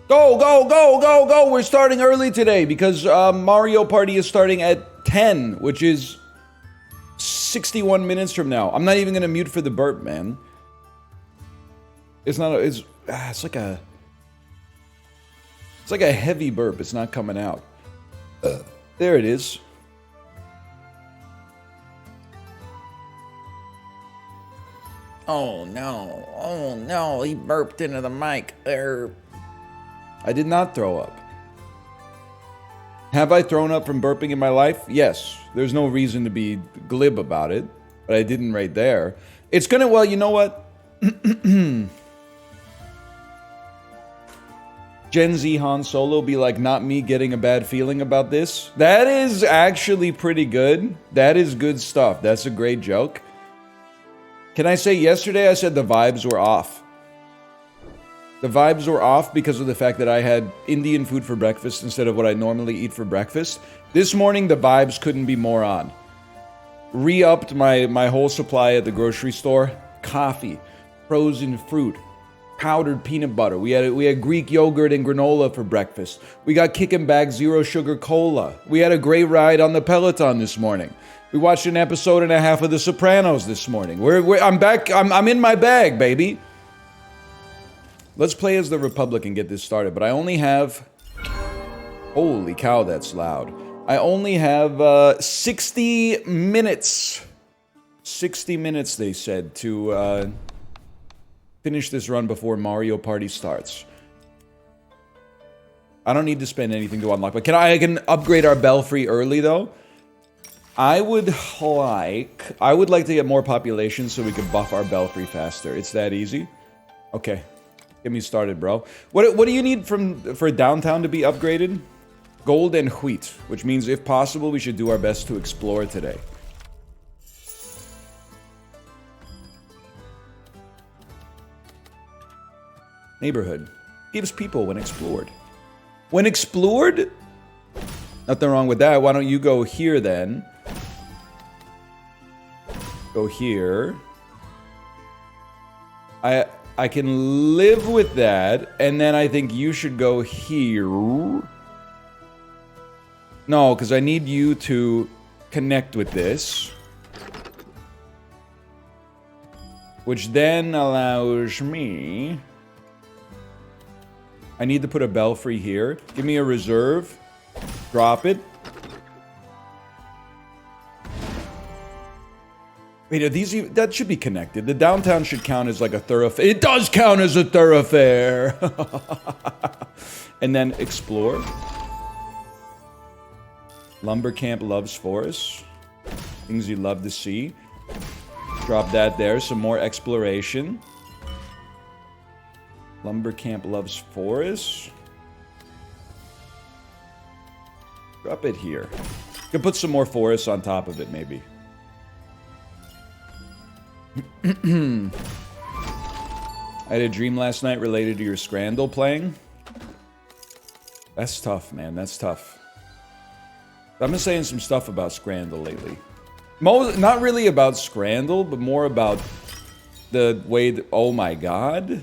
Go, go, go, go, go! We're starting early today because Mario Party is starting at 10, which is 61 minutes from now. I'm not even gonna mute for the burp, man. It's not. It's like a. It's like a heavy burp. It's not coming out. There it is. Oh no! Oh no! He burped into the mic. I did not throw up. Have I thrown up from burping in my life? Yes. There's no reason to be glib about it, but I didn't right there. It's gonna, well, you know what? Gen Z Han Solo be like, not me getting a bad feeling about this. That is actually pretty good. That is good stuff. That's a great joke. Can I say yesterday I said the vibes were off? The vibes were off because of the fact that I had Indian food for breakfast instead of what I normally eat for breakfast. This morning, the vibes couldn't be more on. Re-upped my whole supply at the grocery store. Coffee, frozen fruit, powdered peanut butter. We had Greek yogurt and granola for breakfast. We got Kickin' Bag Zero Sugar Cola. We had a great ride on the Peloton this morning. We watched an episode and a half of The Sopranos this morning. I'm back. I'm in my bag, baby. Let's play as the Republic and get this started, but I only have... Holy cow, that's loud. I only have 60 minutes. 60 minutes, they said, to finish this run before Mario Party starts. I don't need to spend anything to unlock, but I can upgrade our Belfry early, though. I would like to get more population so we can buff our Belfry faster. It's that easy. Okay. Get me started, bro. What do you need for downtown to be upgraded? Gold and wheat, which means if possible, we should do our best to explore today. Neighborhood gives people when explored. When explored? Nothing wrong with that. Why don't you go here then? Go here. I can live with that, and then I think you should go here. No, because I need you to connect with this. Which then allows me... I need to put a belfry here. Give me a reserve. Drop it. Wait, are these... That should be connected. The downtown should count as like a thoroughfare. It does count as a thoroughfare! And then explore. Lumber camp loves forests. Things you love to see. Drop that there. Some more exploration. Lumber camp loves forests. Drop it here. You can put some more forests on top of it, maybe. I had a dream last night related to your Scrandal playing. That's tough, man. That's tough. I've been saying some stuff about Scrandal lately. Not really about Scrandal, but more about the way that... Oh my god.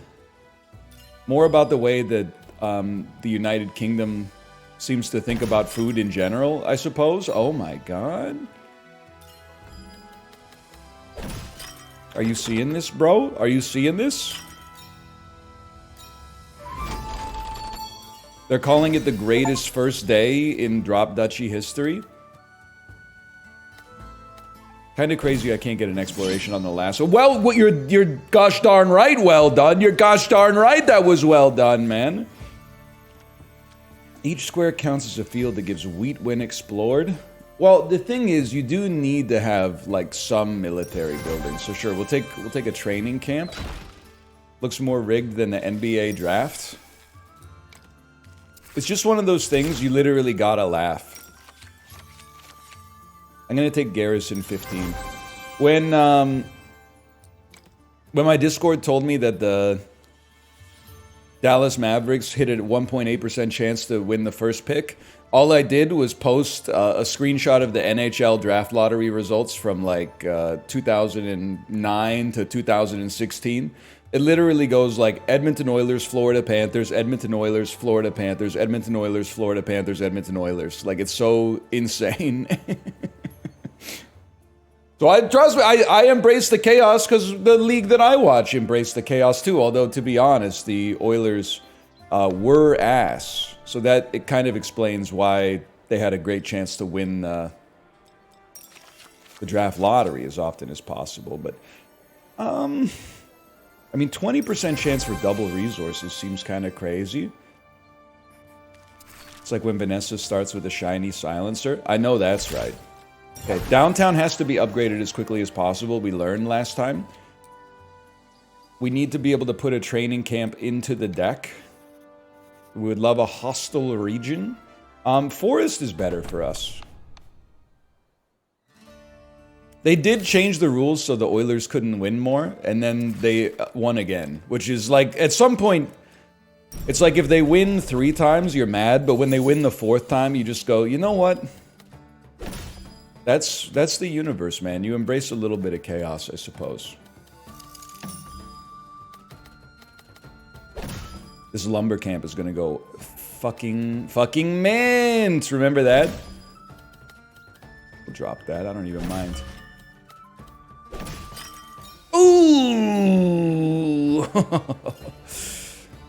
More about the way that the United Kingdom seems to think about food in general, I suppose. Oh my god. Are you seeing this, bro? Are you seeing this? They're calling it the greatest first day in Drop Dutchy history. Kind of crazy I can't get an exploration on the last one. Well, what, you're gosh darn right well done. You're gosh darn right that was well done, man. Each square counts as a field that gives wheat when explored. Well, the thing is, you do need to have, like, some military buildings. So sure, we'll take a training camp. Looks more rigged than the NBA draft. It's just one of those things you literally gotta laugh. I'm gonna take Garrison 15. When my Discord told me that the Dallas Mavericks hit a 1.8% chance to win the first pick, all I did was post a screenshot of the NHL draft lottery results from like 2009 to 2016. It literally goes like Edmonton Oilers, Florida Panthers, Edmonton Oilers, Florida Panthers, Edmonton Oilers, Florida Panthers, Edmonton Oilers. Like, it's so insane. So trust me, I embrace the chaos because the league that I watch embraced the chaos too. Although, to be honest, the Oilers were ass. So that it kind of explains why they had a great chance to win the draft lottery as often as possible. But, I mean, 20% chance for double resources seems kind of crazy. It's like when Vanessa starts with a shiny silencer. I know that's right. Okay, downtown has to be upgraded as quickly as possible. We learned last time. We need to be able to put a training camp into the deck. We would love a hostile region. Forest is better for us. They did change the rules so the Oilers couldn't win more, and then they won again. Which is like, at some point, it's like if they win 3 times, you're mad, but when they win the 4th time, you just go, you know what? That's the universe, man. You embrace a little bit of chaos, I suppose. This lumber camp is gonna go fucking mint! Remember that? We'll drop that, I don't even mind. Ooh!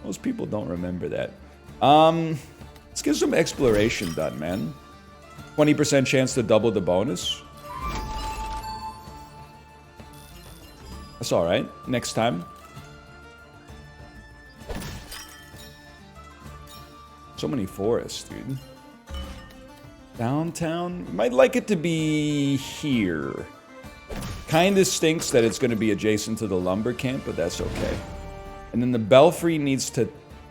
Most people don't remember that. Let's get some exploration done, man. 20% chance to double the bonus. That's alright. Next time. So many forests, dude. Downtown? Might like it to be here. Kinda stinks that it's gonna be adjacent to the lumber camp, but that's okay. And then the belfry needs to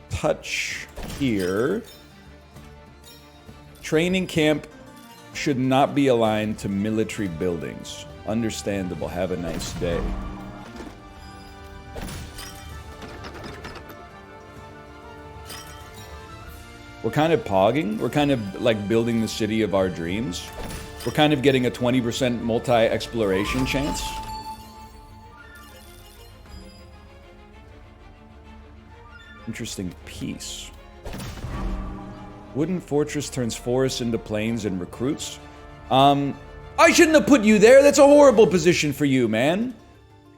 touch here. Training camp should not be aligned to military buildings. Understandable. Have a nice day. We're kind of pogging. We're kind of like building the city of our dreams. We're kind of getting a 20% multi-exploration chance. Interesting piece. Wooden fortress turns forests into plains and recruits. I shouldn't have put you there. That's a horrible position for you, man.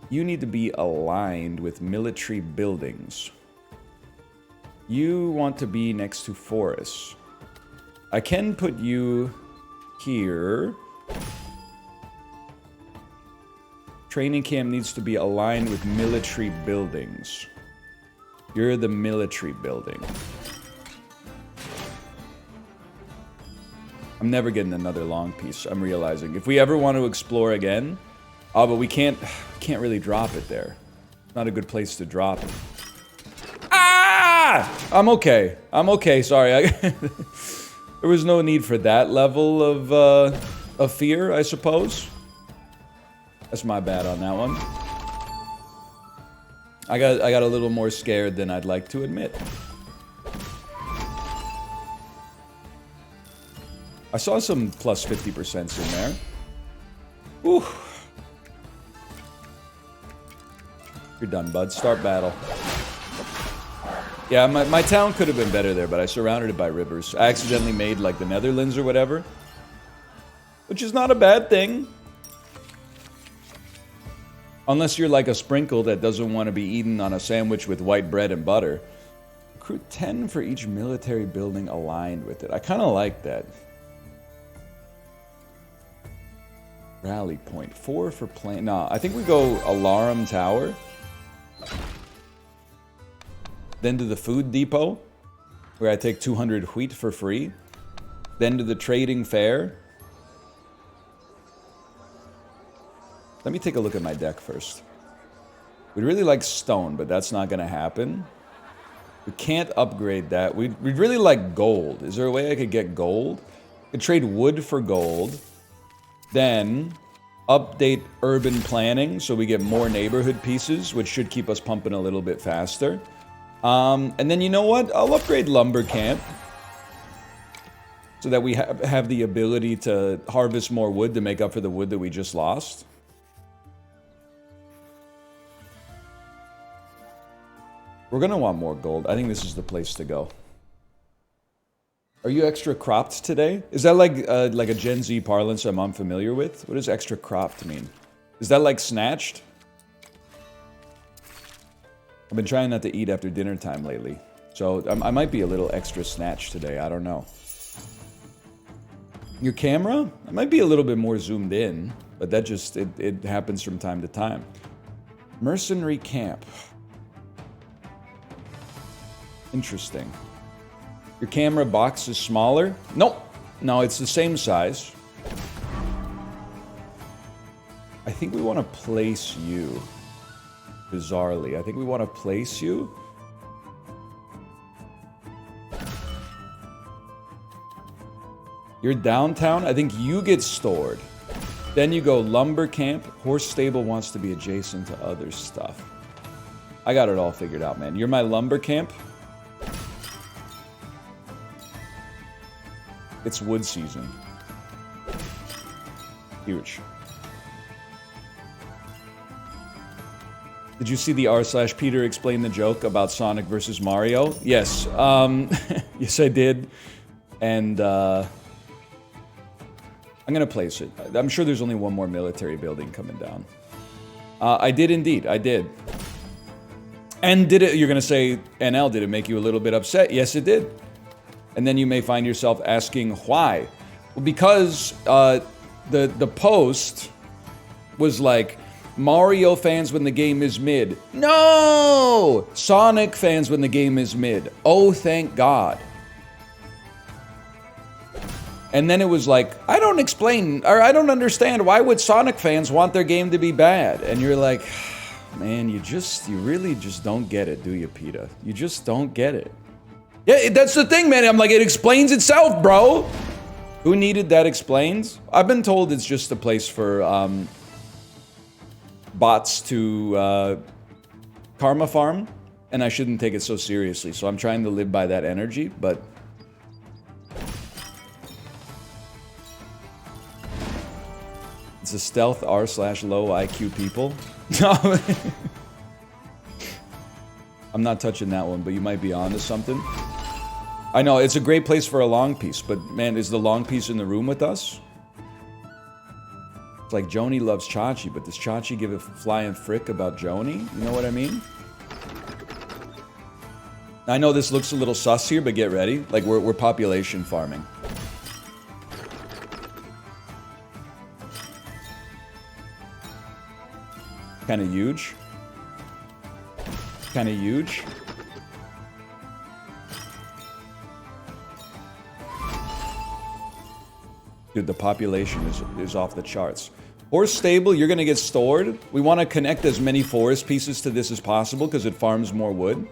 You need to be aligned with military buildings. You want to be next to forests. I can put you here. Training camp needs to be aligned with military buildings. You're the military building. I'm never getting another long piece, I'm realizing. If we ever want to explore again... Oh, but we can't really drop it there. Not a good place to drop it. Ah! I'm okay. I'm okay, sorry. There was no need for that level of fear, I suppose. That's my bad on that one. I got a little more scared than I'd like to admit. I saw some plus 50% in there. Ooh. You're done, bud. Start battle. Yeah, my town could have been better there, but I surrounded it by rivers. I accidentally made, like, the Netherlands or whatever. Which is not a bad thing. Unless you're like a sprinkle that doesn't want to be eaten on a sandwich with white bread and butter. Recruit 10 for each military building aligned with it. I kind of like that. Rally point. 4 for plane. Nah, I think we go Alarm Tower. Then to the food depot, where I take 200 wheat for free. Then to the trading fair. Let me take a look at my deck first. We'd really like stone, but that's not going to happen. We can't upgrade that. We'd really like gold. Is there a way I could get gold? I could trade wood for gold. Then update urban planning so we get more neighborhood pieces, which should keep us pumping a little bit faster. And then you know what? I'll upgrade lumber camp so that we have the ability to harvest more wood to make up for the wood that we just lost. We're gonna want more gold. I think this is the place to go. Are you extra cropped today? Is that like a Gen Z parlance I'm unfamiliar with? What does extra cropped mean? Is that like snatched? I've been trying not to eat after dinner time lately. So I might be a little extra snatched today. I don't know. Your camera? I might be a little bit more zoomed in. But that just, it happens from time to time. Mercenary camp. Interesting. Your camera box is smaller? Nope. No, it's the same size. I think we want to place you. Bizarrely. I think we want to place you. You're downtown? I think you get stored. Then you go lumber camp. Horse stable wants to be adjacent to other stuff. I got it all figured out, man. You're my lumber camp. It's wood season. Huge. Did you see the r/Peter explain the joke about Sonic versus Mario? Yes. Yes, I did. And I'm gonna place it. I'm sure there's only one more military building coming down. I did indeed. I did. And did it? You're gonna say, NL, did it make you a little bit upset? Yes, it did. And then you may find yourself asking why. Well, because the post was like, Mario fans when the game is mid. No! Sonic fans when the game is mid. Oh, thank God. And then it was like, I don't understand, why would Sonic fans want their game to be bad? And you're like, man, you really just don't get it, do you, PETA? You just don't get it. Yeah, that's the thing, man. I'm like, it explains itself, bro. Who needed that explained? I've been told it's just a place for bots to karma farm, and I shouldn't take it so seriously. So I'm trying to live by that energy, but it's a stealth r/low IQ people. No, I'm not touching that one, but you might be onto something. I know, it's a great place for a long piece, but man, is the long piece in the room with us? It's like Joni loves Chachi, but does Chachi give a flying frick about Joni? You know what I mean? I know this looks a little sus here, but get ready. Like, we're population farming. Kind of huge. Kind of huge. Dude, the population is off the charts. Horse stable, you're gonna get stored. We want to connect as many forest pieces to this as possible because it farms more wood.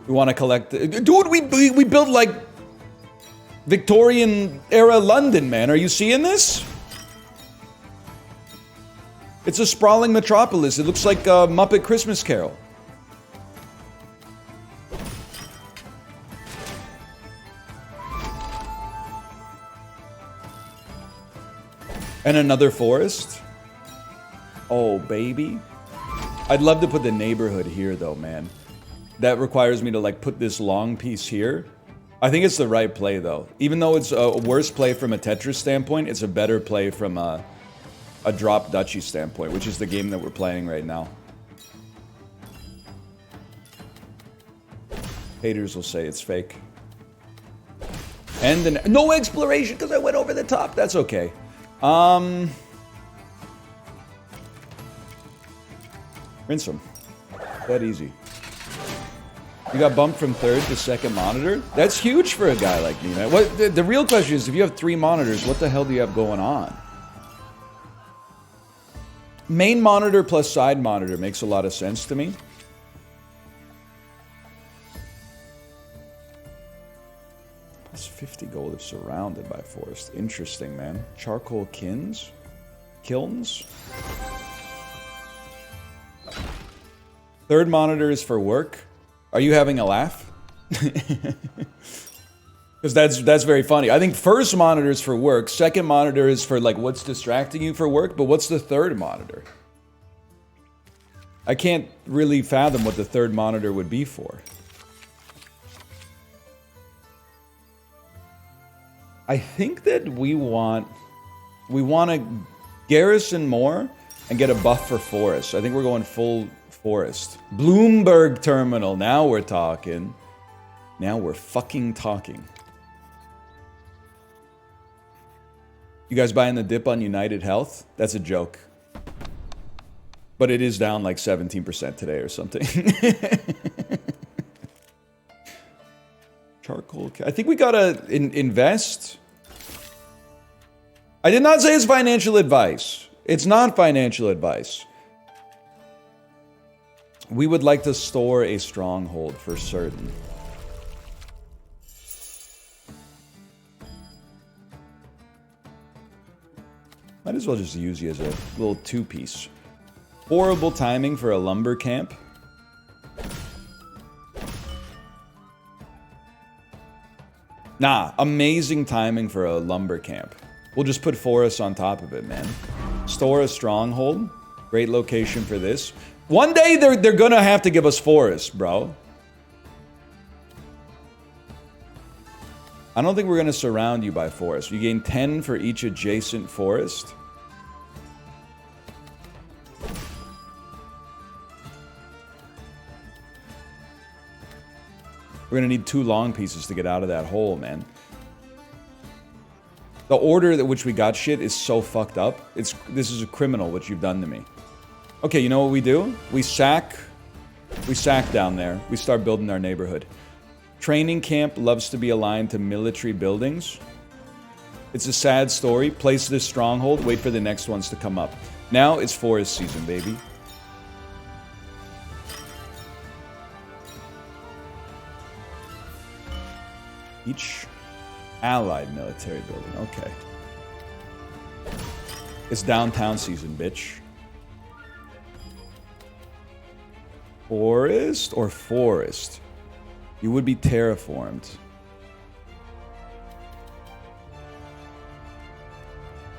We want to collect... Dude, we built like Victorian era London, man. Are you seeing this? It's a sprawling metropolis. It looks like a Muppet Christmas Carol. And another forest. Oh, baby. I'd love to put the neighborhood here, though, man. That requires me to, like, put this long piece here. I think it's the right play, though. Even though it's a worse play from a Tetris standpoint, it's a better play from a drop Dutchy standpoint, which is the game that we're playing right now. Haters will say it's fake. And then no exploration because I went over the top. That's okay. Rinse them. That easy. You got bumped from 3rd to 2nd monitor? That's huge for a guy like me, man. What the real question is, if you have 3 monitors, what the hell do you have going on? Main monitor plus side monitor makes a lot of sense to me. Plus 50 gold if surrounded by forest. Interesting, man. Charcoal kilns? Kilns? 3rd monitor is for work. Are you having a laugh? Because Because that's very funny. I think first monitor is for work. Second monitor is for like what's distracting you for work. But what's the third monitor? I can't really fathom what the third monitor would be for. I think that we want to garrison more and get a buff for forest. I think we're going full forest. Bloomberg terminal. Now we're talking. Now we're fucking talking. You guys buying the dip on United Health? That's a joke. But it is down like 17% today or something. Charcoal. I think we gotta invest. I did not say it's financial advice. It's not financial advice. We would like to store a stronghold for certain. Might as well just use you as a little two-piece. Horrible timing for a lumber camp. Nah, amazing timing for a lumber camp. We'll just put forests on top of it, man. Store a stronghold. Great location for this. One day they're gonna have to give us forests, bro. I don't think we're gonna surround you by forests. You gain 10 for each adjacent forest. We're gonna need 2 long pieces to get out of that hole, man. The order that which we got shit is so fucked up. This is a criminal what you've done to me. Okay, you know what we do? We sack down there. We start building our neighborhood. Training camp loves to be aligned to military buildings. It's a sad story. Place this stronghold. Wait for the next ones to come up. Now it's forest season, baby. Each allied military building. Okay. It's downtown season, bitch. Forest or forest? You would be terraformed.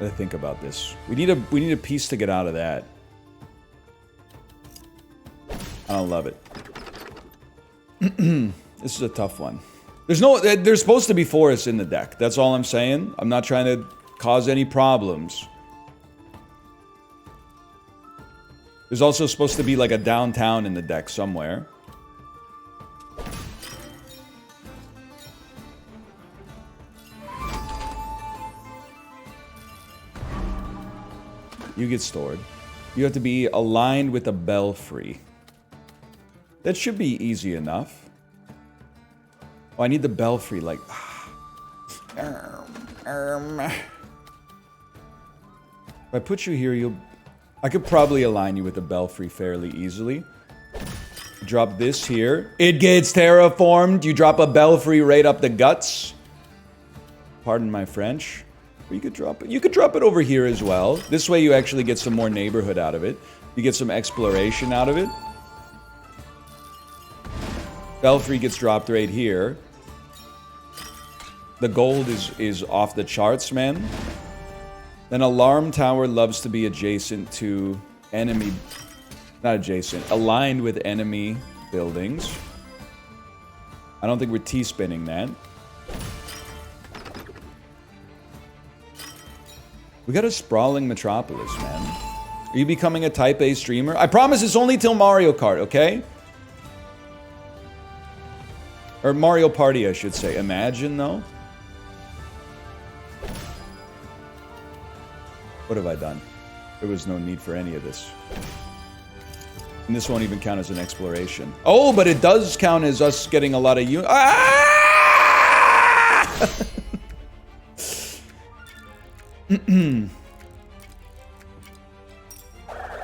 Gotta think about this. We need a piece to get out of that. I don't love it. This is a tough one. There's supposed to be forests in the deck. That's all I'm saying. I'm not trying to cause any problems. There's also supposed to be like a downtown in the deck somewhere. You get stored. You have to be aligned with a belfry. That should be easy enough. Oh, I need the belfry, like... If I put you here, I could probably align you with the belfry fairly easily. Drop this here. It gets terraformed. You drop a belfry right up the guts. Pardon my French. Or you could drop it over here as well. This way you actually get some more neighborhood out of it. You get some exploration out of it. Belfry gets dropped right here. The gold is off the charts, man. Then alarm tower loves to be adjacent to enemy... Not adjacent. Aligned with enemy buildings. I don't think we're T-spinning that. We got a sprawling metropolis, man. Are you becoming a Type A streamer? I promise it's only till Mario Kart, okay? Or Mario Party, I should say. Imagine, though. What have I done? There was no need for any of this. And this won't even count as an exploration. Oh, but it does count as us getting a lot of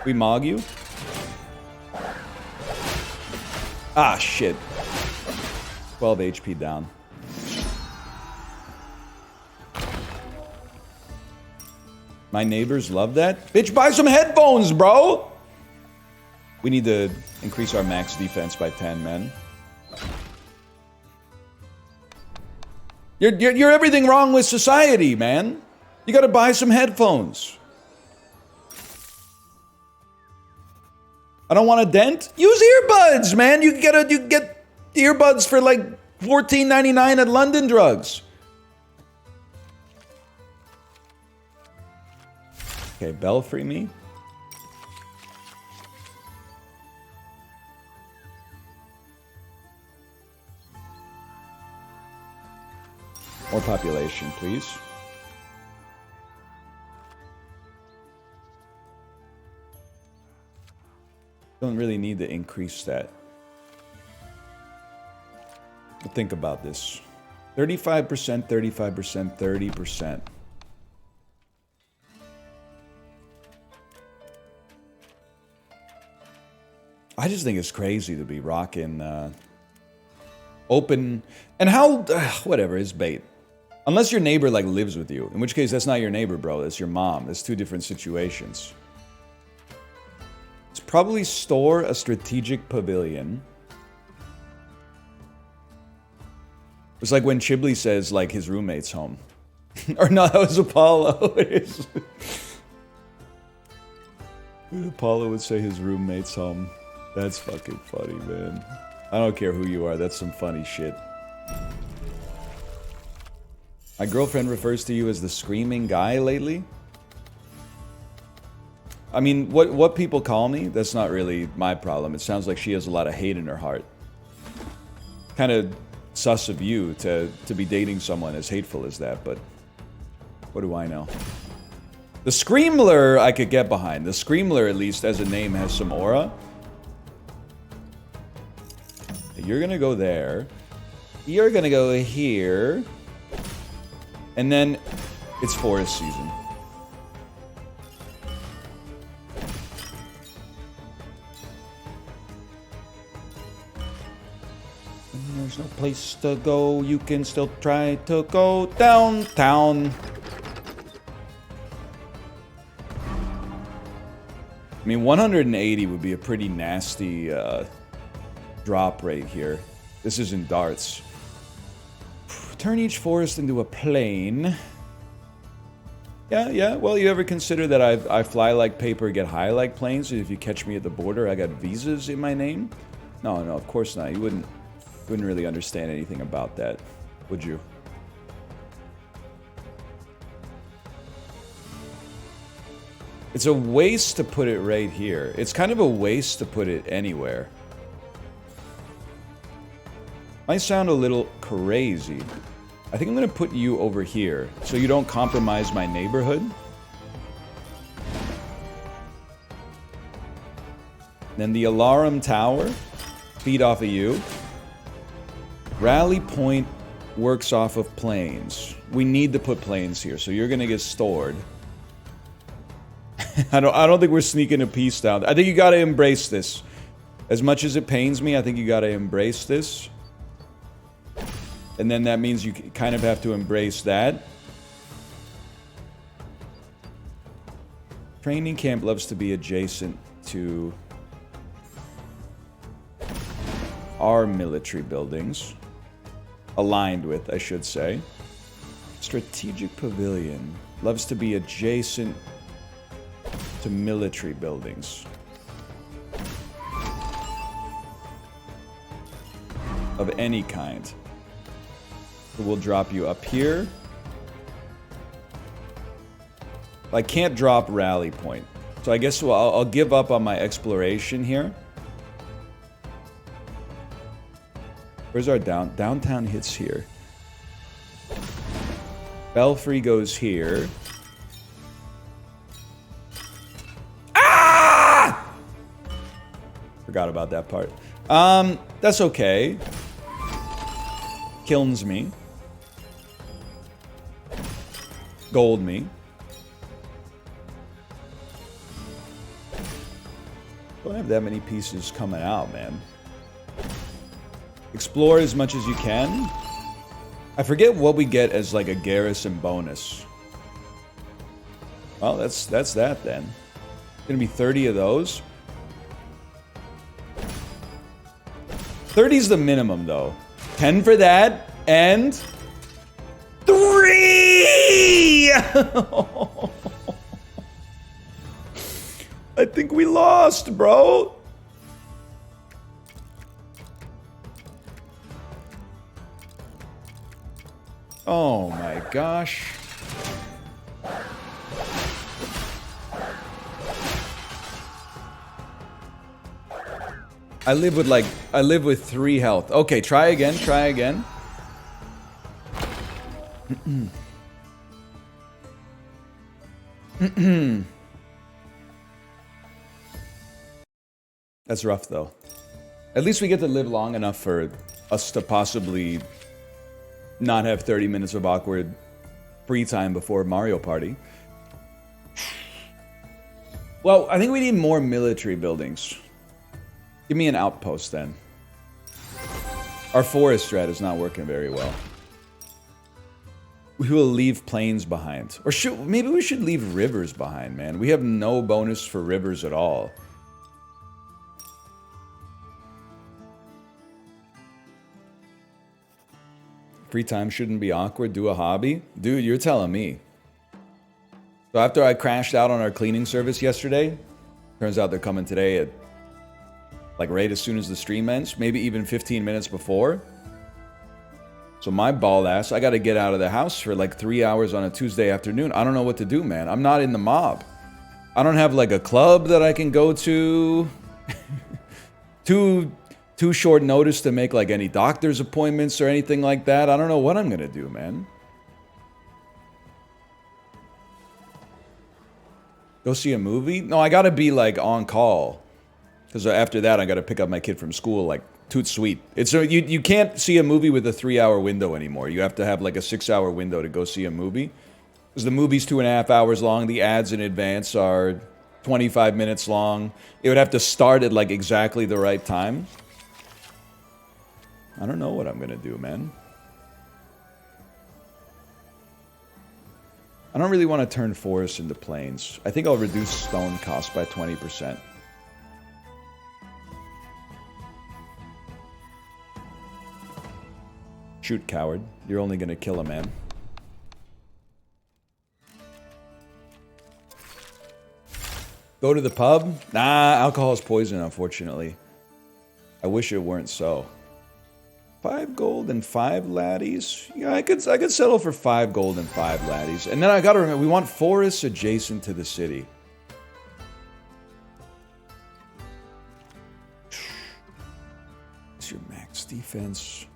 We mog you? Ah, shit. 12 HP down. My neighbors love that. Bitch, buy some headphones, bro! We need to increase our max defense by 10, man. You're everything wrong with society, man. You gotta buy some headphones. I don't want a dent? Use earbuds, man. You get earbuds for like $14.99 at London Drugs. Okay, Belfry me. More population, please. Don't really need to increase that. But think about this. 35%, 35%, 30%. I just think it's crazy to be rocking open... And how... whatever, it's bait. Unless your neighbor, like, lives with you. In which case, that's not your neighbor, bro. That's your mom. That's two different situations. Let's probably store a strategic pavilion. It's like when Chiblee says, like, his roommate's home. Or no, that was Apollo. Apollo would say his roommate's home. That's fucking funny, man. I don't care who you are. That's some funny shit. My girlfriend refers to you as the screaming guy lately. I mean, what people call me, that's not really my problem. It sounds like she has a lot of hate in her heart. Kind of sus of you to be dating someone as hateful as that, but what do I know? The Screamler I could get behind. The Screamler, at least, as a name, has some aura. You're gonna go there. You're gonna go here. And then it's forest season. There's no place to go. You can still try to go downtown. I mean, 180 would be a pretty nasty drop rate here. This isn't darts. Turn each forest into a plain. Yeah. Well, you ever consider that I fly like paper, get high like planes? If you catch me at the border, I got visas in my name? No, of course not. You wouldn't really understand anything about that, would you? It's a waste to put it right here. It's kind of a waste to put it anywhere. Might sound a little crazy. I think I'm going to put you over here so you don't compromise my neighborhood. Then the Alarum Tower, feed off of you. Rally Point works off of planes. We need to put planes here, so you're going to get stored. I don't think we're sneaking a piece down. I think you got to embrace this. As much as it pains me, I think you got to embrace this. And then that means you kind of have to embrace that. Training camp loves to be adjacent to our military buildings. Aligned with, I should say. Strategic pavilion loves to be adjacent to military buildings. Of any kind. So we'll drop you up here. I can't drop rally point. So I guess I'll give up on my exploration here. Where's our downtown hits here? Belfry goes here. Ah! Forgot about that part. That's okay. Kilns me. Gold me. Don't have that many pieces coming out, man. Explore as much as you can. I forget what we get as like a garrison bonus. Well, that's that then. It's gonna be 30 of those. 30's the minimum though. 10 for that, and Yeah! I think we lost, bro. Oh my gosh. I live with 3 health. Okay, try again, try again. That's rough, though. At least we get to live long enough for us to possibly not have 30 minutes of awkward free time before Mario Party. Well, I think we need more military buildings. Give me an outpost, then. Our forest strat is not working very well. We will leave plains behind. Or maybe we should leave rivers behind, man. We have no bonus for rivers at all. Free time shouldn't be awkward. Do a hobby? Dude, you're telling me. So after I crashed out on our cleaning service yesterday, turns out they're coming today at like right as soon as the stream ends, maybe even 15 minutes before. So my bald ass, I gotta get out of the house for like 3 hours on a Tuesday afternoon. I don't know what to do, man. I'm not in the mob. I don't have like a club that I can go to. Too short notice to make like any doctor's appointments or anything like that. I don't know what I'm gonna do, man. Go see a movie? No, I gotta be like on call. Because after that, I gotta pick up my kid from school, like, toot sweet. It's you can't see a movie with a 3-hour window anymore. You have to have like a 6-hour window to go see a movie. Because the movie's 2.5 hours long. The ads in advance are 25 minutes long. It would have to start at like exactly the right time. I don't know what I'm gonna do, man. I don't really want to turn forests into plains. I think I'll reduce stone cost by 20%. Shoot, coward. You're only gonna kill a man. Go to the pub? Nah, alcohol is poison, unfortunately. I wish it weren't so. 5 gold and 5 laddies? Yeah, I could settle for 5 gold and 5 laddies. And then I gotta remember, we want forests adjacent to the city. What's your max defense?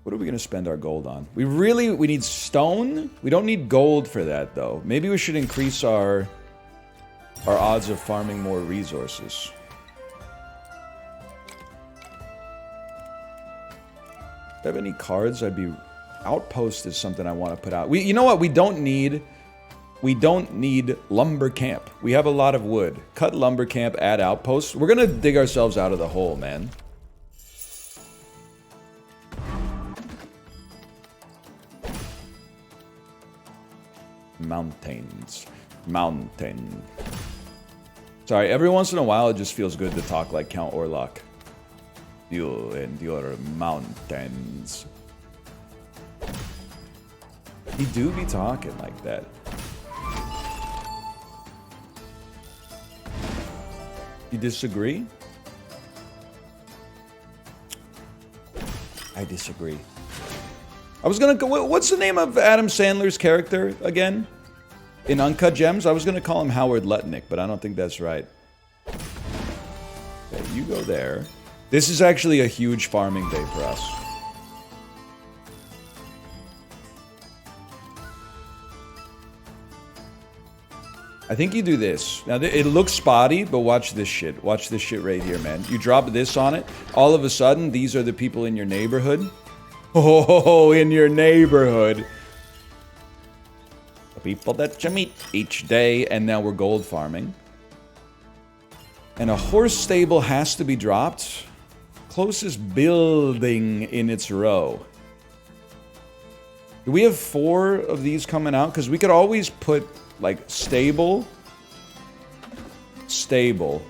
What are we gonna spend our gold on? We need stone? We don't need gold for that, though. Maybe we should increase our odds of farming more resources. Do I have any cards? Outpost is something I want to put out. You know what? We don't need lumber camp. We have a lot of wood. Cut lumber camp, add outpost. We're gonna dig ourselves out of the hole, man. Mountains. Mountain. Sorry, every once in a while it just feels good to talk like Count Orlok. You and your mountains. He do be talking like that. You disagree? I disagree. I was gonna go. What's the name of Adam Sandler's character again? In Uncut Gems? I was gonna call him Howard Lutnick, but I don't think that's right. Okay, you go there. This is actually a huge farming day for us. I think you do this. Now, it looks spotty, but watch this shit. Watch this shit right here, man. You drop this on it. All of a sudden, these are the people in your neighborhood. Oh, in your neighborhood. The people that you meet each day. And now we're gold farming. And a horse stable has to be dropped. Closest building in its row. Do we have 4 of these coming out? Because we could always put, like, stable. Stable.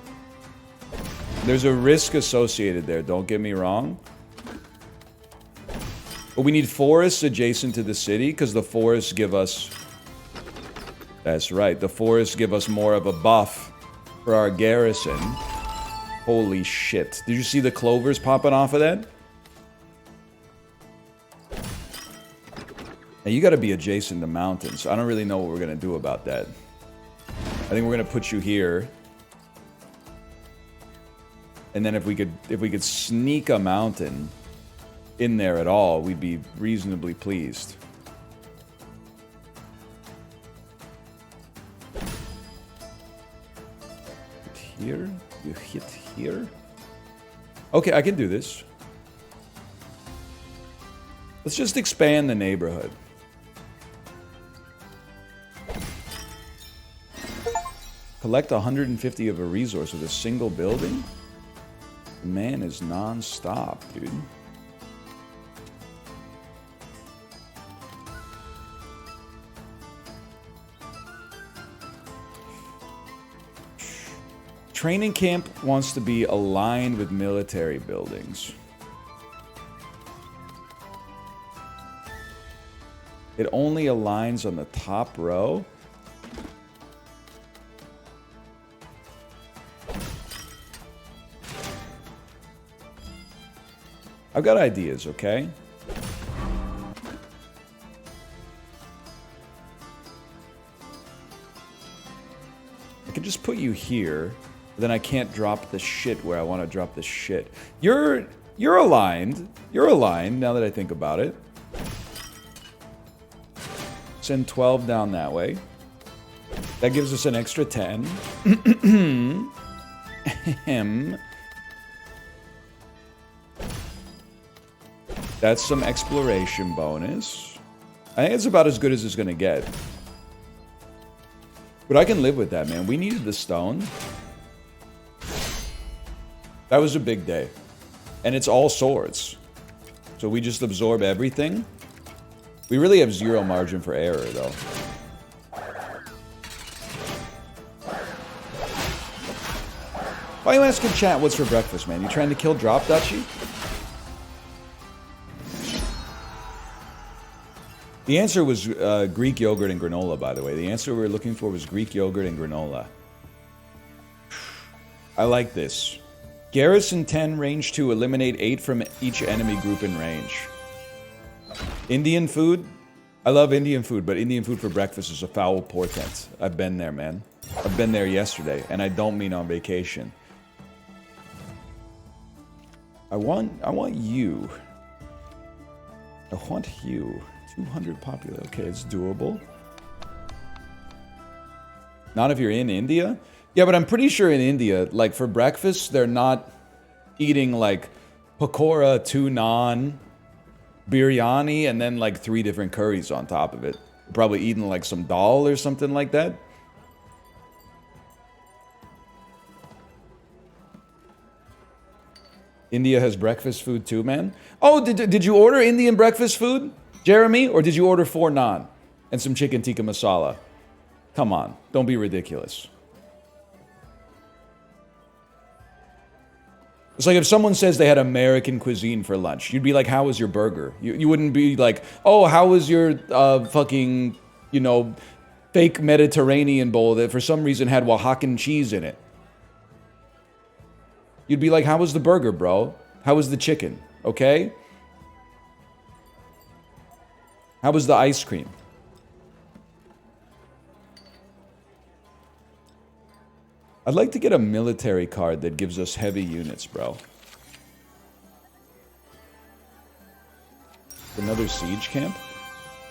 There's a risk associated there, don't get me wrong. But we need forests adjacent to the city, because the forests give us That's right. The forests give us more of a buff for our garrison. Holy shit. Did you see the clovers popping off of that? Now, you gotta be adjacent to mountains. I don't really know what we're gonna do about that. I think we're gonna put you here. And then if we could sneak a mountain in there at all, we'd be reasonably pleased. Hit here? You hit here? Okay, I can do this. Let's just expand the neighborhood. Collect 150 of a resource with a single building? The man is non-stop, dude. Training camp wants to be aligned with military buildings. It only aligns on the top row. I've got ideas, okay? I can just put you here, but then I can't drop the shit where I want to drop the shit. You're aligned. You're aligned, now that I think about it. Send 12 down that way. That gives us an extra 10. That's some exploration bonus. I think it's about as good as it's gonna get. But I can live with that, man. We needed the stone. That was a big day. And it's all swords. So we just absorb everything. We really have zero margin for error, though. Why are you asking chat what's for breakfast, man? You trying to kill Drop, Dutchy? The answer was Greek yogurt and granola, by the way. The answer we were looking for was Greek yogurt and granola. I like this. Garrison 10, range 2, eliminate 8 from each enemy group in range. Indian food? I love Indian food, but Indian food for breakfast is a foul portent. I've been there, man. I've been there yesterday, and I don't mean on vacation. I want you. I want you. 200 popular. Okay, it's doable. Not if you're in India? Yeah, but I'm pretty sure in India, like for breakfast, they're not eating like pakora, 2 naan, biryani, and then like 3 different curries on top of it. Probably eating like some dal or something like that. India has breakfast food too, man. Oh, did you order Indian breakfast food, Jeremy? Or did you order 4 naan and some chicken tikka masala? Come on, don't be ridiculous. It's like if someone says they had American cuisine for lunch, you'd be like, how was your burger? You wouldn't be like, oh, how was your fucking, you know, fake Mediterranean bowl that for some reason had Oaxacan cheese in it? You'd be like, how was the burger, bro? How was the chicken? Okay? How was the ice cream? I'd like to get a military card that gives us heavy units, bro. Another siege camp?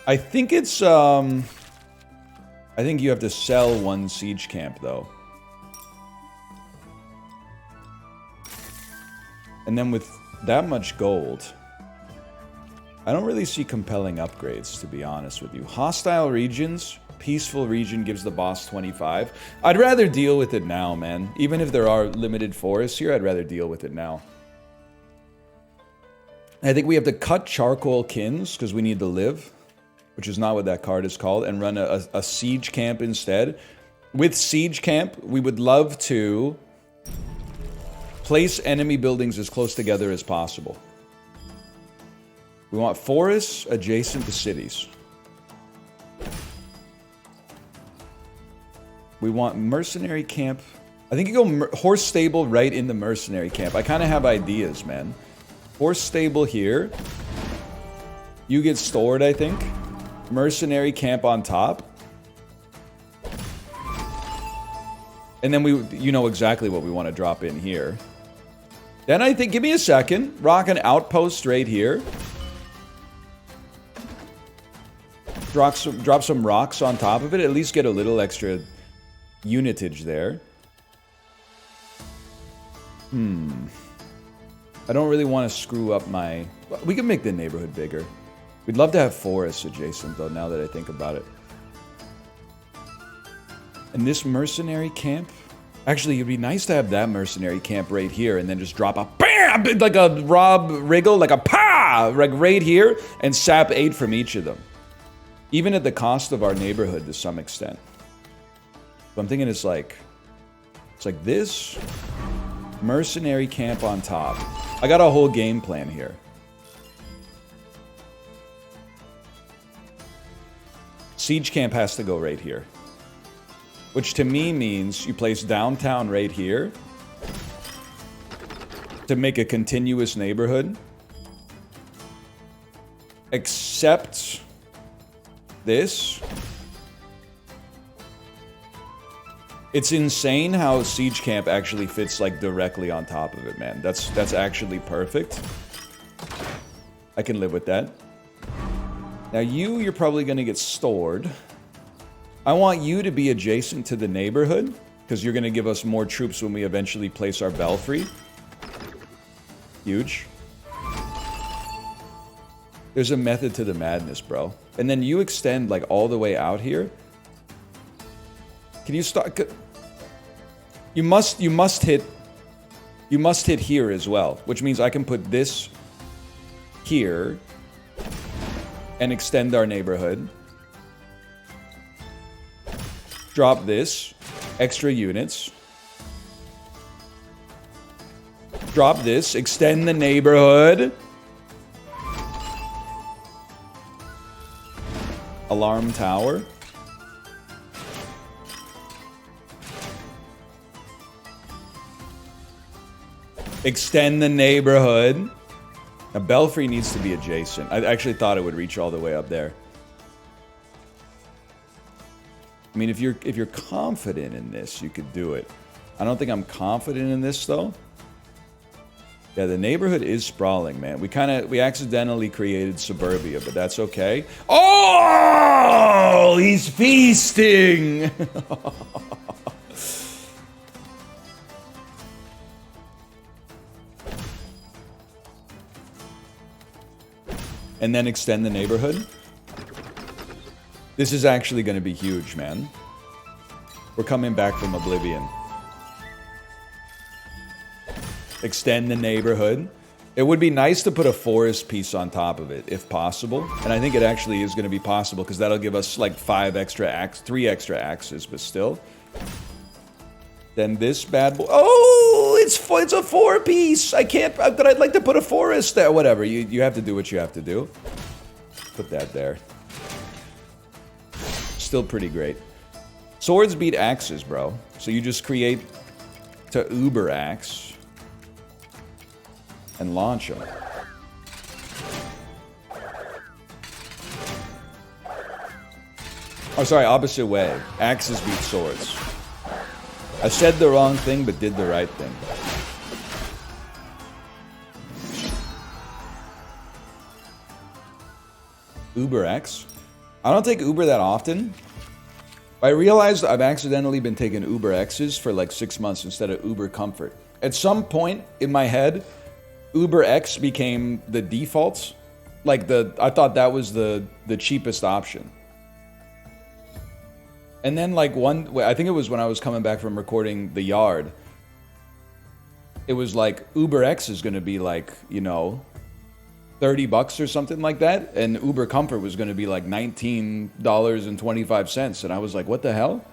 I think it's, I think you have to sell 1 siege camp, though. And then with that much gold, I don't really see compelling upgrades, to be honest with you. Hostile regions, peaceful region gives the boss 25. I'd rather deal with it now, man. Even if there are limited forests here, I'd rather deal with it now. I think we have to cut charcoal kins, because we need to live, which is not what that card is called, and run a siege camp instead. With siege camp, we would love to place enemy buildings as close together as possible. We want forests adjacent to cities. We want mercenary camp. I think you go horse stable right in the mercenary camp. I kind of have ideas, man. Horse stable here. You get stored, I think. Mercenary camp on top. And then you know exactly what we want to drop in here. Then I think, give me a second. Rock an outpost right here. Drop some rocks on top of it. At least get a little extra unitage there. I don't really want to screw up my... We can make the neighborhood bigger. We'd love to have forests adjacent, though, now that I think about it. And this mercenary camp... Actually, it'd be nice to have that mercenary camp right here, and then just drop a BAM! Like a Rob Riggle, like a PA! Like right here, and sap 8 from each of them. Even at the cost of our neighborhood to some extent. So I'm thinking it's like this, mercenary camp on top. I got a whole game plan here. Siege camp has to go right here. Which to me means you place downtown right here to make a continuous neighborhood. Except this. It's insane how siege camp actually fits like directly on top of it, man. That's actually perfect. I can live with that. Now you're probably gonna get stored. I want you to be adjacent to the neighborhood because you're gonna give us more troops when we eventually place our belfry. Huge. There's a method to the madness, bro. And then you extend like all the way out here. Can you start? You must hit here as well, which means I can put this here and extend our neighborhood. Drop this, extra units. Drop this, extend the neighborhood. Alarm tower. Extend the neighborhood. A belfry needs to be adjacent. I actually thought it would reach all the way up there. I mean, if you're confident in this, you could do it. I don't think I'm confident in this though. Yeah, the neighborhood is sprawling, man. We accidentally created suburbia, but that's okay. Oh, he's feasting. And then extend the neighborhood. This is actually going to be huge, man. We're coming back from oblivion. Extend the neighborhood. It would be nice to put a forest piece on top of it, if possible. And I think it actually is going to be possible, because that'll give us like 3 extra axes, but still. Then this bad boy. Oh, it's a 4-piece. I can't. But I'd like to put a forest there. Whatever. You have to do what you have to do. Put that there. Still pretty great. Swords beat axes, bro. So you just create to Uber axe and launch them. Oh, sorry. Opposite way. Axes beat swords. I said the wrong thing, but did the right thing. Uber X. I don't take Uber that often. I realized I've accidentally been taking Uber X's for like 6 months instead of Uber Comfort. At some point in my head, Uber X became the default. Like I thought that was the cheapest option. And then like I think it was when I was coming back from recording The Yard. It was like Uber X is going to be like, you know, $30 or something like that. And Uber Comfort was going to be like $19.25. And I was like, what the hell?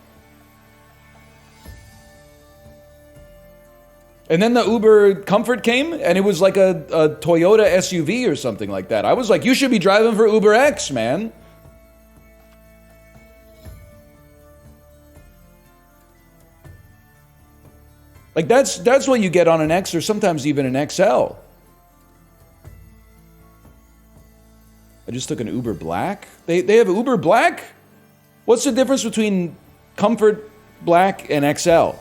And then the Uber Comfort came and it was like a Toyota SUV or something like that. I was like, you should be driving for Uber X, man. Like, that's what you get on an X or sometimes even an XL. I just took an Uber Black. They have Uber Black? What's the difference between Comfort Black and XL?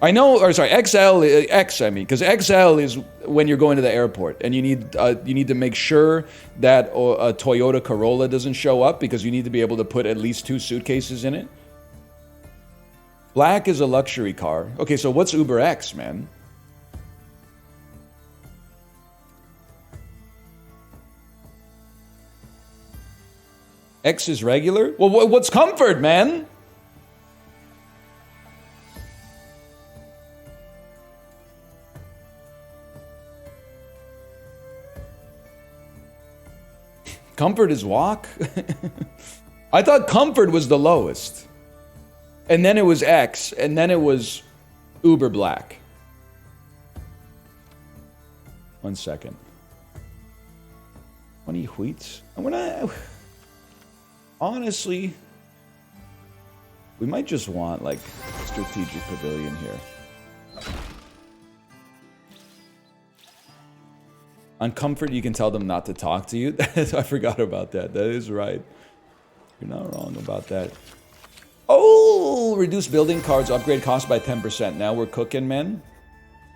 I know, or sorry, XL, X, I mean, because XL is when you're going to the airport and you need to make sure that a Toyota Corolla doesn't show up because you need to be able to put at least 2 suitcases in it. Black is a luxury car. Okay, so what's Uber X, man? X is regular? Well, what's Comfort, man? Comfort is walk? I thought Comfort was the lowest. And then it was X, and then it was Uber Black. 1 second. 20 wheats? Honestly, we might just want, like, a strategic pavilion here. On Comfort, you can tell them not to talk to you. I forgot about that. That is right. You're not wrong about that. Oh, reduce building cards, upgrade cost by 10%. Now we're cooking, men.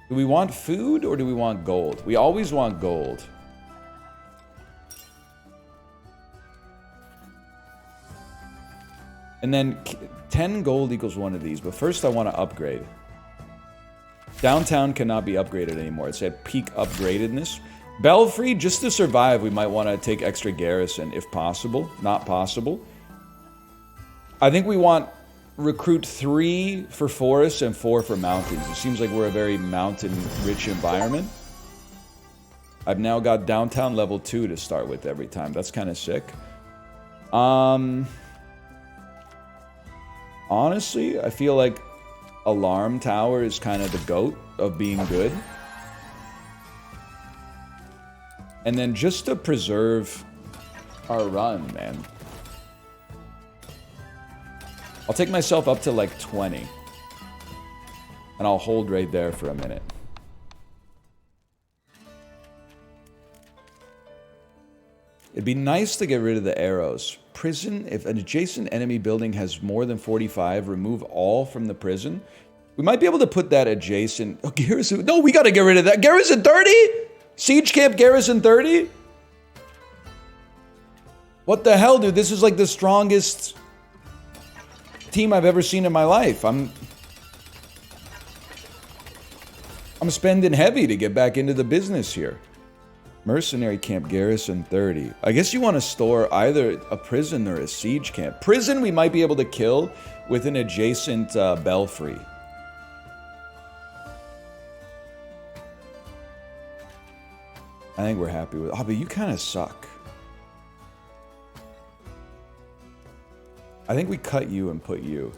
Do we want food or do we want gold? We always want gold. And then 10 gold equals one of these. But first I want to upgrade. Downtown cannot be upgraded anymore. It's at peak upgradedness. Belfry, just to survive, we might want to take extra garrison if possible. Not possible. I think we want recruit 3 for forests and 4 for mountains. It seems like we're a very mountain-rich environment. I've now got downtown level 2 to start with every time. That's kind of sick. Honestly, I feel like Alarm Tower is kind of the GOAT of being good. And then just to preserve our run, man. I'll take myself up to like 20. And I'll hold right there for a minute. It'd be nice to get rid of the arrows. Prison, if an adjacent enemy building has more than 45, remove all from the prison. We might be able to put that adjacent... Oh, garrison... No, we gotta get rid of that. Garrison 30? Siege camp garrison 30? What the hell, dude? This is like the strongest team I've ever seen in my life. I'm spending heavy to get back into the business here. Mercenary camp garrison 30. I guess you want to store either a prison or a siege camp. Prison we might be able to kill with an adjacent belfry. I think we're happy with it. Oh, but you kind of suck. I think we cut you and put you.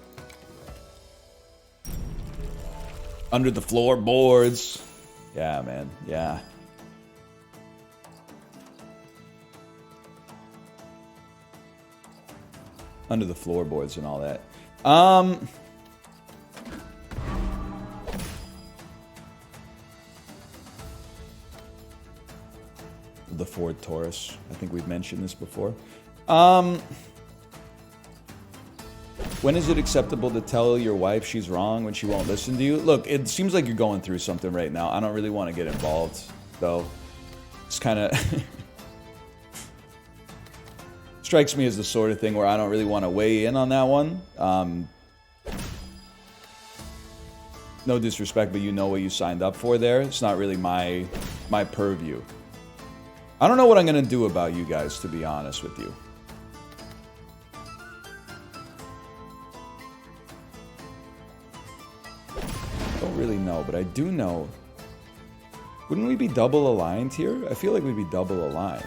Under the floorboards. Yeah, man. Yeah. Under the floorboards and all that. The Ford Taurus. I think we've mentioned this before. When is it acceptable to tell your wife she's wrong when she won't listen to you? Look, it seems like you're going through something right now. I don't really want to get involved, though. It's kind of... strikes me as the sort of thing where I don't really want to weigh in on that one. No disrespect, but you know what you signed up for there. It's not really my purview. I don't know what I'm going to do about you guys, to be honest with you. I don't really know, but I do know. Wouldn't we be double aligned here? I feel like we'd be double aligned.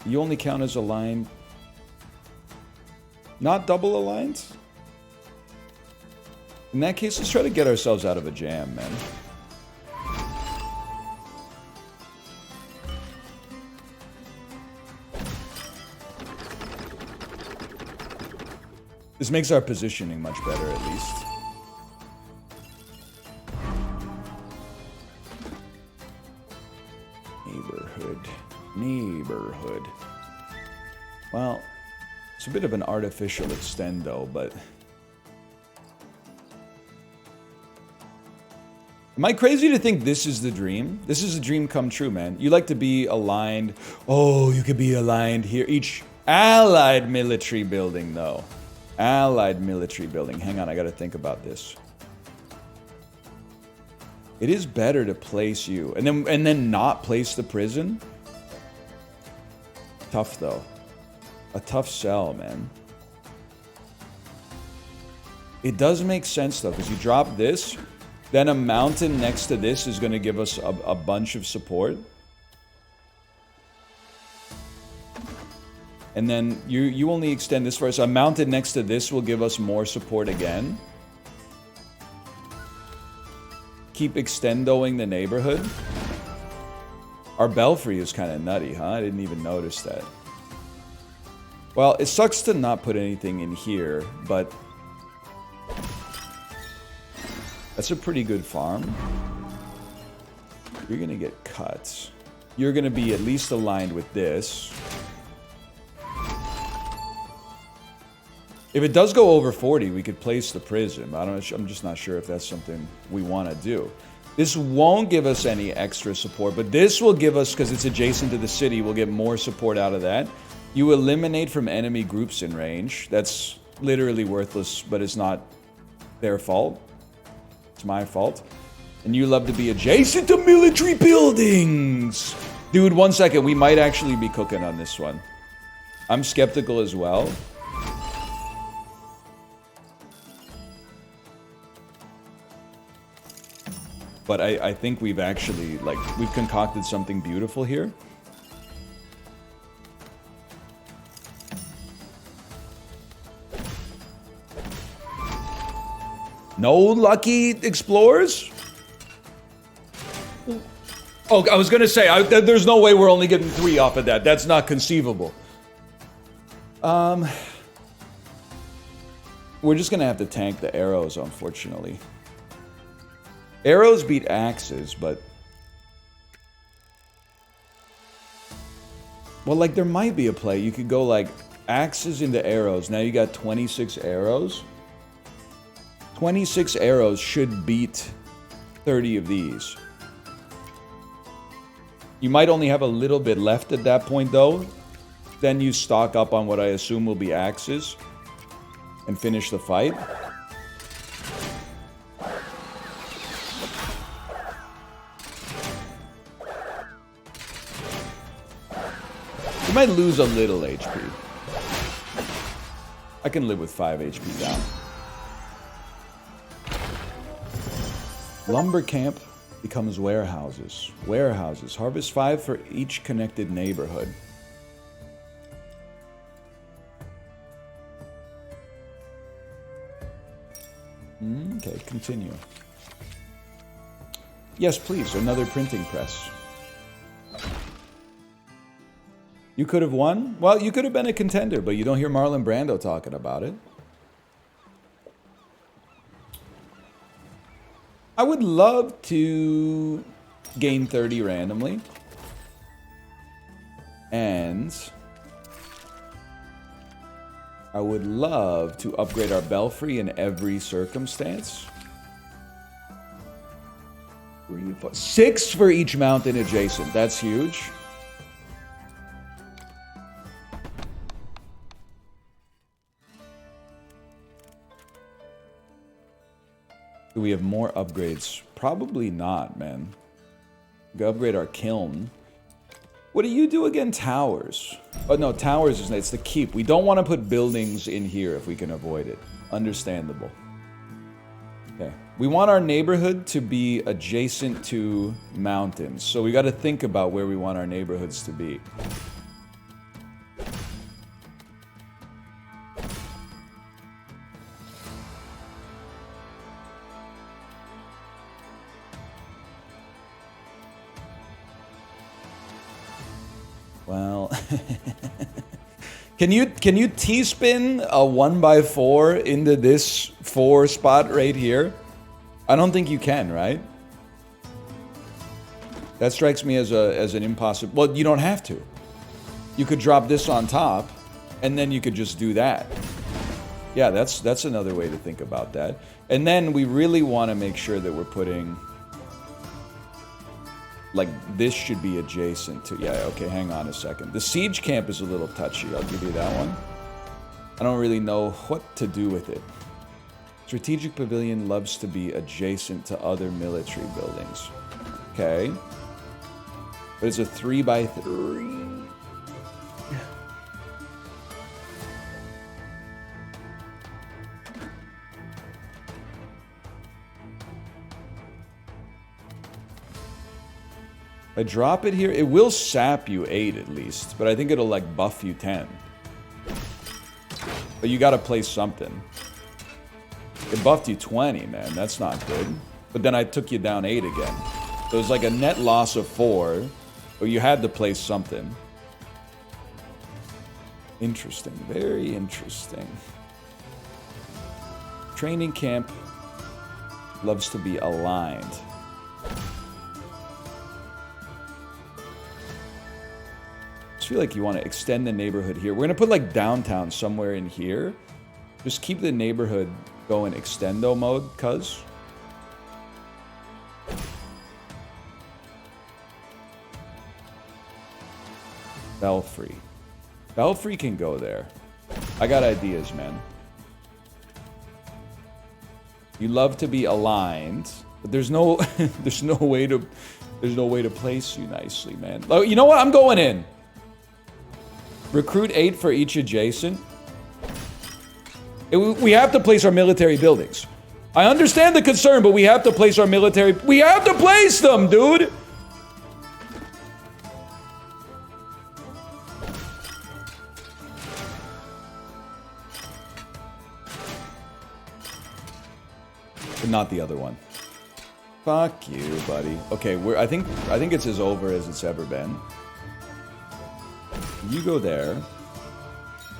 You only count as aligned. Not double aligned? In that case, let's try to get ourselves out of a jam, man. This makes our positioning much better, at least. Neighborhood. Well, it's a bit of an artificial extendo, but... Am I crazy to think this is the dream? This is a dream come true, man. You like to be aligned. Oh, you could be aligned here. Each allied military building, though. Allied military building. Hang on, I gotta think about this. It is better to place you. And then not place the prison? Tough, though. A tough sell, man. It does make sense, though, because you drop this... Then a mountain next to this is going to give us a bunch of support. And then you only extend this far. So a mountain next to this will give us more support again. Keep extendoing the neighborhood. Our belfry is kind of nutty, huh? I didn't even notice that. Well, it sucks to not put anything in here, but... That's a pretty good farm. You're gonna get cut. You're gonna be at least aligned with this. If it does go over 40, we could place the prison. I'm just not sure if that's something we want to do. This won't give us any extra support, but this will give us, because it's adjacent to the city, we'll get more support out of that. You eliminate from enemy groups in range. That's literally worthless, but it's not their fault. My fault. And you love to be adjacent to military buildings. Dude, 1 second. We might actually be cooking on this one. I'm skeptical as well. But I think we've actually, we've concocted something beautiful here. No lucky explorers? Oh, I was going to say, there's no way we're only getting 3 off of that. That's not conceivable. We're just going to have to tank the arrows, unfortunately. Arrows beat axes, but... Well, there might be a play. You could go, axes into arrows. Now you got 26 arrows. 26 arrows should beat 30 of these. You might only have a little bit left at that point, though. Then you stock up on what I assume will be axes and finish the fight. You might lose a little HP. I can live with 5 HP down. Lumber camp becomes warehouses. Warehouses. Harvest 5 for each connected neighborhood. Okay, continue. Yes, please. Another printing press. You could have won? Well, you could have been a contender, but you don't hear Marlon Brando talking about it. I would love to gain 30 randomly. And I would love to upgrade our belfry in every circumstance. 3, 4, 6 for each mountain adjacent. That's huge. Do we have more upgrades? Probably not, man. We can upgrade our kiln. What do you do again? Towers. Oh, no, towers is it's the keep. We don't want to put buildings in here if we can avoid it. Understandable. Okay. We want our neighborhood to be adjacent to mountains. So we got to think about where we want our neighborhoods to be. Well, Can you T-spin a 1x4 into this 4 spot right here? I don't think you can, right? That strikes me as an impossible. Well, you don't have to. You could drop this on top, and then you could just do that. Yeah, that's another way to think about that. And then we really want to make sure that we're putting, like, this should be adjacent to, yeah, okay, hang on a second. The siege camp is a little touchy, I'll give you that one. I don't really know what to do with it. Strategic pavilion loves to be adjacent to other military buildings. Okay. But it's a 3x3. If I drop it here, it will sap you 8 at least, but I think it'll like buff you 10. But you gotta place something. It buffed you 20, man. That's not good. But then I took you down 8 again. So it was like a net loss of 4, but you had to place something. Interesting. Very interesting. Training camp loves to be aligned. I feel like you want to extend the neighborhood here. We're going to put like downtown somewhere in here. Just keep the neighborhood going extendo mode, cuz. Belfry. Belfry can go there. I got ideas, man. You love to be aligned, but there's no there's no way to place you nicely, man. Oh, you know what? I'm going in. Recruit 8 for each adjacent. We have to place our military buildings. I understand the concern, but we have to place our military... We have to place them, dude! But not the other one. Fuck you, buddy. Okay, I think it's as over as it's ever been. You go there.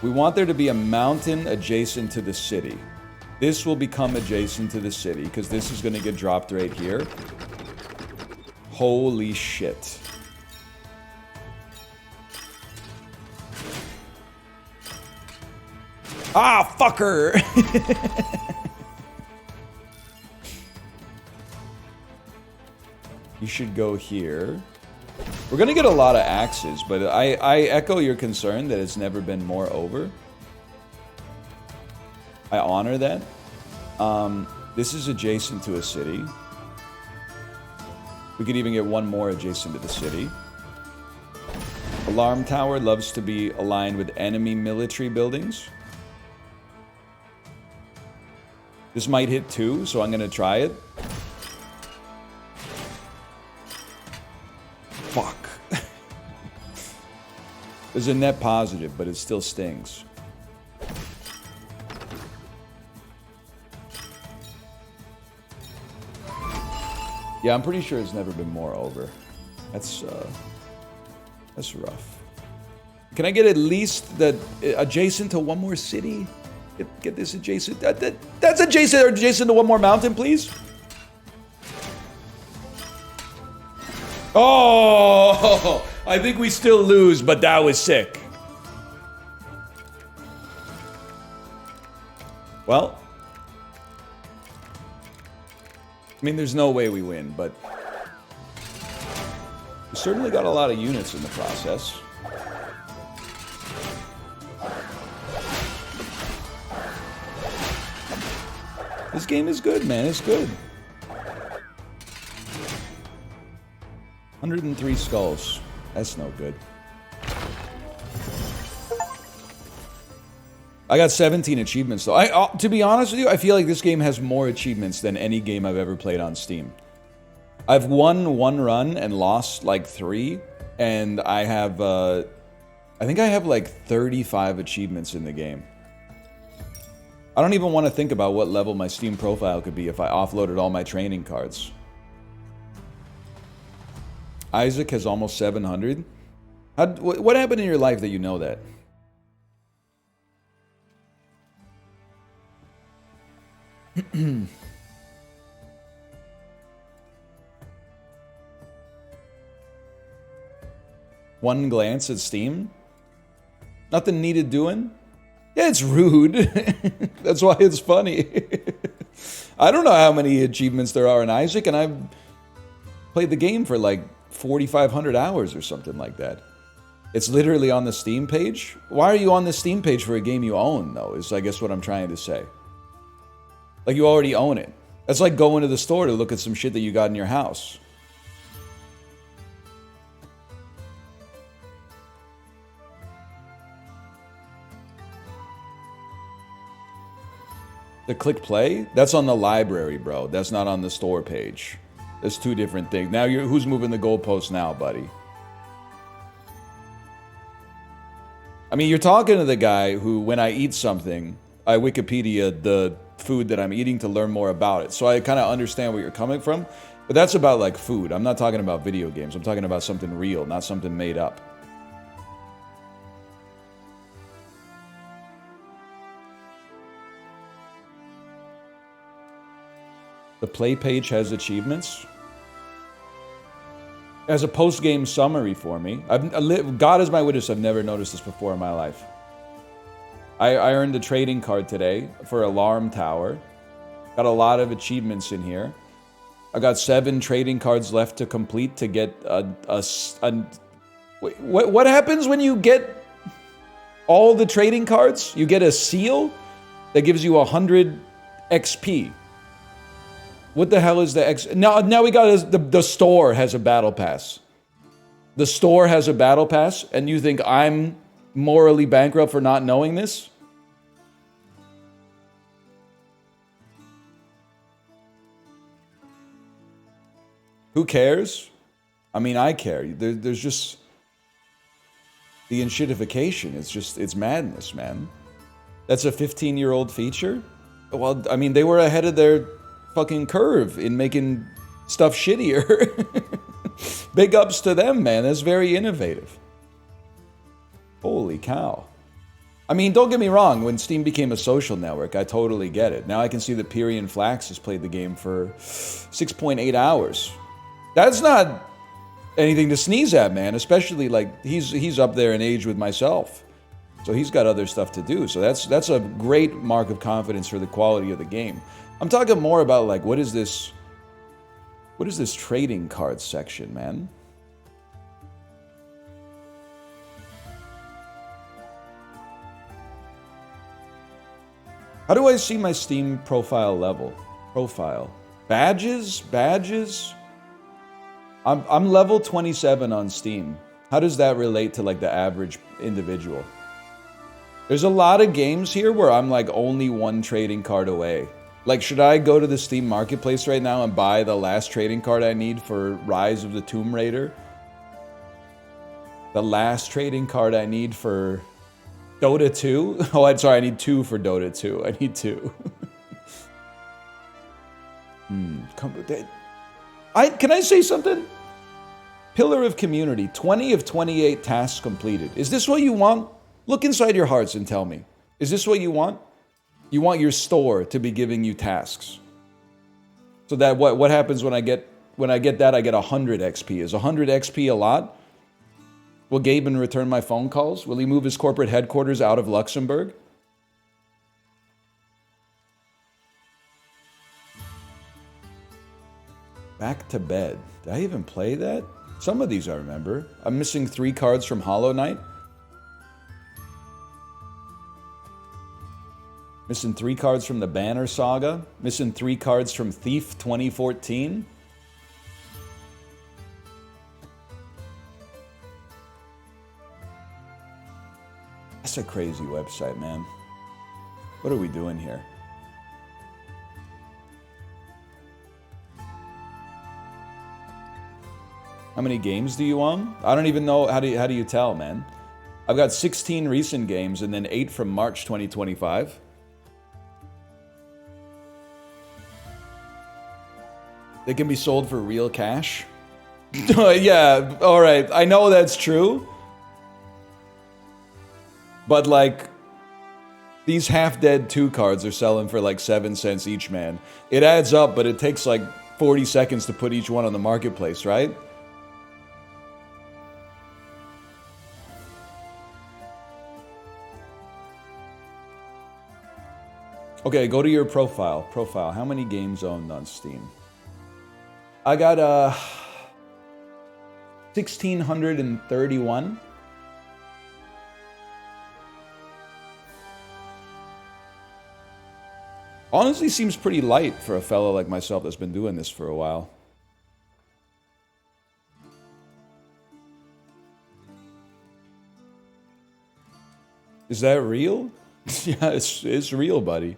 We want there to be a mountain adjacent to the city. This will become adjacent to the city because this is going to get dropped right here. Holy shit. Ah, fucker! You should go here. We're gonna get a lot of axes, but I echo your concern that it's never been more over. I honor that. This is adjacent to a city. We could even get one more adjacent to the city. Alarm tower loves to be aligned with enemy military buildings. This might hit 2, so I'm gonna try it. Fuck. There's a net positive, but it still stings. Yeah, I'm pretty sure it's never been more over. That's rough. Can I get at least the adjacent to one more city? Get this adjacent. That's adjacent or adjacent to one more mountain, please. Oh, I think we still lose, but that was sick. Well, I mean, there's no way we win, but we certainly got a lot of units in the process. This game is good, man. It's good. 103 skulls. That's no good. I got 17 achievements, though. To be honest with you, I feel like this game has more achievements than any game I've ever played on Steam. I've won 1 run and lost, like, 3. And I have, I think I have, like, 35 achievements in the game. I don't even want to think about what level my Steam profile could be if I offloaded all my training cards. Isaac has almost 700. What happened in your life that you know that? One glance at Steam. Nothing needed doing. Yeah, it's rude. That's why it's funny. I don't know how many achievements there are in Isaac, and I've played the game for like 4,500 hours or something like that. It's literally on the Steam page. Why are you on the Steam page for a game you own, though, is I guess what I'm trying to say. Like, you already own it. That's like going to the store to look at some shit that you got in your house. The click play? That's on the library, bro. That's not on the store page. That's two different things. Now, who's moving the goalpost now, buddy? I mean, you're talking to the guy who, when I eat something, I Wikipedia the food that I'm eating to learn more about it. So I kind of understand where you're coming from. But that's about, like, food. I'm not talking about video games. I'm talking about something real, not something made up. The play page has achievements. As a post-game summary for me. God is my witness, I've never noticed this before in my life. I earned a trading card today for Alarm Tower. Got a lot of achievements in here. I got 7 trading cards left to complete to get wait, what happens when you get all the trading cards? You get a seal that gives you 100 XP. What the hell is the X? Now we got the store has a battle pass. The store has a battle pass, and you think I'm morally bankrupt for not knowing this? Who cares? I mean, I care. There's just the enshittification. It's madness, man. That's a 15-year-old feature? Well, I mean, they were ahead of their fucking curve in making stuff shittier. Big ups to them, man. That's very innovative. Holy cow. I mean, don't get me wrong. When Steam became a social network, I totally get it. Now I can see that Pyrian Flax has played the game for 6.8 hours. That's not anything to sneeze at, man. Especially, like, he's up there in age with myself. So he's got other stuff to do. So that's a great mark of confidence for the quality of the game. I'm talking more about, like, what is this trading card section, man? How do I see my Steam profile level? Badges? I'm level 27 on Steam. How does that relate to, like, the average individual? There's a lot of games here where I'm, like, only one trading card away. Like, should I go to the Steam Marketplace right now and buy the last trading card I need for Rise of the Tomb Raider? The last trading card I need for Dota 2? Oh, I'm sorry, I need 2 for Dota 2. I need 2. Can I say something? Pillar of Community, 20 of 28 tasks completed. Is this what you want? Look inside your hearts and tell me. Is this what you want? You want your store to be giving you tasks. So that what happens when I get that, I get 100 XP. Is 100 XP a lot? Will Gaben return my phone calls? Will he move his corporate headquarters out of Luxembourg? Back to Bed. Did I even play that? Some of these I remember. I'm missing 3 cards from Hollow Knight. Missing 3 cards from the Banner Saga. Missing 3 cards from Thief 2014. That's a crazy website, man. What are we doing here? How many games do you own? I don't even know. How do you tell, man? I've got 16 recent games and then 8 from March 2025. They can be sold for real cash? Yeah, alright. I know that's true. But, like, These half-dead 2 cards are selling for like 7 cents each, man. It adds up, but it takes like 40 seconds to put each one on the marketplace, right? Okay, go to your profile. Profile. How many games owned on Steam? I got 1,631. Honestly, seems pretty light for a fellow like myself that's been doing this for a while. Is that real? Yeah, it's real, buddy.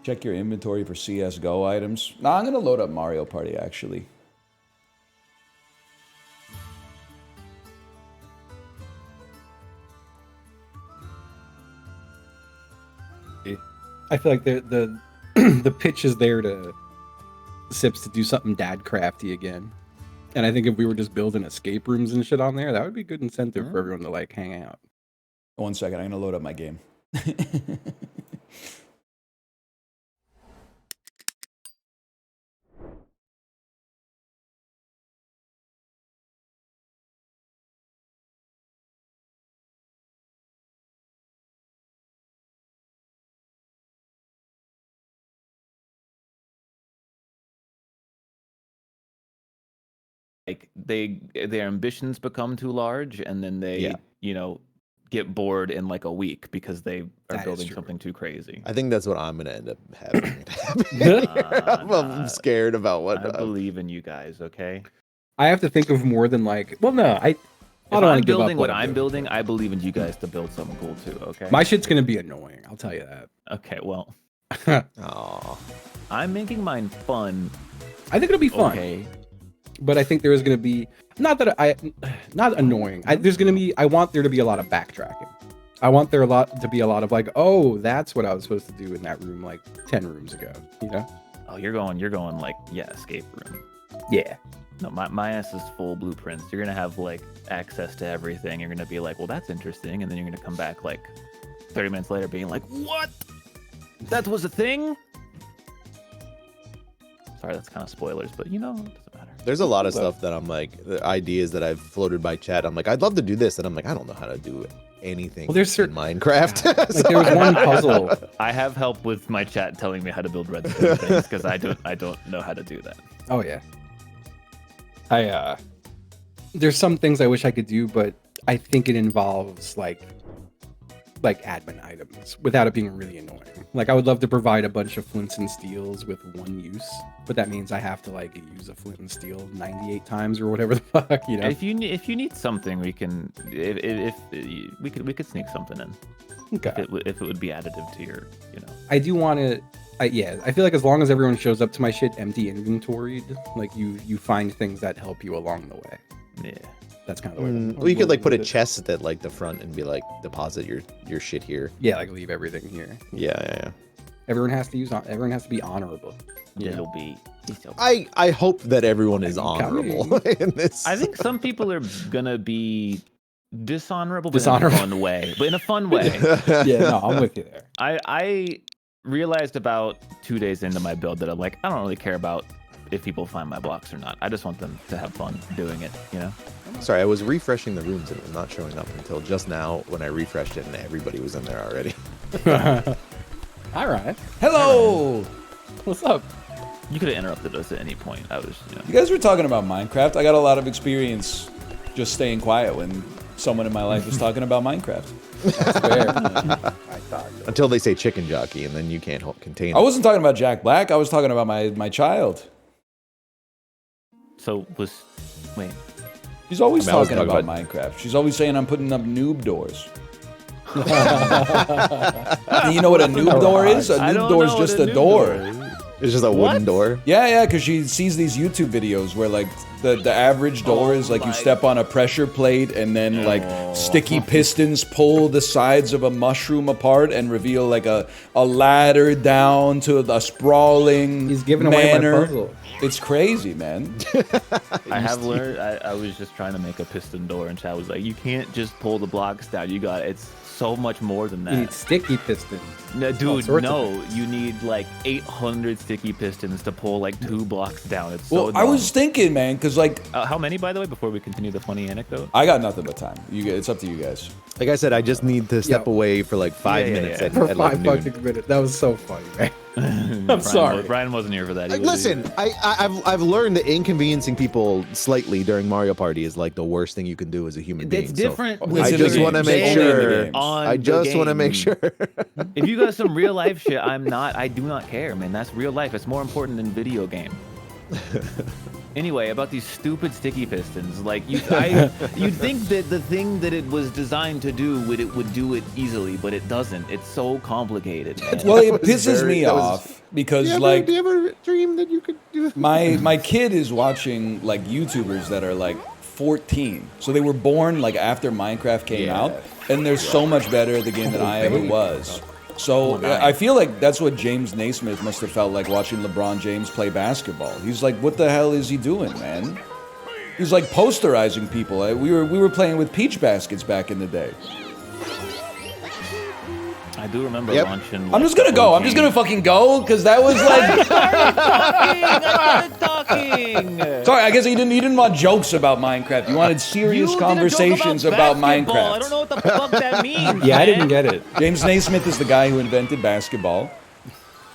Check your inventory for CSGO items. Nah, I'm gonna load up Mario Party, actually. I feel like the the pitch is there to Sips to do something dad crafty again. And I think if we were just building escape rooms and shit on there, that would be good incentive for everyone to like hang out. 1 second, I'm gonna load up my game. Like their ambitions become too large, and then they you know get bored in like a week because they are building something too crazy. I think that's what I'm gonna end up having. I'm scared about what. I believe in you guys. Okay. I have to think of more than like. Well, no, I don't want to give up what I'm building. I believe in you guys to build something cool too. Okay. My shit's gonna be annoying. I'll tell you that. Okay. Well. Oh. I'm making mine fun. I think it'll be fun. Okay. But I think there is going to be not annoying. I want there to be a lot of backtracking. I want there to be a lot of like, oh, that's what I was supposed to do in that room like 10 rooms ago. You know? Oh, you're going like escape room. Yeah. No, my ass is full blueprints. You're gonna have like access to everything. You're gonna be like, well, that's interesting, and then you're gonna come back like 30 minutes later, being like, what? That was a thing. Sorry, that's kind of spoilers, but you know, it doesn't matter. There's a lot of stuff that I'm like, the ideas that I've floated by chat. I'm like, I'd love to do this, and I'm like, I don't know how to do anything. Well, there's certain Minecraft. Like there was one puzzle. I have help with my chat telling me how to build redstone things because I don't know how to do that. Oh yeah. There's some things I wish I could do, but I think it involves like admin items without it being really annoying. Like I would love to provide a bunch of flints and steels with one use, but that means I have to like use a flint and steel 98 times or whatever the fuck, you know. If you need something, we can we could sneak something in. Okay. If it would be additive to your, you know. I do want to. I feel like as long as everyone shows up to my shit empty inventoried, like you find things that help you along the way. Yeah. That's kind of the way. Well, you could like put a chest at like the front and be like, deposit your shit here. Yeah, like leave everything here. Yeah. Everyone has to be honorable. Yeah, it'll be. I hope that everyone is honorable in this. I think some people are gonna be dishonorable, but in a fun way. But in a fun way. Yeah, no, I'm with you there. I realized about 2 days into my build that I'm like, I don't really care about if people find my blocks or not. I just want them to have fun doing it, you know? Sorry, I was refreshing the rooms and it was not showing up until just now when I refreshed it and everybody was in there already. All right. Hello! What's up? You could have interrupted us at any point. I was, You guys were talking about Minecraft. I got a lot of experience just staying quiet when someone in my life was talking about Minecraft. That's fair. I thought. Until they say chicken jockey and then you can't contain it. I wasn't talking about Jack Black. I was talking about my child. So wait. She's always talking about Minecraft. She's always saying I'm putting up noob doors. And you know what a noob door is? A noob door is just a door. It's just a wooden door? Yeah, because she sees these YouTube videos where like the average door is like you step on a pressure plate and then like sticky pistons pull the sides of a mushroom apart and reveal like a ladder down to a sprawling He's giving away my puzzle. It's crazy, man. I have learned. I was just trying to make a piston door, and Chad was like, "You can't just pull the blocks down. You got it's so much more than that. You need sticky pistons. No, dude, no. You need like 800 sticky pistons to pull like 2 blocks down. It's so dumb. I was thinking, man, because like... how many, by the way, before we continue the funny anecdote? I got nothing but time. It's up to you guys. Like I said, I just need to step away for like 5 minutes. For at 5 like fucking minutes. That was so funny, man. I'm sorry. Brian wasn't here for that. Listen, I've learned that inconveniencing people slightly during Mario Party is like the worst thing you can do as a human being. It's different. So I just want to make sure. I just want to make sure. If you got some real life shit, I do not care, man. That's real life. It's more important than video game. Anyway, about these stupid sticky pistons, like you'd think that the thing that it was designed to do would do it easily, but it doesn't. It's so complicated. Man. Well, it pisses me off because do you ever dream that you could do my kid is watching like YouTubers that are like 14, so they were born like after Minecraft came out, and they're so much better at the game than I ever was. So I feel like that's what James Naismith must have felt like watching LeBron James play basketball. He's like, what the hell is he doing, man? He's like posterizing people. We were playing with peach baskets back in the day. I do remember launching. Like, I'm just gonna go. I'm just gonna fucking go because that was like. I started talking. Sorry, I guess you didn't want jokes about Minecraft. You wanted serious conversations about Minecraft. I don't know what the fuck that means. Yeah, I didn't get it. James Naismith is the guy who invented basketball.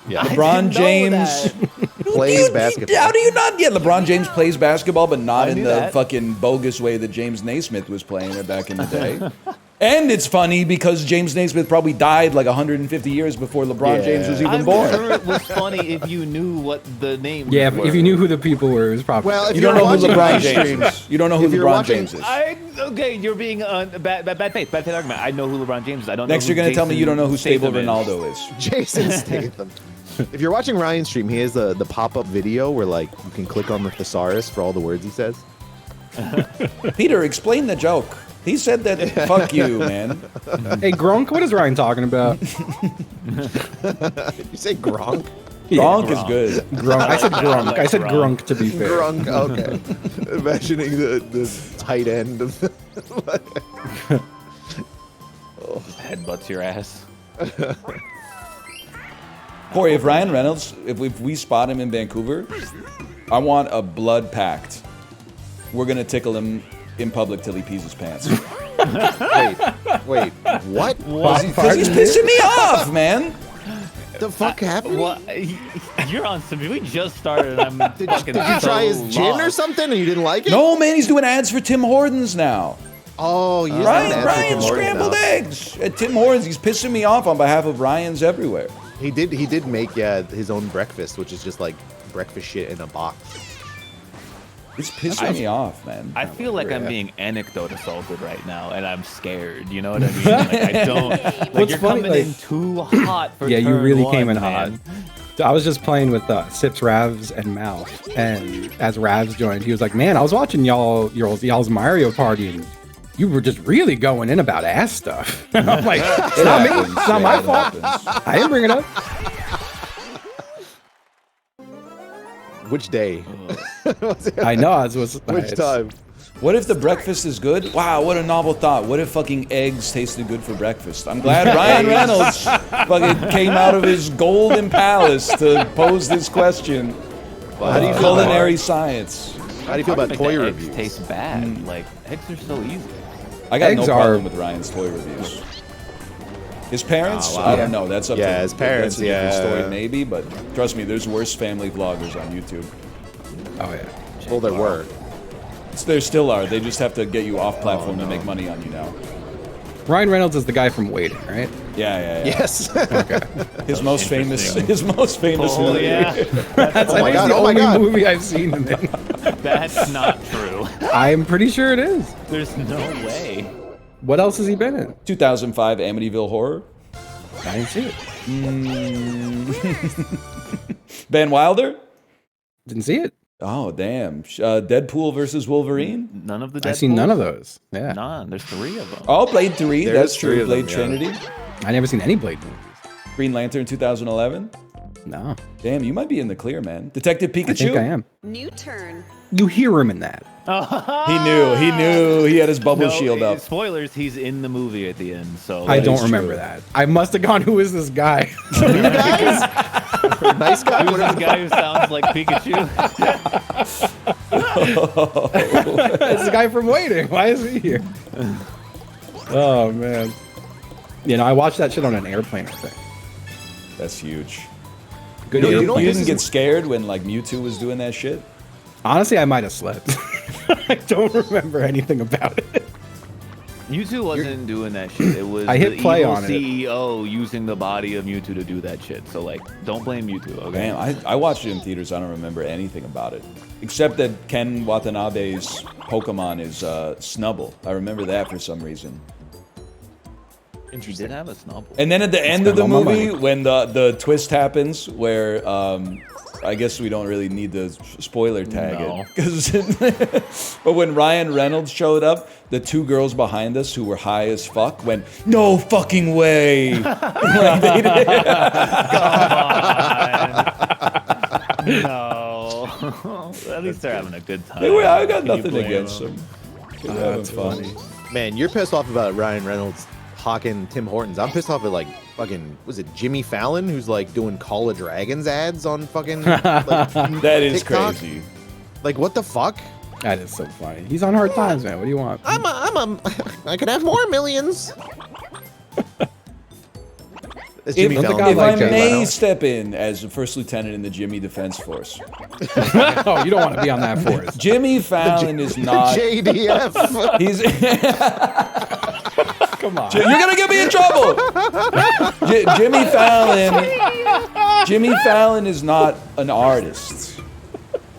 Yeah. LeBron James plays basketball. How do you not? Yeah, LeBron James plays basketball, but not in the fucking bogus way that James Naismith was playing it back in the day. And it's funny because James Naismith probably died like 150 years before LeBron James was even born. I'm sure it was funny if you knew what the name was. Yeah, if you knew who the people were, it was probably... Well, you don't know who LeBron James is. You don't know who LeBron James is. Okay, you're being bad faith argument. I know who LeBron James is. I don't know Next, you're going to tell me you don't know who Stable Ronaldo is. Jason Statham. If you're watching Ryan's stream, he has the pop-up video where like you can click on the thesaurus for all the words he says. Peter, explain the joke. He said that, fuck you, man. Hey, Gronk, what is Ryan talking about? Did you say Gronk? Gronk is good. Grunk. I said Grunk. I said Grunk, to be fair. Grunk, okay. Imagining the tight end of the... Headbutts your ass. Corey, if Ryan Reynolds, if we spot him in Vancouver, I want a blood pact. We're going to tickle him in public till he pees his pants. Wait, what? Because he's pissing me off, man. The fuck happened? What? You're on some. We just started. And I'm Did you try his gin or something and you didn't like it? No, man, he's doing ads for Tim Hortons now. Oh, he's Ryan scrambled eggs at Tim Hortons. He's pissing me off on behalf of Ryans everywhere. He did make his own breakfast, which is just like breakfast shit in a box. It's pissing me off, man. I feel like I'm being anecdote assaulted right now, and I'm scared. You know what I mean? Like, I don't. Like, you're funny, coming in too hot for yeah, you turn really one, came in man. hot. I was just playing with Sips, Ravs, and Mouth, and as Ravs joined, he was like, "Man, I was watching y'all's Mario Party, and you were just really going in about ass stuff." I'm like, "It's not me. It's not my fault. I didn't bring it up." Which day? I know. It was Which time? What if the breakfast is good? Wow, what a novel thought. What if fucking eggs tasted good for breakfast? I'm glad Ryan Reynolds fucking came out of his golden palace to pose this question. How do you feel culinary science? How do you feel about toy Eggs reviews? taste bad. Like, eggs are so easy. I got Eggs no are- problem with Ryan's toy reviews. His parents? Oh, wow. I don't know. That's up to his parents. That's a different story, maybe. But trust me, there's worse family vloggers on YouTube. Oh yeah. Well, there were. There still are. They just have to get you off platform to make money on you now. Ryan Reynolds is the guy from Waiting, right? Yeah. Yes. Okay. His most famous movie. Oh, yeah. That's Oh my the God, oh my only God. movie I've seen him in. That's not true. I'm pretty sure it is. There's no way. What else has he been in? 2005 Amityville Horror. I didn't see it. Van Wilder? Didn't see it. Oh, damn. Deadpool versus Wolverine? None of the. I've seen none of those. Yeah. None. There's 3 of them. Oh, Blade 3. There's That's 3 true. of them, Blade yeah. Trinity. I never seen any Blade movies. Green Lantern 2011. No. Damn, you might be in the clear, man. Detective Pikachu? I think I am. New turn. You hear him in that. He knew. He had his bubble shield up. Spoilers, he's in the movie at the end. So I don't remember that. I must have gone, who is this guy? Nice guy. Who's this guy who sounds like Pikachu? It's the guy from Waiting. Why is he here? Oh, man. You know, I watched that shit on an airplane, I think. That's huge. Good. You didn't get scared when like Mewtwo was doing that shit? Honestly, I might have slept. I don't remember anything about it. Mewtwo wasn't doing that shit. It was I hit the play evil on it. CEO using the body of Mewtwo to do that shit. So like, don't blame Mewtwo. Okay. Damn, I watched it in theaters. I don't remember anything about it. Except that Ken Watanabe's Pokemon is Snubbull. I remember that for some reason. He did have a Snubbull. And then at the end of the movie, when the twist happens, where I guess we don't really need to spoiler tag it. But when Ryan Reynolds showed up, the two girls behind us who were high as fuck went, "No fucking way!" Like they did. No. At least they're having a good time. I got nothing against them. That's funny. Man, you're pissed off about Ryan Reynolds hawking Tim Hortons. I'm pissed off at like fucking, was it Jimmy Fallon who's like doing Call of Dragons ads on fucking like, That is TikTok? crazy. Like what the fuck? That is so funny. He's on hard times, man. What do you want? I could have more millions. That's If, Jimmy Don't Fallon. think if like I Jay may Leno. step in as a first lieutenant in the Jimmy Defense Force, Oh, you don't want to be on that force. Jimmy Fallon is not. JDF. He's. Come on. You're gonna get me in trouble. Jimmy Fallon is not an artist.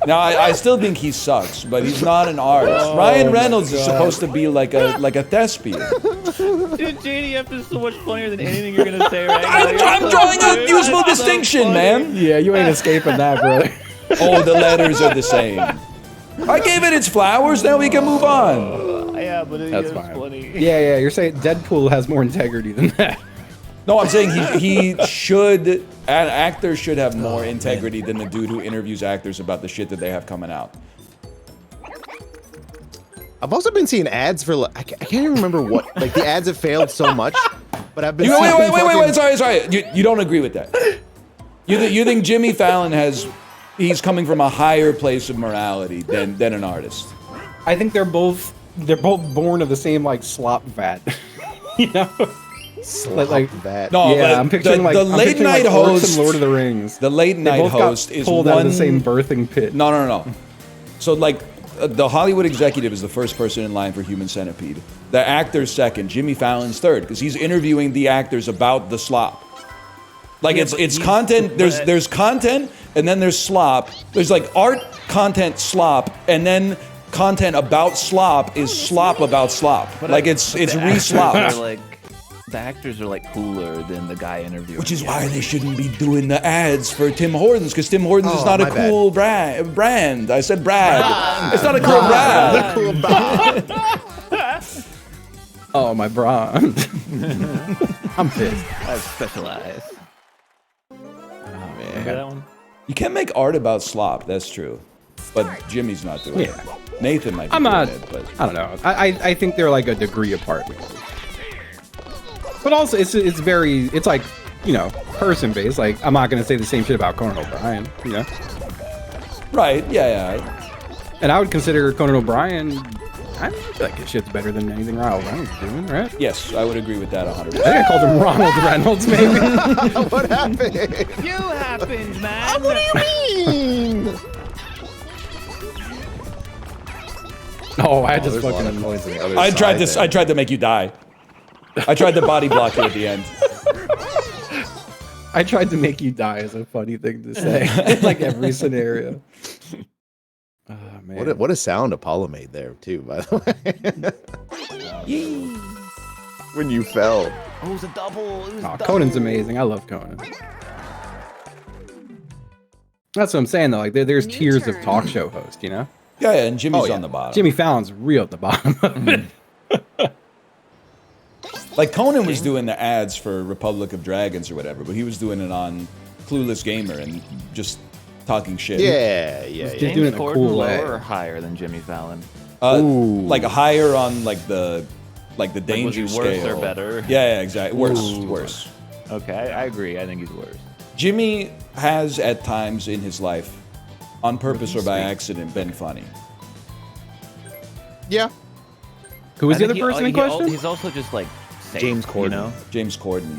Now I still think he sucks, but he's not an artist. Ryan Reynolds is supposed to be like a thespian. Dude, JDF is so much funnier than anything you're gonna say right now. I'm drawing a useful distinction, man. Yeah, you ain't escaping that, brother. Oh, the letters are the same. I gave it its flowers. Now we can move on. Yeah, but That's it's fine. funny. Yeah, you're saying Deadpool has more integrity than that. No, I'm saying he should. An actor should have more integrity than the dude who interviews actors about the shit that they have coming out. I've also been seeing ads for like, I can't even remember what, like the ads have failed so much, but I've been Wait, seeing wait, sorry. You don't agree with that. You think Jimmy Fallon he's coming from a higher place of morality than an artist? I think they're both born of the same like slop vat. You know? like that. No, Yeah, but I'm picturing the late night orcs host, in Lord of the Rings. the late They night both host got is pulled out of the same birthing pit. No. So like, the Hollywood executive is the first person in line for Human Centipede. The actor's second. Jimmy Fallon's third because he's interviewing the actors about the slop. Like it's content. There's content and then there's slop. There's like art, content, slop, and then content about slop is slop about slop. But like it's re-slopped. Like, the actors are like cooler than the guy interviewing. Which is why they shouldn't be doing the ads for Tim Hortons, because Tim Hortons is not a cool brand. I said brand. It's not a cool brand. Oh, my brand. I'm pissed. That's specialized. Man. That one? You can make art about slop, that's true. But Jimmy's not doing it. Nathan might be I'm doing not. it, but I don't know. I think they're like a degree apart. But also, it's like, you know, person based. Like, I'm not gonna say the same shit about Conan O'Brien, you know. right, yeah. And I would consider Conan O'Brien. I feel like his shit's better than anything Ronald Reynolds is doing, right? Yes, I would agree with that 100%. I think I called him Ronald Reynolds, maybe. What happened? You happened, man. What do you mean? Oh, I just There's a lot of fucking. coins on the other I tried side to. there. I tried to make you die. I tried to body block you at the end. I tried to make you die is a funny thing to say. In like every scenario. Oh man. What a sound Apollo made there too, by the way. When you fell. Oh, it was a double. Conan's amazing. I love Conan. That's what I'm saying though. Like there's tiers of talk show host, you know? Yeah, and Jimmy's on the bottom. Jimmy Fallon's real at the bottom of it. Like Conan was doing the ads for Republic of Dragons or whatever, but he was doing it on clueless gamer and just talking shit. Yeah. Just James doing it in a Corden cool way. lower or higher than Jimmy Fallon? Like a higher on like the danger was he worse scale. or better? Yeah, exactly. Worse, Ooh. worse. Okay, I agree. I think he's worse. Jimmy has at times in his life, on purpose or by accident, been funny. Yeah. Who was I the other think person in question? He's also just like safe, James Corden. You know? James Corden.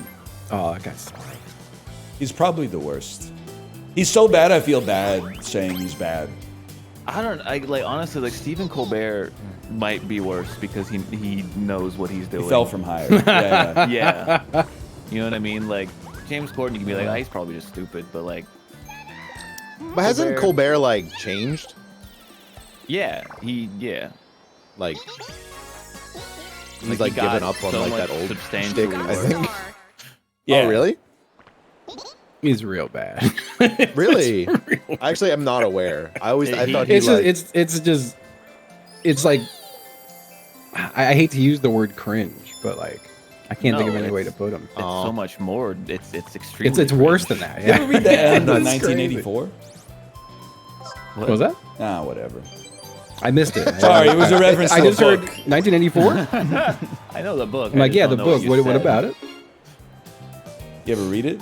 Oh, that guy's. He's probably the worst. He's so bad I feel bad saying he's bad. I like honestly like Stephen Colbert might be worse because he knows what he's doing. He fell from higher. Yeah. Yeah. You know what I mean? Like James Corden, you can be like, oh, he's probably just stupid, but like, But hasn't Colbert like changed? yeah. Like he's Like, like he got given up on so like much that old substantially shtick, I worse. think. Yeah. Oh, really? He's real bad. Really? Actually, I'm not aware. I thought he It's like, just it's like I hate to use the word cringe, but like I can't think of any way to put him. It's so much more. It's extremely. It's worse cringe. than that. You Yeah. ever read the end of That's 1984? What was that? Ah, whatever. I missed it. Sorry, it was a reference I to a just heard book. 1984. I know the book. I'm like, yeah, the book. What about it? You ever read it?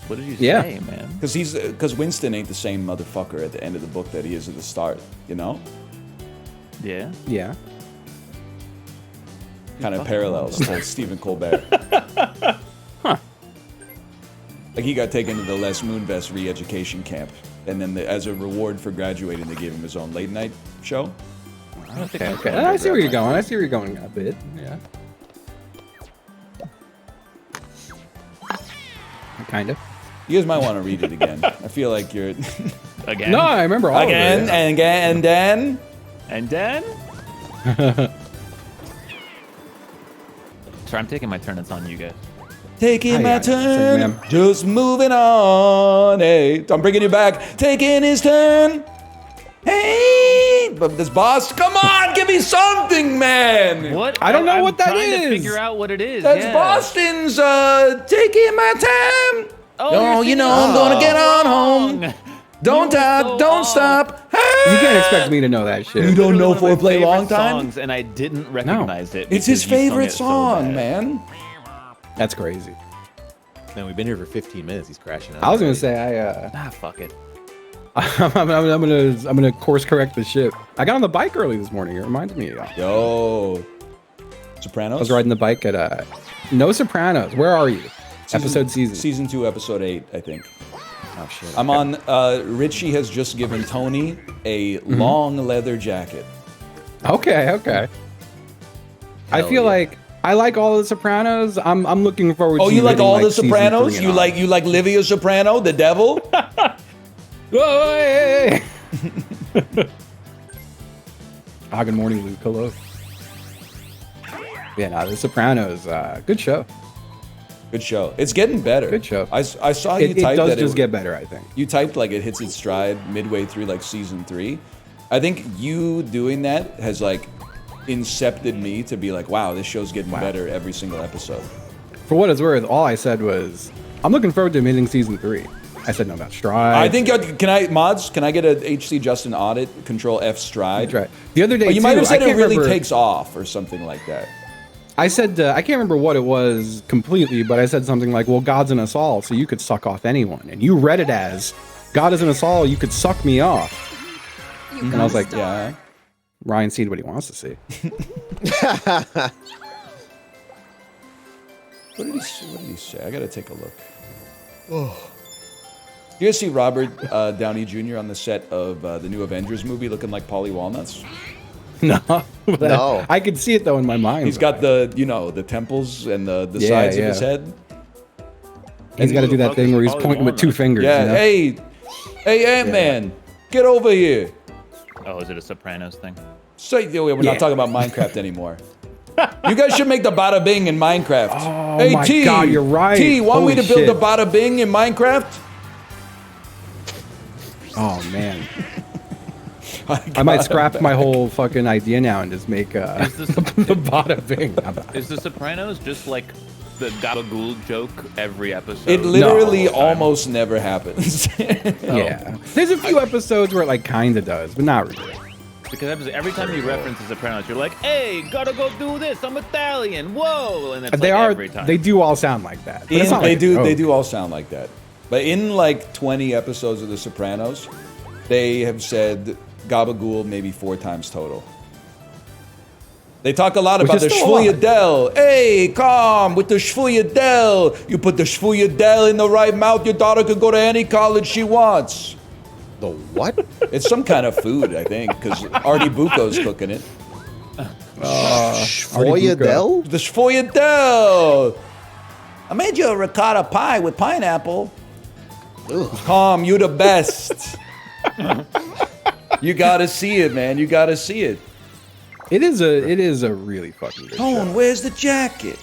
What did you Yeah. say, man? Because Winston ain't the same motherfucker at the end of the book that he is at the start. You know, Yeah. Yeah. kind of parallels to Stephen Colbert. Like he got taken to the Les Moonves re-education camp, and then as a reward for graduating, they gave him his own late night show. Okay. I see where you're going. I see where you're going a bit. Yeah. Kind of. You guys might want to read it again. I feel like you're Again. No, I remember all again of it. and again and then. And then. Sorry, I'm taking my turn. It's on you guys. Taking my yeah, turn, ma'am. just moving on. Hey, I'm bringing you back. Taking his turn. Hey, but this boss, come on, give me something, man. What? I don't know I'm what that trying to is. figure out what it is. That's yeah. Boston's taking my time. Oh, You know I'm gonna get on home. Don't You were stop, so don't off. stop. You can't expect me to know that shit. You don't know One of my Foreplay favorite Long Time? songs, and I didn't recognize it. It's his because you sung favorite it so song, bad. man. That's crazy. man, we've been here for 15 minutes. He's crashing out. I was gonna say Fuck it. I'm gonna course correct the ship. I got on the bike early this morning. It reminds me of y'all. Yo. Sopranos? I was riding the bike at No Sopranos. Where are you? Episode season. Season 2, episode 8, I think. Oh shit. I'm on, Richie has just given Tony a long leather jacket. Okay. I Hell feel yeah. like I like all the Sopranos. I'm looking forward to Oh, you like hitting, all the season Sopranos? 3 You and on. like Livia Soprano, the devil? Whoa, hey. Good morning, Luke. Hello. Yeah, no, The Sopranos, good show. Good show. It's getting better. Good show. I saw you It type does that just get better, I think. You typed like it hits its stride midway through like season 3. I think you doing that has like incepted me to be like, wow, this show's getting better every single episode. For what it's worth, all I said was, I'm looking forward to hitting season 3. I said no about stride. I think can I get a HC Justin audit Control F stride? Right. The other day, Oh, you might have said I it can't really remember- takes off or something like that. I said, I can't remember what it was completely, but I said something like, well, God's in us all, so you could suck off anyone. And you read it as, God is in us all, you could suck me off. And I was like, Yeah. Ryan seen what he wants to see. What did he say? I gotta take a look. Oh. You guys see Robert Downey Jr. on the set of the new Avengers movie looking like Polly Walnuts? No. But No. I could see it, though, in my mind. He's got the temples and the Yeah, sides of his yeah. head. He's got to do that thing where he's Probably pointing with 2 walnuts. fingers. Yeah, you know? hey, Ant-Man, get over here. Oh, is it a Sopranos thing? Say, we're Yeah. not talking about Minecraft anymore. You guys should make the bada bing in Minecraft. Oh hey, my T, God, you're right. T, want me Holy to build shit. the bada bing in Minecraft? Oh, man. I might scrap my whole fucking idea now and just make the bada bing. Is the Sopranos just like the gabagool joke every episode? It literally No. almost never happens. Yeah. There's a few episodes where it like kind of does, but not really. Because every time you reference The Sopranos, you're like, "Hey, gotta go do this. I'm Italian. Whoa!" And it's They like are. every time. They do all sound like that. But it's not They like do. a They joke. do all sound like that. But in like 20 episodes of The Sopranos, they have said gabagool maybe 4 times total. They talk a lot Which about the is still a lot. shvuyadel. Hey, come with the shvuyadel. You put the shvuyadel in the right mouth, your daughter could go to any college she wants. The what? It's some kind of food, I think, because Artie Bucco's cooking it. Foyadel? The shvuyadel. I made you a ricotta pie with pineapple. Calm, you the best. You gotta see it, man. You gotta see it. It is a really fucking good show. Tone, where's the jacket?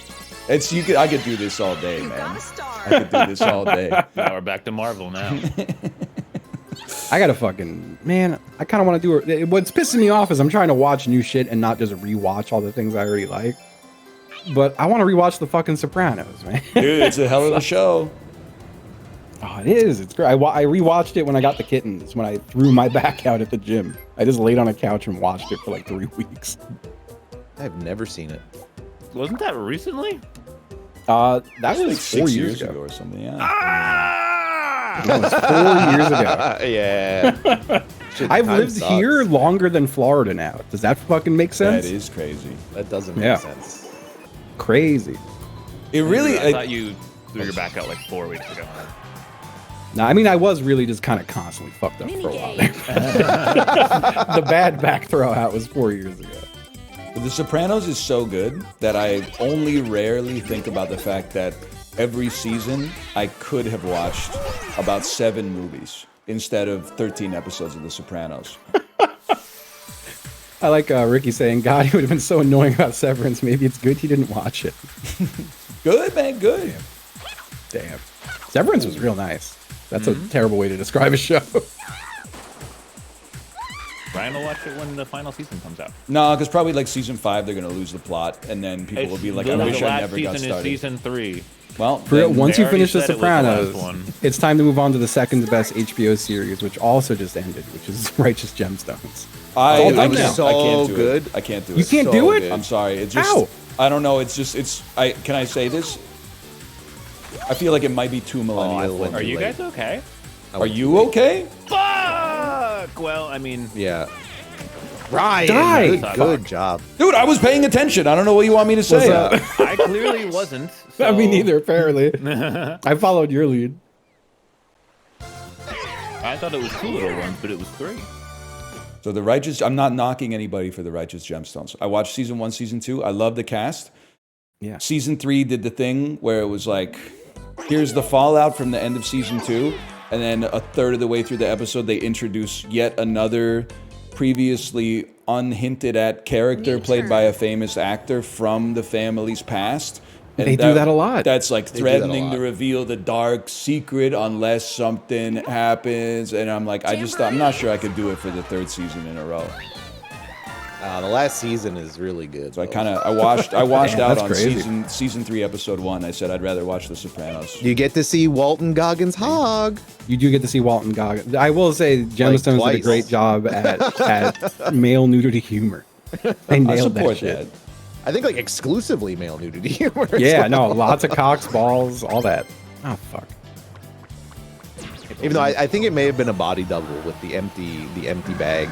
It's you. I could do this all day, man. I could do this all day. Now we're back to Marvel now. I gotta fucking man. I kind of want to do it. What's pissing me off is I'm trying to watch new shit and not just rewatch all the things I already like. But I want to rewatch the fucking Sopranos, man. Dude, it's a hell of a show. Oh, it is. It's great. I rewatched it when I got the kittens. When I threw my back out at the gym, I just laid on a couch and watched it for like 3 weeks. I've never seen it. Wasn't that recently? That That was was like 4 6 years ago. or something. Yeah. That was 4 years ago. Yeah. Shit, I've time lived sucks. here longer than Florida now. Does that fucking make sense? That is crazy. That doesn't make Yeah. sense. Crazy. It really. I thought you threw your back out like 4 weeks ago. No, I mean I was really just kind of constantly fucked up for a while there. The bad back throw out was 4 years ago. The Sopranos is so good that I only rarely think about the fact that every season I could have watched about 7 movies instead of 13 episodes of The Sopranos. I like Ricky saying, God, he would have been so annoying about Severance. Maybe it's good he didn't watch it. Good, man, good. Damn. Severance was real nice. That's a terrible way to describe a show. Ryan will watch it when the final season comes out. No, because probably like season 5 they're gonna lose the plot, and then people will be like, "I wish I never got season started." is season 3. Well, For then- once they you finish The already said it was the last Sopranos, one. it's time to move on to the second best HBO series, which also just ended, which is Righteous Gemstones. I all done was now. I can't do good. it. I can't do it. You can't so do it? good. I'm sorry. It's just How? I don't know. It's just it's. Can I say this? I feel like it might be too millennial. went Are friendly. you late. guys okay? Are you okay? Fuck! Well, I mean, Yeah. Ryan, Die. good job. Dude, I was paying attention. I don't know what you want me to say. I clearly wasn't. I mean, so- neither, apparently. I followed your lead. I thought it was 2 little ones, but it was 3. So the Righteous, I'm not knocking anybody for the Righteous Gemstones. I watched season 1, season 2. I love the cast. Yeah. Season 3 did the thing where it was like, here's the fallout from the end of season 2. And then a third of the way through the episode, they introduce yet another previously unhinted at character played by a famous actor from the family's past. And They do that a lot. That's like do that a threatening to lot. reveal the dark secret unless something happens. And I'm like, I'm not sure I could do it for the 3rd season in a row. The last season is really good. So I though. washed Damn, out that's on crazy. season 3, episode 1. I said I'd rather watch The Sopranos. You get to see Walton Goggins Hogg. You do get to see Walton Goggins. I will say Gemstones did a twice. great job at male nudity humor. They I nailed that support shit. that. I think like exclusively male nudity humor. as Yeah, well. no, lots of cocks, balls, all that. Oh, fuck. Even though I think it may have been a body double with the empty bag.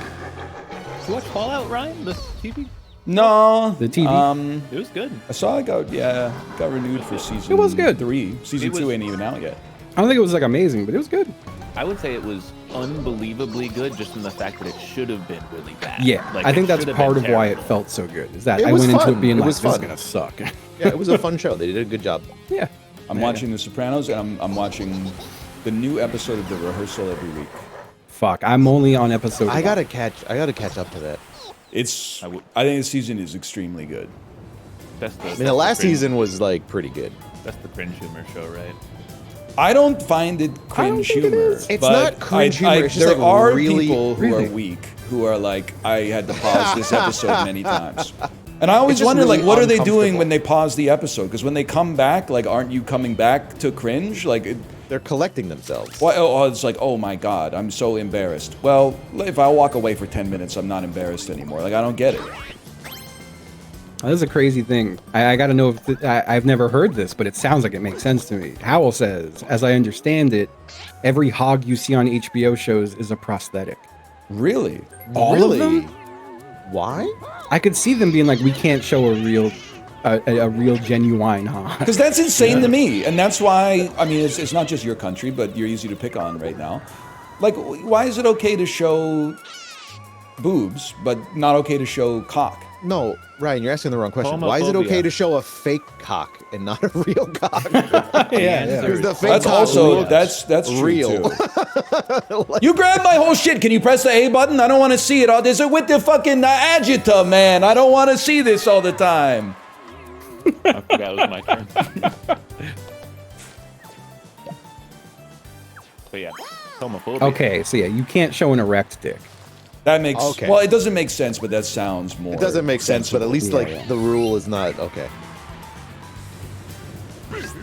Did you watch Fallout, Ryan? The TV? No. The TV? It was good. I saw it got renewed for season It was good. 3. Season It was- 2 ain't even out yet. I don't think it was like amazing, but it was good. I would say it was unbelievably good just in the fact that it should have been really bad. Yeah, Like, I think it that's should have part been of why it terrible. felt so good. Is that It I was went into fun. it being It like, was this is fun. gonna suck. Yeah, it was a fun show. They did a good job. Yeah. I'm watching The Sopranos, and I'm watching the new episode of The Rehearsal every week. Fuck, I'm only on episode. I one. gotta catch up to that. It's. I would- I think the season is extremely good. That's the, I mean, the last season was like pretty good. That's the cringe humor show, right? I don't find it cringe think it humor. is. It's but not cringe humor, it's just, there like, are really- people who really- are weak who are like, I had to pause this episode many times. And I always It's just wonder, like, really what are they doing uncomfortable. when they pause the episode? Because when they come back, like, aren't you coming back to cringe? Like, They're collecting themselves. why? Oh, it's like, oh my god, I'm so embarrassed. Well, if I walk away for 10 minutes, I'm not embarrassed anymore. Like, I don't get it. This is a crazy thing. I gotta know if I've never heard this, but it sounds like it makes sense to me. Howell says, as I understand it, every hog you see on HBO shows is a prosthetic. Really? All of them? Why? I could see them being like, we can't show a real genuine hog. Because that's insane to me, and that's why. I mean, it's not just your country, but you're easy to pick on right now. Like, why is it okay to show boobs, but not okay to show cock? No, Ryan, you're asking the wrong question. Why is it okay Homophobia. to show a fake cock and not a real cock? Yeah. Because the fake That's cock also looks that's true real. too. You grabbed my whole shit. Can you press the A button? I don't want to see it all. There's it with the fucking agita, man. I don't want to see this all the time. I forgot it was my turn. But yeah, homophobia. Okay, so yeah, you can't show an erect dick. That makes Okay. well. It doesn't make sense, but that sounds more. It doesn't make sense, but at least Yeah, like yeah. the rule is not okay.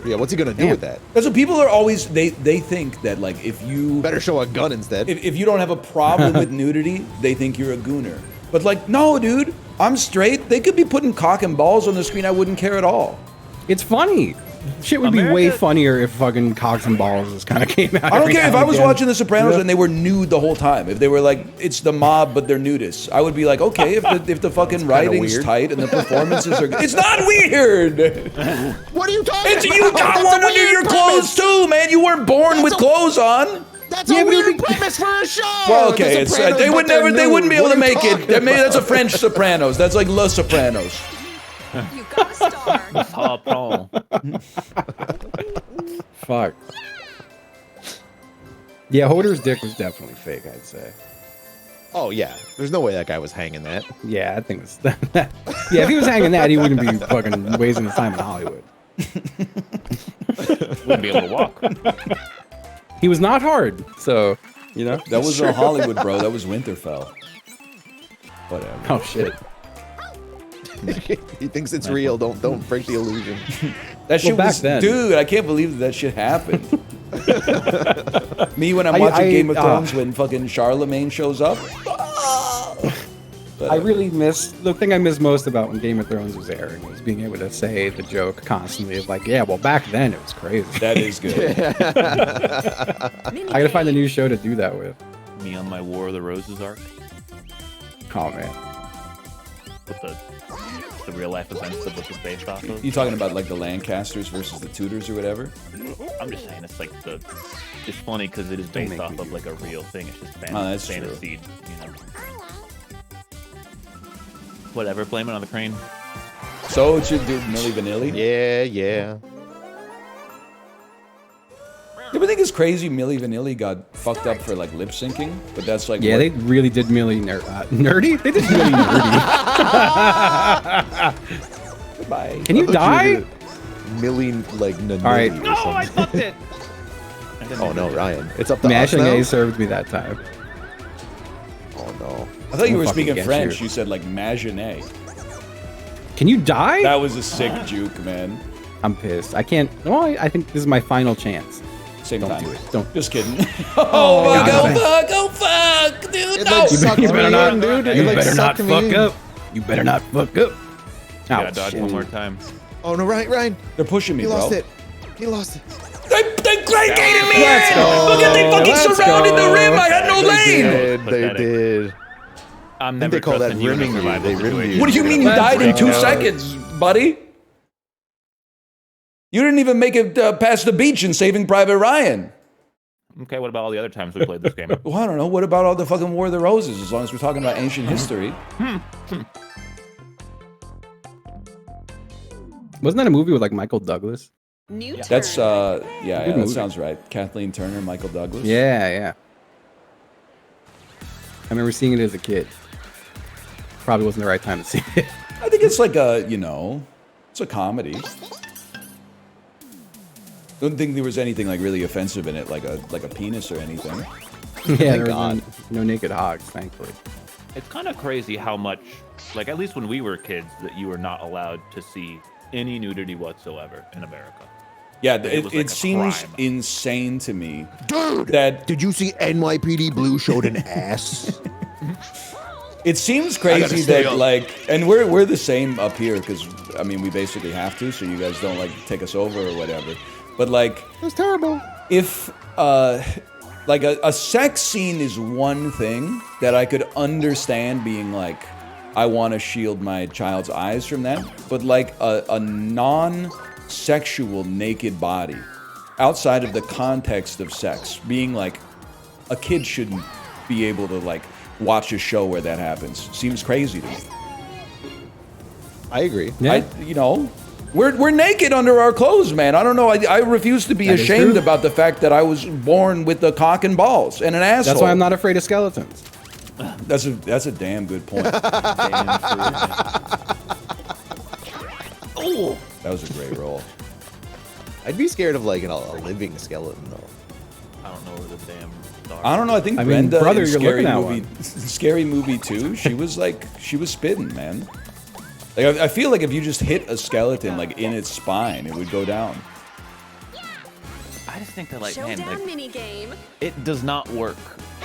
Yeah, what's he gonna do Damn. with that? That's what people are always. They think that like if you Better show a gun instead. if you don't have a problem with nudity, they think you're a gooner. But like, no, dude, I'm straight. They could be putting cock and balls on the screen. I wouldn't care at all. It's funny. Shit would be way America- funnier if fucking cocks and balls just kind of came out. I don't every care if now I and was again. watching The Sopranos Yeah. and they were nude the whole time. If they were like, it's the mob, but they're nudists. I would be like, okay, if the fucking writing's weird. tight and the performances are good. It's not weird! What are you talking It's, about? you got That's one a under weird your premise. clothes too, man. You weren't born with a- clothes on. That's Yeah, a but weird we- premise for a show. Well, okay, The it's Sopranos, they would but they're never, they wouldn't be nude. able to What are you make it. talking Maybe that's a about? French Sopranos. That's like Le Sopranos. You got a star. Paw Paul. Fuck. Yeah, Hodor's dick was definitely fake, I'd say. Oh yeah, there's no way that guy was hanging that. Yeah, I think it's yeah, if he was hanging that, he wouldn't be fucking wasting his time in Hollywood. Wouldn't be able to walk. He was not hard, so, you know. That was a Hollywood, bro. That was Winterfell. Whatever. Oh, shit. He thinks it's real. Don't break the illusion. That shit back was, then- dude. I can't believe that shit happened. Me when I'm I- watching I- Game of Thrones when fucking Charlemagne shows up. I really miss the thing I miss most about when Game of Thrones was airing was being able to say the joke constantly of like, yeah, well, back then it was crazy. That is good. I gotta find a new show to do that with. Me on my War of the Roses arc Oh man. with the real life events of what it's based off of. You talking about like the Lancasters versus the Tudors or whatever? I'm just saying it's like it's funny because it is based make off me of do like a real thing. It's just that's true. fantasy, you know. Whatever, blame it on the crane. So it should do Milli Vanilli. Yeah. You ever think it's crazy Milli Vanilli got fucked up for like lip syncing? But that's like Yeah, what- they really did nerdy? They did really nerdy. Goodbye. Can you die? Million like Nanilli All right. or No, I something. fucked it. Oh no, Ryan. It's up to us Mashing now. A served me that time. Oh no. I thought you I'm were fucking speaking against French. you. You said like Maginot. Can you die? That was a sick juke, man. I'm pissed. I can't. Well, I think this is my final chance. Same Don't time. do it. Don't. Just kidding. Oh, fuck, God. oh fuck, dude, It no. like sucked You me better not, in, dude. It you like better not sucked me fuck in. up. You better not fuck up. Gotta Oh, dodge shit. one more time. Oh no, Ryan. They're pushing me, He bro. lost it. He lost it. They gated me Let's in! go. Look at they fucking Let's surrounded go. the rim. I had no lane. They Pathetic. did. I'm I think never they call that trusting you in a rimming you. survival They rimmed situation. you. What do you mean you Let's died in go. 2 seconds, buddy? You didn't even make it past the beach in Saving Private Ryan. Okay, what about all the other times we played this game? Well, I don't know. What about all the fucking War of the Roses? As long as we're talking about ancient history. Wasn't that a movie with like Michael Douglas? New That's turn. yeah, Good that movie. sounds right. Kathleen Turner, Michael Douglas. Yeah. I remember seeing it as a kid. Probably wasn't the right time to see it. I think it's like a, it's a comedy. Don't think there was anything like really offensive in it, like a penis or anything. Yeah, there God. was no naked hogs, thankfully. It's kind of crazy how much, like at least when we were kids, that you were not allowed to see any nudity whatsoever in America. Yeah, It was like it a seems crime. insane to me. Dude, that did you see NYPD Blue showed an ass? it seems I gotta crazy stay that up. like, and we're the same up here because I mean we basically have to, so you guys don't like take us over or whatever. But like, That's terrible. if like a sex scene is one thing that I could understand being like, I want to shield my child's eyes from that, but like a non-sexual naked body outside of the context of sex, being like a kid shouldn't be able to like watch a show where that happens, seems crazy to me. I agree. Yeah. You know, we're naked under our clothes, man. I don't know. I refuse to be That is ashamed true. about the fact that I was born with a cock and balls and an asshole. That's why I'm not afraid of skeletons. That's a damn good point. Damn true. Oh, that was a great roll. I'd be scared of like a living skeleton though. I don't know where the damn. I don't know. I think I mean, Brenda brother, in you're Scary looking at Movie, Scary Movie 2, she was spitting, man. Like I feel like if you just hit a skeleton like in its spine, it would go down. I just think that like, man, Showdown like, mini game. it does not work.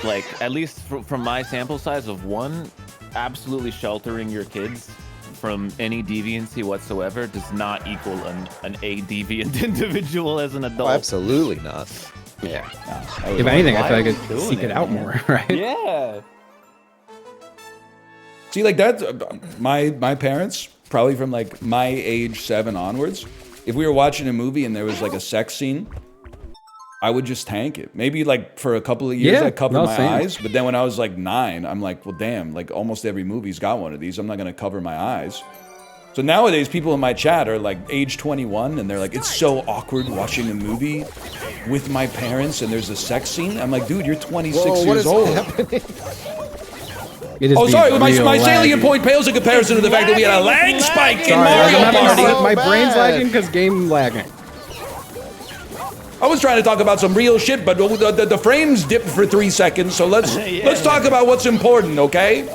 Like, at least from my sample size of one, absolutely sheltering your kids from any deviancy whatsoever does not equal an a deviant individual as an adult. Oh, absolutely not. Yeah. That was If anything, I why feel like are I we could doing seek it it, out man? more, right? Yeah. See, like that, my parents, probably from like my age 7 onwards, if we were watching a movie and there was like a sex scene, I would just tank it. Maybe like for a couple of years Yeah, I'd cover no, my same. eyes, but then when I was like 9, I'm like, well damn, like almost every movie's got one of these. I'm not gonna cover my eyes. So nowadays people in my chat are like age 21 and they're like, it's so awkward watching a movie with my parents and there's a sex scene. I'm like, dude, you're 26 Whoa, what years is old. happening? It is Oh, being sorry, my real salient laggy. point pales in comparison to the fact that we had a lag spike in Sorry, Mario I'm having Party. my So brain's bad. lagging because game lagging. I was trying to talk about some real shit, but the frames dipped for 3 seconds, so let's talk about what's important, okay?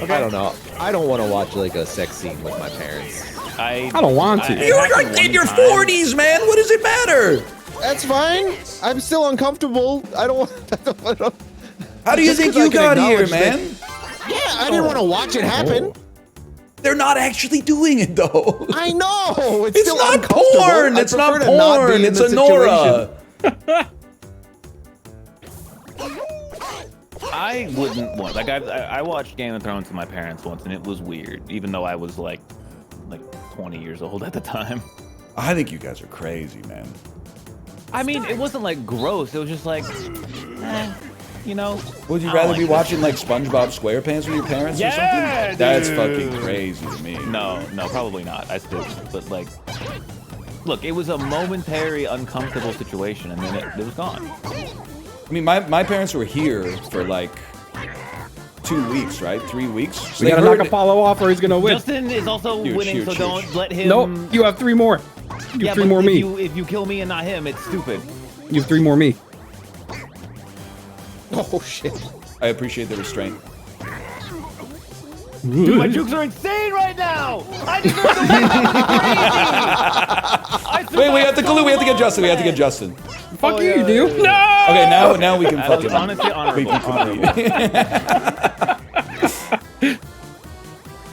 I don't know. I don't want to watch like a sex scene with my parents. I don't want to. it You're happened like in one your time. 40s, man. What does it matter? That's fine. I'm still uncomfortable. I don't want. I don't How do you Just think 'cause I you can got here, acknowledge that- man? yeah, I didn't want to watch it happen. They're not actually doing it, though. I know. It's It's still not uncomfortable. porn. I It's not prefer to not be porn. in It's the a Nora. situation. I wouldn't want like I watched Game of Thrones with my parents once and it was weird, even though I was like 20 years old at the time. I think you guys are crazy, man. I mean, it wasn't like gross. It was just like, you know. Would you I rather don't be like watching like SpongeBob SquarePants with your parents or Yeah, something? That's dude. fucking crazy to me. No, probably not. I still, but like, look, it was a momentary uncomfortable situation, and then it was gone. I mean, my parents were here for like 2 weeks, right? 3 weeks. So We they gotta knock heard- Apollo off or he's gonna win. Justin is also Huge, winning, huge, so huge. don't let him. Nope, you have 3 more. You Yeah, have 3 but more if me. if you kill me and not him, it's stupid. You have 3 more me. Oh shit. I appreciate the restraint. Dude, my jukes are insane right now. I deserve to win. Wait, we have to get Justin. We have to get Justin. Fuck you, you do. No! Okay, now we can That was fucking honestly honorable.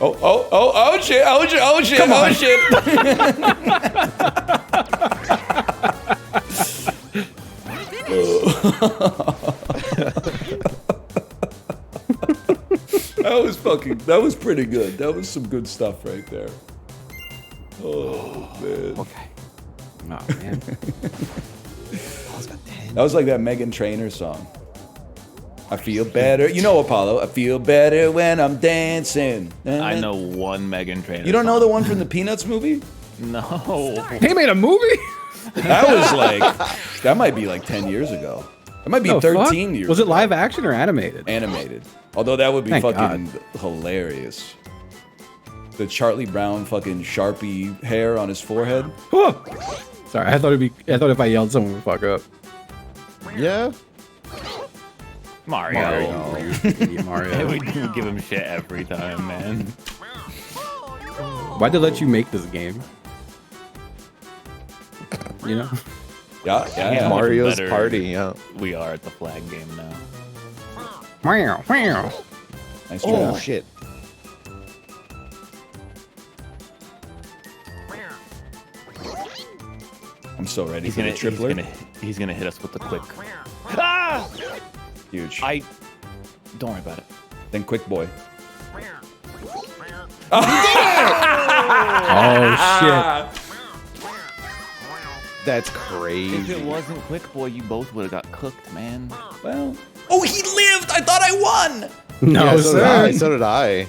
Oh shit! Come on. Shit! That was pretty good. That was some good stuff right there. Oh man. Okay. Oh, man. That was like that Megan Trainor song. I feel better. You know Apollo. I feel better when I'm dancing. I know one Megan Trainor. You don't know the one from the Peanuts movie? No. He made a movie? That was like, that might be like 10 years ago. It might be The 13 fuck? years Was it ago. live action or animated? Animated. Although that would be Thank fucking hilarious. The Charlie Brown fucking Sharpie hair on his forehead. Whoa. Sorry, I thought if I yelled, someone would fuck up. Yeah. Mario. You idiot Mario. We do give him shit every time, man. Why'd they let you make this game? You know? Yeah, yeah, Yeah. yeah. Mario's better. Party, yeah. We are at the flag game now. Meow, meow. Nice Oh, try. shit. I'm so ready He's for the gonna, tripler. he's gonna hit us with the quick. Ah! Huge. Don't worry about it. Then quick boy. Oh shit. That's If crazy. it wasn't quick boy, you both would have got cooked, man. Well. Oh, he lived! I thought I won! No, Yeah, so did sir. I. So did I.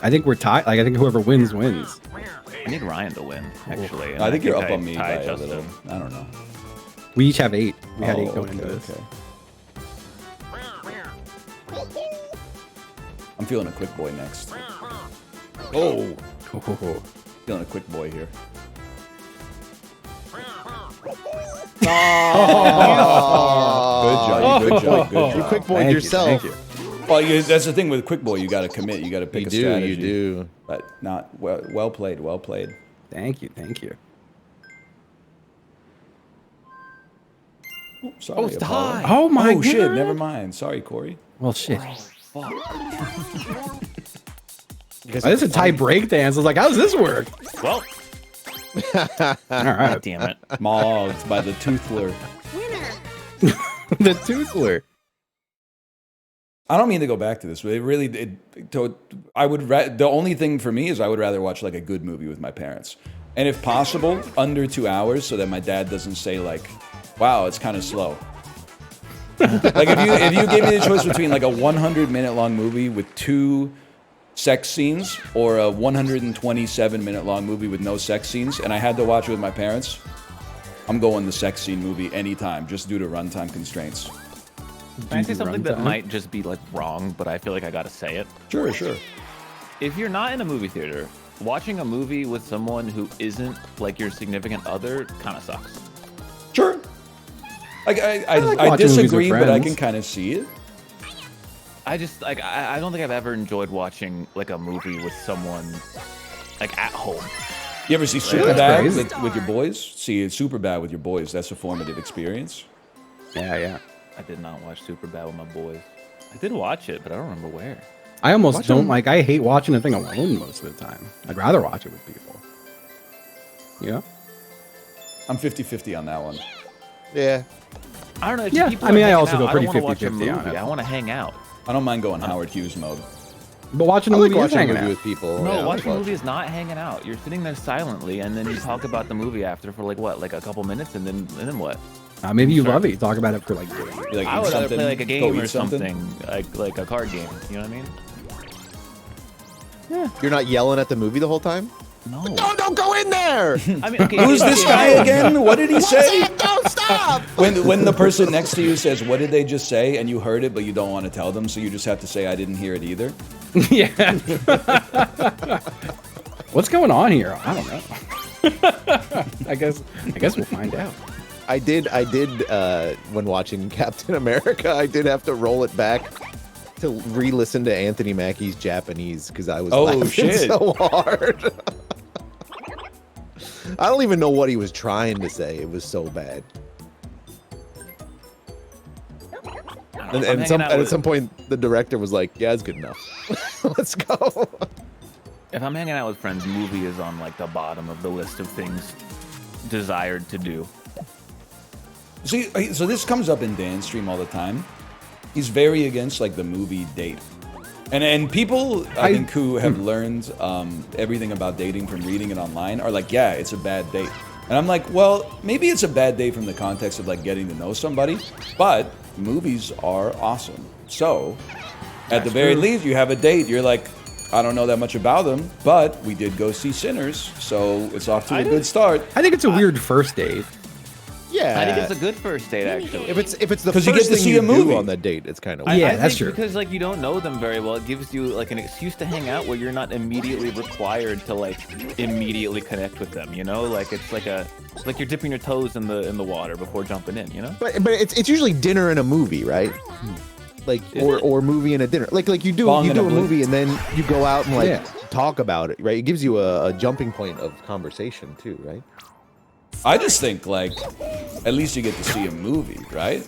I think we're tied. Like I think whoever wins wins. I need Ryan to win, actually. and I think you're up I on me by tied a Justin. little. I don't know. We each have 8. We had 8 Oh, going okay, into this. okay. I'm feeling a quick boy next. Oh, Oh. feeling a quick boy here. Oh, Good job, good you job. quick boyed Thank you, yourself. thank you. Well, that's the thing with quick boy. You got to commit. You got to pick You a do, strategy. you do. But not well played. Well played. Thank you, thank you. Oh, sorry. Oh, it's Apollo. tied. Oh my Oh shit! God. Never mind. Sorry, Corey. Well, shit. Guess Oh, this is a tie break dance. I was like, how does this work? Well, All God right. damn it. Mogged by the Toothler. Winner. The Tootler. I don't mean to go back to this, but I would. The only thing for me is I would rather watch like a good movie with my parents, and if possible, under 2 hours, so that my dad doesn't say like, "Wow, it's kind of slow." Like if you gave me the choice between like a 100-minute long movie with 2 sex scenes or a 127-minute long movie with no sex scenes, and I had to watch it with my parents, I'm going the sex scene movie anytime, just due to runtime constraints. Can I say something that runtime? might just be like wrong, but I feel like I gotta say it? Sure, sure. If you're not in a movie theater, watching a movie with someone who isn't like your significant other kind of sucks. Sure. Like like I watching movies with disagree, but I friends. can kind of see it. I just like I don't think I've ever enjoyed watching like a movie with someone like at home. You ever see That's Superbad crazy. with your boys? See Superbad with your boys. That's a formative experience. Yeah, yeah. I did not watch Superbad with my boys. I did watch it, but I don't remember where. I almost Watch don't them. like. I hate watching a thing alone most of the time. I'd rather watch it with people. Yeah. I'm 50-50 on that one. Yeah. I don't know. If Yeah, people I mean, are I hanging also out, go pretty I don't want to watch a 50-50 on movie. it. I want to hang out. I don't mind going Howard Hughes mode. But watching I a like movie is watching a hanging movie out. with people. No, yeah, I like watching a watching- movie is not hanging out. You're sitting there silently, and then you talk about the movie after for like what, like a couple minutes, and then what? Maybe you Sure. love it. You talk about it for like days. You like I eat would rather something, play like a go game eat or something, like a card game. You know what I mean? You're not yelling at the movie the whole time? No. No, don't go in there! I mean, okay, Who's this guy again? What did he say? Don't stop! When the person next to you says, "What did they just say?" and you heard it, but you don't want to tell them, so you just have to say, "I didn't hear it either." Yeah. What's going on here? I don't know. I guess we'll find out. I did, when watching Captain America, I did have to roll it back to re-listen to Anthony Mackie's Japanese because I was laughing shit. so hard. I don't even know what he was trying to say. It was so bad. And, at some point, the director was like, "Yeah, it's good enough. Let's go." If I'm hanging out with friends, movie is on like the bottom of the list of things desired to do. See, so this comes up in Dan's stream all the time. He's very against like the movie date, and people I think who have learned everything about dating from reading it online are like, yeah, it's a bad date. And I'm like, well, maybe it's a bad date from the context of like getting to know somebody, but movies are awesome. So, at the very least, you have a date. You're like, I don't know that much about them, but we did go see Sinners, so it's off to a good start. I think it's a weird first date. Yeah. I think it's a good first date, actually. If it's the 'Cause first you get to thing see you a movie. do on the date, it's kind of Yeah, I that's think true. Because like you don't know them very well, it gives you like an excuse to hang out where you're not immediately required to like immediately connect with them. You know, like it's like you're dipping your toes in the water before jumping in. You know. But it's usually dinner and a movie, right? Like or movie and a dinner. Like you do Bong you and do a a blue. movie and then you go out and like Yeah. talk about it, right? It gives you a jumping point of conversation too, right? I just think, like, at least you get to see a movie, right?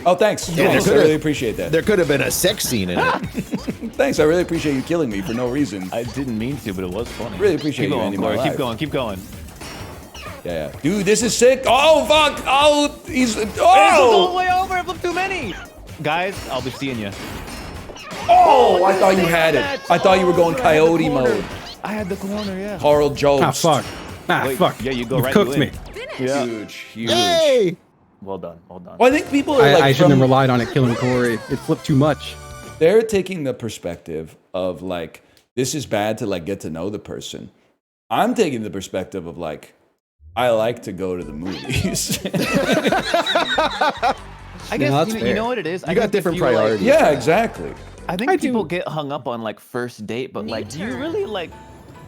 Oh, thanks. there Thanks. I could've- really appreciate that. There could have been a sex scene in it. Thanks. I really appreciate you killing me for no reason. I didn't mean to, but it was funny. Really appreciate keep you going, ending my Corey. life. Keep going. Keep going. Yeah, yeah. Dude, this is sick. Oh, fuck. Oh, he's... It's all the Oh! way over. I flipped too many. Guys, I'll be seeing you. Oh, I thought you had it. I thought you were going coyote mode. I had the corner, yeah. Carl Jones. Ah, fuck. Ah, Wait, fuck. yeah, you go You've right cooked to me. win. Yeah. Huge, huge. Hey! Well done. Well done. Well, I think people are like I shouldn't have from, relied on it killing Corey. It flipped too much. they're taking the perspective of like, this is bad to like get to know the person. I'm taking the perspective of like, I like to go to the movies. I guess that's you fair. know what it is. You I got think if different you, like- priorities. Yeah, exactly. I think I people do. get hung up on like first date, but like, do you turn. really like?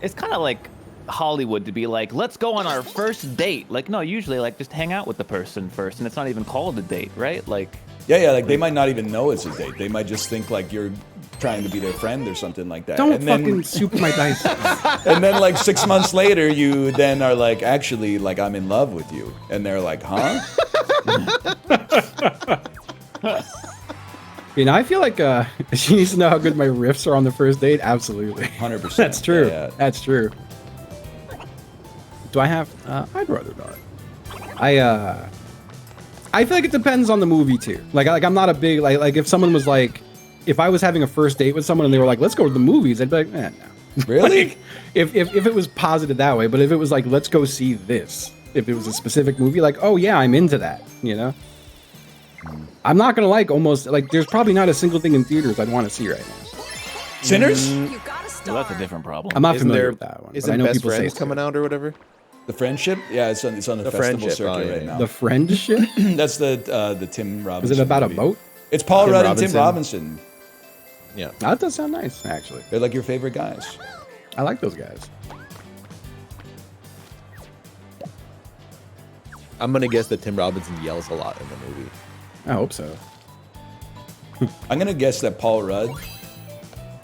It's kind of like Hollywood to be like, let's go on our first date. Like, no, usually like just hang out with the person first, and it's not even called a date, right? Like, Yeah, like they might not even know it's a date. They might just think like you're trying to be their friend or something like that. Don't and then, fucking soup my dice. and then like 6 months later, you then are like, actually, like I'm in love with you, and they're like, huh? You know, I feel like she needs to know how good my riffs are on the first date. Absolutely. 100%. That's true. Yeah, yeah. That's true. Do I have? I'd rather not. I feel like it depends on the movie too. Like I'm not a big like if someone was like, if I was having a first date with someone and they were like, let's go to the movies, I'd be like, no. Really? Like, if it was posited that way, but if it was like, let's go see this, if it was a specific movie, like, oh yeah, I'm into that, you know. I'm not gonna like almost like. There's probably not a single thing in theaters I'd want to see right now. Sinners? You gotta well, star. that's a different problem. I'm not Isn't familiar there with that one, but isn't I know Best people say Friends it's coming good. out or whatever? The Friendship? Yeah, it's on the festival Friendship, circuit oh, yeah, right yeah. now. The Friendship? That's the Tim Robinson. Is it about movie. a boat? It's Paul Tim Rudd and Tim Robinson. Robinson. Yeah. That does sound nice, actually. They're like your favorite guys. I like those guys. I'm gonna guess that Tim Robinson yells a lot in the movie. I hope so. I'm gonna guess that Paul Rudd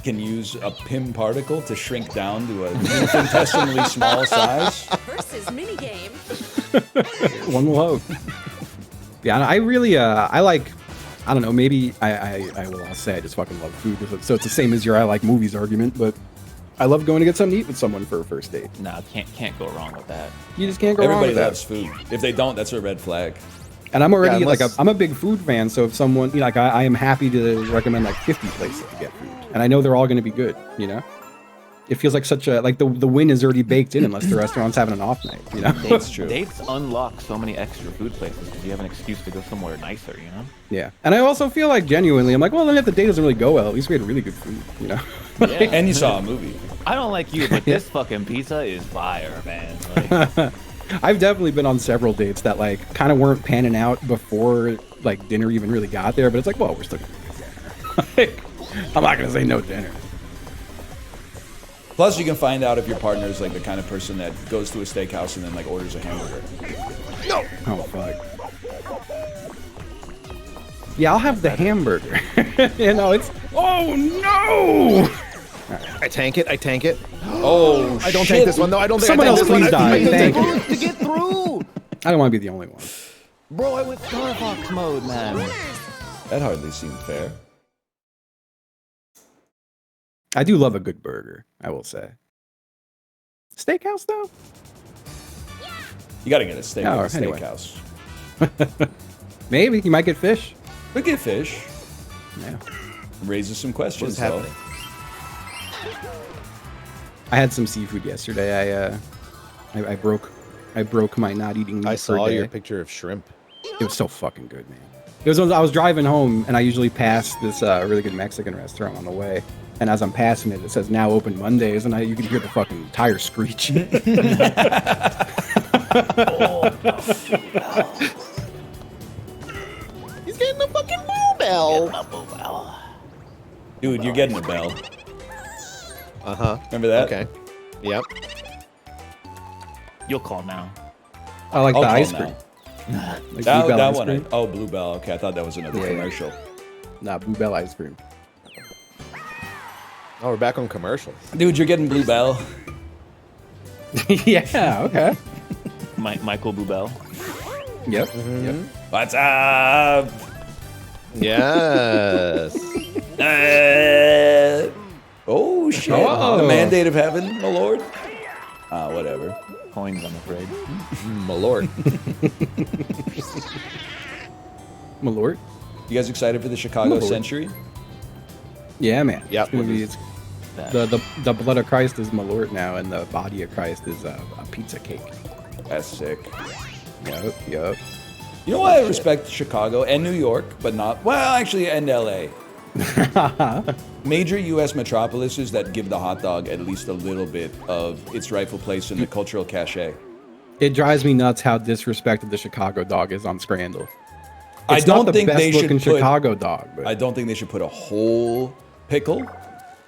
can use a Pym particle to shrink down to a infinitesimally small size. Versus minigame. One will hope. Yeah, I really, I like, I don't know, maybe I'll say I just fucking love food. So it's the same as your I like movies argument, but I love going to get something to eat with someone for a first date. No, can't go wrong with that. You just can't go wrong Everybody with loves food. If they don't, that's a red flag. that. And I'm already Yeah, like, unless- I'm a big food fan. So if someone, you know, like I am happy to recommend like 50 places to get food. And I know they're all going to be good, you know? It feels like such a, like the win is already baked in unless the restaurant's having an off night, you know? That's true. Dates unlock so many extra food places because you have an excuse to go somewhere nicer, you know? Yeah. And I also feel like genuinely, I'm like, well, then if the date doesn't really go well, at least we had really good food, you know? Yeah. And you saw a movie. I don't like you, but this fucking pizza is fire, man. Like, I've definitely been on several dates that like kind of weren't panning out before like dinner even really got there, but it's like, well, we're still gonna get dinner. Like, I'm not gonna say no dinner. Plus, you can find out if your partner is like the kind of person that goes to a steakhouse and then like orders a hamburger. Oh fuck. Yeah, I'll have the hamburger. You know, it's oh no. I tank it. Oh, I don't shit. take this one though. I don't think Someone I tank else this one. please die. I Thank tank you. it. to get through! I don't want to be the only one. Bro, I went Star Fox mode, man. That hardly seemed fair. I do love a good burger, I will say. Steakhouse though? You gotta get a steak Oh, at a anyway. steakhouse. Maybe you might get fish. We get fish. Yeah. Raises some questions. What's happening? I had some seafood yesterday. I broke my not eating meat I per saw day. your picture of shrimp. It was so fucking good, man. It was when I was driving home, and I usually pass this really good Mexican restaurant on the way. And as I'm passing it, it says now open Mondays, and you can hear the fucking tire screech. He's getting a fucking blue bell. Dude, you're getting a bell. Uh-huh. Remember that? Okay. Yep. You'll call now. I like I'll the call ice now. cream. Like That, Bluebell that ice one. cream. Oh, Bluebell. Okay, I thought that was another Yeah. commercial. Nah, Bluebell ice cream. Oh, we're back on commercials. Dude, you're getting Bluebell. Yeah, okay. Michael Bubel. Yep. Mm-hmm. Yep. What's up? Yes. Oh, shit. Oh. The mandate of heaven, my lord. Whatever. Coins, I'm afraid. My lord. Malort. You guys excited for the Chicago Lord. Century? Yeah, man. Yep. It's gonna be, it's, the blood of Christ is Malort now, and the body of Christ is a pizza cake. That's sick. Yep. Yep. You know why I respect Chicago and New York, but not, well, actually, and LA. Major U.S. metropolises that give the hot dog at least a little bit of its rightful place in the cultural cachet. It drives me nuts how disrespected the Chicago dog is on Scrandle. I It's don't not the think best they should looking put, Chicago dog, but I don't think they should put a whole pickle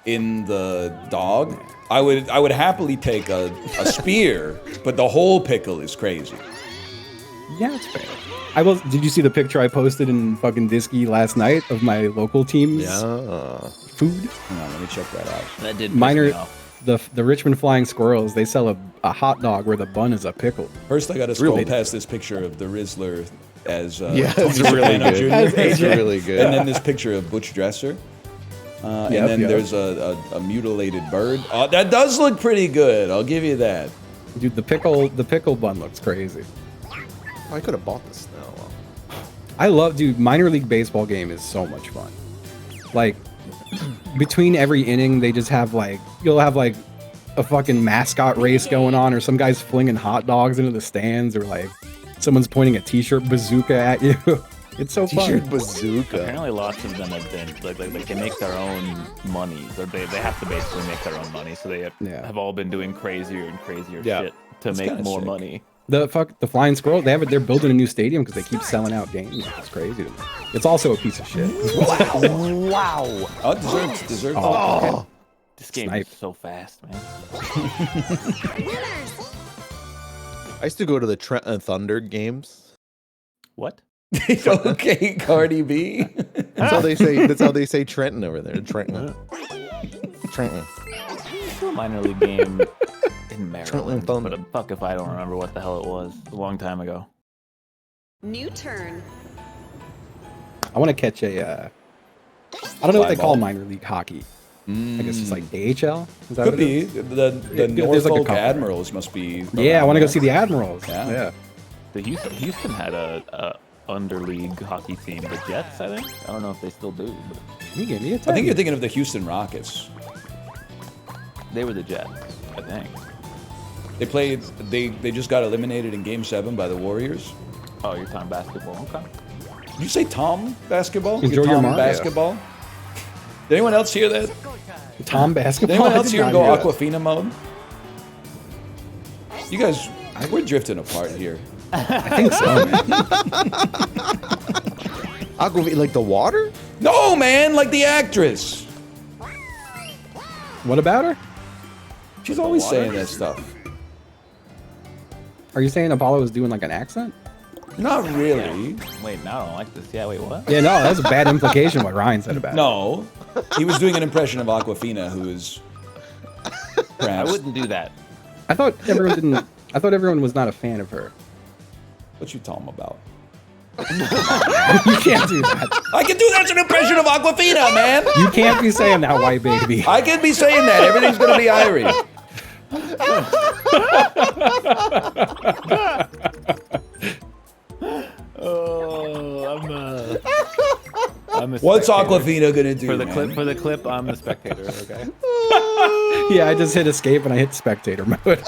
in the dog. I would happily take a spear, but the whole pickle is crazy. yeah, it's fair. Did you see the picture I posted in fucking Disky last night of my local team's food? Hang on, let me check that out. That did piss Minor, me off. the Richmond Flying Squirrels, they sell a hot dog where the bun is a pickle. First, I got to scroll Really? past this picture of the Rizzler as Yeah, Tony it's really Soprano good. Jr. It's really good. And then this picture of Butch Dresser. And Yep, then yep. there's a mutilated bird. That does look pretty good. I'll give you that. Dude, the pickle bun looks crazy. I could have bought this now. I love, dude, minor league baseball game is so much fun. Like, between every inning, they just have like, you'll have like a fucking mascot race going on, or some guy's flinging hot dogs into the stands, or like someone's pointing a t-shirt bazooka at you. It's so T-shirt fun. bazooka. Apparently, lots of them have been like they make their own money. Or they have to basically make their own money. So they have all been doing crazier and crazier shit to That's make kinda more sick. money. The Flying Squirrel, they're building a new stadium because they keep selling out games. It's crazy to me. It's also a piece of shit. Wow. Oh, dessert. Oh. This game Snipe. is so fast, man. I used to go to the Trenton Thunder games. What? Okay, Cardi B. That's how they say. That's how they say Trenton over there. Trenton. Trenton. Minor league game in Maryland. Thunder. But fuck if I don't remember what the hell it was. A long time ago. New turn. I want to catch I don't know what they call Flyball. minor league hockey. I guess it's like AHL. Is that Could what it be. is? The There's like a Norfolk couple. Admirals must be. Yeah, I want to go around see the Admirals. Yeah. Yeah. The Houston had a underleague hockey team, the Jets, I think. I don't know if they still do, but You give me a I think you're thinking of the Houston Rockets. they were the Jets, I think. They played. They just got eliminated in Game 7 by the Warriors. Oh, you're talking basketball. Okay. Did you say Tom basketball? Enjoy You're your Tom Mario. basketball. Did anyone else hear that? Tom Did basketball. anyone I else did here not go hear that. Aquafina mode? You guys, we're drifting apart here. I think so, man. Aquavit, like the water? No, man, like the actress. What about her? She's always saying that stuff. Are you saying Apollo was doing like an accent? Not really. Wait, now I don't like this. Yeah, wait, what? Yeah, no, that's a bad implication what Ryan said about it. No, he was doing an impression of Aquafina, who is I perhaps. wouldn't do that. I thought everyone didn't. I thought everyone was not a fan of her. What you talking about? You can't do that. I can do that as an impression of Aquafina, man. You can't be saying that, white baby. I can be saying that. Everything's gonna be Irie. Oh, I'm a What's spectator. Aquafina gonna do? For the man? clip, I'm the spectator. Okay. Yeah, I just hit escape and I hit spectator mode.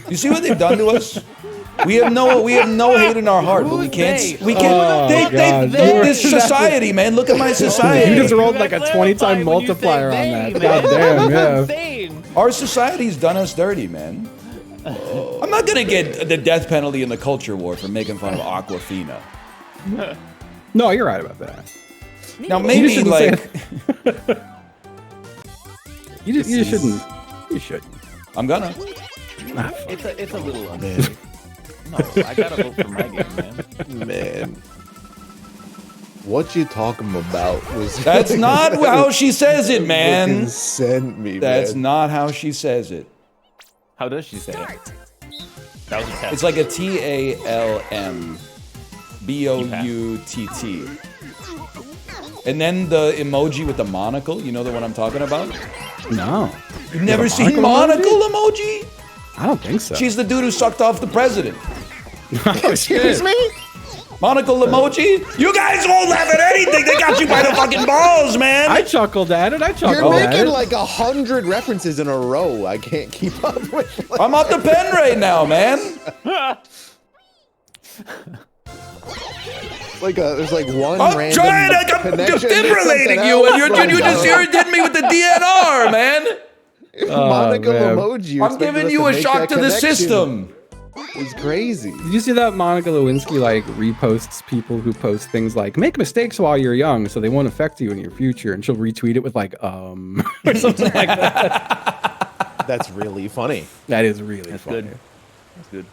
You see what they've done to us? We have no hate in our heart, but we can't. Who's We can't. Oh, God. This society, man. Look at my You society. just rolled like a 20-time multiplier on that. God damn, yeah. Insane. Our society's done us dirty, man. I'm not gonna get the death penalty in the culture war for making fun of Aquafina. No, you're right about that. Now maybe shouldn't like You shouldn't. You shouldn't. I'm gonna. It's a little unfair. No, I gotta vote for my game, man. Man. What you talking about was That's not how she says it, man. fucking sent me, That's man. not how she says it. How does she say it? That was a test. It's like a TALM BOUTT. And then the emoji with the monocle, you know the one I'm talking about? No. You've never seen monocle monocle emoji? I don't think so. She's the dude who sucked off the president. Excuse me? Monocle emoji? You guys won't laugh at anything. They got you by the fucking balls, man. I chuckled at it. I chuckled You're at making it. like 100 references in a row. I can't keep up with. I'm off the pen right now, man. There's like one I'm random trying to connection to defibrillating something you, and else. you just irritated me with the DNR, man. Monocle man. emoji. You I'm expected giving us you a make shock that to the connection. system. It's crazy. Did you see that Monica Lewinsky like reposts people who post things like "make mistakes while you're young, so they won't affect you in your future," and she'll retweet it with like or something like that. That's really funny. That is really That's funny. good. That's good.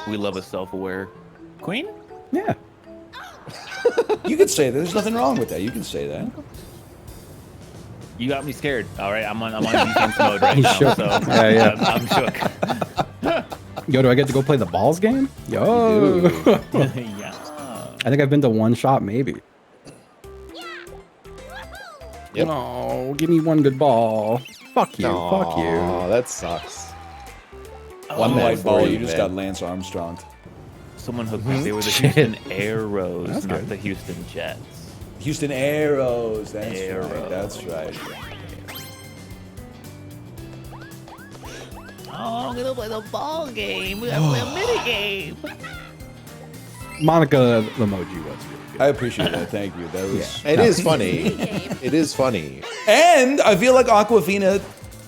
We love a self-aware queen. Yeah. You could say that. There's nothing wrong with that. You can say that. You got me scared. All right, I'm on defense mode right now. shook. So Yeah. I'm shook. Yo, do I get to go play the balls game? Yo. Yeah. I think I've been to one shop, maybe. Yep. No, give me one good ball. Fuck you. Fuck you. Oh, that sucks. One bad white for ball, you, you just man. got Lance Armstrong. Someone hooked me. They were the Shit. Houston Aeros, That's not good. the Houston Jets. Houston Arrows. That's right. Arrows. That's right. Oh, I'm gonna play the ball game. We gotta play a mini game. Monica Lemoji was really good. I appreciate that. Thank you. That was. It is funny. It is funny. And I feel like Aquafina,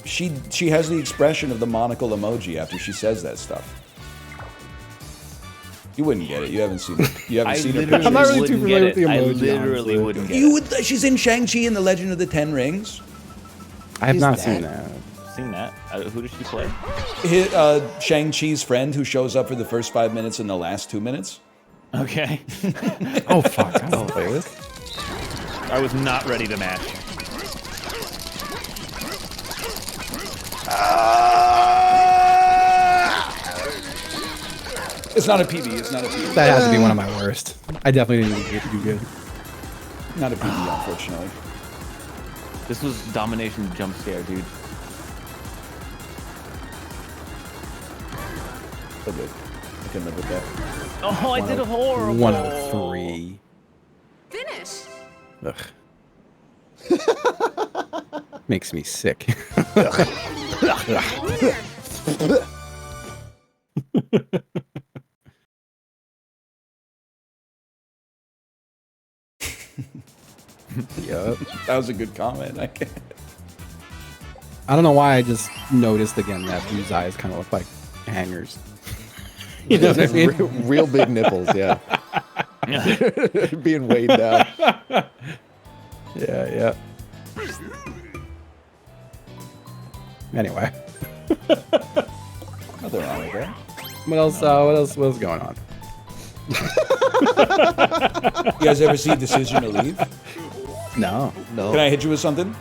she has the expression of the monocle emoji after she says that stuff. You wouldn't get it. You haven't seen it. You haven't seen her I'm not pictures. really too familiar with the I emoji, literally honestly. wouldn't get You it. would. She's in Shang-Chi and the Legend of the Ten Rings. I have Is not that- seen that. Seen that? Who does she play? Shang-Chi's friend who shows up for the first 5 minutes and the last 2 minutes. Okay. Oh, fuck. I don't play this. I was not ready to match. It's not a PB. It's not a PB. That has to be one of my worst. I definitely didn't do good. Not a PB, unfortunately. This was domination jump scare, dude. So good. I can live with that. Oh, I did a horrible. 103. Finish. Ugh. Makes me sick. Yup. That was a good comment. I can't. I don't know why I just noticed again that these eyes kind of look like hangers. You know what I mean? Real big nipples, yeah. Being weighed down. Yeah. Anyway, Nothing wrong with that. what else was going on? You guys ever see Decision to Leave? No. No. Can I hit you with something?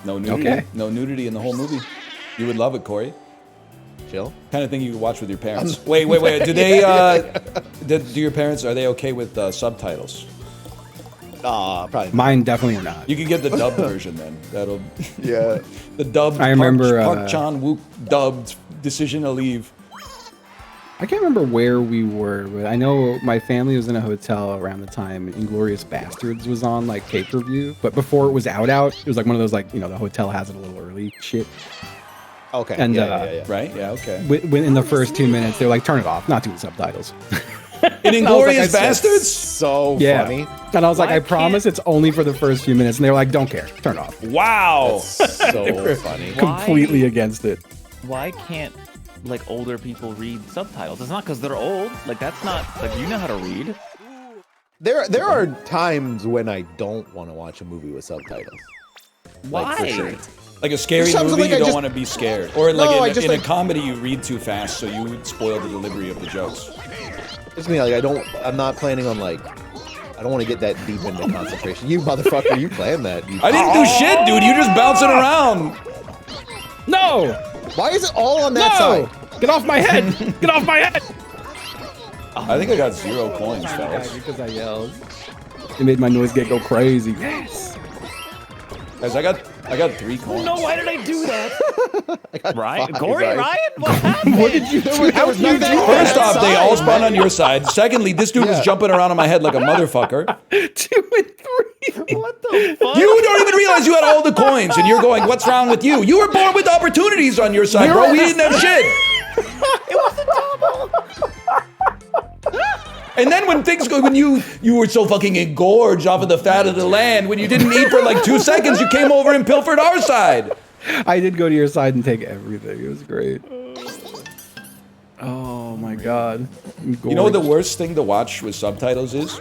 No nudity. Okay. No nudity in the whole movie. You would love it, Corey. Chill. Kind of thing you could watch with your parents. Wait. Do they? Do your parents? Are they okay with subtitles? Probably. Mine definitely are not. You can get the dubbed version then. That'll. Yeah. The dubbed. I remember, Park Chan-wook dubbed Decision to Leave. I can't remember where we were, but I know my family was in a hotel around the time Inglourious Bastards was on like pay-per-view. But before it was out, it was like one of those like, you know, the hotel has it a little early shit. Okay. And, yeah. Right? Yeah. Okay. When in the first 2 minutes, they're like, turn it off, not doing subtitles. In And I was like, Inglourious Bastards. So Yeah. funny. And I was like, Why I promise can't- it's only for the first few minutes. And they were like, don't care, turn it off. Wow. So funny. Completely against it. why can't like older people read subtitles? It's not because they're old. Like that's not like you know how to read. There are times when I don't want to watch a movie with subtitles. Why? Like, for sure. Like a scary There's something movie, like you I don't just- want to be scared. Or like No, I in, just in a like- comedy, you read too fast, so you would spoil the delivery of the jokes. It's me, like I'm not planning on like, I don't want to get that deep into concentration. You motherfucker, you planned that. You, I didn't do shit, dude. You just bouncing around. No! Why is it all on that No! side? Get off my head! Get off my head! I think I got 0 coins, fellas. Because I yelled. It made my noise gate go crazy. Yes! Guys, I got 3 coins. No, why did I do that? Ryan, five, Corey, right? Ryan, what happened? What did you do? How did you do that? First off, they all Side, spawn man. on your side. Secondly, this dude was Yeah. jumping around on my head like a motherfucker. 2 and 3. What the fuck? You don't even realize you had all the coins, and you're going, "What's wrong with you? You were born with opportunities on your side, bro. We didn't have shit." It was a double. And then when you were so fucking engorged off of the fat of the land, when you didn't eat for like 2 seconds, you came over and pilfered our side. I did go to your side and take everything. It was great. Oh my god. You know what the worst thing to watch with subtitles is?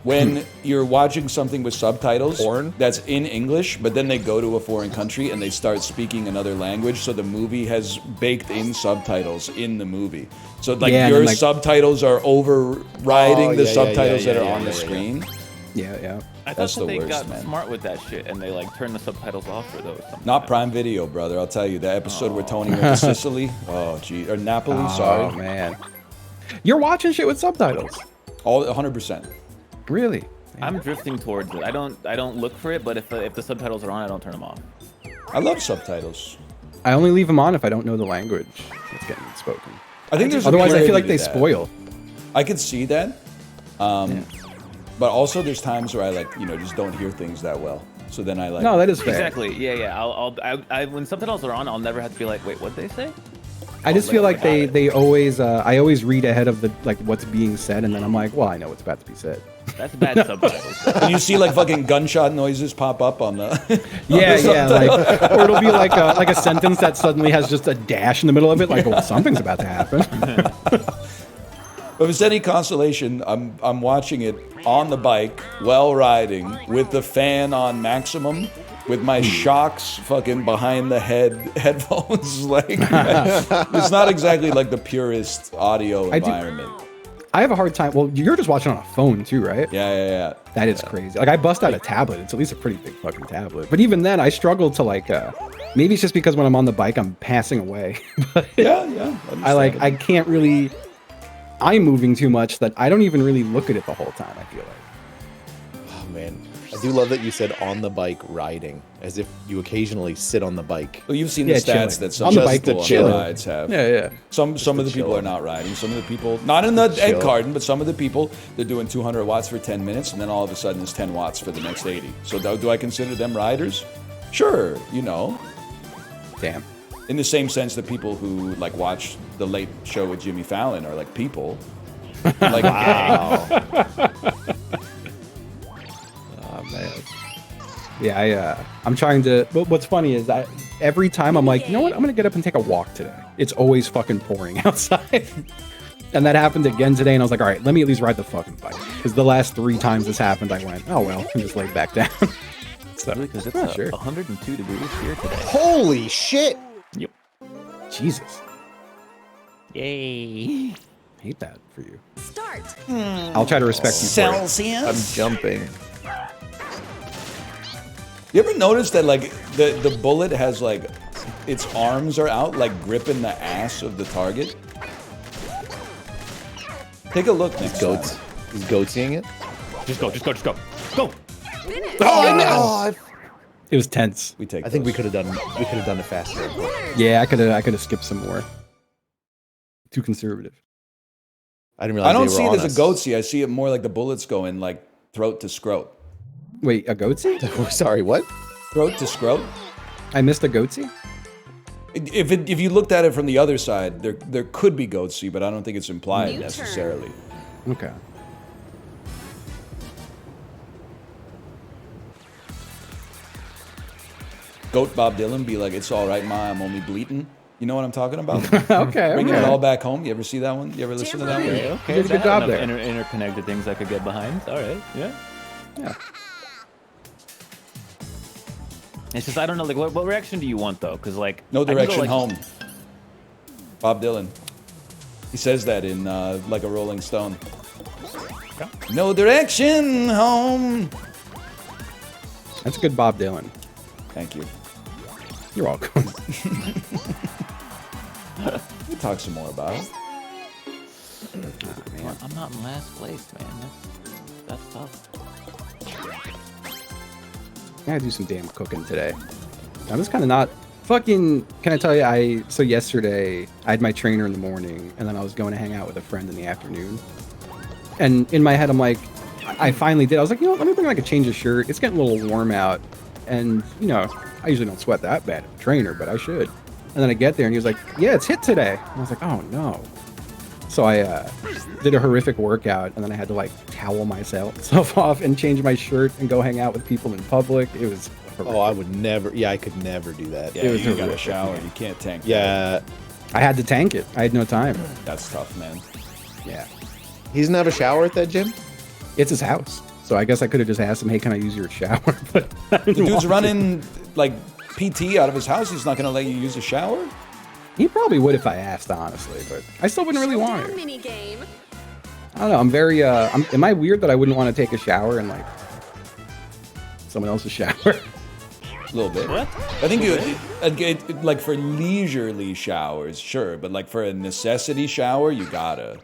When you're watching something with subtitles Porn? that's in English, but then they go to a foreign country and they start speaking another language, so the movie has baked in subtitles in the movie. So like Yeah, and your then, like- subtitles are overriding Oh, the yeah, subtitles yeah, that are yeah, on the yeah, yeah. screen. Yeah. I thought That's that the they worst, got man. smart with that shit and they like turned the subtitles off for those. Not Prime Video, brother. I'll tell you, that episode where Tony went to Sicily. Oh, gee. Or Napoli, Oh sorry. man. You're watching shit with subtitles. All 100%. Really? I'm drifting towards it. I don't look for it, but if the subtitles are on, I don't turn them off. I love subtitles. I only leave them on if I don't know the language that's getting spoken. I think there's a Otherwise, I feel like purity they to that. spoil. I could see that. But also there's times where I like, just don't hear things that well. So then I like... No, that is fair. Exactly. Yeah. I when subtitles are on, I'll never have to be like, wait, what'd they say? I just feel like I got it. they always I always read ahead of the like what's being said, and then I'm like, well, I know what's about to be said. That's bad subtitles. When you see like fucking gunshot noises pop up on the... Yeah, like, or it'll be like a sentence that suddenly has just a dash in the middle of it, like, well, something's about to happen. If it's any consolation, I'm watching it on the bike, while riding, with the fan on maximum, with my shocks fucking behind the headphones. Like, it's not exactly like the purest audio environment. I have a hard time. Well, you're just watching on a phone too, right? Yeah. That is crazy. Like, I bust out a tablet. It's at least a pretty big fucking tablet. But even then, I struggle to like. Maybe it's just because when I'm on the bike, I'm passing away. But Yeah. I can't really. I'm moving too much that I don't even really look at it the whole time. I feel like. Oh man, I do love that you said on the bike riding, as if you occasionally sit on the bike. Well, you've seen Yeah, the stats chilling. that some On the of the bike to people on chill. the rides have. Yeah. Some of the to people chill. are not riding. Some of the people, not in the egg chill. carton, but some of the people, they're doing 200 watts for 10 minutes, and then all of a sudden it's 10 watts for the next 80. So do I consider them riders? Sure, Damn. in the same sense that people who like watch the Late Show with Jimmy Fallon are like people. Like, Wow. Oh man. Yeah, I'm trying to. But what's funny is every time I'm like, you know what? I'm gonna get up and take a walk today. It's always fucking pouring outside. And that happened again today, and I was like, all right, let me at least ride the fucking bike. Because the last 3 times this happened, I went, oh well, and just laid back down. So, Because it's oh, sure. 102 degrees here today. Holy shit! Yep. Jesus, Yay. hate that for you. Start. I'll try to respect you for it. I'm jumping. you ever notice that like the bullet has like its arms are out, like gripping the ass of the target? Take a look next time. Goats. Is goat seeing it? Just go. Go. Finish. Oh, It was tense. We take. I think we those. could have done it faster. Yeah, I could have skipped some more. Too conservative. I didn't realize I don't they see were it on as a us. goatsy. I see it more like the bullets going like throat to scrot. Wait, a goatsy? Sorry, what? Throat to scrot. I missed a goatsy? If you looked at it from the other side, there could be goatsy, but I don't think it's implied U-turn. necessarily. Okay. Goat Bob Dylan be like, "It's all right, ma. I'm only bleating." You know what I'm talking about? Okay. Bringing it okay. all back home. You ever see that one? You ever listen to that one? Okay, You okay. did a good that job enough there. Interconnected things I could get behind. All right, yeah. Yeah. It's just I don't know. Like, what reaction do you want though? Because like, No I can go, Direction like- Home. Bob Dylan. He says that in like a Rolling Stone. Okay. No direction home. That's a good Bob Dylan. Thank you. You're welcome. We'll talk some more about it. Man. I'm not in last place, man. That's tough. I gotta do some damn cooking today. I'm just kind of not fucking. Can I tell you? So yesterday I had my trainer in the morning, and then I was going to hang out with a friend in the afternoon. And in my head, I'm like, I finally did. I was like, you know what? Let me bring like a change of shirt. It's getting a little warm out, and you know, I usually don't sweat that bad at the trainer, but I should. And then I get there, and he was like, yeah, it's hit today. And I was like, oh no. So I did a horrific workout, and then I had to like towel myself off and change my shirt and go hang out with people in public. It was horrific. Oh, I would never. Yeah, I could never do that. Yeah, It was you got to horrific, shower. man. You can't tank. Yeah, I had to tank it. I had no time. That's tough, man. Yeah. he doesn't have a shower at that gym. It's his house. So I guess I could have just asked him, hey, can I use your shower? But I didn't The dude's want to. running like PT out of his house. He's not going to let you use a shower? He probably would if I asked, honestly, but I still wouldn't really want it. Mini game. I don't know. I'm very, am I weird that I wouldn't want to take a shower in like someone else's shower? A little bit. What? I think you, like for leisurely showers, sure. But like for a necessity shower, you gotta.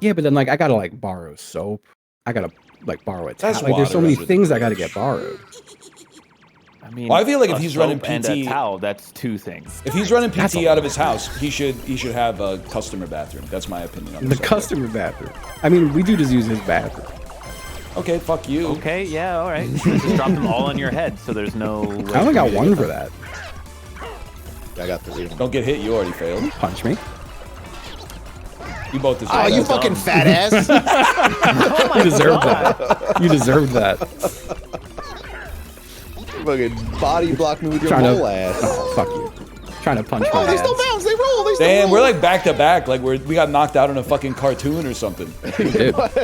Yeah, but then like I gotta like borrow soap. I gotta like borrow a towel. That's Like there's so water many under the things I gotta bridge. get borrowed. I mean, Well, I feel like if a he's running soap and a PT towel, that's two things. If he's running That's PT a out of lot. his house, he should have a customer bathroom. That's my opinion on The this subject. customer bathroom. I mean, we do just use his bathroom. Okay, fuck you. Okay, yeah, all right. Just drop them all on your head, so there's no. I only got one for that. I got 3. Don't get hit. You already failed. Punch me. You both deserve Oh, you that. fucking fat ass! Oh my You deserved God. that. You deserved that. Fucking body block me with your Trying to. whole ass. Oh, fuck you. Trying to punch Oh, my they still ass. bounce. They roll. They still Damn, roll. we're like back to back. Like we got knocked out in a fucking cartoon or something. Dude,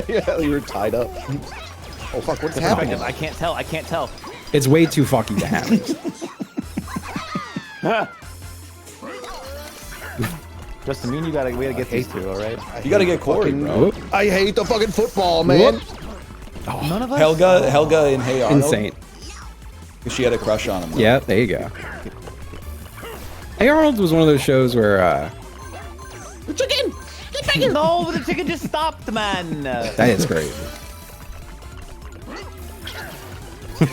Yeah, you were tied up. Oh fuck! What's Perspective. happening? I can't tell. I can't tell. it's way too fucking to happen. Justin, me and you we gotta get these two, all right? You gotta get Corey, bro. Whoop. I hate the fucking football, man. None of us. Helga and Hey Arnold. Insane. 'Cause she had a crush on him. Yeah, there you go. Hey Arnold was one of those shows where The chicken. No, the chicken just stopped, man. that is crazy.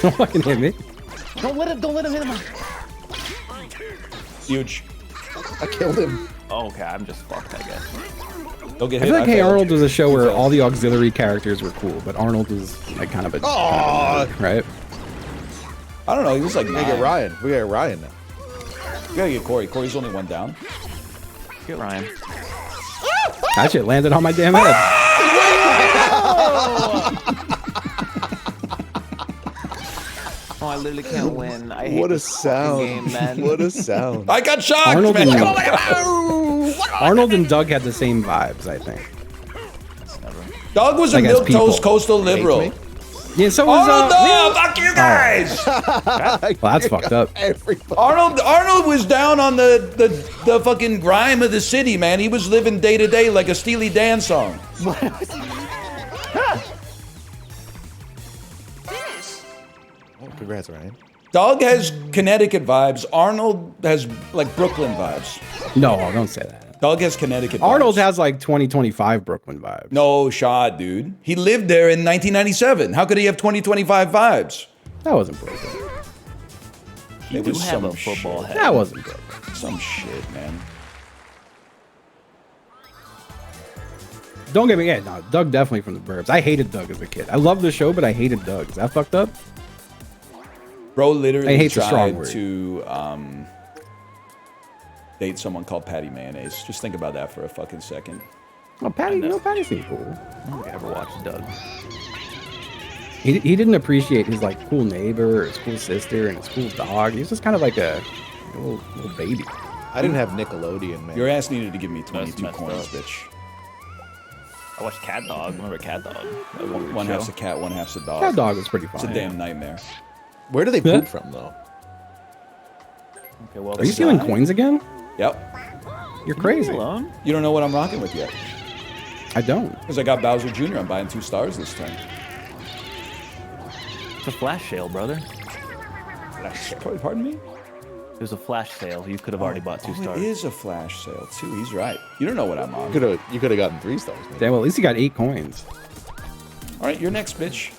Don't fucking hit me. Don't let him hit him. Huge. I killed him. Oh, okay, I'm just fucked, I guess. Don't get I hit. feel like Hey failed. Arnold was a show where failed. all the auxiliary characters were cool, but Arnold was like kind of a right. I don't know. He was like We gotta get 9. Ryan. We got Ryan now. You gotta get Corey. Corey's only one down. Get Ryan. That shit landed on my damn head. Oh, I literally can't win. I hate What a this fucking sound! game, man. What a sound! I got shocked, Arnold man. and, Arnold and Doug had the same vibes, I think. Doug was a Like as milk toast people. coastal liberal. me? Yeah, so was Arnold, no, Leo. fuck you guys. Well, that's fucked up. Everybody. Arnold was down on the fucking grime of the city, man. He was living day to day like a Steely Dan song. Finish. Oh, congrats, Ryan. Doug has Connecticut vibes. Arnold has like Brooklyn vibes. No, don't say that. Doug has Connecticut vibes. Arnold has like 2025 Brooklyn vibes. No shot, dude. He lived there in 1997. How could he have 2025 vibes? That wasn't Brooklyn. You It do was have a some football shit. head. That wasn't Brooklyn. Some shit, man. Don't get me wrong. No, Doug definitely from the burbs. I hated Doug as a kid. I loved the show, but I hated Doug. Is that fucked up? Bro literally I hate's a strong tried word. to date someone called Patty Mayonnaise. Just think about that for a fucking second. Oh, Patty, you know, Patty seemed cool. I don't think I ever watched Doug. He didn't appreciate his like cool neighbor, or his cool sister, and his cool dog. He was just kind of like a little baby. I didn't have Nickelodeon, man. Your ass needed to give me 22 messed coins, up. bitch. I watched Cat Dog. Remember Cat Dog? That was a weird One show. half's a cat, one half's a dog. That dog was pretty It's a fun. damn nightmare. Where do they poop from, though? Okay, well, Are you stealing coins again? Yep. You're crazy. alone? You don't know what I'm rocking with yet. I don't. Because I got Bowser Jr. I'm buying 2 stars this time. It's a flash sale, brother. Pardon me? It was a flash sale. You could have already bought 2 stars. It is a flash sale, too. He's right. You don't know what I'm on. You could have gotten 3 stars, man. Damn, well, at least you got 8 coins. All right, you're next, bitch.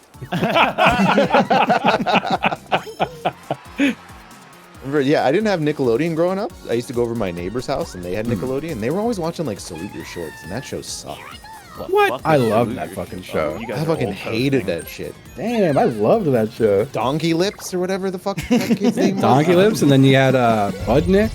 Remember, yeah, I didn't have Nickelodeon growing up. I used to go over to my neighbor's house, and they had Nickelodeon. And they were always watching, like, Salute Your Shorts, and that show sucked. What? I love Salute that Your- fucking show. you guys I are fucking old hated posting. that shit. Damn, I loved that show. Donkey Lips or whatever the fuck that kid's name was. Donkey Lips, and then you had Budnick.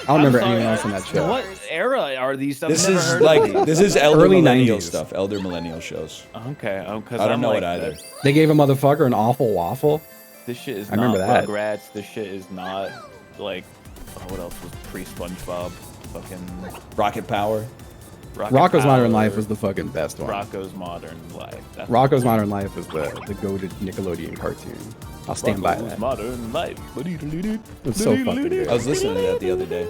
I don't remember I'm sorry, anyone else in that show. What era are these stuff? This I've never is heard like of these. this is elder Early millennial 90s. stuff, elder millennial shows. Okay, because I don't I'm know like it either. They gave a motherfucker an awful waffle. This shit is I not remember that. Rugrats. This shit is not like what else was pre-SpongeBob? Fucking Rocket Power. Rocket Rocco's Modern Power, Life was the fucking best one. Rocco's Modern Life. That's Rocco's Modern Life was the goated Nickelodeon cartoon. I'll stand by Rocco's that. Modern Life. It's so fucking good. I was listening to that the other day.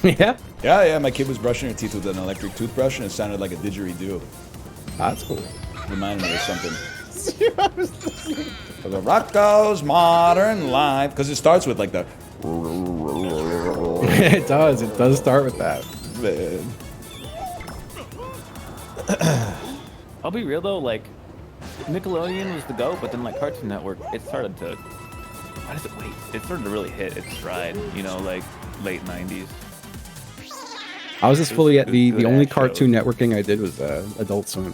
Yeah, Yeah, my kid was brushing her teeth with an electric toothbrush and it sounded like a didgeridoo. that's cool. Reminded me of something. The Rocco's Modern Life. Because it starts with like the... It does. It does start with that. I'll be real though, like Nickelodeon was the GOAT, but then like Cartoon Network, it started to. Why does it wait? It started to really hit its stride, you know, like late '90s. I was just fully at the good only ass Cartoon shows. Networking I did was Adult Swim.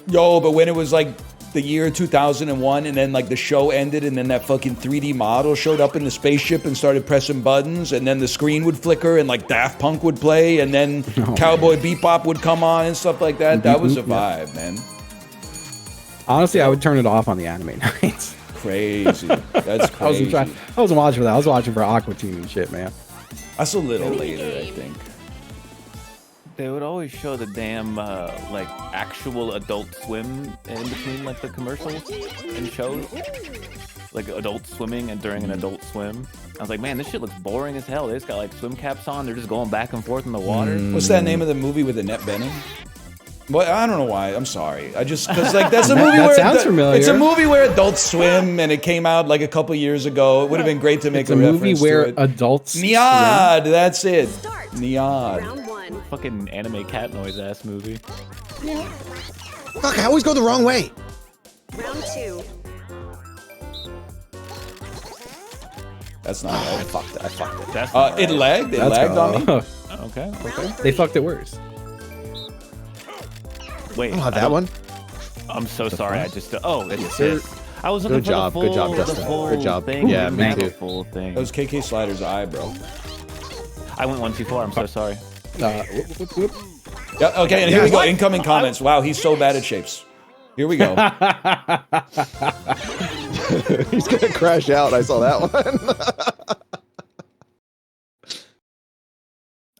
Yo, but when it was like the year 2001 and then like the show ended and then that fucking 3D model showed up in the spaceship and started pressing buttons and then the screen would flicker and like Daft Punk would play and then Oh, Cowboy Bebop would come on and stuff like that. That was a Yeah. vibe, man. Honestly, I would turn it off on the anime nights. Crazy. That's I wasn't crazy. I wasn't watching for that. I was watching for Aqua Teen and shit, man. That's a little later, I think. They would always show the damn like actual Adult Swim in between like the commercials and shows, like adult swimming and during an Adult Swim. I was like, man, this shit looks boring as hell. They just got like swim caps on. They're just going back and forth in the water. What's that name of the movie with Annette Bening? Well, I don't know why. I'm sorry. I just because like that's a movie That where sounds familiar. It's a movie where adults swim, and it came out like a couple years ago. It would have been great to make It's a movie reference where to it. adults swim. Niad, that's it. Start. Niad. Round 1. Fucking anime cat noise ass movie. Fuck, I always go the wrong way. Round 2. That's not right. I fucked it. That's not It right. lagged. It That's lagged on me. Okay. They fucked it worse. Wait. I don't have I that one. I'm so sorry. I just. Oh, it's sir. this. I was looking Good for job, the good full, job, the Dustin. full Good job. thing. Yeah, We me didn't have too. the full thing. That was KK Slider's eye, bro. I went 1 2 4. I'm so sorry. Whoop, whoop. Yeah. Okay. And here we go. Incoming comments. Wow, he's so bad at shapes. Here we go. He's gonna crash out. I saw that one.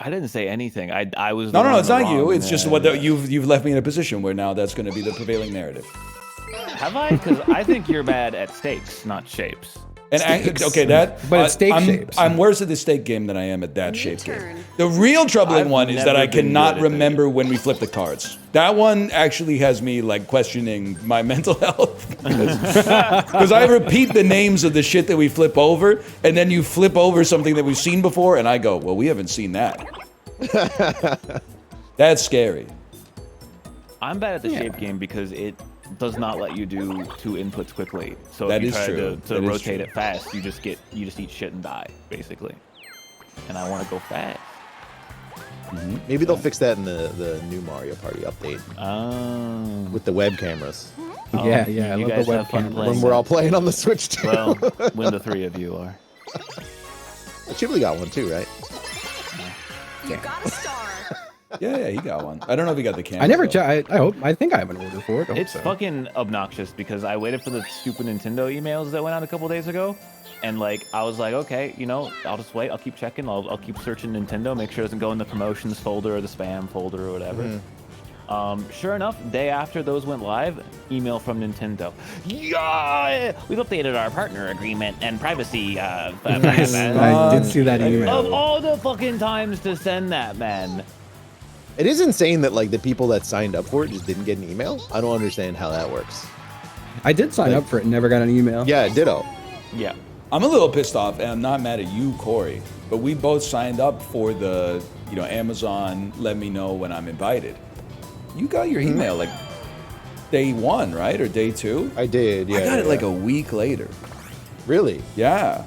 I didn't say anything. I was. No, the no, one it's in the not you. wrong. It's just what you've left me in a position where now that's going to be the prevailing narrative. Have I? Because I think you're bad at stakes, not shapes. And okay, that. But it's steak shapes. I'm worse at the steak game than I am at that shape game. turn. The real troubling I've one is that never I been cannot good at remember when we flip the cards. That one actually has me like questioning my mental health because I repeat the names of the shit that we flip over, and then you flip over something that we've seen before, and I go, "Well, we haven't seen that." That's scary. I'm bad at the shape game because it does not let you do 2 inputs quickly. So That if you is try true. to That is rotate true. it fast, you just eat shit and die, basically. And I want to go fast. Maybe they'll fix that in the new Mario Party update with the web cameras. Yeah, you I love guys the have fun webcam. playing When we're that. all playing on the Switch too. Well, when the 3 of you are. Chibli got one too, right? You got a star. Yeah, he got one. I don't know if he got the camera. I never though. checked. I think I have an order for it. I hope It's so. fucking obnoxious because I waited for the stupid Nintendo emails that went out a couple days ago, and like I was like, okay, you know, I'll just wait. I'll keep checking. I'll keep searching Nintendo, make sure it doesn't go in the promotions folder or the spam folder or whatever. Sure enough, day after those went live, email from Nintendo. Yeah, we've updated our partner agreement and privacy. I did see that email. Of all the fucking times to send that, man. It is insane that like the people that signed up for it just didn't get an email. I don't understand how that works. I did sign up for it and never got an email. Yeah, ditto. Yeah. I'm a little pissed off, and I'm not mad at you, Corey, but we both signed up for the, Amazon let me know when I'm invited. You got your email like day 1, right? Or day 2? I did, yeah. I got it like a week later. Really? Yeah.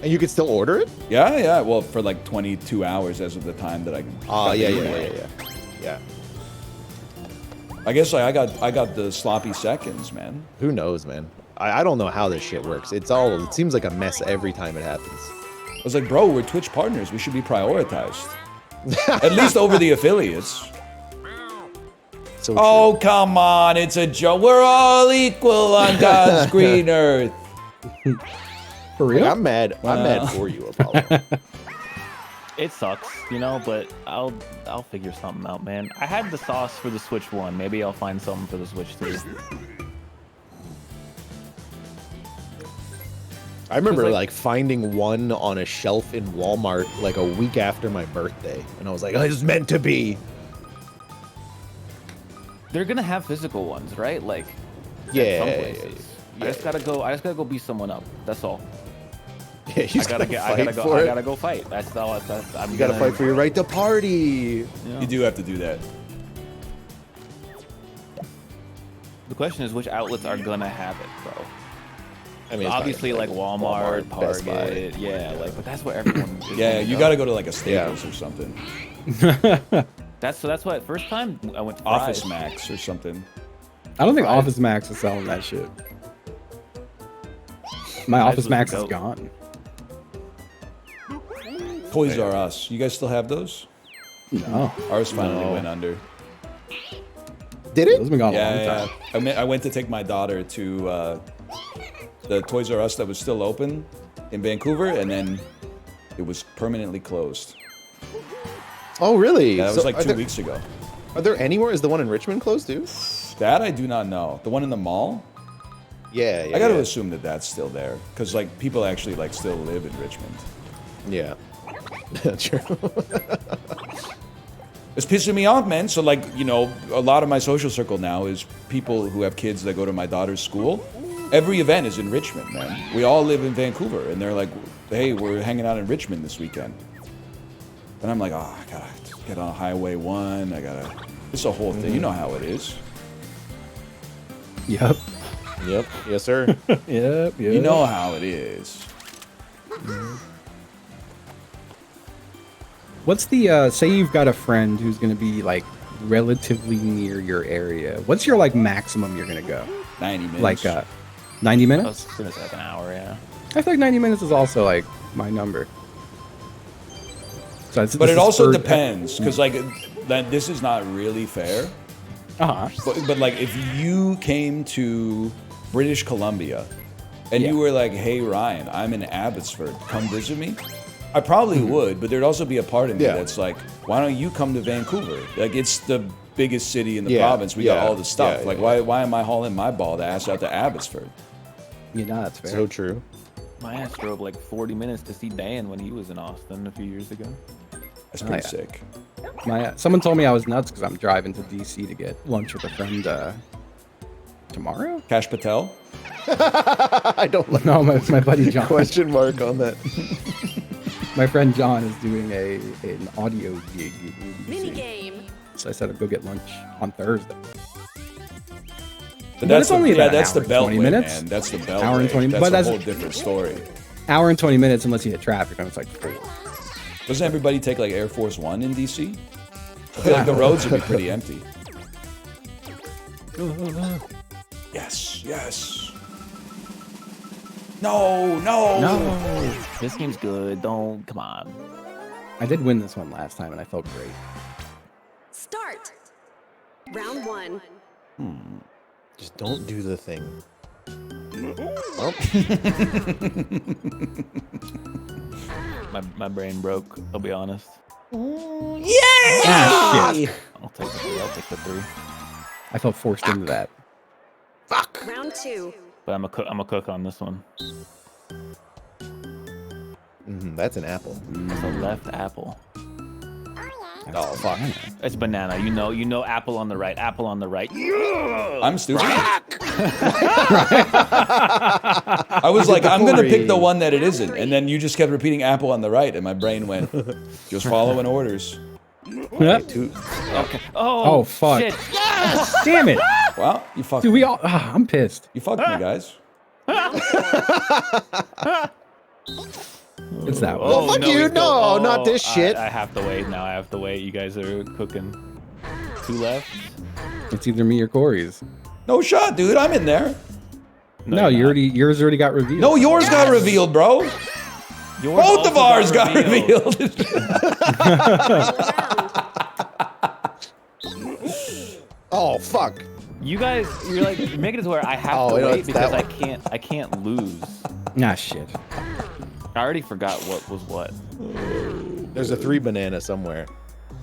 And you could still order it? Yeah. Well, for like 22 hours as of the time that I can. Oh, yeah. I guess I got the sloppy seconds, man. Who knows, man? I don't know how this shit works. It seems like a mess every time it happens. I was like, bro, we're Twitch partners. We should be prioritized. At least over the affiliates. So Oh, come on. It's a joke. We're all equal on God's green earth. For real? I'm mad. I'm mad for you, Apollo. It sucks, but I'll figure something out, man. I had the sauce for the Switch 1. Maybe I'll find something for the Switch 2. I remember like finding one on a shelf in Walmart like a week after my birthday, and I was like, "Oh, it's meant to be." They're gonna have physical ones, right? Like, Yeah, at some yeah, places. yeah. I just gotta go beat someone up. That's all. Yeah, you I gotta go fight. That's all. You gotta fight for your right to party. You do have to do that. The question is, which outlets are gonna have it, bro? I mean, it's Obviously, probably, like Walmart, Best Buy. Target, yeah, like, but that's where everyone. Is Yeah, gonna you go. got to go to like a Staples or something. That's why first time I went to Office Fry's. Max or something. I don't think Office Max is selling that shit. My Office was Max is dope. gone. Toys R Us. You guys still have those? No. Ours finally went under. Did Those it? have been gone a long Yeah. time. I went to take my daughter to the Toys R Us that was still open in Vancouver, and then it was permanently closed. Oh, really? That was So like are 2 there- weeks ago. Are there anywhere? Is the one in Richmond closed too? That I do not know. The one in the mall? Yeah, I got to assume that that's still there, because like people actually like still live in Richmond. Yeah. True. It's pissing me off, man. So like, a lot of my social circle now is people who have kids that go to my daughter's school. Every event is in Richmond, man. We all live in Vancouver, and they're like, hey, we're hanging out in Richmond this weekend. And I'm like, I gotta get on Highway 1. It's a whole thing. You know how it is. Yep. Yep. Yes, sir. Yep. You know how it is. What's the say you've got a friend who's gonna be like relatively near your area? What's your like maximum you're gonna go? 90 minutes. Like 90 I minutes? was gonna say like an hour, yeah. I feel like 90 minutes is also like my number. So But it also depends, because like this is not really fair. But like if you came to British Columbia and you were like, hey Ryan, I'm in Abbotsford, come visit me, I probably would, but there'd also be a part of me that's like, why don't you come to Vancouver? Like it's the biggest city in the province. We got all the stuff. Why am I hauling my bald ass out to Abbotsford? You know, that's fair. So true. My ass drove like 40 minutes to see Dan when he was in Austin a few years ago. That's pretty sick. Someone told me I was nuts because I'm driving to DC to get lunch with a friend tomorrow. Cash Patel? I don't like No, my buddy John. question mark on that. My friend John is doing an audio gig in DC. Minigame. So I said I'd go get lunch on Thursday. But it's only about an that's hour the and belt 20 way, minutes. man. That's the belt Hour and way. 20 That's but a that's- whole different story. Hour and 20 minutes unless you hit traffic, and it's like 4. Doesn't everybody take like Air Force One in DC? I feel like the roads would be pretty empty. Yes. No. This game's good. Come on. I did win this one last time, and I felt great. Start. Round 1. Just don't do the thing. Oh. My brain broke. I'll be honest. Ah, shit. I'll take the 3. I felt forced into that. Fuck. Round 2. But I'm a cook on this one. That's an apple. It's a left apple. Oh fuck. It's banana. You know apple on the right. Apple on the right. I'm stupid. I was like, I'm gonna pick the one that it isn't, and then you just kept repeating apple on the right, and my brain went, just following orders. Yep. Okay. Oh, fuck. Shit. Damn it. Well, you fucked Dude, me. we all. I'm pissed. You fucked me, guys. It's that one. Oh, fuck you. we No, not this shit. I have to wait now. I have to wait. You guys are cooking. 2 left. It's either me or Corey's. No shot, dude. I'm in there. No, yours already got revealed. No, yours got revealed, bro. Yours Both of also ours got revealed. Oh fuck. You guys, you're like making it to where I have to you know, wait it's because that I can't lose. Nah, shit. I already forgot what was what. There's a 3 banana somewhere.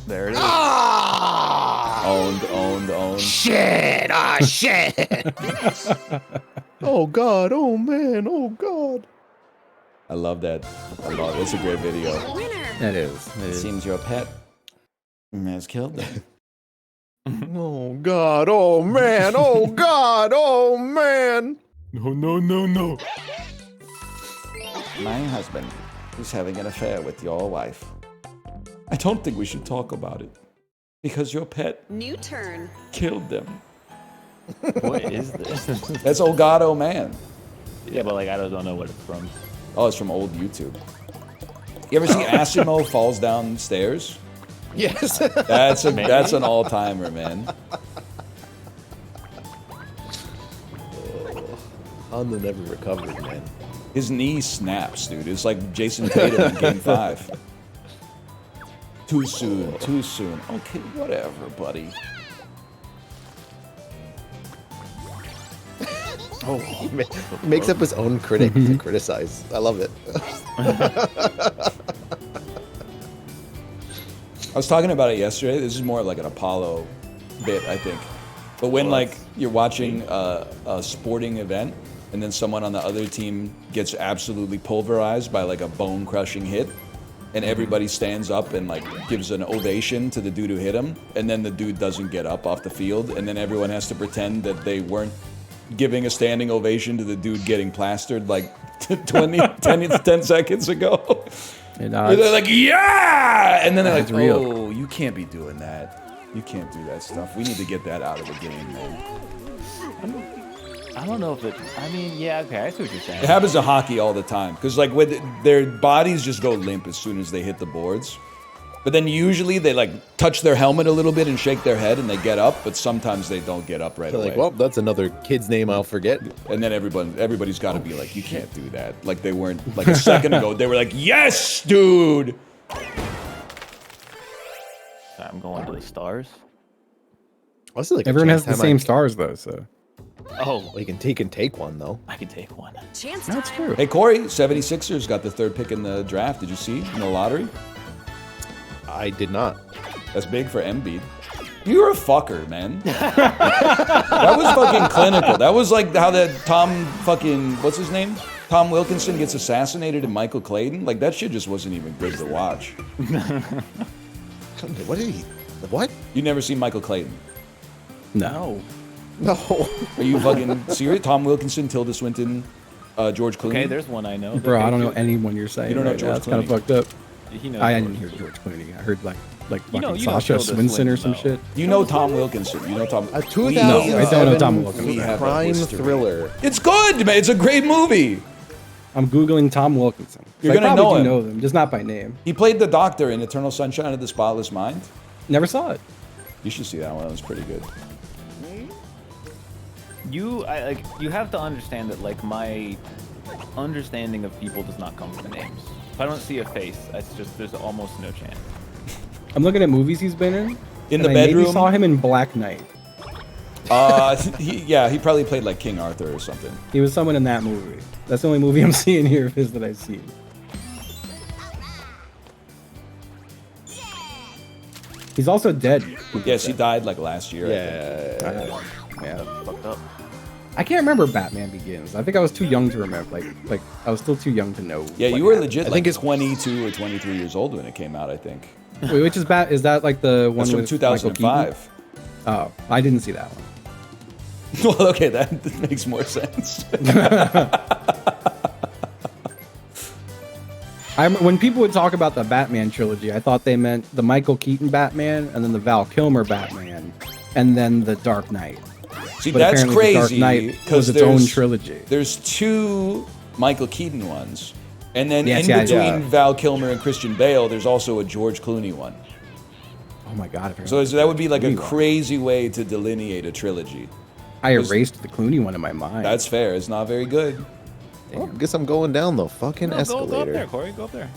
There it is. Owned. Shit! Ah, shit! Oh god! Oh man! Oh god! I love that. I love it. It's a great video. Winner. That is. It seems your pet has killed them. Oh god! Oh man! Oh god! Oh man! No. My husband is having an affair with your wife. I don't think we should talk about it because your pet New turn. killed them. What is this? That's Oh God, Oh Man. Yeah, but like I don't know what it's from. Oh, it's from old YouTube. You ever see Asimo falls downstairs? Yes. That's an all-timer, man. Honda never recovered, man. His knee snaps, dude. It's like Jason Tatum in Game 5. Too soon. Okay, whatever, buddy. Oh, he makes up his own critic to criticize. I love it. I was talking about it yesterday. This is more like an Apollo bit, I think. But when like you're watching a sporting event and then someone on the other team gets absolutely pulverized by like a bone-crushing hit, and everybody stands up and like gives an ovation to the dude who hit him, and then the dude doesn't get up off the field, and then everyone has to pretend that they weren't giving a standing ovation to the dude getting plastered like 10 seconds ago. They're like, yeah! And then they're like, oh, you can't be doing that. You can't do that stuff. We need to get that out of the game, man. I don't know if it. I mean, yeah, okay, I see what you're saying. It happens to hockey all the time because like with their bodies just go limp as soon as they hit the boards. But then usually they like touch their helmet a little bit and shake their head and they get up, but sometimes they don't get up right They're away. like, well, that's another kid's name I'll forget. And then everybody's got to be like, you can't do that. Like they weren't like a second ago. They were like, yes, dude. I'm going to the stars. Also, like Everyone has the same stars though, so. Oh, Well, you can take one though. I can take one. Chance That's time. true. Hey Corey, 76ers got the 3rd pick in the draft. Did you see in the lottery? I did not. That's big for Embiid. You're a fucker, man. That was fucking clinical. That was like how that what's his name? Tom Wilkinson gets assassinated in Michael Clayton. Like that shit just wasn't even good to watch. What did he? What? You never seen Michael Clayton? No. No. Are you fucking serious? Tom Wilkinson, Tilda Swinton, George Clooney. Okay, there's one I know. Bro, I don't know anyone you're saying. You don't know right now. George It's kind of Clooney? fucked up. He knows I George. didn't hear George Clooney. I heard like You know fucking Sasha Tilda Swinton or Swinton, some though. shit. You know Tom Wilkinson. You know Tom. A We- 2007 No, I don't know Tom Wilkinson. We have a crime history. thriller. It's good, man. It's a great movie. I'm googling Tom Wilkinson. You're I gonna probably know do him. know them, just not by name. He played the Doctor in Eternal Sunshine of the Spotless Mind. Never saw it. You should see that one. That was pretty good. You have to understand that like my understanding of people does not come from names. If I don't see a face, it's just there's almost no chance. I'm looking at movies he's been in. In and the I bedroom? maybe saw him in Black Knight. He probably played like King Arthur or something. He was someone in that movie. That's the only movie I'm seeing here of his that I've seen. He's also dead. Yes, he died like last year. Yeah. Yeah. Fucked up. I can't remember Batman Begins. I think I was too young to remember. Like I was still too young to know. Yeah, what you were happened. legit I like think it's 22 or 23 years old when it came out, I think. Wait, which is Is that like the one That's from with Michael 2005. Keaton? Oh, I didn't see that one. Well, okay, that makes more sense. When people would talk about the Batman trilogy, I thought they meant the Michael Keaton Batman and then the Val Kilmer Batman and then the Dark Knight. See, But that's apparently the Dark crazy Knight was because its own trilogy. There's 2 Michael Keaton ones, and then Yes, in yeah, between yeah. Val Kilmer and Christian Bale, there's also a George Clooney one. Oh my god! I forgot So that would be like a Clooney one. crazy way to delineate a trilogy. I erased the Clooney one in my mind. That's fair. It's not very good. Well, guess I'm going down the fucking No, escalator. go up there, Corey. Go up there.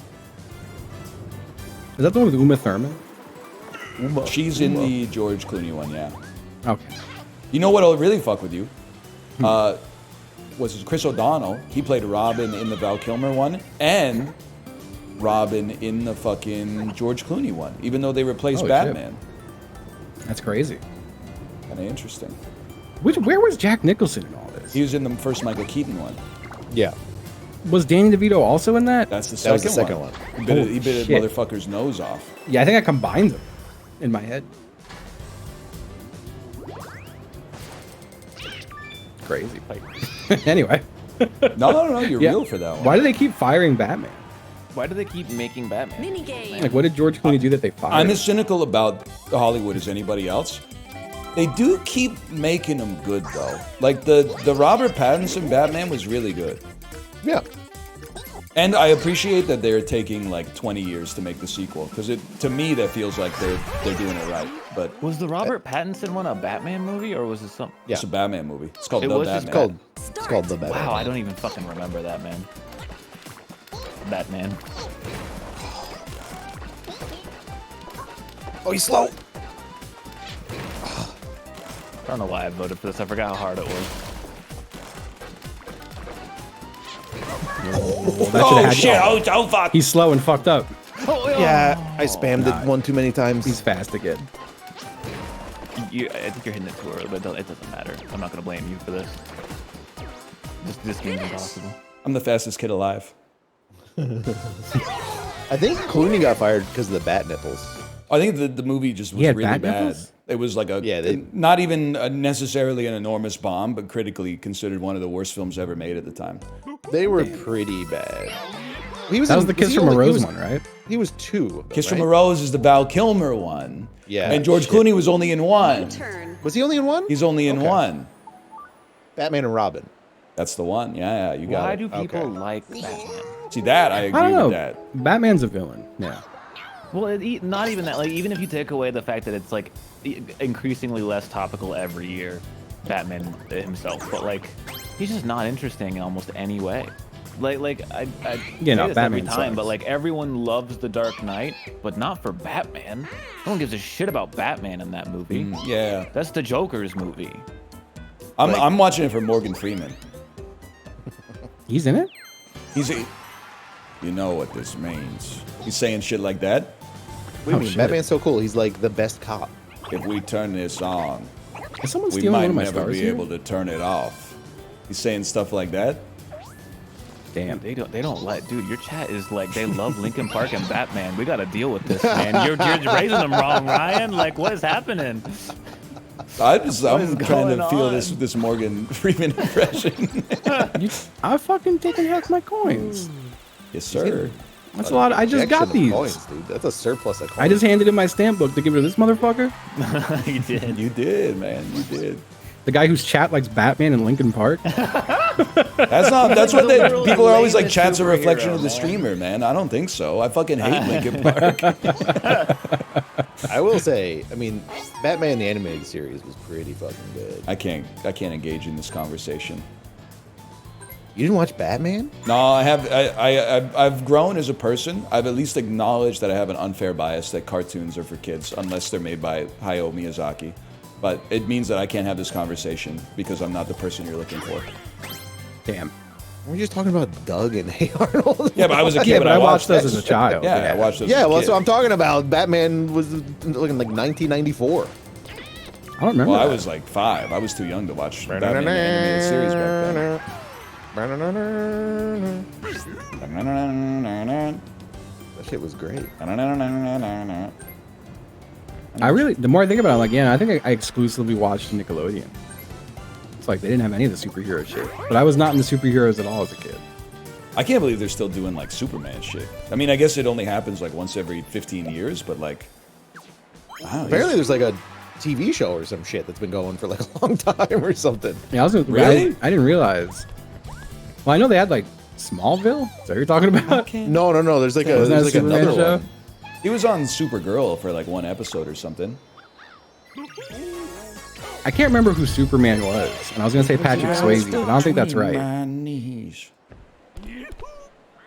Is that the one with Uma Thurman? She's in the George Clooney one, yeah. Okay. You know what'll really fuck with you? Was Chris O'Donnell. He played Robin in the Val Kilmer one and Robin in the fucking George Clooney one, even though they replaced Oh, shit. Batman. That's crazy. Kind of interesting. Where was Jack Nicholson in all this? He was in the first Michael Keaton one. Yeah. Was Danny DeVito also in that? That's the That second was the second one. one. He bit a shit. motherfucker's nose off. Yeah, I think I combined them in my head. Crazy. Anyway, No, you're yeah. real for that one. Why do they keep firing Batman? Why do they keep making Batman? Minigame. Like, what did George Clooney do that they fired? I'm as cynical about Hollywood as anybody else. They do keep making them good though. Like the Robert Pattinson Batman was really good. Yeah. And I appreciate that they're taking like 20 years to make the sequel because to me that feels like they're doing it right. But Was the Robert Pattinson one a Batman movie or was it some? it's a Batman movie. It's called It The was just Batman. It's called The Batman. Wow, I don't even fucking remember that, man. Batman. Oh, he's slow. I don't know why I voted for this. I forgot how hard it was. Oh shit! Oh fuck! He's slow and fucked up. Yeah, I spammed it one too many times. He's fast again. I think you're hitting it too early, but it doesn't matter. I'm not gonna blame you for this. This game's impossible. I'm the fastest kid alive. I think Clooney got fired because of the bat nipples. I think the movie just was He had really bat bad. nipples? It was like not even necessarily an enormous bomb, but critically considered one of the worst films ever made at the time. They were pretty bad. He That was the Kiss from a Rose one, right? He was 2 of them, Kiss from right? a Rose is the Val Kilmer one. Yeah. And George Shit. Clooney was only in one. Turn. Was he only in one? He's only in Okay. one. Batman and Robin. That's the one. Yeah, you got Why it. do people Okay. like Batman? See that? I I agree don't know. with that. Batman's a villain. Yeah. Well, not even that. Like, even if you take away the fact that it's like increasingly less topical every year, Batman himself, but like he's just not interesting in almost any way. Like I Yeah, say no, this every Batman time, but sucks. like everyone loves the Dark Knight, but not for Batman. No one gives a shit about Batman in that movie. Yeah. That's the Joker's movie. I'm watching it for Morgan Freeman. He's in it? He's a, you know what this means. He's saying shit like that. What do you mean? shit. Batman's so cool. He's like the best cop. If we turn this on, Is someone we stealing one might of my never stars be here? able to turn it off. He's saying stuff like that. Damn. They don't let, dude. Your chat is like they love Linkin Park and Batman. We gotta deal with this, man. You're raising them wrong, Ryan. Like, what is happening? I'm is trying to going feel on? this Morgan Freeman impression. I fucking taken half my coins. Yes, sir. That's a lot. I just got Injection of these. coins, dude. That's a surplus of coins. I just handed in my stamp book to give it to this motherfucker. You did. You did, man. You did. The guy whose chat likes Batman and Linkin Park. That's not. That's what they. literal People are always like, lamest chat's a reflection superhero, of the man. streamer, man. I don't think so. I fucking hate Linkin Park. I will say, I mean, Batman the animated series was pretty fucking good. I can't engage in this conversation. You didn't watch Batman? No, I have. I've grown as a person. I've at least acknowledged that I have an unfair bias that cartoons are for kids unless they're made by Hayao Miyazaki. But it means that I can't have this conversation because I'm not the person you're looking for. Damn. We're just talking about Doug and Hey Arnold. Yeah, but I was a kid. Yeah, when but I watched those this. as a child. Yeah, I watched those. Yeah, as a well, kid. so I'm talking about. Batman was looking like 1994. I don't remember. Well, I that. was like 5. I was too young to watch Batman the animated series back then. That shit was great. I really, the more I think about it, I'm like, yeah, I think I exclusively watched Nickelodeon. It's like they didn't have any of the superhero shit. But I was not into superheroes at all as a kid. I can't believe they're still doing like Superman shit. I mean, I guess it only happens like once every 15 years, but like, wow. Apparently, there's like a TV show or some shit that's been going for like a long time or something. Yeah, Really? I didn't realize. Well, I know they had like Smallville. Is that what you're talking about? No. There's like a Wasn't that there's a like Superman another show? one. He was on Supergirl for like one episode or something. I can't remember who Superman was, and I was gonna say Patrick Swayze, but I don't think that's right. My knees.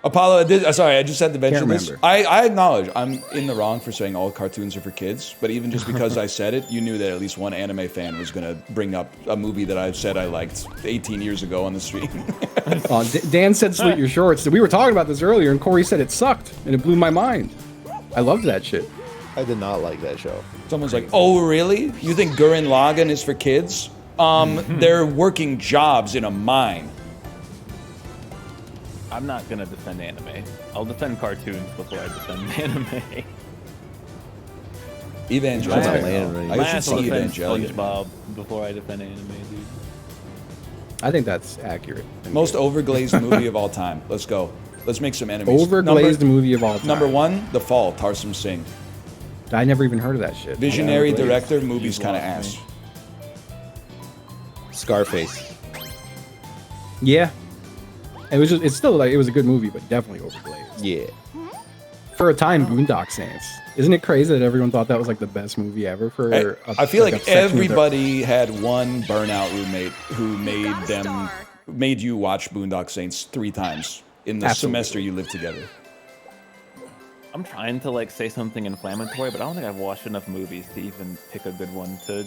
Apollo, sorry, I just had to mention this. remember. I acknowledge I'm in the wrong for saying all cartoons are for kids, but even just because I said it, you knew that at least one anime fan was going to bring up a movie that I said I liked 18 years ago on the stream. Dan said "Slit Your Shorts." We were talking about this earlier, and Corey said it sucked, and it blew my mind. I loved that shit. I did not like that show. Someone's like, oh, really? You think Gurren Lagann is for kids? They're working jobs in a mine. I'm not gonna defend anime. I'll defend cartoons before I defend anime. Evangelion. I Might should as well see defend Evangelion. SpongeBob before I defend anime, dude. I think that's accurate. Most overglazed movie of all time. Let's go. Let's make some enemies. Overglazed movie of all time. Number 1, The Fall, Tarsum Singh. I never even heard of that shit. Visionary Overglazed. director, movie's You've kind of lost ass. Scarface. Yeah. It's still like, it was a good movie, but definitely overglazed. Yeah. For a time, Boondock Saints. Isn't it crazy that everyone thought that was like the best movie ever for I feel a like section of their- everybody had one burnout roommate who Star. made you watch Boondock Saints 3 times in the Absolutely. semester you lived together. I'm trying to like say something inflammatory, but I don't think I've watched enough movies to even pick a good one to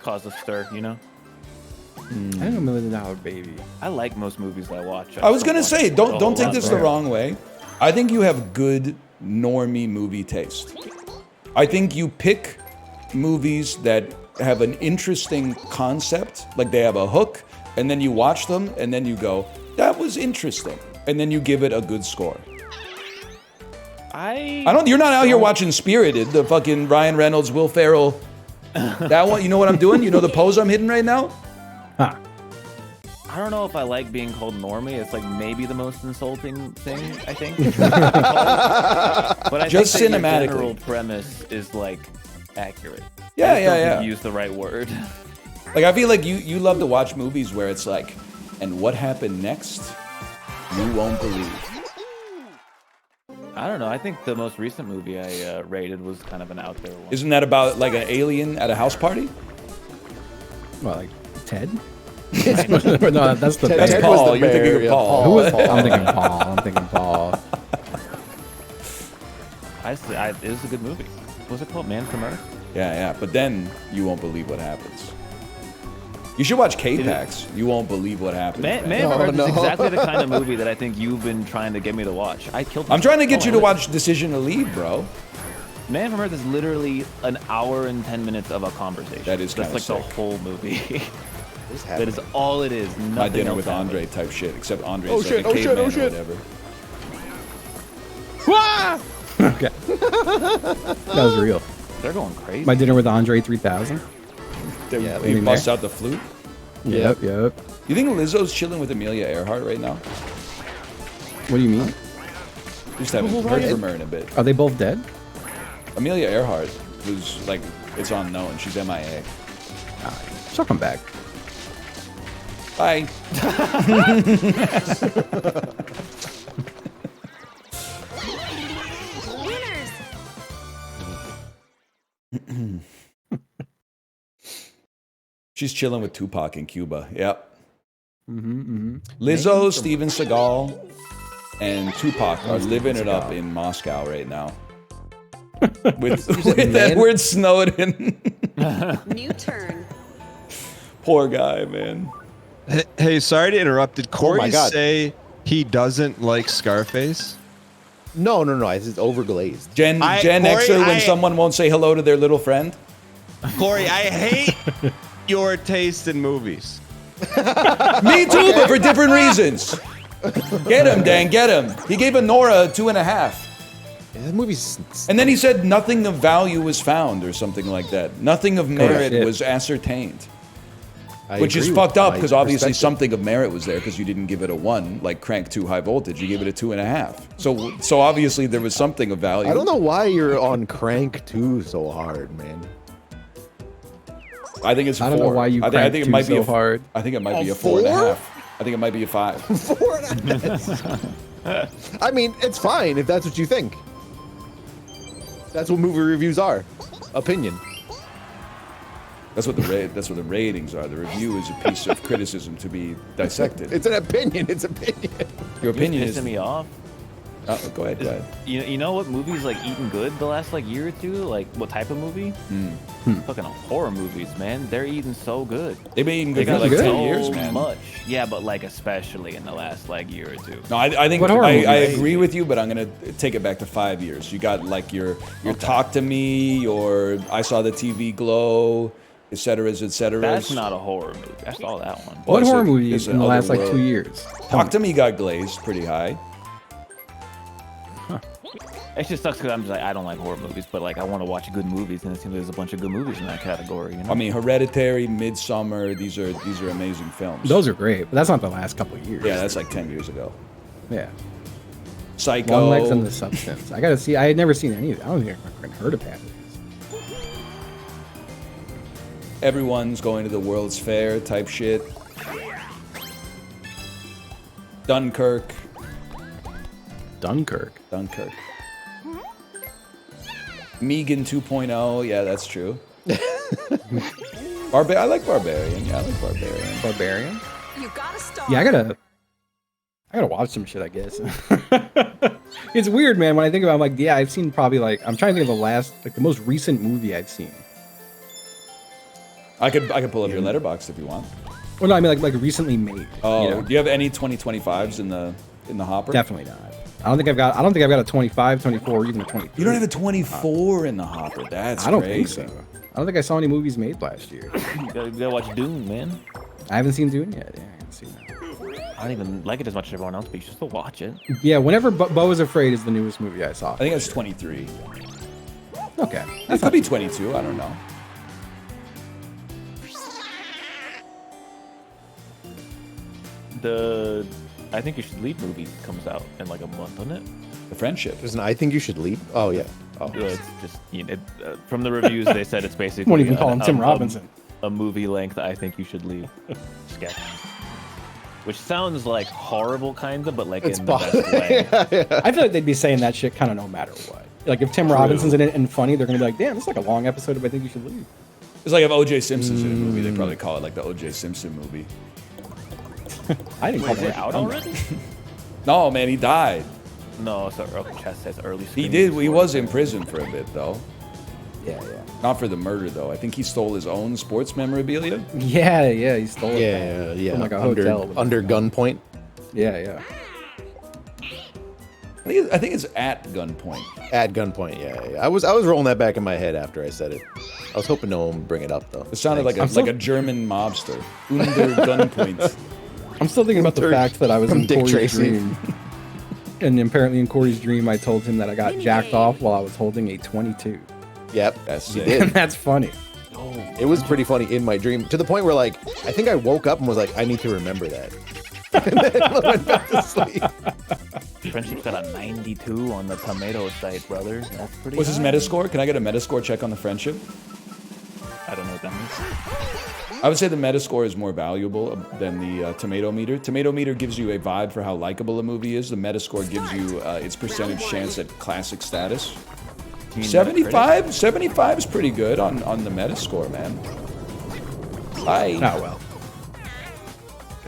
cause a stir, you know? I think $1 Million Baby. I like most movies I watch. I was just gonna watch say, a don't whole take lot this more. the wrong way. I think you have good normie movie taste. I think you pick movies that have an interesting concept, like they have a hook, and then you watch them, and then you go, that was interesting, and then you give it a good score. You're not out here watching Spirited, the fucking Ryan Reynolds, Will Ferrell. That one, you know what I'm doing? You know the pose I'm hitting right now? Huh. I don't know if I like being called normie. It's like maybe the most insulting thing, I think. But I Just think that cinematically. your general premise is like accurate. Yeah, I just don't think yeah. you use the right word. Like, I feel like you love to watch movies where it's like, and what happened next? You won't believe. I don't know. I think the most recent movie I rated was kind of an out there one. Isn't that about like an alien at a house party? Well, like Ted? No, that's the That's bear. Ted was Paul. the You're thinking bear, of yeah, Paul. Who was I'm thinking Paul. It was a good movie. What was it called? Man from Earth? Yeah. But then you won't believe what happens. You should watch K-Pax. You won't believe what happens. Man man. from Earth no. is exactly the kind of movie that I think you've been trying to get me to watch. I killed. I'm trying to get you to myself. watch Decision to Leave, bro. Man from Earth is literally an hour and 10 minutes of a conversation. That is That's kinda like sick. the whole movie. What's That happening? is all it is. Nothing My dinner else with happens. Andre type shit, except Andre's Oh, like shit, a oh, shit, caveman oh, or shit. whatever. Okay. That was real. They're going crazy. My dinner with Andre 3000. Yeah, He mean, busts there. out the flute. Yep. You think Lizzo's chilling with Amelia Earhart right now? What do you mean? Just haven't heard from her in a bit. Are they both dead? Amelia Earhart, who's like, it's unknown. She's MIA. She'll come back. Bye. Winners. She's chilling with Tupac in Cuba. Yep. Lizzo, Steven Seagal, and Tupac are living it up in Moscow right now. with Edward Snowden. New turn. Poor guy, man. Hey, sorry to interrupt. Did Corey God. say he doesn't like Scarface? No. It's overglazed. Gen Corey, Xer when someone won't say hello to their little friend. Corey, I hate your taste in movies. Me too, but for different reasons. Get him, Dan, get him. He gave Nora a 2.5. That movie's. And then he said nothing of value was found or something like that. Nothing of merit shit. was ascertained. I Which is agree fucked with up my because obviously perspective. something of merit was there because you didn't give it a 1, like Crank 2 High Voltage. You gave it a 2.5. So obviously there was something of value. I don't know why you're on Crank 2 so hard, man. I think it's a 4. I don't know why you I think it might be so a, hard. I think it might be a 4? 4.5. I think it might be a 5. 4.5. I mean, it's fine if that's what you think. That's what movie reviews are. Opinion. That's what the ratings are. The review is a piece of criticism to be dissected. It's an opinion. It's opinion. Your opinion Pissing is. me off. Go ahead. You know what movies like eating good the last like year or two? Like what type of movie? Fucking horror movies, man. They're eating so good. They've been eating They good for got like good. 10 so years, man. much. Yeah, but like especially in the last like year or two. No, I think What horror I movies? agree with you, but I'm gonna take it back to 5 years. You got like your Talk to Me, your I Saw the TV Glow, etc. That's not a horror movie. I saw that one. What it's horror a- movie it's in the another last like world. 2 years? Talk to Me got glazed pretty high. It just sucks because I'm just like I don't like horror movies, but like I want to watch good movies, and it seems there's a bunch of good movies in that category. You know? I mean, Hereditary, Midsummer, these are amazing films. Those are great, but that's not the last couple of years. Yeah, that's like 10 years ago. Yeah. Psycho. Long Legs and the Substance. I gotta see. I had never seen any of it. I don't think I've fucking heard of half of these. Everyone's going to the World's Fair type shit. Dunkirk. Dunkirk. Megan 2.0. Yeah, that's true. I like Barbarian. Yeah, I like Barbarian. Barbarian. You got a star. Yeah, I gotta watch some shit, I guess. It's weird, man. When I think about it, I'm like, yeah, I've seen probably like, I'm trying to think of the most recent movie I've seen. I could pull up your letterbox if you want. Well, no, I mean like recently made. Oh, you know? do you have any 2025s in the hopper? Definitely not. I don't think I've got a 25, 24, or even a 23. You don't have a 24 in the hopper. That's I don't crazy. think so. I don't think I saw any movies made last year. You gotta watch Dune, man. I haven't seen Dune yet. Yeah, I haven't seen that. I don't even like it as much as everyone else, but you should still watch it. Yeah, whenever Bo is Afraid is the newest movie I saw. I think that's 23. Okay. It could be 22. I don't know. The I Think You Should Leave movie comes out in like a month, doesn't it? The Friendship. There's an I think you should leave. Oh yeah. Oh. It's just from the reviews they said it's basically Won't even call him Tim Robinson. A movie length I Think You Should Leave sketch. Which sounds like horrible kinda, but like It's in the best way. I feel like they'd be saying that shit kind of no matter what. Like if Tim Robinson's in it and funny, they're gonna be like, damn, this is like a long episode of I Think You Should Leave. It's like if O.J. Simpson's in a movie, they probably call it like the O.J. Simpson movie. I didn't call Is it out already? No, man, he died. No, sorry. Chess says early. He screenings did. He for was it. in prison for a bit, though. Yeah, yeah. Not for the murder, though. I think he stole his own sports memorabilia. Yeah, he stole it. Yeah. From like a under hotel. under gunpoint. Yeah. I think it's at gunpoint. At gunpoint. Yeah. I was rolling that back in my head after I said it. I was hoping no one would bring it up though. It sounded Thanks. like a German mobster. Under gunpoint. I'm still thinking about the Dirt fact that I was from in Dick Corey's Tracy. dream. And apparently in Corey's dream, I told him that I got jacked off while I was holding a 22. Yep. That's you sick. did. And that's funny. It was pretty funny in my dream to the point where like I think I woke up and was like I need to remember that. And then went back to sleep. Friendship's got a 92 on the tomato site, brother. That's pretty. What's his high. Metascore? Can I get a Metascore check on the Friendship? I don't know what that means. I would say the Metascore is more valuable than the Tomato Meter. Tomato Meter gives you a vibe for how likable a movie is. The Metascore gives you its percentage chance at classic status. You mean 75? 75 is pretty good on the Metascore, man. Oh, well.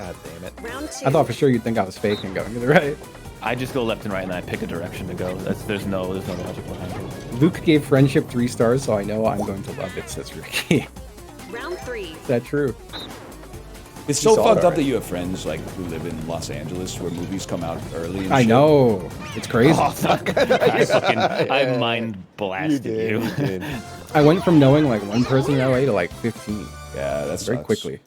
God damn it. Round 2. I thought for sure you'd think I was fake and going to the right. I just go left and right, and I pick a direction to go. There's no logic behind it. Luke gave friendship 3 stars, so I know I'm going to love it, says Ricky. Round 3. Is that true? It's so saw it fucked up already. that you have friends like who live in Los Angeles where movies come out early. And I shit. know. It's crazy. I mind blasted you. You did. I went from knowing like one person in LA to like 15 Yeah, that's very quickly.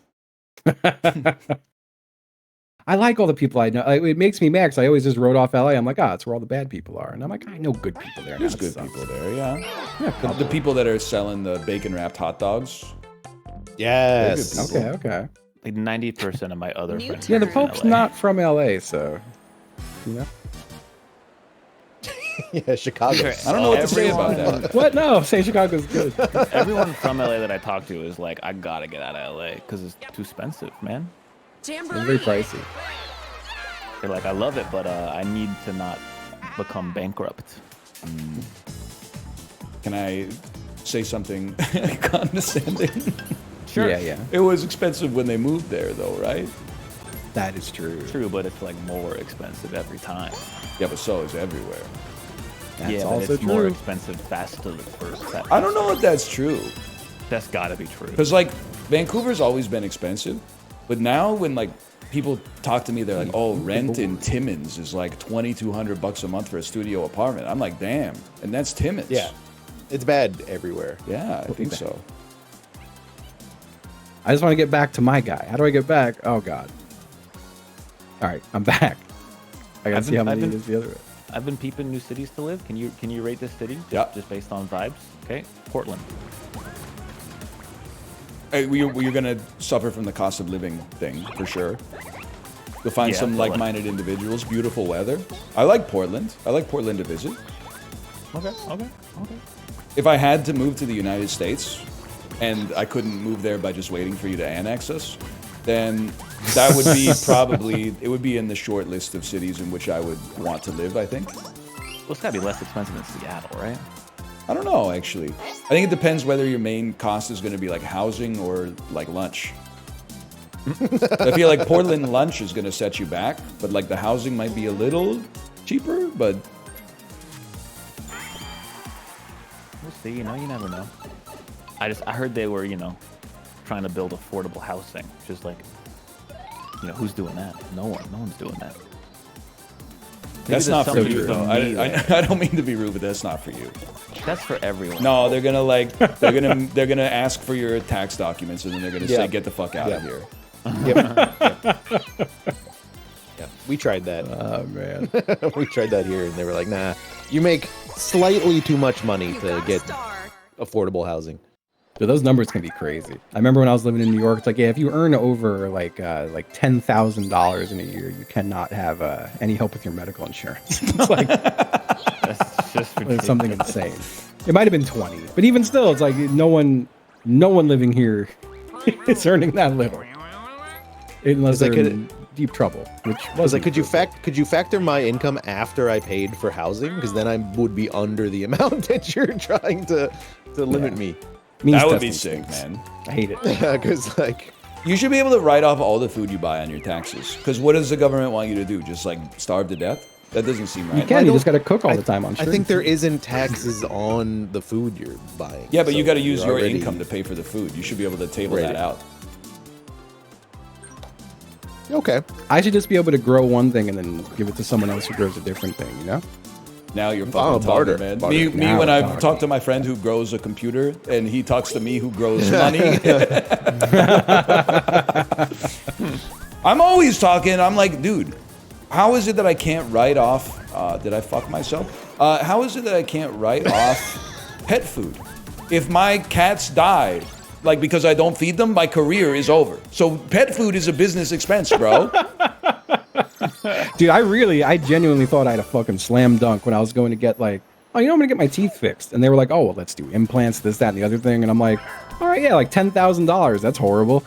I like all the people I know. It makes me mad 'cause I always just wrote off LA. I'm like, it's where all the bad people are. And I'm like, I know good people there. There's Now, it good sucks. people there, yeah. Yeah, The people that are selling the bacon wrapped hot dogs. Yes. okay. Like 90% of my other New friends. Yeah, the are in Pope's LA. not from LA, so you know. Yeah, Chicago. I don't know what to say about Everyone- that. What? No, say Chicago's good. Everyone from LA that I talk to is like, I gotta get out of LA because it's too expensive, man. It's very pricey. They're like, I love it, but I need to not become bankrupt. Can I say something condescending? Sure. Yeah. It was expensive when they moved there, though, right? That is true. True, but it's like more expensive every time. Yeah, but so is everywhere. That's yeah, but also it's more true. expensive faster first. I don't know if that's true. That's gotta be true. Because, like, Vancouver's always been expensive. But now when, like, people talk to me, they're like, oh, rent in Timmins is like $2,200 a month for a studio apartment. I'm like, damn. And that's Timmins. Yeah. It's bad everywhere. Yeah, I think so. I just want to get back to my guy. How do I get back? Oh God. All right, I'm back. I gotta see how many it is the other way. I've been peeping new cities to live. Can you rate this city? Yeah. Just based on vibes. Okay. Portland. Hey, you're going to suffer from the cost of living thing, for sure. You'll find Yeah, some but, like- like-minded individuals, beautiful weather. I like Portland. I like Portland to visit. Okay. If I had to move to the United States and I couldn't move there by just waiting for you to annex us, then that would be it would be in the short list of cities in which I would want to live, I think. Well, it's gotta be less expensive than Seattle, right? I don't know, actually. I think it depends whether your main cost is going to be like housing or like lunch. I feel like Portland lunch is going to set you back, but like the housing might be a little cheaper, but We'll see. You never know. I heard they were, trying to build affordable housing. Just like, who's doing that? No one's doing that. that's there's not for something you, for though. me I don't mean to be rude, but that's not for you. That's for everyone. No, they're gonna ask for your tax documents, and then they're gonna say, "Get the fuck out of here." Yep. Yeah. We tried that. Oh man. We tried that here, and they were like, nah, you make slightly too much money You to got a get star. affordable housing. So those numbers can be crazy. I remember when I was living in New York, it's like, yeah, if you earn over like $10,000 in a year, you cannot have any help with your medical insurance. It's like That's just it's something insane. It might have been 20, but even still, it's like no one living here is earning that little, unless I they're could- in deep trouble. Which I was was like, could you factor my income after I paid for housing? Because then I would be under the amount that you're trying to limit me. That would be sick, man. I hate it. Because like, You should be able to write off all the food you buy on your taxes. Because what does the government want you to do? Just like starve to death? That doesn't seem right. You can. You just got to cook all the time on. I think there isn't taxes on the food you're buying. Yeah, but you so got to use you're your already- income to pay for the food. You should be able to table Right. that out. Okay. I should just be able to grow one thing and then give it to someone else who grows a different thing. You know? Now you're Oh, fucking barter, talking, man. barter. Me Now when we're I talking. talk to my friend who grows a computer, and he talks to me who grows money. I'm always talking. I'm like, dude, how is it that I can't write off? Did I fuck myself? How is it that I can't write off pet food? If my cats die, like because I don't feed them, my career is over. So pet food is a business expense, bro. Dude, I genuinely thought I had a fucking slam dunk when I was going to get like, oh, I'm gonna get my teeth fixed, and they were like, oh, well, let's do implants, this, that, and the other thing, and I'm like, all right, yeah, like $10,000. That's horrible.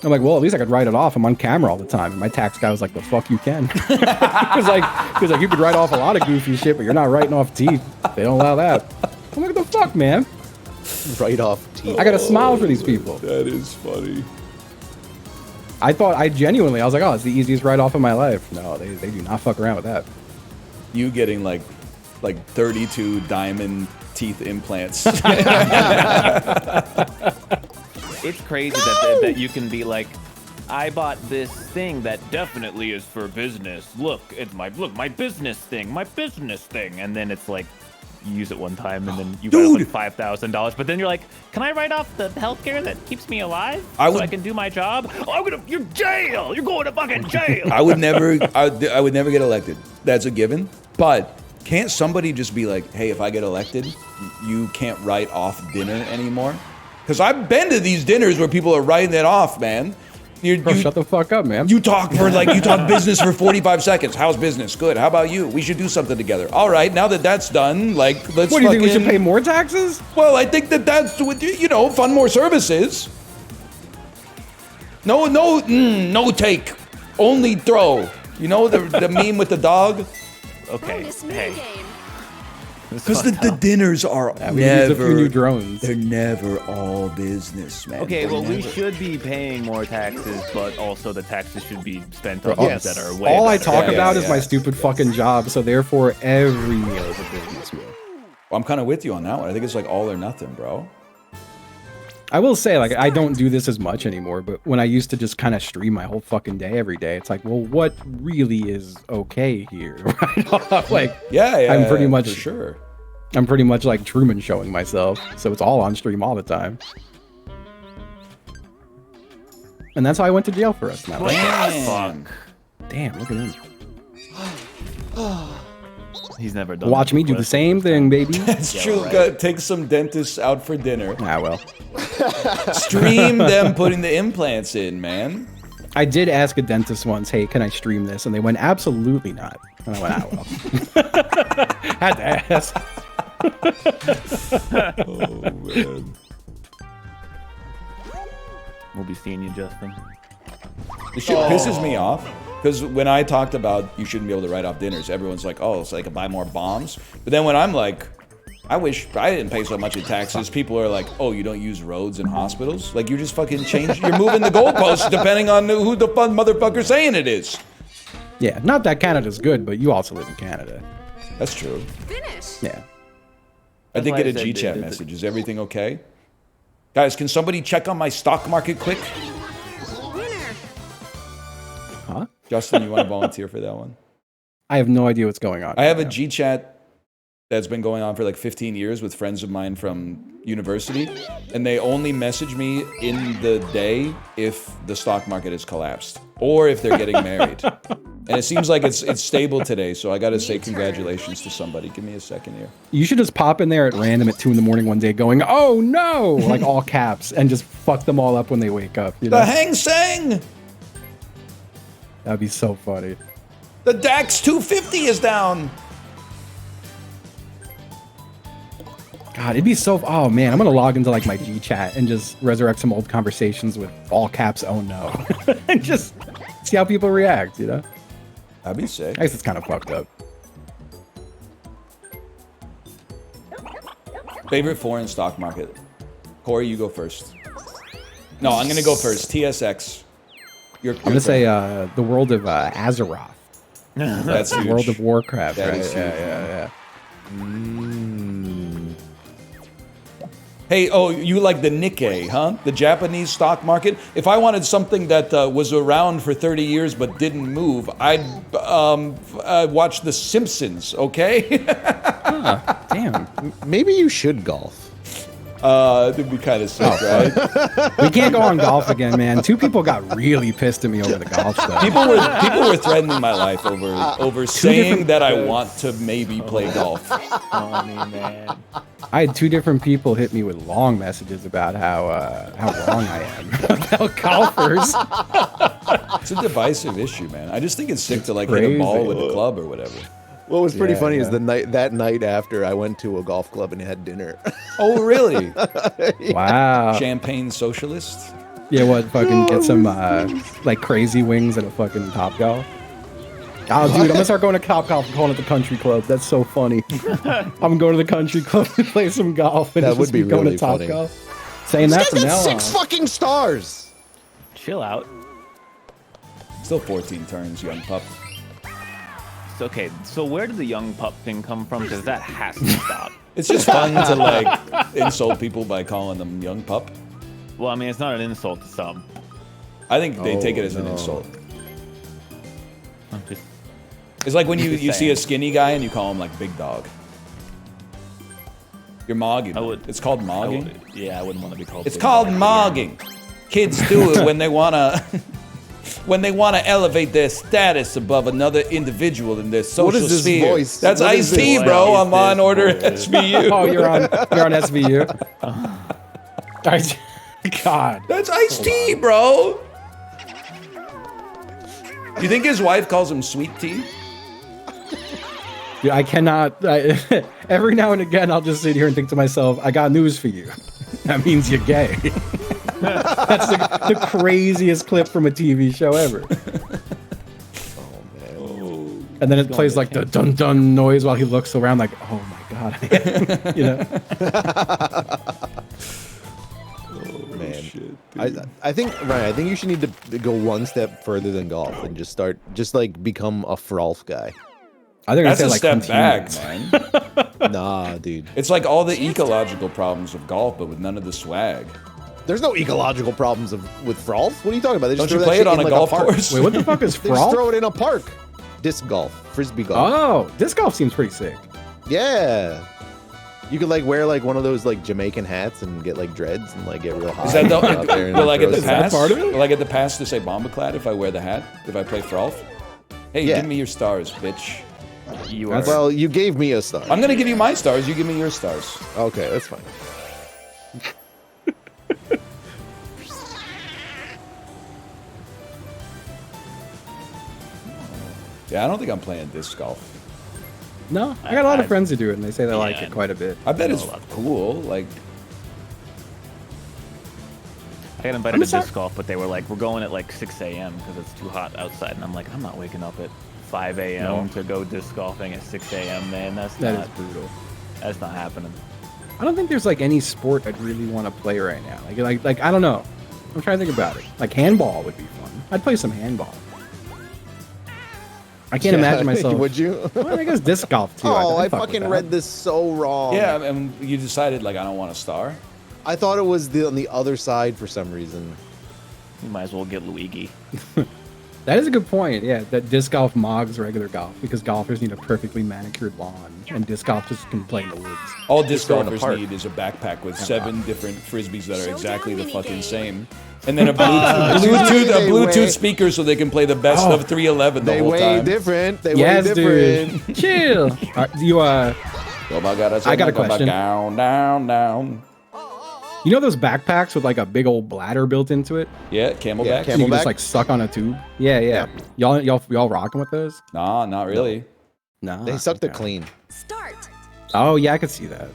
I'm like, well, at least I could write it off. I'm on camera all the time. And my tax guy was like, the fuck you can. He was like, you could write off a lot of goofy shit, but you're not writing off teeth. They don't allow that. I'm like, what the fuck, man? Write off teeth. I got to smile for these people. That is funny. I genuinely, I was like, oh, it's the easiest ride off of my life. No, they do not fuck around with that. You getting like 32 diamond teeth implants. It's crazy that you can be like, I bought this thing that definitely is for business. Look, it's my business thing, and then it's like you use it one time and then you write off like $5,000. But then you're like, can I write off the healthcare that keeps me alive so I can do my job? Oh, you're jail. You're going to fucking jail. I would never get elected. That's a given. But can't somebody just be like, hey, if I get elected, you can't write off dinner anymore? Because I've been to these dinners where people are writing it off, man. Bro, shut the fuck up, man. You talk business for 45 seconds. How's business? Good. How about you? We should do something together. All right, now that that's done, like, let's What, do you think we should pay more taxes? Well, I think that's, fund more services. No take. Only throw. You know the meme with the dog? Okay, hey. Because the dinners are We use a few new drones. They're never all business, man. Okay, well, we should be paying more taxes, but also the taxes should be spent on things that are way All I better. talk about is my stupid fucking job, so therefore every meal is a business meal. Well, I'm kind of with you on that one. I think it's like all or nothing, bro. I will say, like, I don't do this as much anymore, but when I used to just kind of stream my whole fucking day every day, it's like, well, what really is okay here? Like, I'm pretty much for sure. I'm pretty much like Truman showing myself, so it's all on stream all the time. And that's how I went to jail for us now. Fuck. Damn, look at him. He's never done Watch that me do the before. same thing, baby. That's true. right. Gotta take some dentists out for dinner. Ah, well. Stream them putting the implants in, man. I did ask a dentist once, hey, can I stream this? And they went, absolutely not. And I went, ah, well. Had to ask. Oh, man. We'll be seeing you, Justin. This shit pisses me off. Because when I talked about you shouldn't be able to write off dinners, everyone's like, oh, so I can buy more bombs. But then when I'm like, I wish I didn't pay so much in taxes, people are like, oh, you don't use roads and hospitals? Like, you just fucking change, you're moving the goalposts depending on who the fun motherfucker's saying it is. Yeah, not that Canada's good, but you also live in Canada. That's true. Finish. Yeah. I did why get I a said G-chat the- message. Is everything okay? Guys, can somebody check on my stock market quick? Winner. Huh? Justin, you want to volunteer for that one? I have no idea what's going on. I have a right now. G-chat that's been going on for like 15 years with friends of mine from university, and they only message me in the day if the stock market has collapsed or if they're getting married. And it seems like it's stable today, so I got to say congratulations to somebody. Give me a second here. You should just pop in there at random at 2 in the morning one day going, oh no, like all caps, and just fuck them all up when they wake up. You know? The Hang Seng! That'd be so funny. The DAX 250 is down! God, it'd be so. Oh man, I'm gonna log into like my G chat and just resurrect some old conversations with all caps. Oh no, and just see how people react. You know, That'd be sick. I guess it's kind of fucked up. Favorite foreign stock market? Corey, you go first. No, I'm gonna go first. TSX. I'm gonna say the world of Azeroth, That's the huge. World of Warcraft. That Right? is Yeah. Hey, oh, you like the Nikkei, huh? The Japanese stock market? If I wanted something that was around for 30 years but didn't move, I'd watch The Simpsons, okay? Damn, Maybe you should golf. It'd be kind of sick, right? we can't go on golf again, man. 2 people got really pissed at me over the golf stuff. People were threatening my life over saying that I want to maybe play golf. Funny, man. I had 2 different people hit me with long messages about how wrong I am about golfers. It's a divisive issue, man. I just think it's sick to like hit crazy. a ball with a club or whatever. What was pretty Yeah, funny is yeah. that night after I went to a golf club and had dinner. Oh, really? Wow. Champagne socialist? Yeah, what? Fucking get some like crazy wings at a fucking Top Golf. Oh, dude, I'm gonna start going to Top Golf and calling it the country club. That's so funny. I'm going to the country club to play some golf, and That it's would just be me going really to Top funny. Golf. Saying that from now on. fucking stars. Chill out. Still 14 turns, young pup. So, okay, so where did the young pup thing come from? Because that has to stop. It's just fun to like insult people by calling them young pup. Well, I mean, it's not an insult to some. I think they take it as an insult. It's like when you see a skinny guy and you call him like big dog. You're mogging. It's called mogging. Yeah, I wouldn't want to be called. It's called mogging. Kids do it when they wanna elevate their status above another individual in their social What is this sphere. voice? That's What is Ice-T, this? bro. What on is Law and this Order voice? SVU. Oh, you're on SVU. God. That's Ice-T, bro. You think his wife calls him Sweet Tea? Dude, I cannot. Every now and again, I'll just sit here and think to myself, I got news for you. That means you're gay. That's the craziest clip from a TV show ever. And then it plays like the dun dun noise while he looks around, like, oh my god, I am. You know. Man, I think Ryan, I think you should need to go one step further than golf and just like become a Frolf guy. I think That's I a like step back, continue. man. Nah, dude. It's like all the ecological problems of golf, but with none of the swag. There's no ecological problems with Frolf. What are you talking about? They just Don't you throw that play shit it on in a like golf park. course? Wait, what the fuck is They just throw frolf? it in a park. Disc golf, frisbee golf. Oh, disc golf seems pretty sick. Yeah. You could like wear like one of those like Jamaican hats and get like dreads and like get real high. Is that the, out there and will I get throw the it. that pass? part of it? Will I get the pass to say Bombaclad if I wear the hat? If I play Frolf? Hey, Yeah. give me your stars, bitch. You are. Well, you gave me a star. I'm gonna give you my stars, you give me your stars. Okay, that's fine. Yeah, I don't think I'm playing disc golf. No, I got a lot of friends who do it, and they say they like it quite a bit. I bet it's cool. Like, I got invited I'm to sorry. disc golf, but they were like, we're going at like 6 a.m. because it's too hot outside. And I'm like, I'm not waking up at 5 a.m. to go disc golfing at 6 a.m., man. That That is brutal. That's not happening. I don't think there's like any sport I'd really want to play right now. Like I don't know. I'm trying to think about it. Like handball would be fun. I'd play some handball. I can't imagine myself. Would you? Well, I guess disc golf too. Oh, I I'd fuck with fucking that. read this so wrong. yeah, and you decided like I don't want a star. I thought it was on the other side for some reason. You might as well get Luigi. That is a good point. Yeah, that disc golf mogs regular golf because golfers need a perfectly manicured lawn, and disc golf just can play in the woods. All disc throw in a golfers park. need is a backpack with 7 different frisbees that are exactly the fucking minigame. same, and then a Bluetooth They Bluetooth weigh- speaker so they can play the best Oh. of 311 the They whole weigh time. different. They Yes, weigh different. dude. Chill. You I got a question. Down, down, down. you know those backpacks with like a big old bladder built into it? Yeah, camelback. Yeah, So you can just Camelback? like suck on a tube. Yeah. Y'all rocking with those? Nah, not really. No. They sucked it clean. Start. Oh yeah, I could see that.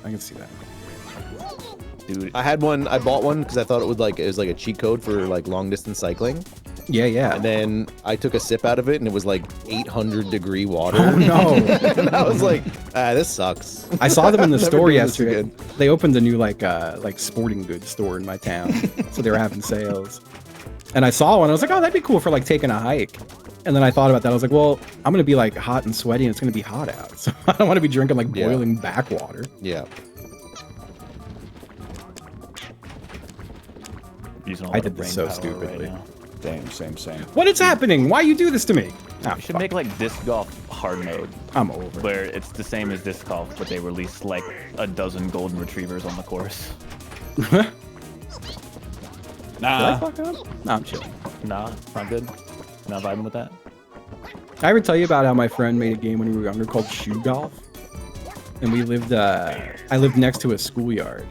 Dude, I had one. I bought one because I thought it was like a cheat code for like long distance cycling. Yeah. And then I took a sip out of it and it was like 800-degree water. Oh no. And I was like, this sucks. I saw them in the Never store do this yesterday. again. They opened a new like sporting goods store in my town, so they were having sales. And I saw one. I was like, oh, that'd be cool for like taking a hike. And then I thought about that. I was like, well, I'm gonna be like hot and sweaty, and it's gonna be hot out, so I don't want to be drinking like Yeah. boiling backwater. Yeah. using a I lot did of this brain so power stupidly. Right now. Same. What is happening? Why you do this to me? Ah, We should fuck. make like disc golf hard mode, I'm over. where it's the same as disc golf, but they release like a dozen golden retrievers on the course. Did I Nah. fuck up? No, I'm chilling. Nah, not good. Not vibing with that. I ever tell you about how my friend made a game when we were younger called shoe golf? And we lived, I lived next to a schoolyard.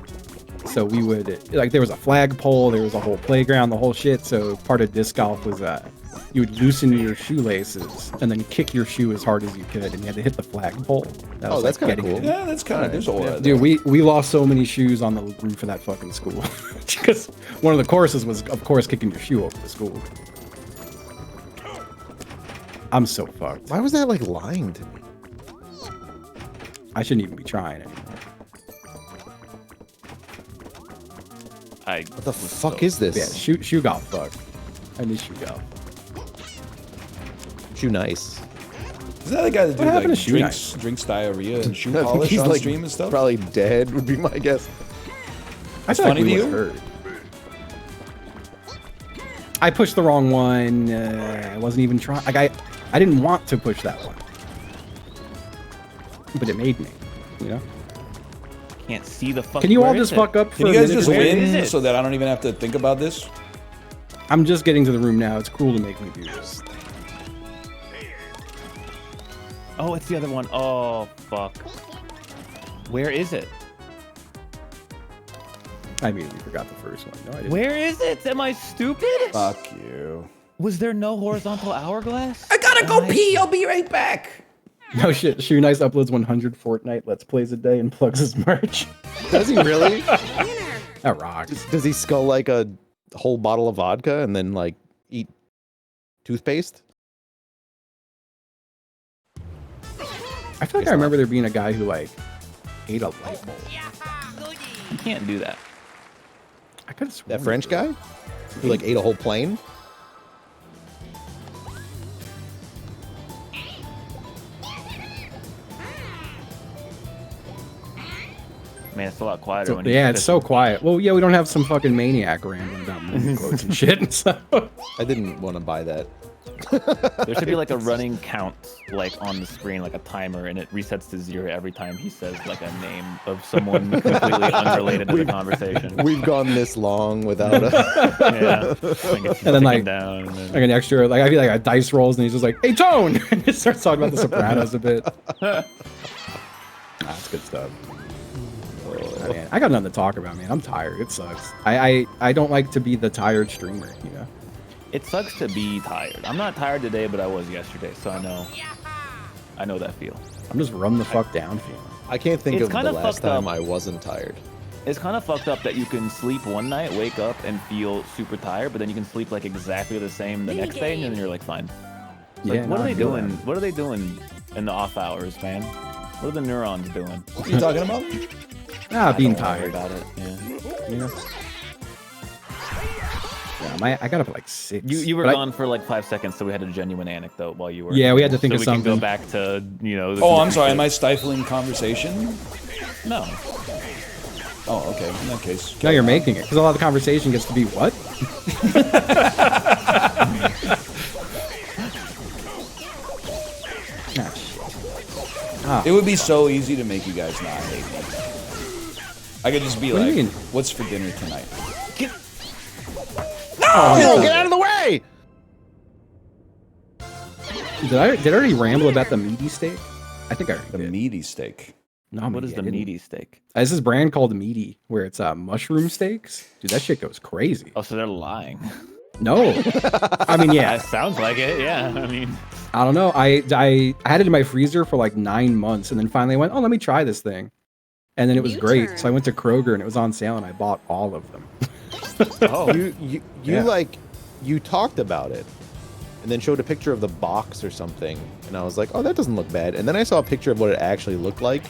So we would, like, there was a flagpole, there was a whole playground, the whole shit. So part of disc golf was, you would loosen your shoelaces and then kick your shoe as hard as you could, and you had to hit the flagpole. That was, that's kinda getting cool. it. Yeah, that's kind of there's aura there. Dude, we lost so many shoes on the roof of that fucking school. Because one of the courses was, of course, kicking your shoe over the school. I'm so fucked. Why was that like lying to me? I shouldn't even be trying anymore. I What the fuck is this? Yeah, shoe golf, fuck. I need shoe golf. Shoe nice. Is that the guy that happened like to Shoe drinks diarrhea and shoe I think polish he's on like stream and stuff? probably dead would be my guess. I feel funny like we to was you? hurt. I pushed the wrong one. I wasn't even trying. Like I didn't want to push that one, but it made me. You know. Can't see the fuck. Can you all where just is it? fuck up for Can you a guys minute? just Where is win it? so that I don't even have to think about this? I'm just getting to the room now. It's cruel to make me do this. Oh, it's the other one. Oh, fuck. Where is it? I immediately forgot the first one. No, I didn't. Where is it? Am I stupid? Fuck you. Was there no horizontal hourglass? I gotta go pee. I'll be right back. No shit. Shoe Nice uploads 100 Fortnite Let's Plays a day and plugs his merch. Does he really? Winner. That rocks. Does he skull like a whole bottle of vodka and then like eat toothpaste? I feel like I remember there being a guy who like ate a light bulb. You can't do that. I could have That French guy who like ate a whole plane? Man, it's a lot quieter when you. Yeah, it's so quiet. Well, yeah, we don't have some fucking maniac rambling about movie quotes and shit. So. I didn't want to buy that. There should be like a running count, like on the screen, like a timer, and it resets to 0 every time he says like a name of someone completely unrelated to the conversation. We've gone this long without a. Yeah. Like And then, like, down, and then... Like an extra, like I feel like a dice rolls and he's just like, "Hey, Tone," and just starts talking about the Sopranos a bit. That's good stuff. Oh, man. I got nothing to talk about, man. I'm tired. It sucks. I don't like to be the tired streamer, you know. It sucks to be tired. I'm not tired today, but I was yesterday, so I know that feel. I'm just run the fuck down feeling. I can't think It's of the kinda last fucked time up. I wasn't tired. It's kind of fucked up that you can sleep one night, wake up, and feel super tired, but then you can sleep like exactly the same the Mini next day, and game. then you're like fine. Like, Yeah, what no, are I they feel doing? that. What are they doing in the off hours, man? What are the neurons doing? What are you talking about? Being Don't worry tired. about it. Yeah. You know. Yeah, I got up at like 6. You were but gone for like 5 seconds, so we had a genuine anecdote while you were. Yeah, we had to think so of we can something. go back to the Oh, I'm sorry. Am I stifling conversation? No. Oh, okay. In that case. Now you're making it because a lot of the conversation gets to be what? Ah, shit. It would be so easy to make you guys not hate me. I could just be What do like, you mean? "What's for dinner tonight?" Oh, get out of the way! Did I already ramble about the meaty steak? I think I already The did. meaty steak. No, What maybe is I the didn't. meaty steak? This is brand called Meaty, where it's mushroom steaks. Dude, that shit goes crazy. Oh, so they're lying. No, I mean, That yeah, sounds like it. Yeah. I mean, I don't know. I had it in my freezer for like 9 months, and then finally went, oh, let me try this thing, and then it was New great. turn. So I went to Kroger and it was on sale, and I bought all of them. oh, You Yeah. like you talked about it and then showed a picture of the box or something, and I was like, oh, that doesn't look bad. And then I saw a picture of what it actually looked like,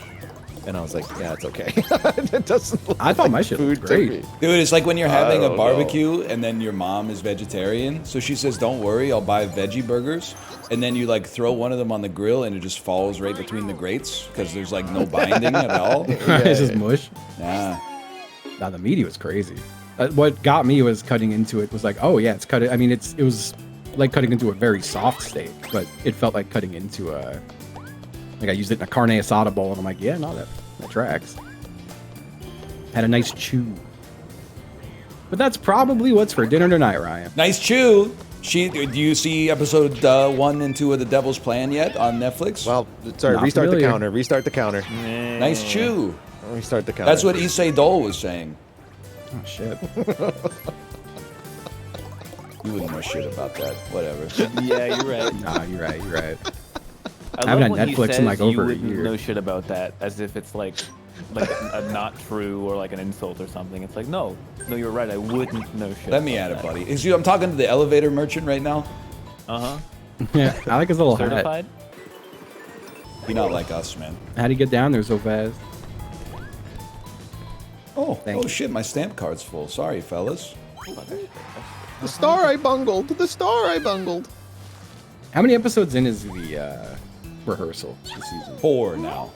and I was like, yeah, it's okay. It doesn't look I thought like my shit food looked to great. me. Dude, it's like when you're having a don't barbecue and then your mom is vegetarian. So she says, "Don't worry, I'll buy veggie burgers." And then you like throw one of them on the grill and it just falls right between the grates because there's like no binding at all. It's just mush. Nah. Now the meaty was crazy. What got me was cutting into it was like, oh yeah, it's cutting. I mean, it was like cutting into a very soft steak, but it felt like cutting into a. Like I used it in a carne asada bowl, and I'm like, yeah, no, that tracks. Had a nice chew. But that's probably what's for dinner tonight, Ryan. Nice chew. Do you see episode 1 and 2 of The Devil's Plan yet on Netflix? Well, sorry, Not restart familiar. the counter. Restart the counter. Nice chew. Restart the counter. That's what Issei Dole was saying. Oh shit. You wouldn't know shit about that. Whatever. yeah, you're right. Nah, you're right. You're right. I haven't love had when he Netflix in, says like, you over a wouldn't year. know shit about that, as if it's like a not true or like an insult or something. It's like, no, you're right. I wouldn't know shit. Let me add it, buddy. I'm talking to the elevator merchant right now. Uh huh. Yeah, I like his little hat. Certified. You're not like us, man. How'd he get down there so fast? Oh, Thank you. shit, my stamp card's full. Sorry, fellas. The star I bungled. The star I bungled. How many episodes in is the rehearsal this season? 4 now.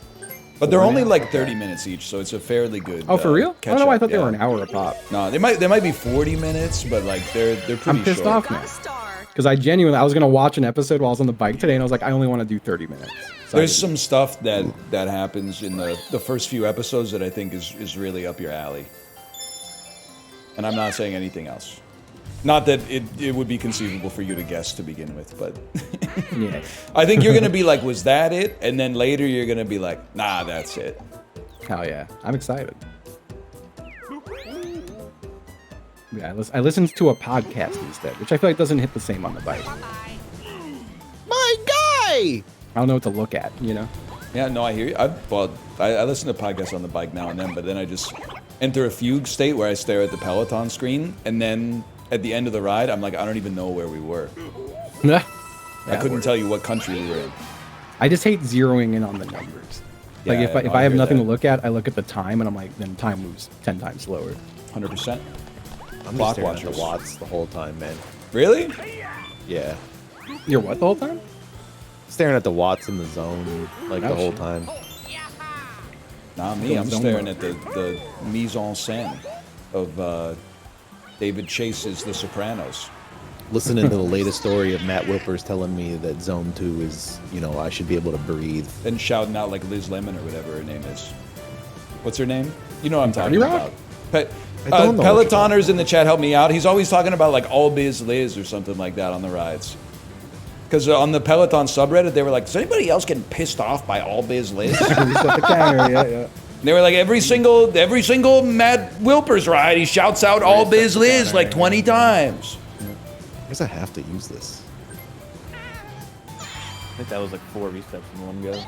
But they're only like 30 minutes each, so it's a fairly good. Oh, for real? I don't know why I thought they yeah. were an hour a pop. No, they might be 40 minutes, but like they're pretty I'm pissed short. off Got now. a star. Because I was going to watch an episode while I was on the bike today, and I was like, I only want to do 30 minutes. So There's some stuff that happens in the first few episodes that I think is really up your alley. And I'm not saying anything else. Not that it would be conceivable for you to guess to begin with, but Yeah. I think you're going to be like, was that it? And then later you're going to be like, nah, that's it. Hell yeah. I'm excited. Yeah, I listened to a podcast instead, which I feel like doesn't hit the same on the bike. My guy! I don't know what to look at, you know? Yeah, no, I hear you. I listen to podcasts on the bike now and then, but then I just enter a fugue state where I stare at the Peloton screen, and then at the end of the ride, I'm like, I don't even know where we were. I couldn't tell you what country we were in. I just hate zeroing in on the numbers. Like Yeah, if no, I have hear nothing that. to look at, I look at the time and I'm like, then time moves 10 times slower. 100%. I'm Clock just staring at watchers. the watts the whole time, man. Really? Yeah. You're what the whole time? Staring at the watts in the zone, like the Oh, whole shit. time. Nah, me. I'm Zone staring mode. at the mise en scène of David Chase's The Sopranos. Listening to the latest story of Matt Wilpers telling me that Zone 2 is, I should be able to breathe. And shouting out like Liz Lemon or whatever her name is. What's her name? You know what I'm talking 30 Rock? about. I don't know what you're Pelotoners in the chat help me out. He's always talking about like All Biz Liz or something like that on the rides. Because on the Peloton subreddit, they were like, is anybody else getting pissed off by All Biz Liz? Yeah. They were like, every single Matt Wilpers ride, he shouts out All Biz Liz like 20 times. I guess I have to use this. I think that was like 4 resets in one go.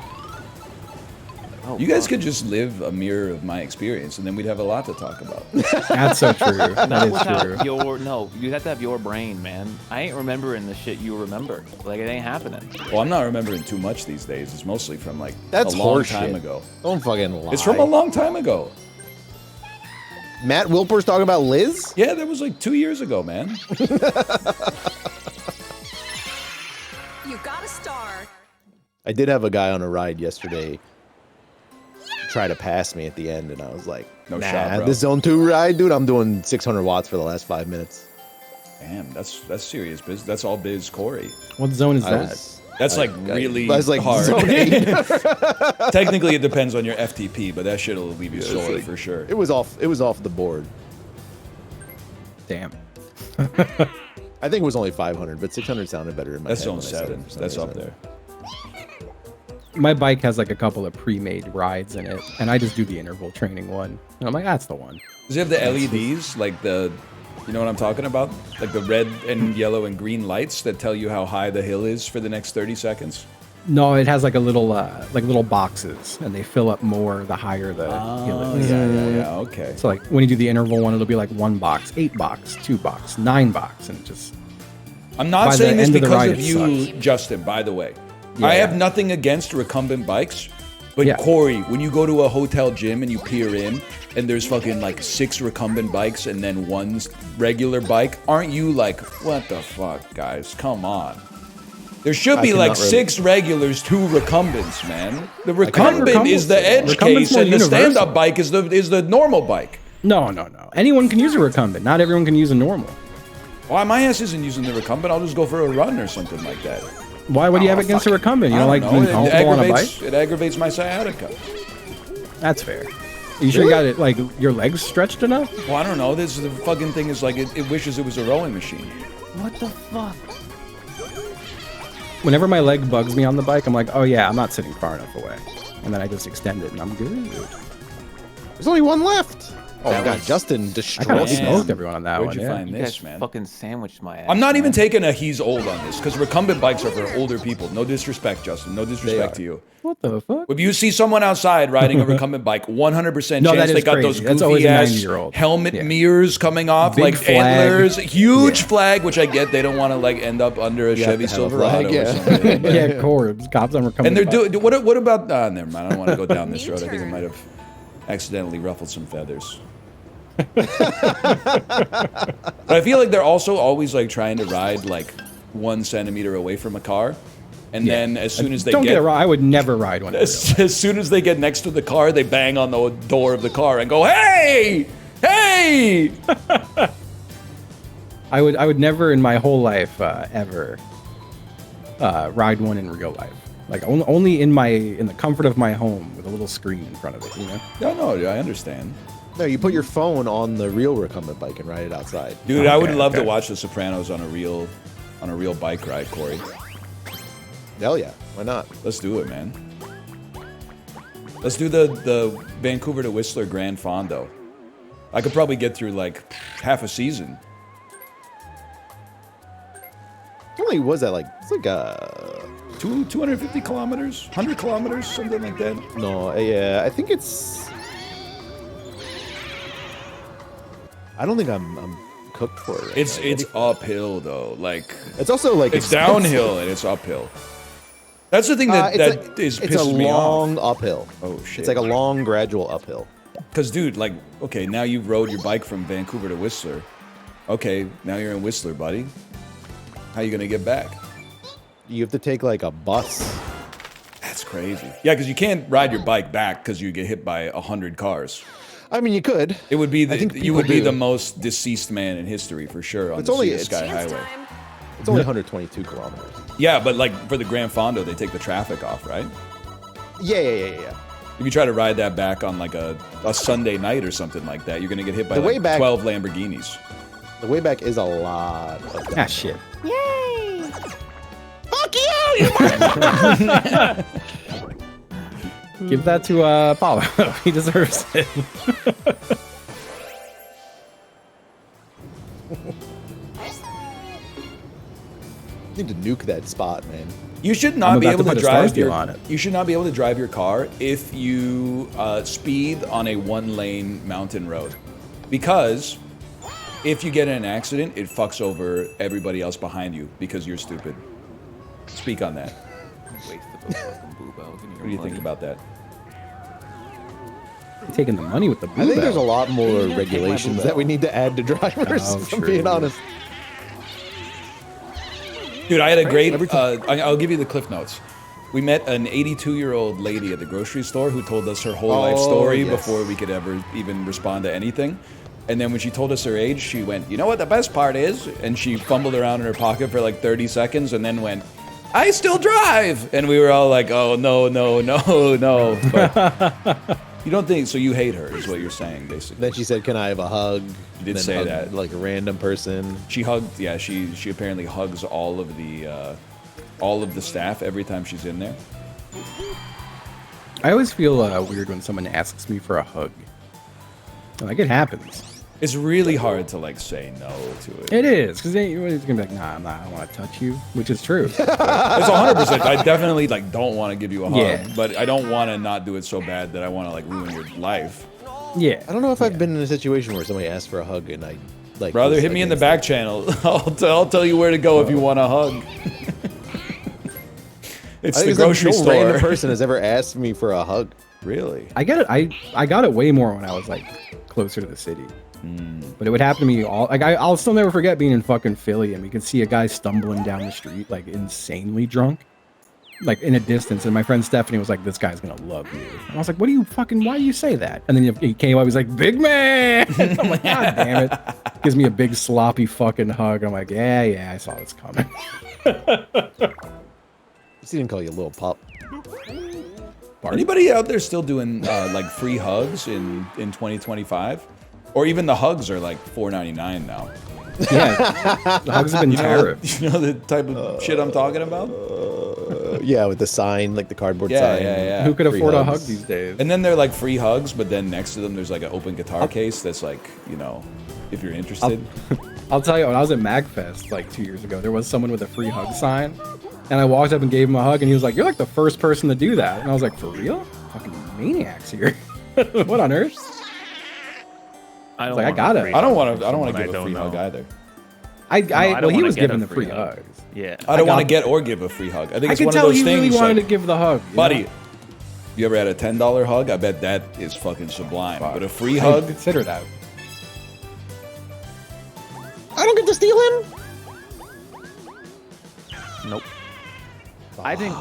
Oh, You guys fuck. could just live a mirror of my experience, and then we'd have a lot to talk about. That's so true. That Not is without true. you have to have your brain, man. I ain't remembering the shit you remember. Like it ain't happening. Well, I'm not remembering too much these days. It's mostly from like That's a long horseshit. time ago. Don't fucking lie. It's from a long time ago. Matt Wilpers talking about Liz? Yeah, that was like 2 years ago, man. You got a star. I did have a guy on a ride yesterday try to pass me at the end, and I was like, No nah, shot, bro. this Zone 2 ride, dude, I'm doing 600 watts for the last 5 minutes. Damn, that's serious biz. That's all biz Corey. What zone is I that? was, That's like I really was like hard. Zone 8. Technically, it depends on your FTP, but that shit will leave you it's sore like- for sure. It was off the board. Damn. I think it was only 500, but 600 sounded better in my That's head zone when I said it 7. for some That's up reason. there. My bike has like a couple of pre-made rides in it, and I just do the interval training one. And I'm like, that's the one. Does it have the LEDs, like you know what I'm talking about? Like the red and yellow and green lights that tell you how high the hill is for the next 30 seconds? No, it has like a little little boxes, and they fill up more the higher the hill Oh, is. yeah, okay. So like when you do the interval one, it'll be like 1 box, 8 box, 2 box, 9 box, and just I'm not By the saying this end of the because ride, of it you, sucks. Justin, by the way. Yeah, I have yeah. nothing against recumbent bikes, but Yeah. Corey, when you go to a hotel gym and you peer in and there's fucking like 6 recumbent bikes and then 1 regular bike, aren't you like, what the fuck, guys? Come on. There should be like cannot really- 6 regulars, 2 recumbents, man. The cannot recumbent is the edge Recumbent's case more and the universal. stand-up bike is the normal bike. no. Anyone can use a recumbent. Not everyone can use a normal. Why my ass isn't using the recumbent? I'll just go for a run or something like that. Why would you have against a recumbent? You I don't like being It comfortable on a bike? aggravates, it aggravates my sciatica. That's fair. You sure you got it like your legs stretched enough? Well, I don't know. This the fucking thing is like it wishes it was a rowing machine. What the fuck? Whenever my leg bugs me on the bike, I'm like, oh yeah, I'm not sitting far enough away. And then I just extend it and I'm good. There's only 1 left. Oh, That God, was- Justin I kind of destroyed Damn. smoked everyone on that Where'd one. you Yeah. find You this, guys man? fucking sandwiched my ass. I'm not even man. taking a he's old on this because recumbent bikes are for older people. No disrespect, Justin. No disrespect to you. What the fuck? If you see someone outside riding a recumbent bike, 100% No, chance that they is got crazy. those That's always goofy a ass 90-year-old. helmet Yeah. mirrors coming off, Big like flag. antlers, huge Yeah. flag, which I get. They don't want to like end up under a You have Chevy to have a Silverado flag, or yeah. something. Yeah, Corbs, cops on recumbent And they're bikes. doing what about? Never mind. I don't want to go down this road. I think I might have accidentally ruffled some feathers. But I feel like they're also always like trying to ride like 1 centimeter away from a car, and then as soon as they Don't get it wrong. I would never ride one. as soon as they get next to the car, they bang on the door of the car and go, "Hey, hey!" I would never in my whole life ever ride one in real life. Like only in the comfort of my home with a little screen in front of it, you know? No, I understand. No, you put your phone on the real recumbent bike and ride it outside. Dude, I would love to watch The Sopranos on a real bike ride, Corey. Hell yeah, why not? Let's do it, man. Let's do the Vancouver to Whistler Grand Fondo. I could probably get through like half a season. How many was that? Like, it's like 250 kilometers, 100 kilometers, something like that. no, yeah, I think it's. I don't think I'm cooked for it. Right It's now. it's uphill though. Like It's also like it's expensive. downhill and it's uphill. That's the thing that it's a pisses me long off. uphill. Oh shit! It's like a long gradual uphill. Because dude, like, okay, now you've rode your bike from Vancouver to Whistler. Okay, now you're in Whistler, buddy. How you gonna get back? You have to take like a bus. That's crazy. Yeah, because you can't ride your bike back because you get hit by 100 cars. I mean, you could. It would be I think you people would be do. the most deceased man in history for sure on It's the only- Sea to Sky Dance Highway. time. It's only 122 kilometers. Yeah, but like for the Grand Fondo, they take the traffic off, right? Yeah. If you try to ride that back on like a Sunday night or something like that, you're gonna get hit by The way like back- 12 Lamborghinis. The way back is a lot. Of Shit. Give that to Paulo. He deserves it. You need to nuke that spot, man. You should I'm not be about to able to put a Star drive Steel your. on it. You should not be able to drive your car if you speed on a 1-lane mountain road, because if you get in an accident, it fucks over everybody else behind you because you're stupid. Speak on that. Wasted the fucking boob out. Give me your What do you think money. about that? Taking the money with the I think there's a bluebell. lot more take my regulations bluebell. that we need to add to drivers. Oh, if I'm true. being honest. Dude, I had a great. I'll give you the cliff notes. We met an 82-year-old lady at the grocery store who told us her whole life Oh, story yes. before we could ever even respond to anything. And then when she told us her age, she went, "You know what the best part is?" And she fumbled around in her pocket for like 30 seconds and then went, "I still drive." And we were all like, "Oh, no, no, no, no." But you don't think so? You hate her, is what you're saying, basically. Then she said, "Can I have a hug?" You did Then say hugged, that. like a random person. She hugged. Yeah, she apparently hugs all of the staff every time she's in there. I always feel weird when someone asks me for a hug. Like, it happens. It's really hard to like say no to it. It is, because then you're gonna be like, nah, I don't want to touch you, which is true. It's 100%. I definitely like don't want to give you a hug, Yeah. but I don't want to not do it so bad that I want to like ruin your life. Yeah. I don't know if I've been in a situation where somebody asked for a hug and I like. Brother, was hit me in the against back channel. I'll tell you where to go if you want a hug. It's I the think grocery no random store. person has ever asked me for a hug. Really? I get it. I got it way more when I was like closer to the city. But it would happen to me all like I'll still never forget being in fucking Philly and we could see a guy stumbling down the street like insanely drunk, like in a distance. And my friend Stephanie was like, "This guy's gonna love you." And I was like, "What do you fucking? Why do you say that?" And then he came up, he was like, "Big man." I'm like, "God damn it!" Gives me a big sloppy fucking hug. I'm like, "Yeah, I saw this coming." He didn't call you a little pup. Anybody out there still doing like free hugs in 2025? Or even the hugs are like $4.99 now. Yeah, the hugs have been tariffs. You know the type of shit I'm talking about? Yeah, with the sign, like the cardboard Yeah, sign. yeah. Who could Free afford a hugs. hug these days? And then they're like free hugs, but then next to them there's like an open guitar case that's like, you know, if you're interested. I'll tell you, when I was at MagFest like 2 years ago, there was someone with a free hug sign, and I walked up and gave him a hug, and he was like, "You're like the first person to do that," and I was like, "For real? Fucking maniacs here! What on earth?" I don't Like, I want got a it. free I don't hug want from to someone give a don't free know. hug either. I don't well, he wanna was get giving a the free hug. hugs. Yeah. I don't want to got- get or give a free hug. I think I it's could one tell of those he really things wanted like, to give the hug, you buddy, know? you ever had a $10 hug? I bet that is fucking sublime. Fuck. But a free I hug? consider that. I don't get to steal him. Nope. I think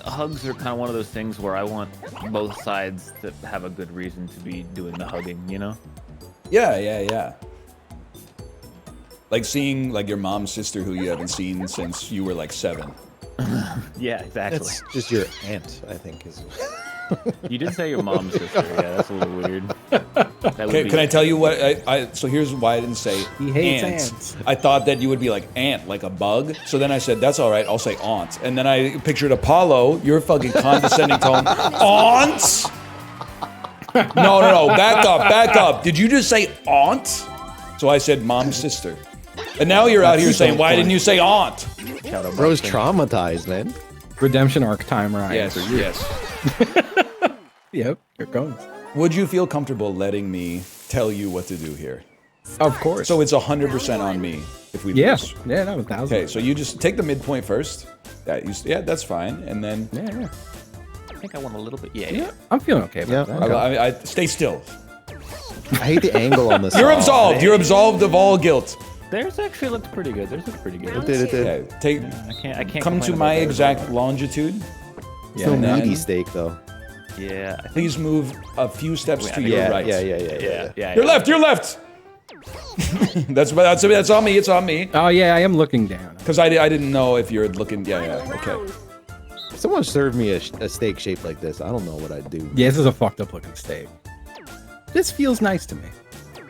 hugs are kind of one of those things where I want both sides to have a good reason to be doing the hugging, you know? Yeah. Like seeing like your mom's sister who you haven't seen since you were like 7. Yeah, exactly. It's just your aunt, I think. Is You did say your mom's sister. Yeah, that's a little weird. That would be- Can I tell you what? So here's why I didn't say He hates ants. ants. I thought that you would be like ant, like a bug. So then I said, that's all right. I'll say aunt. And then I pictured Apollo. Your fucking condescending tone. Aunts? No. Back up. Did you just say aunt? So I said mom's sister. And now you're out here That's saying, so why funny. didn't you say aunt? Bro's traumatized, man. Redemption arc time, Ryan. Yes. Yep, here it comes. Would you feel comfortable letting me tell you what to do here? Of course. So it's 100% on me if we yeah, lose. yeah, no, 1,000. Okay, so you just take the midpoint first. Yeah, that's fine. And then Yeah. I think I want a little bit. Yeah. I'm feeling okay about Yeah, that. I stay still. I hate the angle on this. You're song. absolved. You're absolved of all guilt. Theirs actually looked pretty good. Theirs looked pretty good. It did. Okay, take. I can't Come to complain my about theirs. exact longitude. It's no and then- meaty steak though. Yeah. I think, Please move a few steps Wait, I to think- your Yeah, right. yeah. Your left. Your left. that's on me. It's on me. Oh, yeah, I am looking down. Because I didn't know if you're looking. Yeah. Okay. If someone served me a steak shaped like this, I don't know what I'd do. Yeah, this is a fucked up looking steak. This feels nice to me.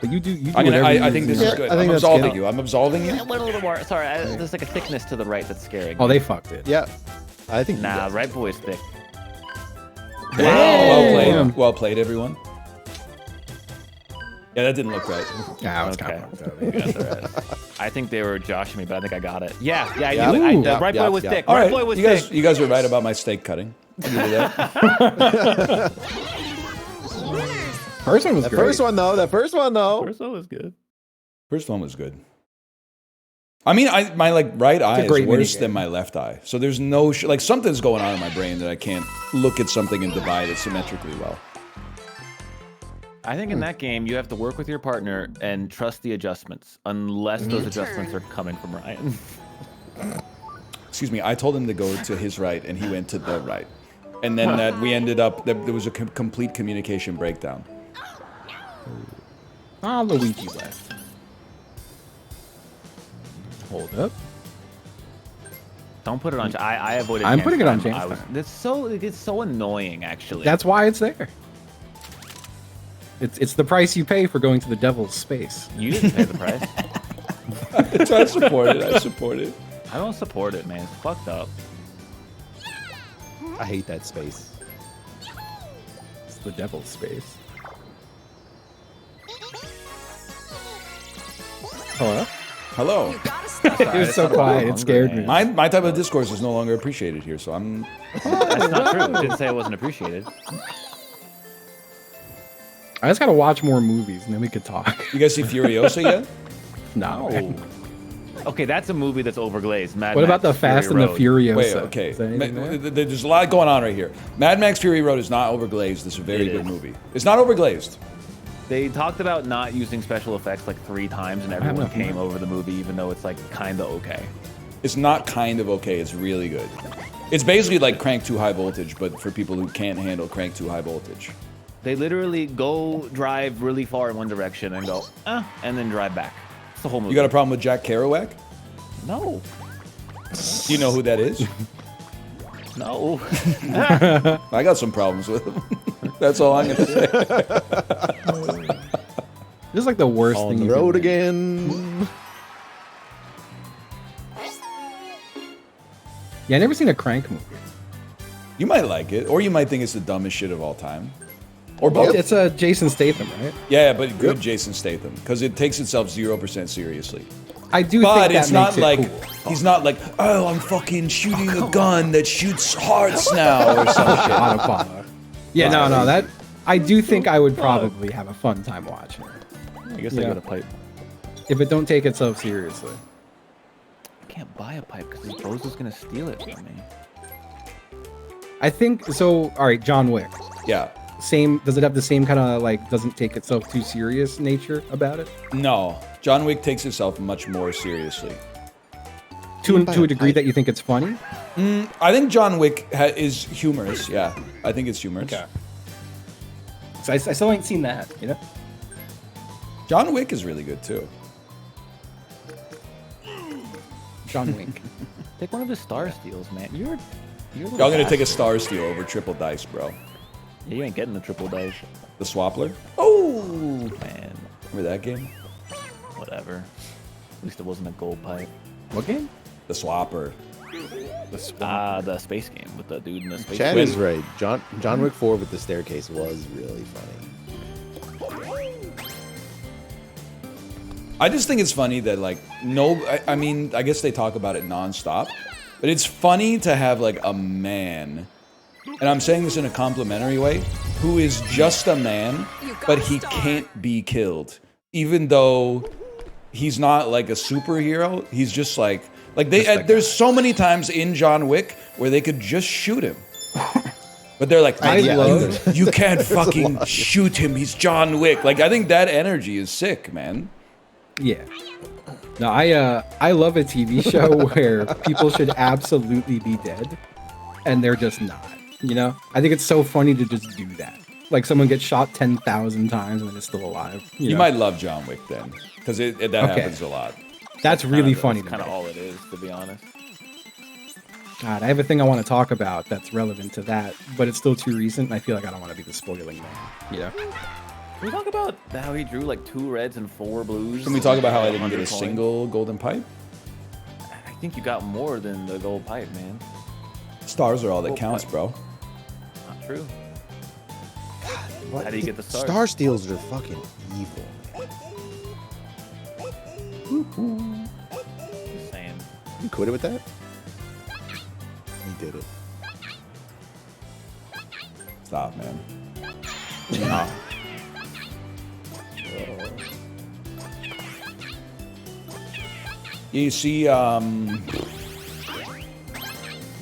But you do I think this is Yeah, good. I think I'm that's absolving good. you. I'm absolving you. I went a little more. Sorry, there's like a thickness to the right that's scary. Oh, they fucked it. Yeah, I think. Nah, yes. right boy's thick. Damn. Well played, everyone. Yeah, that didn't look right. Yeah, I was Okay. kind of I think they were joshing me, but I think I got it. Yeah, I Yeah. knew it. Ooh. The right boy Yeah, was yeah. thick. All Right right, boy was you guys, thick. you guys were right about my steak cutting. I'll give you that. First one was That great. first one though. First one was good. First one was good. I mean, my like right eye is great worse minigame. than my left eye. So there's no like something's going on in my brain that I can't look at something and divide it symmetrically well. I think in that game you have to work with your partner and trust the adjustments, unless those adjustments are coming from Ryan. Excuse me. I told him to go to his right, and he went to the right, and then that we ended up there was a complete communication breakdown. Ah, Luigi left. Hold up. Don't put it on. I avoided. I'm chance putting it on time. chance It's so annoying, actually. That's why it's there. It's the price you pay for going to the devil's space. You didn't pay the price. I support it. I support it. I don't support it, man. It's fucked up. I hate that space. It's the devil's space. Hello? Hello. You gotta stop. It was so quiet. It scared me. My type of discourse is no longer appreciated here, so I'm. That's not true. I didn't say it wasn't appreciated. I just gotta watch more movies and then we could talk. You guys see Furiosa yet? No. Okay, that's a movie that's overglazed. Mad What about Max, the Fast and Fury the Road. Furiosa? Wait, okay. Is there anything there? There's a lot going on right here. Mad Max Fury Road is not overglazed. It's a very It good is. movie. It's not overglazed. They talked about not using special effects like 3 times, and everyone nothing came there. over the movie, even though it's like kind of okay. It's not kind of okay. It's really good. It's basically like Crank 2 High Voltage, but for people who can't handle Crank 2 High Voltage. They literally go drive really far in one direction and go, and then drive back. It's the whole movie. You got a problem with Jack Kerouac? No. Do you know who that is? No. I got some problems with him. That's all I'm gonna say. This is like the worst On thing the you could road do. again. Yeah, I never seen a Crank movie. You might like it, or you might think it's the dumbest shit of all time. Or both. It's a Jason Statham, right? Yeah, but good Jason Statham, because it takes itself 0% seriously. I do But think that it's not makes it like cool. he's not like, oh, I'm fucking shooting a gun that shoots hearts now or some shit. Autopilot. Yeah, no, that I do think I would probably have a fun time watching it. I guess Yeah. I got a pipe. If it don't take itself seriously. I can't buy a pipe because his bros is going to steal it from me. I think so. All right, John Wick. Yeah. Same. Does it have the same kind of like doesn't take itself too serious nature about it? No. John Wick takes itself much more seriously. to a degree that you think it's funny. I think John Wick is humorous. Yeah, I think it's humorous. Okay. So I still ain't seen that. You know. John Wick is really good too. John Wick. Take one of his star steals, man. You're I'm gonna take a star steal over triple dice, bro. You ain't getting the triple dice. The Swappler. Oh Man, remember that game? whatever. At least it wasn't a gold pipe. What game? The Swapper. The space game with the dude in the space. Chad is right. John Wick 4 with the staircase was really funny. I just think it's funny that like I mean I guess they talk about it nonstop, but it's funny to have like a man, and I'm saying this in a complimentary way, who is just a man, but he can't be killed, even though he's not like a superhero. He's just like there's so many times in John Wick where they could just shoot him. But they're like, you can't fucking shoot him. He's John Wick. Like, I think that energy is sick, man. Yeah. No, I love a TV show where people should absolutely be dead, and they're just not. You know, I think it's so funny to just do that. Like someone gets shot 10,000 times and then is still alive. You know? might love John Wick then, because that happens a lot. That's really funny. Kind of all it is, to be honest. God, I have a thing I want to talk about that's relevant to that, but it's still too recent, and I feel like I don't want to be the spoiling man. You know? Can we talk about how he drew like 2 reds and 4 blues? Can we talk about how I didn't 100 get a coins? single golden pipe? I think you got more than the gold pipe, man. Stars are all that Gold counts, pipe. bro. Not true. What? How do you get the stars? Star steals are fucking evil, man. Just saying. You quit it with that? He did it. Stop, man. You see, what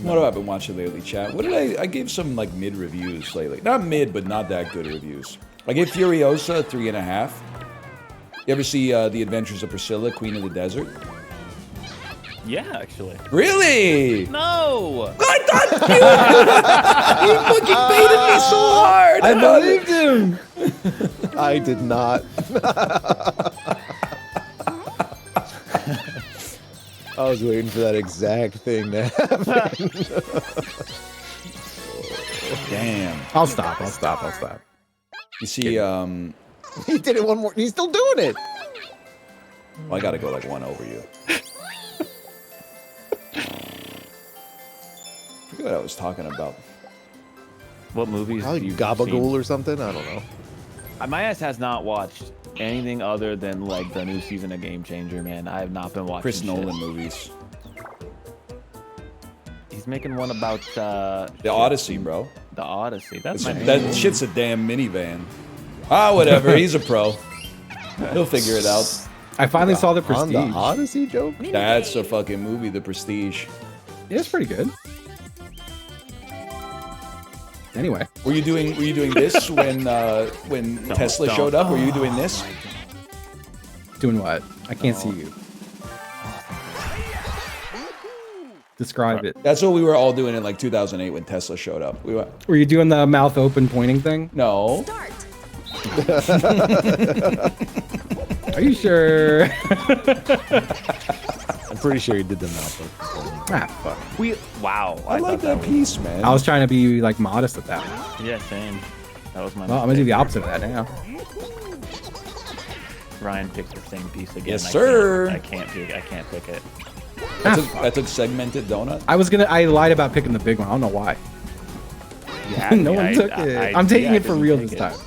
have I been watching lately, chat? What did I gave some like mid reviews lately. Not mid, but not that good reviews. I gave Furiosa a 3.5. You ever see The Adventures of Priscilla, Queen of the Desert? Yeah, actually. Really? No! I thought you fucking baited me so hard. I believed him! I did not. I was waiting for that exact thing to happen. Damn. I'll stop. You see, He did it one more. He's still doing it. well, I gotta go like one over you. I forget what I was talking about. What movies Probably do you Gabagool or something. I don't know. My ass has not watched anything other than like the new season of Game Changer, man. I have not been watching Chris shit. Nolan movies. He's making one about The Odyssey, bro. The Odyssey. That's my That shit's a damn minivan. Ah, whatever. He's a pro. He'll figure it out. I finally saw The On Prestige. the Odyssey joke? That's a fucking movie, The Prestige. Yeah, it's pretty good. Anyway. Were you doing this when Tesla showed up? Were you doing this? Doing what? I can't see you. Describe it. That's what we were all doing in like 2008 when Tesla showed up. We went, Were you doing the mouth open pointing thing? no. Start. Are you sure? I'm pretty sure he did the mouth. Fuck. Wow. I like thought that piece, man. I was trying to be like modest with that one. Yeah, same. That was my Well, I'm gonna do the opposite of that now. Ryan picked the same piece again. Yes, sir. I can't pick it. I took segmented donut. I lied about picking the big one. I don't know why. Yeah, No one took it. I'm taking it for real this time.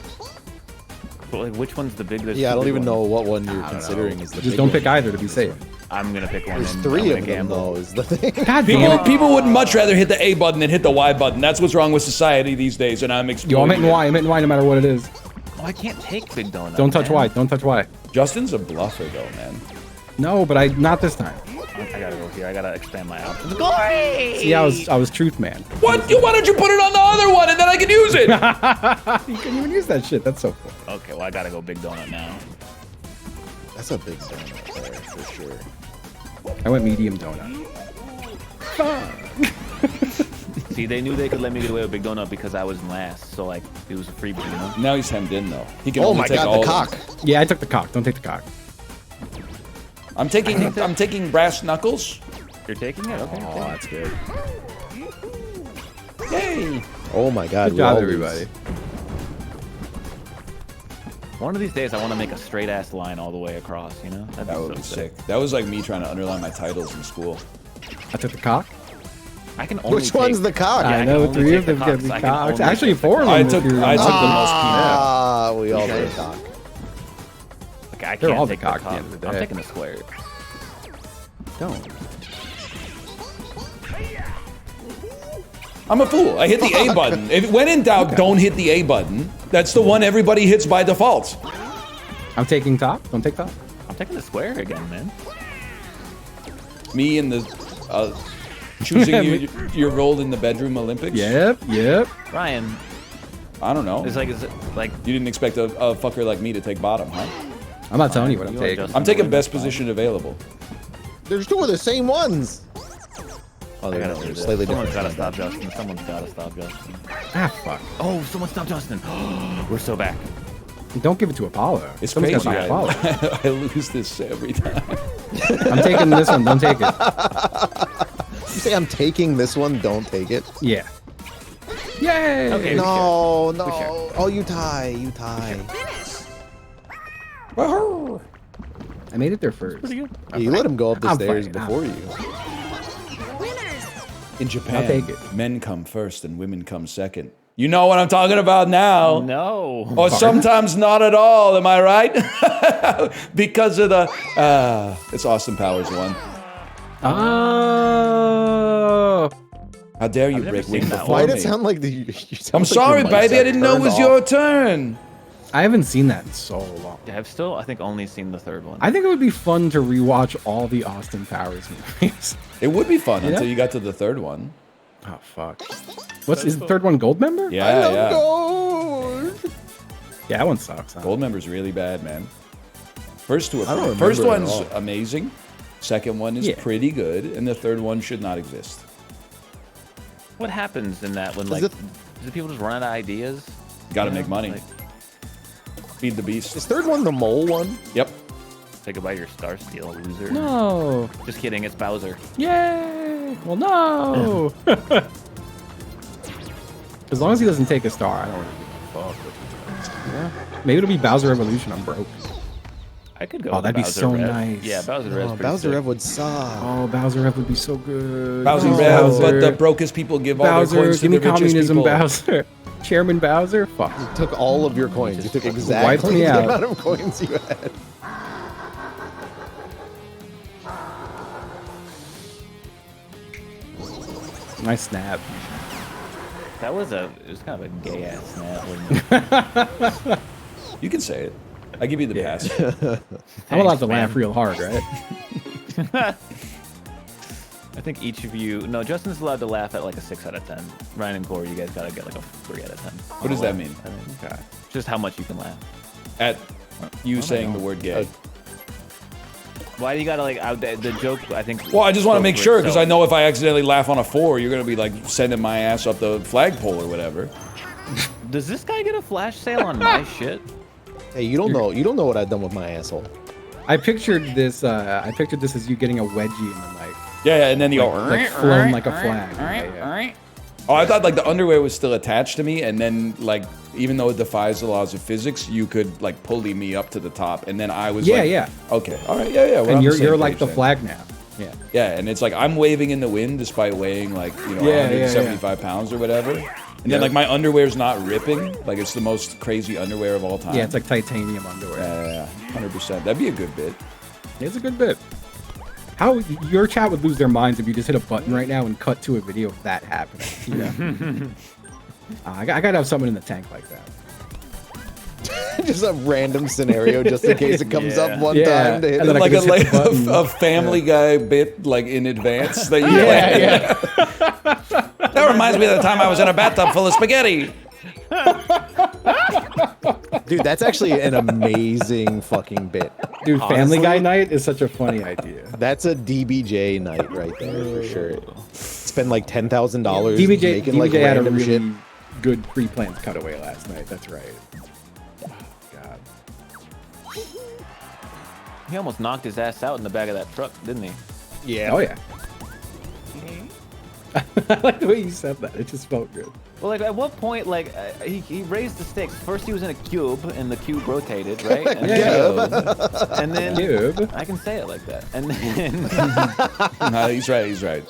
But like, which one's the big? Yeah, I don't even know what one you're considering is the Just big don't one. pick either to be safe. I'm gonna pick one. There's and 3 I'm of gonna them, though, is the thing. God damn it. People would much rather hit the A button than hit the Y button. That's what's wrong with society these days, and I'm Yo, I'm exploring hitting Y. I'm hitting Y no matter what it is. Oh, I can't take big donut. Don't touch man. Y. Don't touch Y. Justin's a bluffer, though, man. No, but not this time. I gotta go here. I gotta expand my options. Glory! See, I was truth man. What? Why don't you put it on the other one and then I can use it? You couldn't even use that shit. That's so cool. Okay, well I gotta go big donut now. That's a big donut there, for sure. I went medium donut. fun. See, they knew they could let me get away with Big Donut because I was in last, so like it was a freebie, you know. Now he's hemmed in though. He can Oh only my take god, all the of cock. them. Yeah, I took the cock. Don't take the cock. I'm taking brass knuckles. You're taking it? Okay. Oh, that's good. Yay! Oh my god, Good we job, all everybody. lose. One of these days, I want to make a straight ass line all the way across. You know, that'd That would be so sick. That was like me trying to underline my titles in school. I took the cock. I can only Which one's take- the cock? Yeah, I I know can only 3 take of them the can be cocks. I can cocks. only Actually, take 4 of them. I if took you're- the most. Ah, we all did cock. Like, I They're can't all the take cock at the the cock. end of the I'm day. taking the square. Don't. I'm a fool. I hit the A button. If when in doubt, don't hit the A button. That's the one everybody hits by default. I'm taking top. Don't take top. I'm taking the square again, man. Me and the choosing your role in the bedroom Olympics. Yep. Ryan, I don't know. is it like You didn't expect a fucker like me to take bottom, huh? I'm not telling you what I'm You are taking. just- I'm taking best position available. There's 2 of the same ones. Oh, I they're gotta not. do They're this. slightly Someone's different. gotta stop Justin. Someone's gotta stop Justin. Ah, fuck. Oh, someone stop Justin. We're so back. Don't give it to Apollo. It's Someone's crazy. gotta stop Apollo. I lose this every time. I'm taking this one. Don't take it. You say I'm taking this one, don't take it. Yeah. Yay! Okay. No, share. no. Oh, you tie. You tie. I made it there first. Pretty good. Yeah, you let him go up the I'm stairs fine. before you. Winners. In Japan, take it. men come first and women come second. You know what I'm talking about now. No. Or sometimes not at all, am I right? Because of the... it's Austin Powers 1. Oh. How dare you, I've never Brick, seen win that before Why one. did me. it sound like the? You sound I'm like sorry, your mics baby. I got didn't know it turned was off. your turn. I haven't seen that in so long. I've still, I think, only seen the third one. I think it would be fun to rewatch all the Austin Powers movies. It would be fun Yeah. until you got to the third one. Oh fuck. Is the third one Gold Member? Yeah, I love yeah. gold. Yeah, that one sucks. Huh? Gold Member's really bad, man. First two are I don't pretty. First remember it one's at all. amazing. Second one is Yeah. pretty good, and the third one should not exist. What happens in that when, Is like, it- do people just run out of ideas? Got to You know? make money. Like, Feed the beast. Is third one the mole one? Yep. say goodbye to your Star Steel, loser. No. Just kidding, it's Bowser. Yay. Well, no. As long as he doesn't take a star, I don't really give a fuck what he does. Yeah. Maybe it'll be Bowser Revolution. I'm broke. I could go Oh, with that'd be Bowser so Rev. nice. Yeah, Bowser Rev's Oh, pretty Bowser sick. Rev would suck. Oh, Bowser Rev would be so good. Bowser Oh, Rev, but the brokest people give all their Bowser, coins to give me the richest communism, people. Bowser. Chairman Bowser? Fuck. You took all of your coins. You took wiped exactly me the out. amount of coins you had. Nice snap. That was it was kind of a gay ass snap. Wasn't it? You can say it. I give you the Yeah. pass. I'm allowed to man. laugh real hard, right? I think each of you. No, Justin's allowed to laugh at like a 6 out of 10. Ryan and Corey, you guys gotta get like a 3 out of 10. What does that mean? I think. Just how much you can laugh. At you saying the word gay. Why do you gotta like the joke? I think. Well, I just want to spoke make for sure because I itself. know if I accidentally laugh on a 4, you're gonna be like sending my ass up the flagpole or whatever. Does this guy get a flash sale on my shit? Hey, you don't know. You don't know what I've done with my asshole. I pictured this. I pictured this as you getting a wedgie and then like Yeah, and then you go. like flown like a flag. Yeah. Oh, I thought like the underwear was still attached to me, and then like even though it defies the laws of physics, you could like pulley me up to the top, and then I was Yeah, like, yeah. okay, all right, yeah, we're on And the you're same like page the then. flag now. Yeah. Yeah, and it's like I'm waving in the wind despite weighing like Yeah, 175 pounds or whatever, and then like my underwear's not ripping, like it's the most crazy underwear of all time. Yeah, it's like titanium underwear. yeah, 100%. That'd be a good bit. It's a good bit. How your chat would lose their minds if you just hit a button right now and cut to a video of that happening. Yeah. I gotta have someone in the tank like that. Just a random scenario, just in case it comes up one Yeah. time. To hit And then it. I Like can just hit the button. a Family Guy bit like in advance that you Yeah, That reminds me of the time I was in a bathtub full of spaghetti. Dude, that's actually an amazing fucking bit. Dude, Family Honestly, Guy night is such a funny idea. That's a DBJ night right there for sure. Spend like $10,000 DBJ, making DBJ like had a random really shit. good pre-planned cutaway last night. That's right. Oh, God. He almost knocked his ass out in the back of that truck, didn't he? Yeah. Oh, yeah. I like the way you said that. It just felt good. Well, like, at what point, like, he raised the stakes. First, he was in a cube, and the cube rotated, right? And and then Cube. I can say it like that. And then, No, he's right. He's right.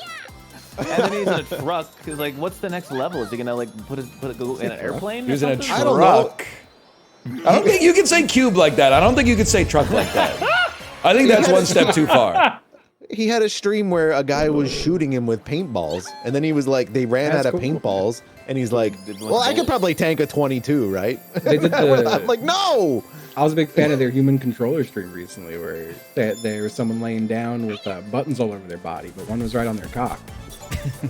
and then he's in a truck. Cause, like, what's the next level? Is he gonna like put it go in an airplane? He was in a something? I don't know. truck. I don't think you can say cube like that. I don't think you could say truck like that. I think that's one step too far. He had a stream where a guy was shooting him with paintballs, and then he was like, they ran That's out of cool. paintballs, and he's like, well, I could probably tank a 22, right? They did I'm like, no! I was a big fan of their human controller stream recently, where there was someone laying down with buttons all over their body, but one was right on their cock.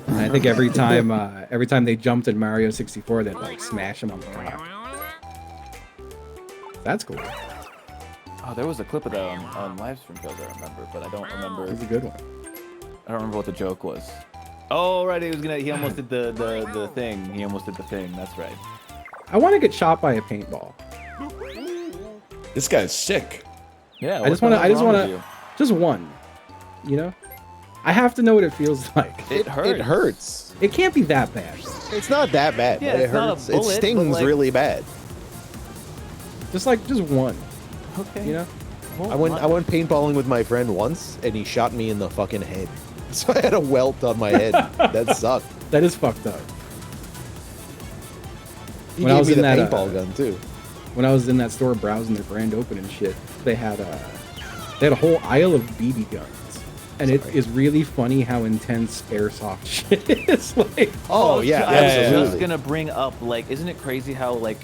And I think every time they jumped in Mario 64, they'd like smash him on the cock. That's cool. Oh, there was a clip of that on live stream shows I remember, but I don't remember. It was a good one. I don't remember what the joke was. Oh, right, he almost did the thing. He almost did the thing. That's right. I want to get shot by a paintball. This guy's sick. Yeah. I just want to, just one. You know, I have to know what it feels like. It hurts. It hurts. It can't be that bad. It's not that bad, Yeah, but it it's not a hurts. bullet, It but, stings like- really bad. Just one. Okay. You know. Well, I went paintballing with my friend once, and he shot me in the fucking head. So I had a welt on my head. That sucked. That is fucked up. He When I gave was me in the that, paintball gun too. When I was in that store browsing their grand opening shit, they had a whole aisle of BB guns, and it is really funny how intense airsoft shit is. Like, Oh yeah, I was absolutely. just gonna bring up, like, isn't it crazy how, like,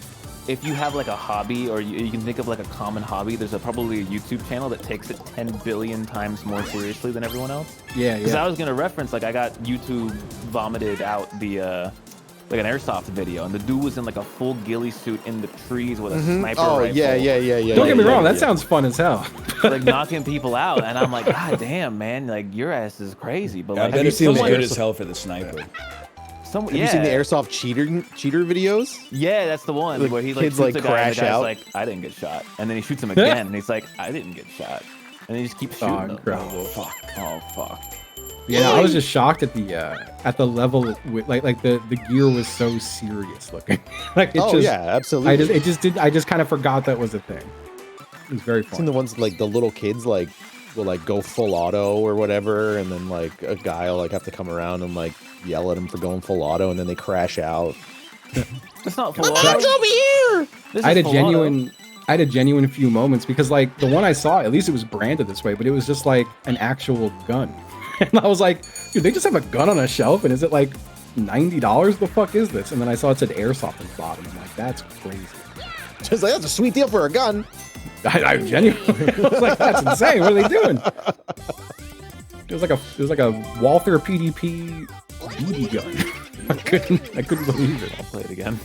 if you have like a hobby, or you can think of like a common hobby, there's probably a YouTube channel that takes it 10 billion times more seriously than everyone else. yeah, Because I yeah. was gonna reference, like, I got YouTube vomited out the like an airsoft video, and the dude was in like a full ghillie suit in the trees with a sniper Oh rifle. yeah. Don't get me yeah, wrong, that yeah. sounds fun as hell. like knocking people out, and I'm like, God damn, man, like your ass is crazy. But I like, bet you it seen feels the good airsoft- as hell for the sniper. some, Have yeah, you seen the airsoft cheater videos? Yeah, that's the one The where he like kids, shoots like, a guy, and crash the guy's out? like, I didn't get shot, and then he shoots him again, and he's like, I didn't get shot, and then he just keeps shooting. Oh, him. incredible. Oh fuck! Oh fuck! Yeah, I was just shocked at the level with like the gear was so serious looking. Like it Oh just, yeah, absolutely. I just kind of forgot that was a thing. It was very Seen fun. the ones like the little kids like will like go full auto or whatever, and then like a guy will like have to come around and like yell at him for going full auto, and then they crash out. That's not full Mom's auto. over here! This I had is a full auto. genuine few moments because like the one I saw, at least it was branded this way, but it was just like an actual gun. And I was like, dude, they just have a gun on a shelf, and is it like $90? The fuck is this? And then I saw it said airsoft on the bottom. I'm like, that's crazy. Just like that's a sweet deal for a gun. I genuinely I was like, that's insane. What are they doing? It was like a Walther PDP BB gun. I couldn't believe it. I'll play it again.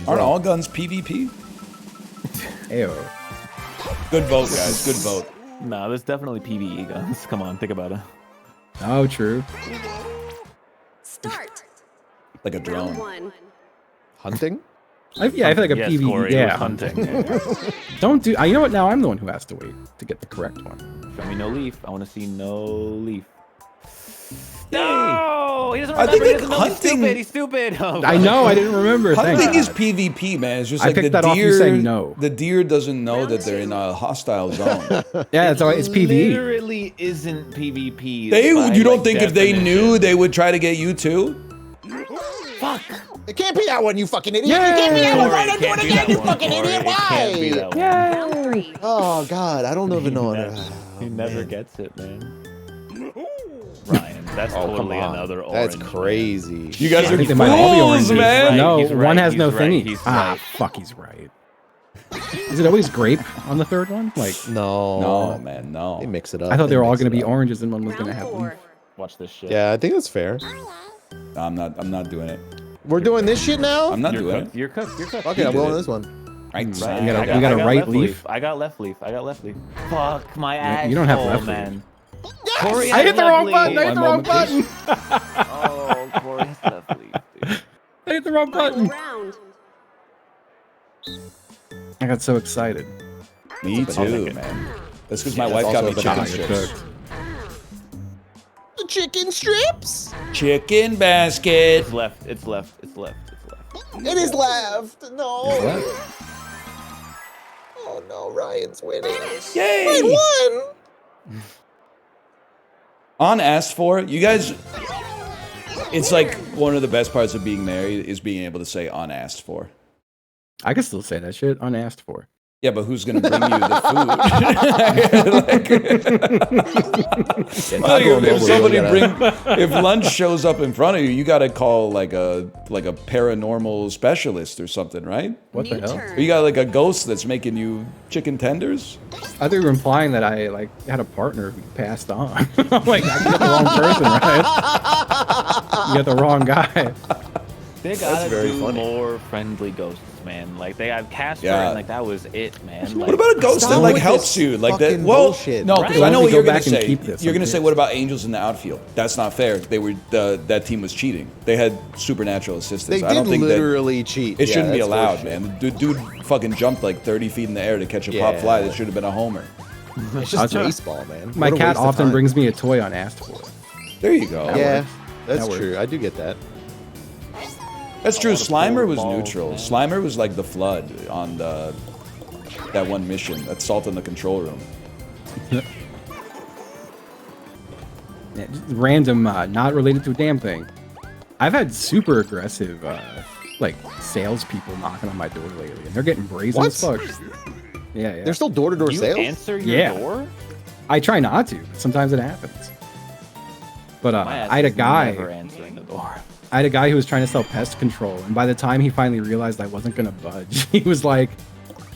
Aren't all guns PvP? Ayo. Good vote, guys. Good vote. No, there's definitely PvE guns. Come on, think about it. Oh, true. Start. Like a Round drone. 1. Hunting? I feel like a Yes, PvE. Corey, it Yeah. was hunting. Don't do. You know what? Now I'm the one who has to wait to get the correct one. Show me no leaf. I want to see no leaf. No, he doesn't I remember. think, He doesn't know. like, He's stupid. Oh, I know. I didn't remember. Hunting Thanks. is PvP, man. It's just I like the picked that off you deer. saying no. The deer doesn't know that they're in a hostile zone. Yeah, it's PvE. Literally isn't PvP. They, by, you don't like, think if they definition. knew they would try to get you too? Fuck. It can't be that one, you fucking idiot. Yeah. It can't be that one. Corey, Why it not do can't it be again, that you one, fucking Corey. idiot? It can't be Why? that one. Round 3. Oh god, I don't even know. He never gets it, man. Ryan, that's Oh, come totally on. another orange. That's man. crazy. You guys I are think they might all be fools, oranges. man. Right, No, he's right, one has he's no right, thingy. he's Ah, right. fuck, he's right. Is it always grape on the third one? Like, No. No, man, no. They mix it up. I thought they were all mix going to it be up. oranges and one was going to Round have 4. leaf. Watch this shit. Yeah, I think that's fair. I'm not doing it. We're doing this shit now? I'm not You're doing cooked. it. You're cooked. You're cooked. Okay, You I'm did going it. with this one. Right You side. got I a got right left leaf. I got left leaf. I got left leaf. Fuck my ass. You don't have hole, left leaf. man. Corey I has hit the left wrong leaf. button. I hit One the wrong moment, please. button. Oh, Corey has left leaf. Dude. I hit the wrong Final button. round. I got so excited. Me too, man. That's because my That's wife got also me a chicken banana strips. cooked. The chicken strips. Chicken basket. It's left. It's left. It's left. It's left. It is left. No. Is that- Oh no, Ryan's winning. Yay! Won. Unasked for. You guys, it's like one of the best parts of being married is being able to say unasked for. I can still say that shit unasked for. Yeah, but who's gonna bring you the food? If lunch shows up in front of you, you gotta call like a paranormal specialist or something, right? What the New hell? turn. Or you got like a ghost that's making you chicken tenders. I think you're implying that I like had a partner who passed on. I'm like, I got the wrong person, right? You got the wrong guy. They gotta very do funny. more friendly ghosts, man. Like they have Casper, Yeah. and like that was it, man. Like, What about a ghost Stop that like with helps this you, like that? fucking Well, bullshit. no, Right. because I know Why what don't we you're go gonna back and say. keep this? You're I'm gonna say, pissed. "What about angels in the outfield?" That's not fair. They were that team was cheating. They had supernatural assistance. They I don't did think literally cheat. it Yeah, shouldn't be that's allowed, bullshit. man. The dude fucking jumped like 30 feet in the air to catch a pop Yeah. fly. That should have been a homer. It's just Gotcha. baseball, man. My What a cat waste of often time. brings me a toy unasked for. There you go. Yeah, works. that's That works. true. I do get that. That's true. wanna Slimer pull was balls, neutral. man. Slimer was like the flood on that one mission. That salt in the control room. Yeah, just random, not related to a damn thing. I've had super aggressive, like salespeople knocking on my door lately, and they're getting brazen What? as fuck. Yeah, yeah. There's still door-to-door you sales. answer your Yeah. door? I try not to, but sometimes it happens. But My ass I had a is guy. never answering the door. I had a guy who was trying to sell pest control, and by the time he finally realized I wasn't gonna budge, he was like,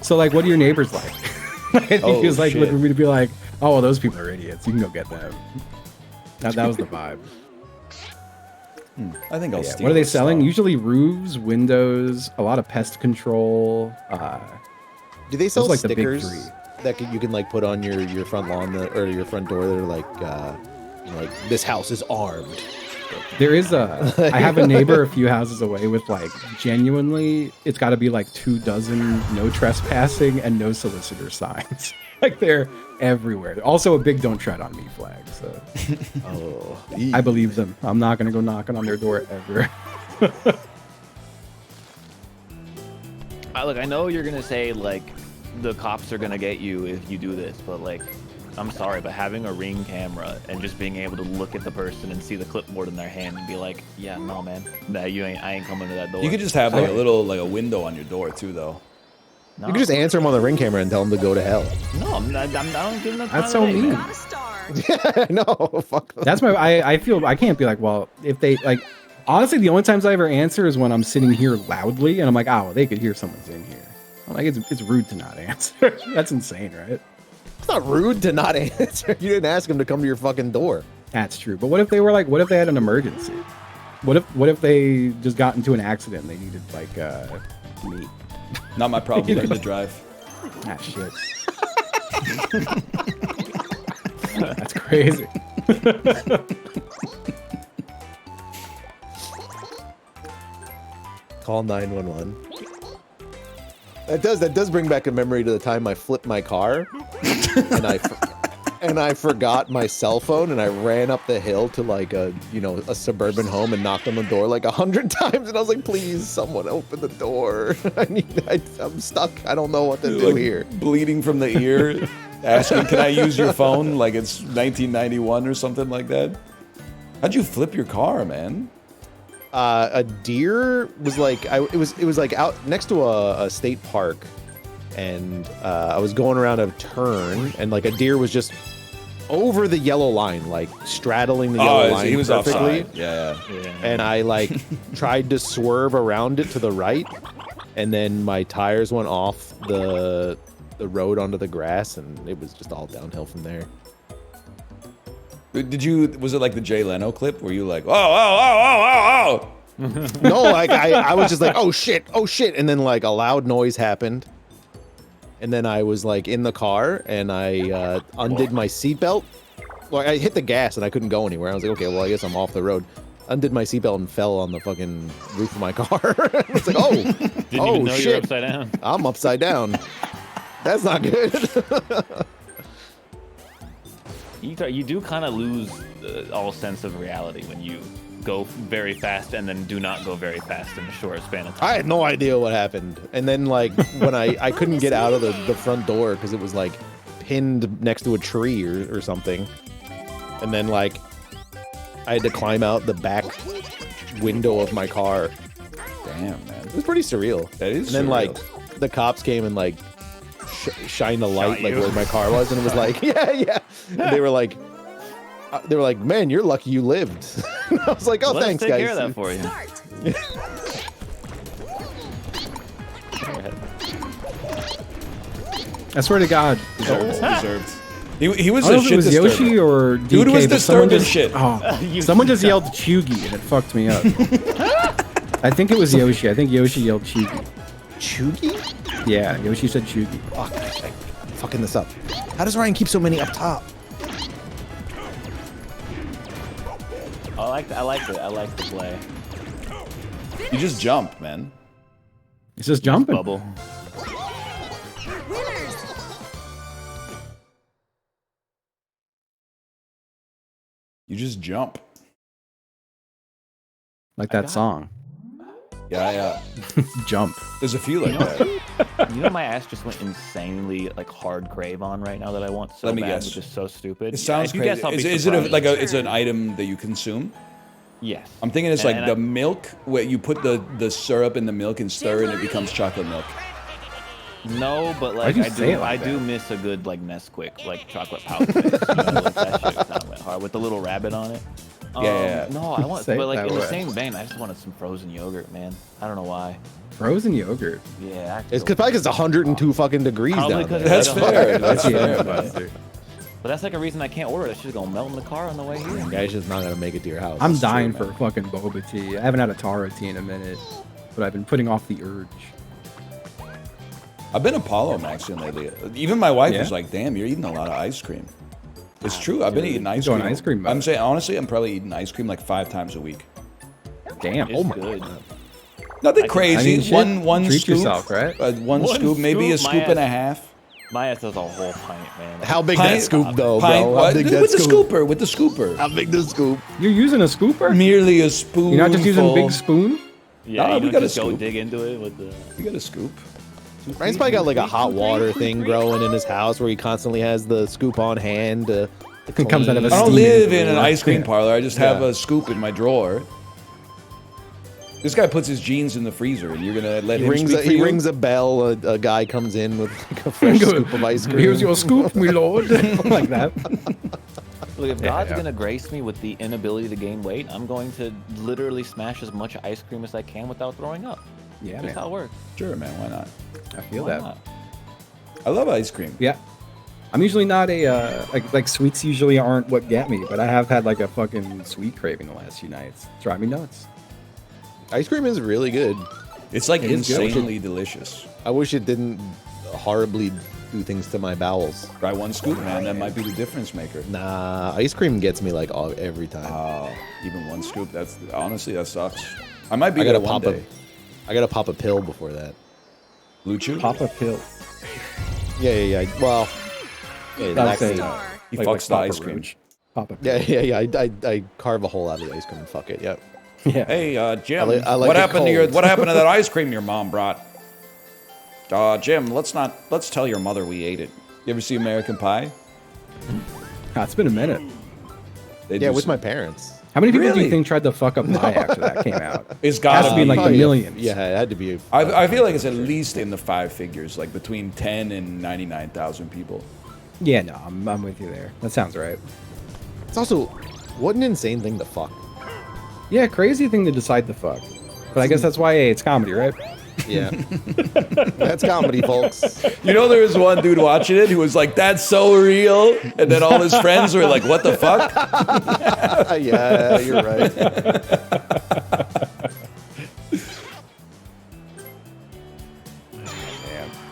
"So, like, what are your neighbors like?" And Oh, he was like shit. looking for me to be like, "Oh, well, those people are idiots. You can go get them." That was the vibe. I think I'll Yeah. steal What are they this selling? stuff. Usually roofs, windows, a lot of pest control. Do they sell like the big stickers three. that you can like put on your front lawn or your front door that are like, like this house is armed? There is I have a neighbor a few houses away with like genuinely, it's got to be like 24 no trespassing and no solicitor signs. Like they're everywhere. Also a big "Don't tread on me" flag. So Oh, I believe them. I'm not gonna go knocking on their door ever. Look, I know you're gonna say like the cops are gonna get you if you do this, but like, I'm sorry, but having a Ring camera and just being able to look at the person and see the clipboard in their hand and be like, yeah, no, man, I ain't coming to that door. You could just have like a little like a window on your door too, though. no, You can just answer them on the Ring camera and tell them to go to hell. no, I don't give them. That's so mean. Got a star. No, fuck them. That's my. I feel I can't be like, well, if they like. Honestly, the only times I ever answer is when I'm sitting here loudly and I'm like, oh, well, they could hear someone's in here. I'm like, it's rude to not answer. That's insane, right? It's not rude to not answer. You didn't ask them to come to your fucking door. That's true. But what if they were like, what if they had an emergency? What if they just got into an accident and they needed like me? Not my problem. Learn to drive. Ah, shit. That's crazy. Call 911. That does bring back a memory to the time I flipped my car, and I forgot my cell phone, and I ran up the hill to like a suburban home and knocked on the door like 100 times, and I was like, please, someone open the door. I'm stuck. I don't know what to do Like, here. bleeding from the ear, asking, "Can I use your phone?" Like it's 1991 or something like that. How'd you flip your car, man? A deer was like it was like out next to a state park, and I was going around a turn, and like a deer was just over the yellow line, like straddling the yellow line he was perfectly. offside. Yeah. And I like tried to swerve around it to the right, and then my tires went off the road onto the grass, and it was just all downhill from there. Was it like the Jay Leno clip where you like, oh? No, like I was just like, oh shit, and then like a loud noise happened, and then I was like in the car, and I undid my seatbelt. Well, I hit the gas, and I couldn't go anywhere. I was like, okay, well, I guess I'm off the road. Undid my seatbelt and fell on the fucking roof of my car. It's like, oh, Didn't even know you were upside down. I'm upside down. That's not good. You do kind of lose all sense of reality when you go very fast and then do not go very fast in a short span of time. I had no idea what happened. And then, like, when I couldn't get out of the front door because it was, like, pinned next to a tree or something. And then, like, I had to climb out the back window of my car. Damn, man. It was pretty surreal. That is And then, surreal. like, the cops came and, like, shined a light, Shot like, you. where my car was. And it was like, yeah. And they were like, man, you're lucky you lived. And I was like, oh, Let's thanks, take guys. care of that for you. Start. I swear to God. Deserved. He was I don't a know if it shit was disturber. Yoshi or DK, Dude was but someone disturbing just, shit. Oh, You someone just suck. yelled Chugi and it fucked me up. I think it was Yoshi. I think Yoshi yelled Chugi. Chugi? Yeah, Yoshi said Chugi. Fuck, I'm fucking this up. How does Ryan keep so many up top? I like the play. You just jump, man. It's just jumping. Bubble. Winners. You just jump. Like that song. Yeah. Jump. There's a few like that. You know my ass just went insanely like hard crave on right now that I want so Let me bad, guess. which is so stupid. It sounds if you crazy. guess, I'll be Is it surprised. it's an item that you consume? Yes. I'm thinking it's And- like and the milk where you put the syrup in the milk and stir and it becomes chocolate milk. No, but Why'd like you I say it do, like I do that? miss a good like Nesquik, like chocolate pouch mix. You know, like that shit sound hard with the little rabbit on it. Yeah. No, I want, Say it but like that in the way. same vein, I just wanted some frozen yogurt, man. I don't know why. Frozen yogurt. Yeah. I It's probably because it's 102 fucking degrees Probably down there. 'cause That's I don't- fair. That's Yeah, fair, man. bastard. But that's like a reason I can't order it. It's just gonna melt in the car on the way here. Guy's just not gonna make it to your house. I'm That's true, dying man. for fucking boba tea. I haven't had a Taro tea in a minute, but I've been putting off the urge. I've been Apollo maxing lately. Even my wife Yeah? was like, "Damn, you're eating a lot of ice cream." It's true. I've been eating ice Going cream. ice cream I'm mode. saying honestly, I'm probably eating ice cream like 5 times a week. Damn. It's good. Nothing I crazy. mean, shit, one treat scoop, yourself, right? One scoop, maybe a scoop, scoop my and a ass- half. My ass does a whole pint, man. How big Pint- that scoop though, Pint, bro? How what? big With that the scoop? scooper, with the scooper. How big the scoop? You're using a scooper? Merely a spoon. You're not just using a big spoon? Yeah, Nah, you we don't got a just go scoop. dig into it with the. You got a scoop. Ryan's probably got like a hot water thing growing in his house where he constantly has the scoop on hand. It comes out of a I don't steam live in an pool. ice cream parlor. I just have Yeah. a scoop in my drawer. This guy puts his jeans in the freezer, and you're gonna let him speak for He you? rings a bell. A guy comes in with like a fresh scoop of ice cream. Here's your scoop, my lord. Like that. Look, if God's yeah. gonna grace me with the inability to gain weight, I'm going to literally smash as much ice cream as I can without throwing up. Yeah, That's man. how it works. Sure, man. Why not? I feel Why that. not? I love ice cream. Yeah. I'm usually not a, like sweets usually aren't what get me, but I have had like a fucking sweet craving the last few nights. Drive me nuts. Ice cream is really good. It's like It is good. insanely delicious. I wish it didn't horribly do things to my bowels. Try one scoop, man. That might be the difference maker. Nah, ice cream gets me like every time. Oh, even one scoop. That's honestly that sucks. I might be I gotta there one pop day. I gotta pop a pill before that. Blue Chew? Pop a pill. Yeah. Well, yeah, That's that's- a- Star. He Like fucks the Papa ice cream. Roach. Pop a pill. yeah. I carve a hole out of the ice cream and fuck it. Yep. Yeah. Hey, Jim, I like what it happened to your cold. what happened to that ice cream your mom brought? Jim, let's tell your mother we ate it. You ever see American Pie? Ah, it's been a minute. They Yeah, do with some- my parents. How many people do Really? you think tried to fuck up Pie after that came out? It's Has gotta to be in, like, the Probably millions. Yeah, it had to be. I feel like it's at least in the 5 figures, like between 10 and 99,000 people. Yeah, no, I'm with you there. That sounds right. It's also what an insane thing to fuck. Yeah, crazy thing to decide to fuck. But I guess that's why it's comedy, right? Yeah, that's comedy, folks. You know, there was one dude watching it who was like, "That's so real," and then all his friends were like, "What the fuck?" Yeah, you're right.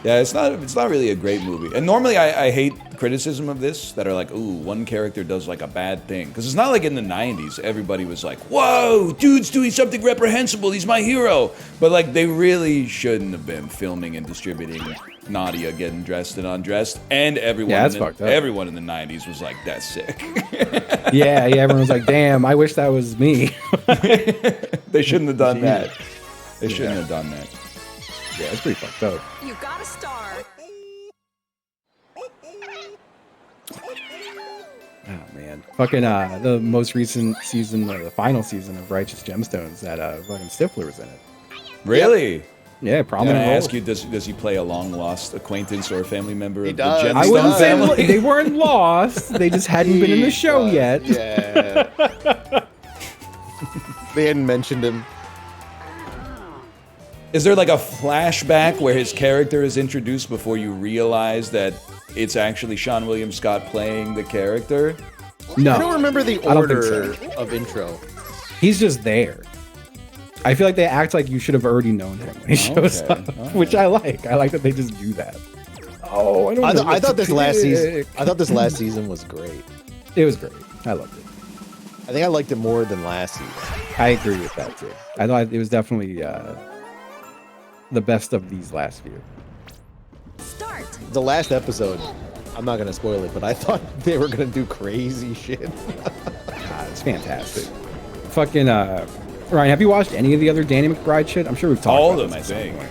Yeah, it's not really a great movie. And normally I hate criticism of this that are like, ooh, one character does like a bad thing. Because it's not like in the 90s, everybody was like, whoa, dude's doing something reprehensible, he's my hero. But like, they really shouldn't have been filming and distributing Nadia getting dressed and undressed. And everyone, everyone in the 90s was like, that's sick. Yeah, everyone was like, damn, I wish that was me. They shouldn't have done that. They shouldn't have done that. Yeah, it's pretty fucked up. You got a star. Oh man, fucking the most recent season, the final season of Righteous Gemstones, that fucking Stifler was in it. Really? Yeah, Can prominent. I role. ask you, does he play a long lost acquaintance or a family member of does. the Gemstone I wouldn't say family? they weren't lost. They just hadn't been in the show yet. Yeah. They hadn't mentioned him. Is there like a flashback where his character is introduced before you realize that it's actually Sean William Scott playing the character? No, I don't remember the I don't think order so. of intro. He's just there. I feel like they act like you should have already known him when he shows Okay, up, alright. which I like. I like that they just do that. Oh, I don't know. I thought this last season. pick. I thought this last season was great. It was great. I loved it. I think I liked it more than last season. I agree with that too. I thought it was definitely the best of these last few. Start. The last episode, I'm not gonna spoil it, but I thought they were gonna do crazy shit. It's fantastic. Fucking Ryan, have you watched any of the other Danny McBride shit? I'm sure we've talked All about of them, this I at some think.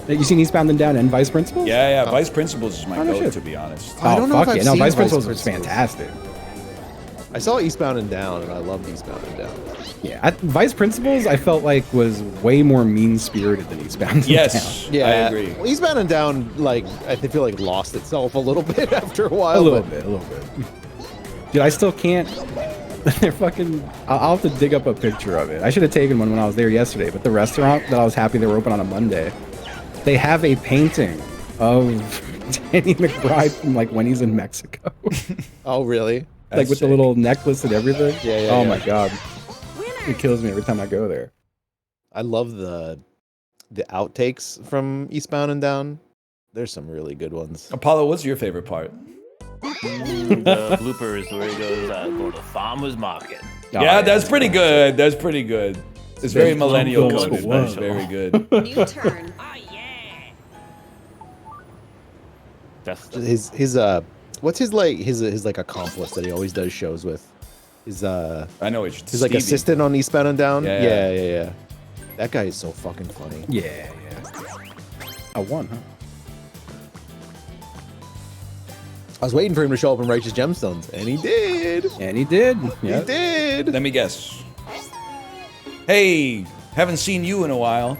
point. You seen Eastbound and Down and Vice Principals? Yeah, Vice Principals is my Oh, no go, shit. to be honest. I don't know if fuck I've yeah. No, seen Vice Vice Principals was Principals. fantastic. I saw Eastbound and Down, and I loved Eastbound and Down. Yeah, Vice Principals I felt like was way more mean-spirited than Eastbound and Yes, Down. I agree. Well, Eastbound and Down, like I feel like lost itself a little bit after a while. A little but- bit. Dude, I still can't. They're fucking. I'll have to dig up a picture of it. I should have taken one when I was there yesterday. But the restaurant that I was happy they were open on a Monday, they have a painting of Danny McBride from like when he's in Mexico, Oh, really? like with the little necklace and everything. Yeah, Oh yeah. my god, Winner. it kills me every time I go there. I love the outtakes from Eastbound and Down. There's some really good ones. Apollo, what's your favorite part? The bloopers where he goes, go to farmer's market. Oh, Yeah, that's pretty good. That's pretty good. It's very millennial Whoa. coded, but it's very good. New turn. That's the, His what's his like accomplice that he always does shows with? His I know it's his like assistant on Eastbound and Down. Yeah. Yeah. That guy is so fucking funny. Yeah. I won, huh? I was waiting for him to show up in Righteous Gemstones, and he did. And he did. He Yeah. did. Let me guess. Hey, haven't seen you in a while.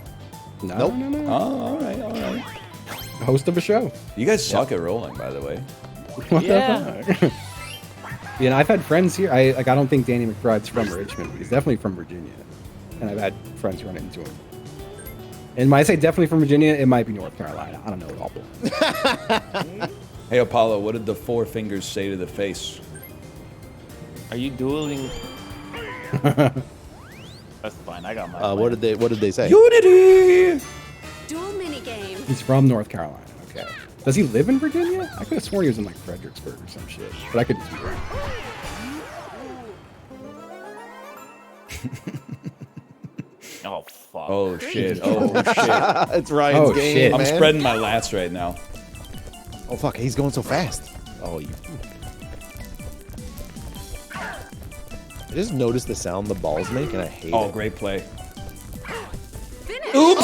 No, Nope. no. Oh, all right. Host of a show. You guys suck at rolling, by the way. What the Yeah. fuck? Yeah, and I've had friends here. I don't think Danny McBride's from Richmond, but he's definitely from Virginia. And I've had friends run into him. And when I say definitely from Virginia, it might be North Carolina. I don't know at all. Hey, Apollo, what did the four fingers say to the face? are you dueling? That's fine. I got my. What did they say? Unity! Dual minigame. He's from North Carolina. Okay. Does he live in Virginia? I could have sworn he was in like Fredericksburg or some shit, but I could just be wrong. Oh fuck. Oh, shit. Oh, shit. It's Ryan's Oh, game, shit. I'm man. spreading my lats right now. Oh fuck, he's going so fast. Oh, you. I just noticed the sound the balls make, and I hate Oh, it. great play. Finish. Oops!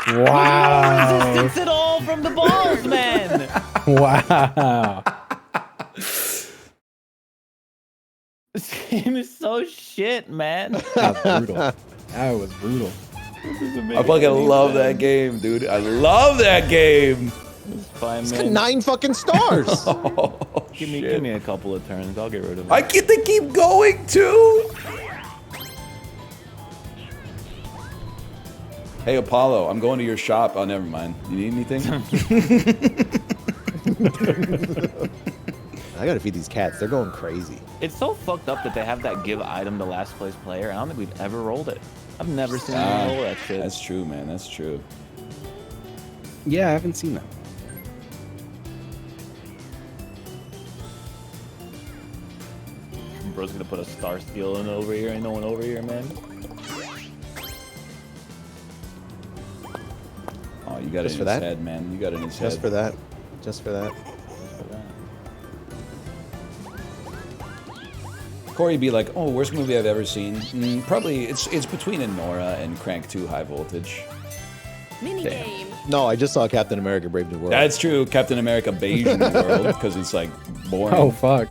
Wow. Resistance at all from the balls, man. Wow. This game is so shit, man. That was brutal. That was brutal. I fucking love that game, dude. I love that game. It's fine, It's got man. 9 fucking stars. Oh, Give shit. me a couple of turns. I'll get rid of it. I get to keep going, too. Hey, Apollo, I'm going to your shop. Oh, never mind. You need anything? I gotta feed these cats. They're going crazy. It's so fucked up that they have that give item to last place player. I don't think we've ever rolled it. I've never seen anyone roll that shit. That's true, man. That's true. Yeah, I haven't seen that. Bro's gonna put a star steel in over here. Ain't no one over here, man. Oh, you got Just it for in his that? head, man. You got it in his Just head. for that. Just for that. Corey be like, oh, worst movie I've ever seen. Probably it's between Nora and Crank 2 High Voltage. Mini Damn. game. No, I just saw Captain America: Brave New World. That's true. Captain America Beige New World because it's like boring. Oh fuck,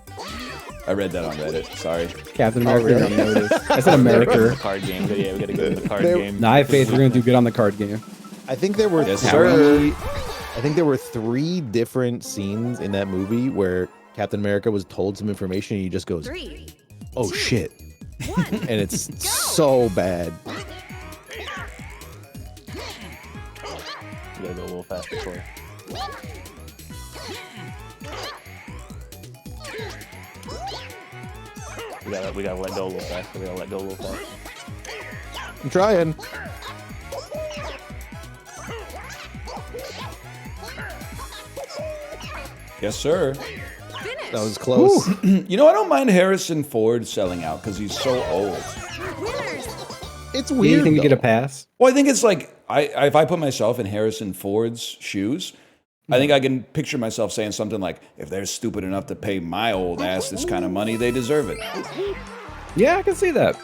I read that on Reddit. Sorry. Captain America really? on notice. I said America. Card game. Yeah, we gotta get in the card There- game. Nah, I have faith we're gonna do good on the card game. I think there were Yes, three. I think there were 3 different scenes in that movie where Captain America was told some information and he just goes, 3, "Oh shit," 1. and it's so bad. We gotta go a little faster, Corey. We gotta let go a little faster. We gotta let go a little faster. I'm trying. Yes, sir. Finish. That was close. You know, I don't mind Harrison Ford selling out because he's so old. Winners. It's Do you weird. think you get a though. pass? Well, I think it's like if I put myself in Harrison Ford's shoes, I think I can picture myself saying something like, "If they're stupid enough to pay my old ass this kind of money, they deserve it." Yeah, I can see that.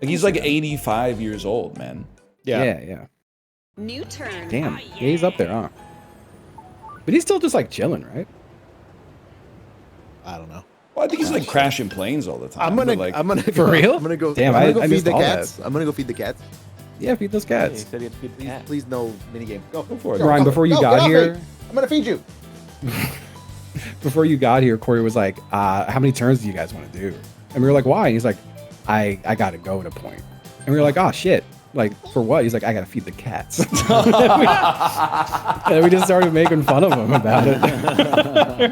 Like he's like 85 years old, man. Yeah. New turn. Damn, yeah, he's up there, huh? But he's still just like chilling, right? I don't know. Well, I think he's like crashing planes all the time. I'm gonna. but, like, I'm gonna. For real? I'm gonna go. Damn, I'm gonna I go feed missed the all cats. that. I'm gonna go feed the cats. Yeah, feed those He cats. said he had to feed the cat. Please, no minigame. Go. Go for it. Brian, before you No, got get off here, me. I'm gonna feed you. before you got here, Corey was like, "How many turns do you guys want to do?" And we were like, "Why?" And he's like, "I gotta go at a point." And we were like, "Oh shit." Like, for what? He's like, I gotta feed the cats. And we just started making fun of him about it.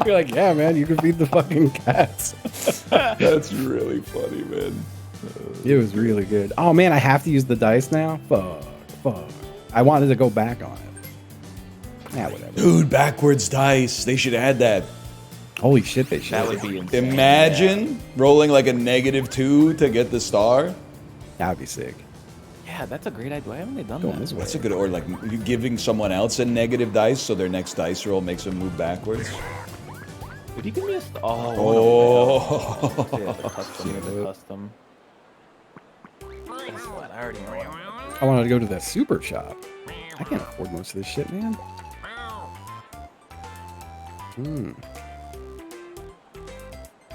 We're like, yeah, man, you can feed the fucking cats. That's really funny, man. It was really good. Oh man, I have to use the dice now? Fuck. I wanted to go back on it. Yeah, whatever. Dude, backwards dice. They should add that. Holy shit, they should. That would be insane. Imagine rolling like a -2 to get the star. That would be sick. Yeah, that's a great idea. Why haven't they done Going that? this way. That's a good, or like you giving someone else a negative dice so their next dice roll makes them move backwards. Would you give me a Oh. Yeah, the custom. The custom. Guess what? I already know. I wanted to go to that super shop. I can't afford most of this shit, man.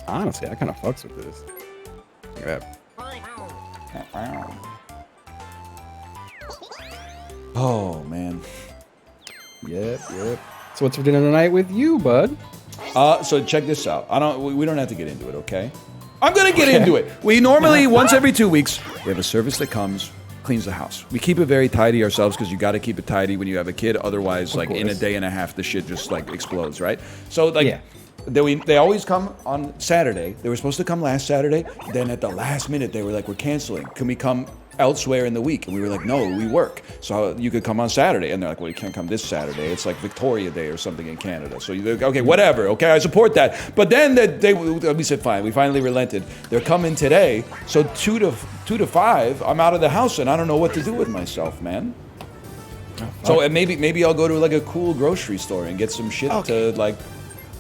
Honestly, I kind of fucks with this. Look at that. Oh man. Yep. So what's for dinner tonight with you, bud? So check this out. We don't have to get into it, okay? I'm gonna get into it. We normally once every 2 weeks we have a service that comes, cleans the house. We keep it very tidy ourselves because you got to keep it tidy when you have a kid. Otherwise, like in a course. day and a half, the shit just like explodes, right? So like. Yeah. They always come on Saturday. They were supposed to come last Saturday. Then at the last minute, they were like, "We're canceling. Can we come elsewhere in the week?" And we were like, "No, we work. So you could come on Saturday." And they're like, "Well, you can't come this Saturday. It's like Victoria Day or something in Canada." So you're like, "Okay, whatever. Okay, I support that." But then we said, "Fine." We finally relented. They're coming today. So 2 to 5, I'm out of the house and I don't know what to do with myself, man. So and maybe I'll go to like a cool grocery store and get some shit to like.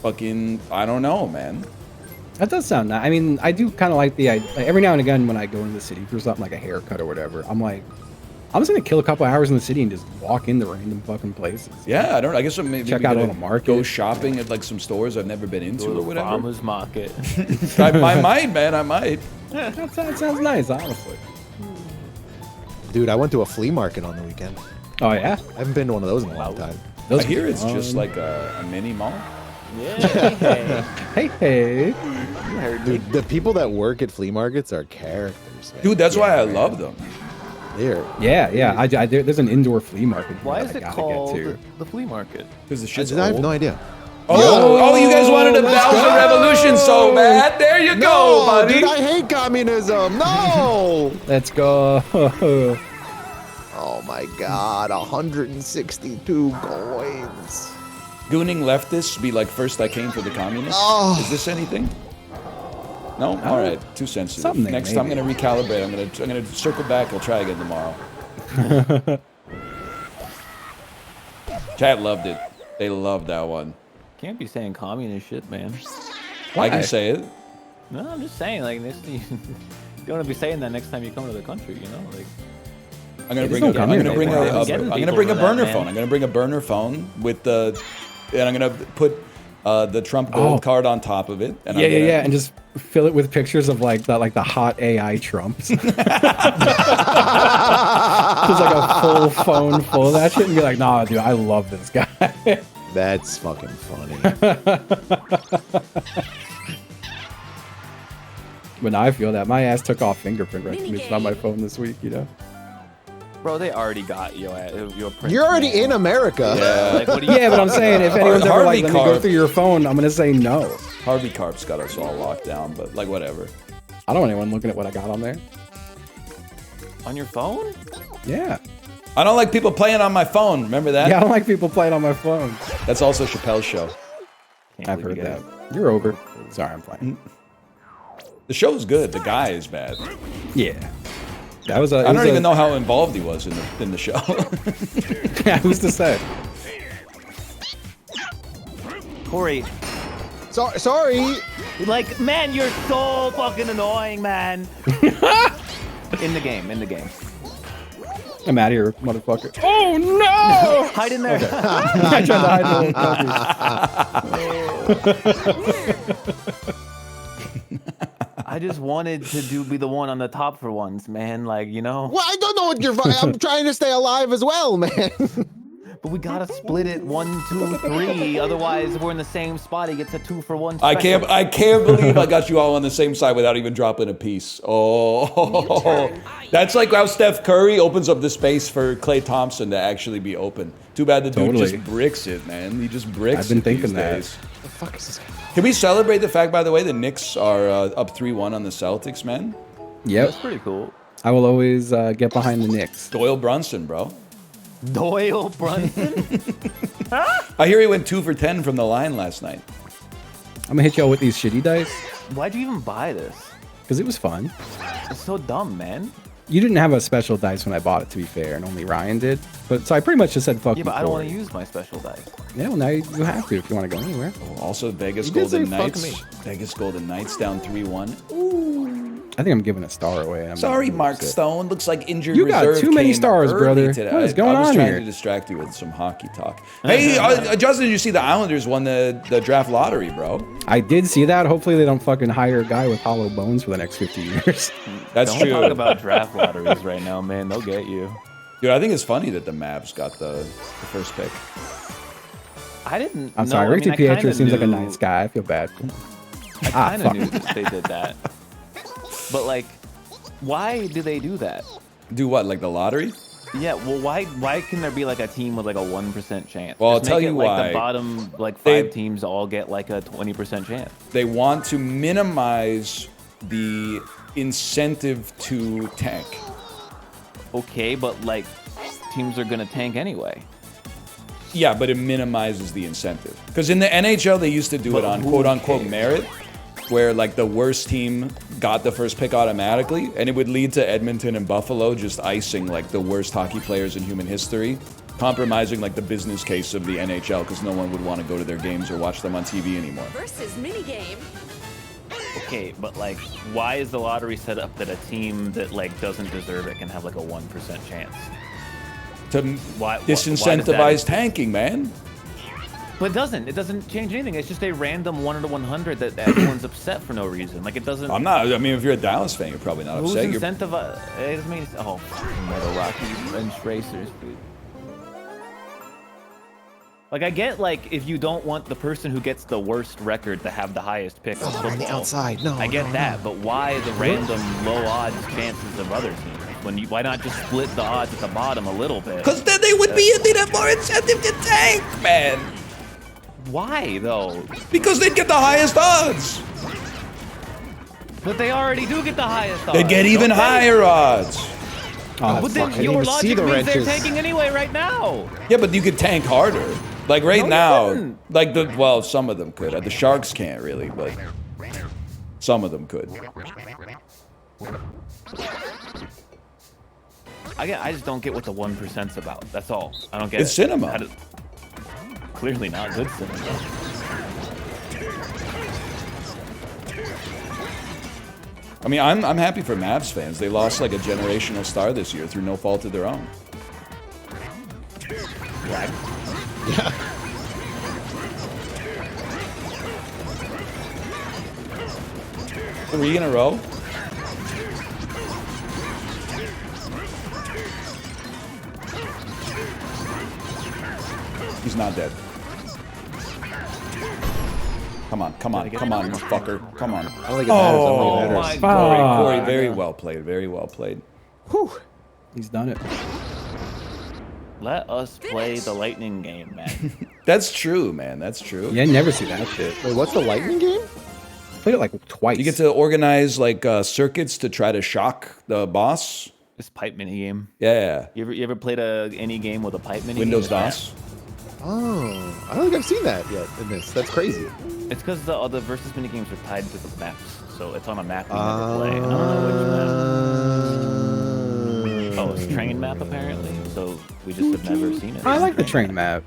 Fucking, I don't know, man. That does sound nice. I mean, I do kind of like the idea. Like, every now and again, when I go into the city for something like a haircut or whatever, I'm like, I'm just gonna kill a couple hours in the city and just walk into random fucking places. Yeah, I guess maybe Check out a little market. Go shopping at like some stores I've never been into or whatever. Farmers market. I might, man. I might. That sounds nice, honestly. Dude, I went to a flea market on the weekend. Oh yeah, I haven't been to one of those in a long time. those I hear are it's just fun. like a mini mall. Yeah. Hey. Dude, the people that work at flea markets are characters, man. Dude, that's why I love them. They're Yeah. there's an indoor flea market. here Why that is I it gotta called get to. the flea market? Because the I shit's have old. no idea. Oh, you guys wanted a Bowser Revolution so bad. There you go, buddy. Dude, I hate communism. No. Let's go. Oh my god, 162 coins. Gooning leftists be like, first I came for the communists. Oh. Is this anything? No? All right. Too sensitive. Something there, Next time I'm maybe. going to recalibrate. I'm going to circle back. I'll try again tomorrow. Chat loved it. They loved that one. Can't be saying communist shit, man. I can Why? say it. No, I'm just saying, like, next you don't want to be saying that next time you come to the country, you know? Like, I'm gonna There's bring. no I'm gonna communist bring there. a. I'm getting I'm gonna people bring a for that, burner man. phone. I'm gonna bring a burner phone with the, and I'm gonna put the Trump gold card on top of it. And Yeah, I'm gonna, yeah, and just fill it with pictures of like the hot AI Trumps. Just like a full phone full of that shit, and be like, nah, dude, I love this guy. That's fucking funny. But now I feel that my ass took off fingerprint recognition on my phone this week, you know. bro, they already got your print. You're already in America. Yeah. Like, what do you Yeah, but I'm saying if anyone's ever like, Harvey let me go Carp. through your phone, I'm gonna say no. Harvey Carp's got us all locked down, but like whatever. I don't want anyone looking at what I got on there. on your phone? Yeah. I don't like people playing on my phone. Remember that? Yeah, I don't like people playing on my phone. That's also Chappelle's show. Can't I've believe heard you that. guys- You're over. Sorry, I'm playing. The show's good. The guy is bad. Yeah. That was a. I don't even know how involved he was in the show. Who's to say? Corey, Sorry. like, man, you're so fucking annoying, man. In the game. I'm out of here, motherfucker. Oh no! Hide in there. I tried to hide the I just wanted to be the one on the top for once, man. Like, you know. Well, I don't know what you're. I'm trying to stay alive as well, man. But we gotta split it 1, 2, 3. Otherwise, we're in the same spot. He gets a 2-for-1. I can't believe I got you all on the same side without even dropping a piece. Oh, that's like how Steph Curry opens up the space for Klay Thompson to actually be open. Too bad the dude Totally. just bricks it, man. He just bricks I've been it thinking these that. days. The fuck is this guy? Can we celebrate the fact, by the way, the Knicks are up 3-1 on the Celtics, man? Yep. That's pretty cool. I will always get behind the Knicks. Doyle Brunson, bro. Doyle Brunson. I hear he went 2 for 10 from the line last night. I'm gonna hit y'all with these shitty dice Why'd you even buy this? because it was fun. It's so dumb, man. You didn't have a special dice when I bought it, to be fair, and only Ryan did. But so I pretty much just said fuck Yeah, you. but I don't for want it. to use my special dice. Yeah, well now you have to if you want to go anywhere. Also, Vegas You did Golden say fuck Knights. me. Vegas Golden Knights down 3-1. I think I'm giving a star away. I'm Sorry, not Mark upset. Stone. Looks like injured You got reserve too many came stars, early brother. today. What is going I was on trying here? to distract you with some hockey talk. Hey, Justin, did you see the Islanders won the draft lottery, bro? I did see that. Hopefully they don't fucking hire a guy with hollow bones for the next 50 years. That's Don't true. talk about draft lotteries right now, man. They'll get you. Dude, I think it's funny that the Mavs got the first pick. I didn't. I'm know. sorry, I mean, Ricky I kinda Pietro seems like a knew- nice guy. I feel bad. I kind fuck. of knew that they did that. But like, why do they do that? Do what, like the lottery? Yeah, well, why can there be like a team with like a 1% chance? Well, I'll Just tell make you it like why. the bottom like They- 5 teams all get like a 20% chance. They want to minimize the incentive to tank. Okay, but like teams are gonna tank anyway. Yeah, but it minimizes the incentive. Because in the NHL, they used to do it But on who quote-unquote cares? merit, where like the worst team got the first pick automatically, and it would lead to Edmonton and Buffalo just icing like the worst hockey players in human history, compromising like the business case of the NHL because no one would want to go to their games or watch them on TV anymore. Versus minigame. Okay, but like, why is the lottery set up that a team that like doesn't deserve it can have like a 1% chance? To Why does disincentivize that- tanking, man. But it doesn't. It doesn't change anything. It's just a random 1 to 100 that everyone's upset for no reason. Like it doesn't. I'm not. I mean, if you're a Dallas fan, you're probably not Who's upset. You're, incentivized? It doesn't mean. Oh, fucking Metal Rocky bench racers, dude. Like I get like if you don't want the person who gets the worst record to have the highest pick. of Oh, on the football. outside. No. I get no, that, no. but why the random low odds chances of other teams? Why not just split the odds at the bottom a little bit? because then they would be they'd have more incentive to tank, man. Why though? Because they'd get the highest odds. But they already do get the highest odds. They get even don't they? higher odds. Oh, But then fuck it. your even see logic the means they're wrenches. taking anyway right now. Yeah, but you could tank harder. Like right No, you now, couldn't. like well, some of them could. The Sharks can't really, but some of them could. I just don't get what the 1%'s about. That's all. I don't get It's it. cinema. How clearly not good cinema. I mean, I'm happy for Mavs fans. They lost like a generational star this year through no fault of their own. Right. Yeah. 3 in a row. He's not dead. Come on, come on, come on, fucker. Come on. I don't think it matters. I don't Oh think it my matters. God. Corey, very well played. Very well played. Whew. He's done it. Let us play the lightning game, man. That's true, man. That's true. Yeah, I never see that shit. Wait, what's the lightning game? Played it like twice. You get to organize like circuits to try to shock the boss. This pipe mini game. Yeah. You ever played any game with a pipe mini? Windows game? DOS. Oh, I don't think I've seen that yet in this. That's crazy. It's because the other versus mini games are tied to the maps, so it's on a map you never play. I don't know which map. Oh, it's train map apparently. So we just have never seen it. I like the train map.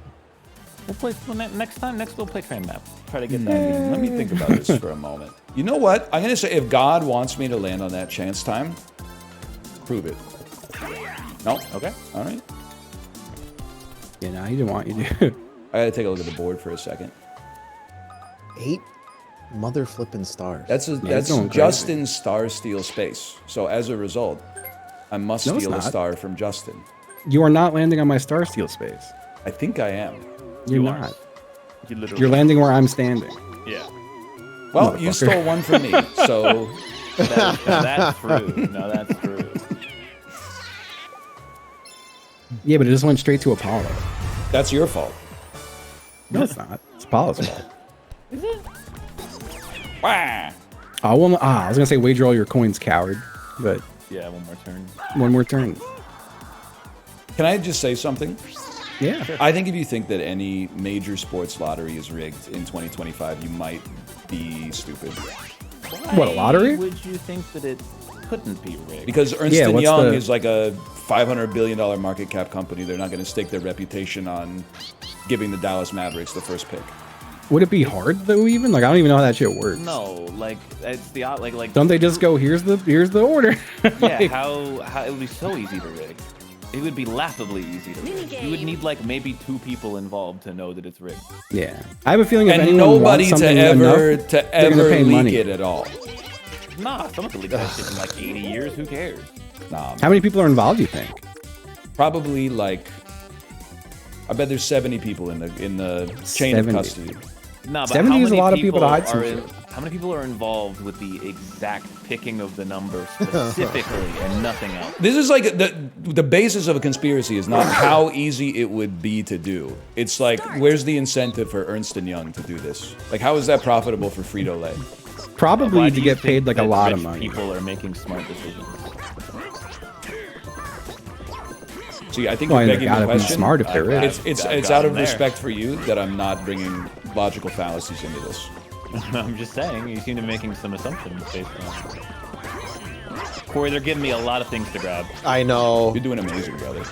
We'll play next time. Next we'll play train map. Try to get that. Let me think about this for a moment. You know what? I'm gonna say if God wants me to land on that chance time, prove it. No? Okay. All right. Yeah, no, he didn't want you to. I gotta take a look at the board for a second. 8 mother flipping stars. That's it's that's going crazy. Justin's star steal space. So as a result, I must No, it's steal a not. star from Justin. You are not landing on my star steel space. I think I am. You're You are. not. You literally. You're landing where I'm standing. Yeah. Well, you Motherfucker. stole one from me, so That's true. No, that's true. Yeah, but it just went straight to Apollo. that's your fault. No, it's not. It's Apollo's fault. Wah! I was gonna say wager all your coins, coward. But Yeah, one more turn. one more turn. Can I just say something? Yeah. I think if you think that any major sports lottery is rigged in 2025, you might be stupid. What, a lottery? Why would you think that it couldn't be rigged? Because Ernst Yeah, & what's Young the- is like a $500 billion market cap company. They're not going to stake their reputation on giving the Dallas Mavericks the first pick. Would it be hard though? Even like I don't even know how that shit works. No, like it's the like. Don't they just go here's the order? Yeah, Like, how it would be so easy to rig. It would be laughably easy to rig. You would need like maybe 2 people involved to know that it's rigged. yeah. I have a feeling if And anyone nobody wants to something ever enough, they're gonna pay leak money. it at all. Nah, someone could leak that shit in like 80 years. Who cares? Nah, How many people are involved? You think? probably like I bet there's 70 people in the chain 70. of custody. Nah, but 70 how is a many lot of people to hide some are shit. How many people are involved with the exact picking of the number specifically and nothing else? This is like the basis of a conspiracy is not how easy it would be to do. It's like where's the incentive for Ernst & Young to do this? Like how is that profitable for Frito-Lay? Probably Why to do you get think paid like a that lot of rich money. People are making smart decisions. See, I think Well, you're they begging the gotta be question. smart if they're rich. It's I've out got of 'em there. respect for you that I'm not bringing logical fallacies into this. I'm just saying, you seem to be making some assumptions based on. Corey, they're giving me a lot of things to grab. I know. You're doing amazing, brother.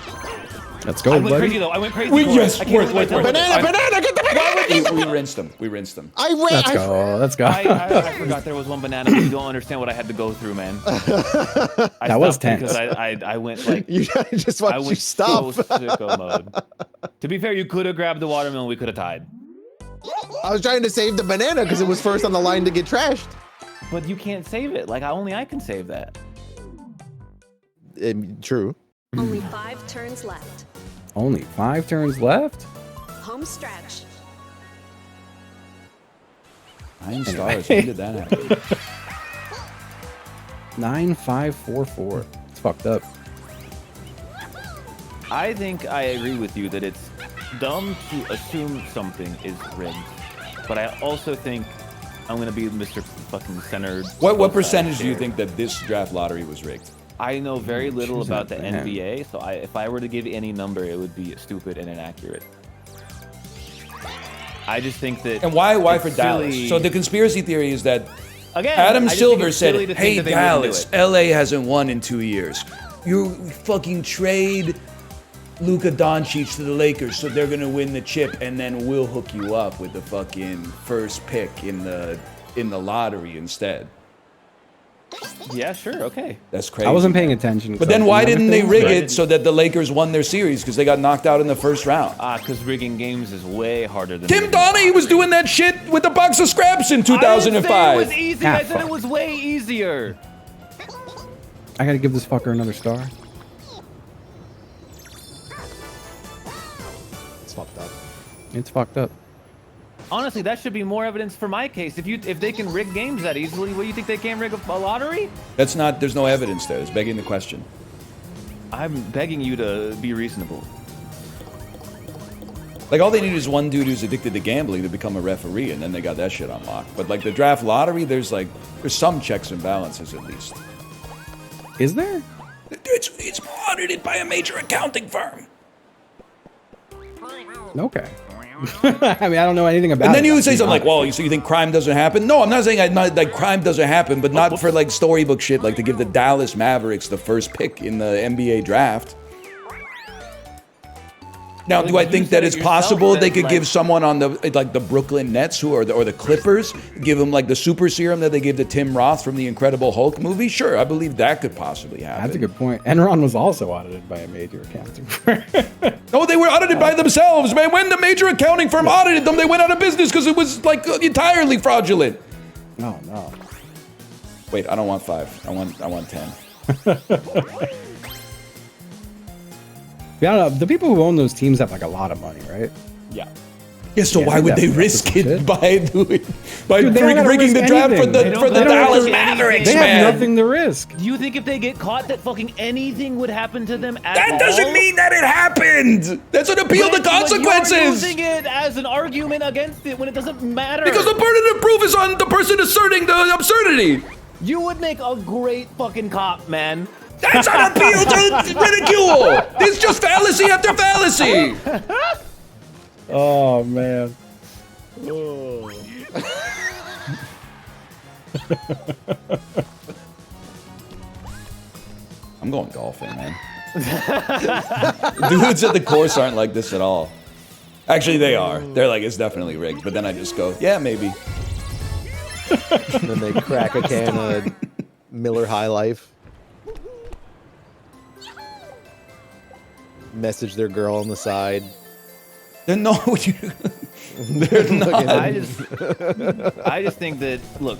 Let's go, I went buddy. crazy though. I went crazy. Wait, Corey. yes, I can't worth, believe I worth, told worth. you. Banana, get the banana! We rinsed them. We rinsed them. I ran. Let's go. Let's go. I forgot there was one banana. But you don't understand what I had to go through, man. That was tense. because I went like You just I watch you went stop. so sicko mode. To be fair, you could have grabbed the watermelon. We could have tied. I was trying to save the banana because it was first on the line to get trashed. But you can't save it. Like only I can save that. True. Only 5 turns left. Only 5 turns left. Home stretch. 9 stars. When did that happen? 9544. It's fucked up. I think I agree with you that it's dumb to assume something is rigged. But I also think I'm gonna be Mr. fucking centered. What percentage do you think that this draft lottery was rigged? I know very little Choose about the that man. NBA, so if I were to give any number, it would be stupid and inaccurate. I just think that. And why it's for Dallas? silly. So the conspiracy theory is that Again, Adam I just think Silver it's said, silly to think "Hey that they wouldn't do Dallas, it." LA hasn't won in 2 years. You fucking trade Luka Doncic to the Lakers, so they're gonna win the chip, and then we'll hook you up with the fucking first pick in the lottery instead." Yeah, sure, okay. That's crazy. I wasn't paying attention. But then why didn't they rig Right. it so that the Lakers won their series? Because they got knocked out in the first round. Because rigging games is way harder than. Tim rigging Donaghy was lotteries. doing that shit with a box of scraps in I didn't say 2005. it was easy. Ah, I said fuck. it was way easier. I gotta give this fucker another star. It's fucked up. It's fucked up. Honestly, that should be more evidence for my case. If they can rig games that easily, what do you think they can't rig a lottery? That's not, there's no evidence there. It's begging the question. I'm begging you to be reasonable. Like, all they need is one dude who's addicted to gambling to become a referee, and then they got that shit unlocked. But, like, the draft lottery, there's some checks and balances at least. Is there? It's audited by a major accounting firm. Okay. I mean, I don't know anything about it. And then you would say to be something like, honest. well, so you think crime doesn't happen? No, I'm not saying like crime doesn't happen, but not for like storybook shit, like to give the Dallas Mavericks the first pick in the NBA draft. Now, Well, do I you think said that it it's yourself possible that, they could like- give someone on the Brooklyn Nets or the Clippers, give them like the super serum that they gave to Tim Roth from the Incredible Hulk movie? Sure, I believe that could possibly happen. That's a good point. Enron was also audited by a major accounting firm. No, they were audited by themselves, man. When the major accounting firm audited them, they went out of business because it was like entirely fraudulent. Oh no. Wait, I don't want 5. I want 10. Yeah, I don't know. The people who own those teams have like a lot of money, right? Yeah. Yeah, so Yeah, why would they that's risk some it shit. by Dude, they don't gotta rigging the risk draft for anything. the They for the don't Dallas risk anything. Mavericks, They man? have nothing to risk. Do you think if they get caught that fucking anything would happen to them at That all? doesn't mean that it happened. That's an appeal to But You're consequences. using it as an argument against it when it doesn't matter. Because the burden of proof is on the person asserting the absurdity. You would make a great fucking cop, man. That's an appeal to ridicule. It's just fallacy after fallacy. Oh man. I'm going golfing, man. Dudes at the course aren't like this at all. Actually, they are. They're like, it's definitely rigged. But then I just go, yeah, maybe. And then they crack a can of Miller High Life. Message their girl on the side. They're no, they're not. I just think that, look,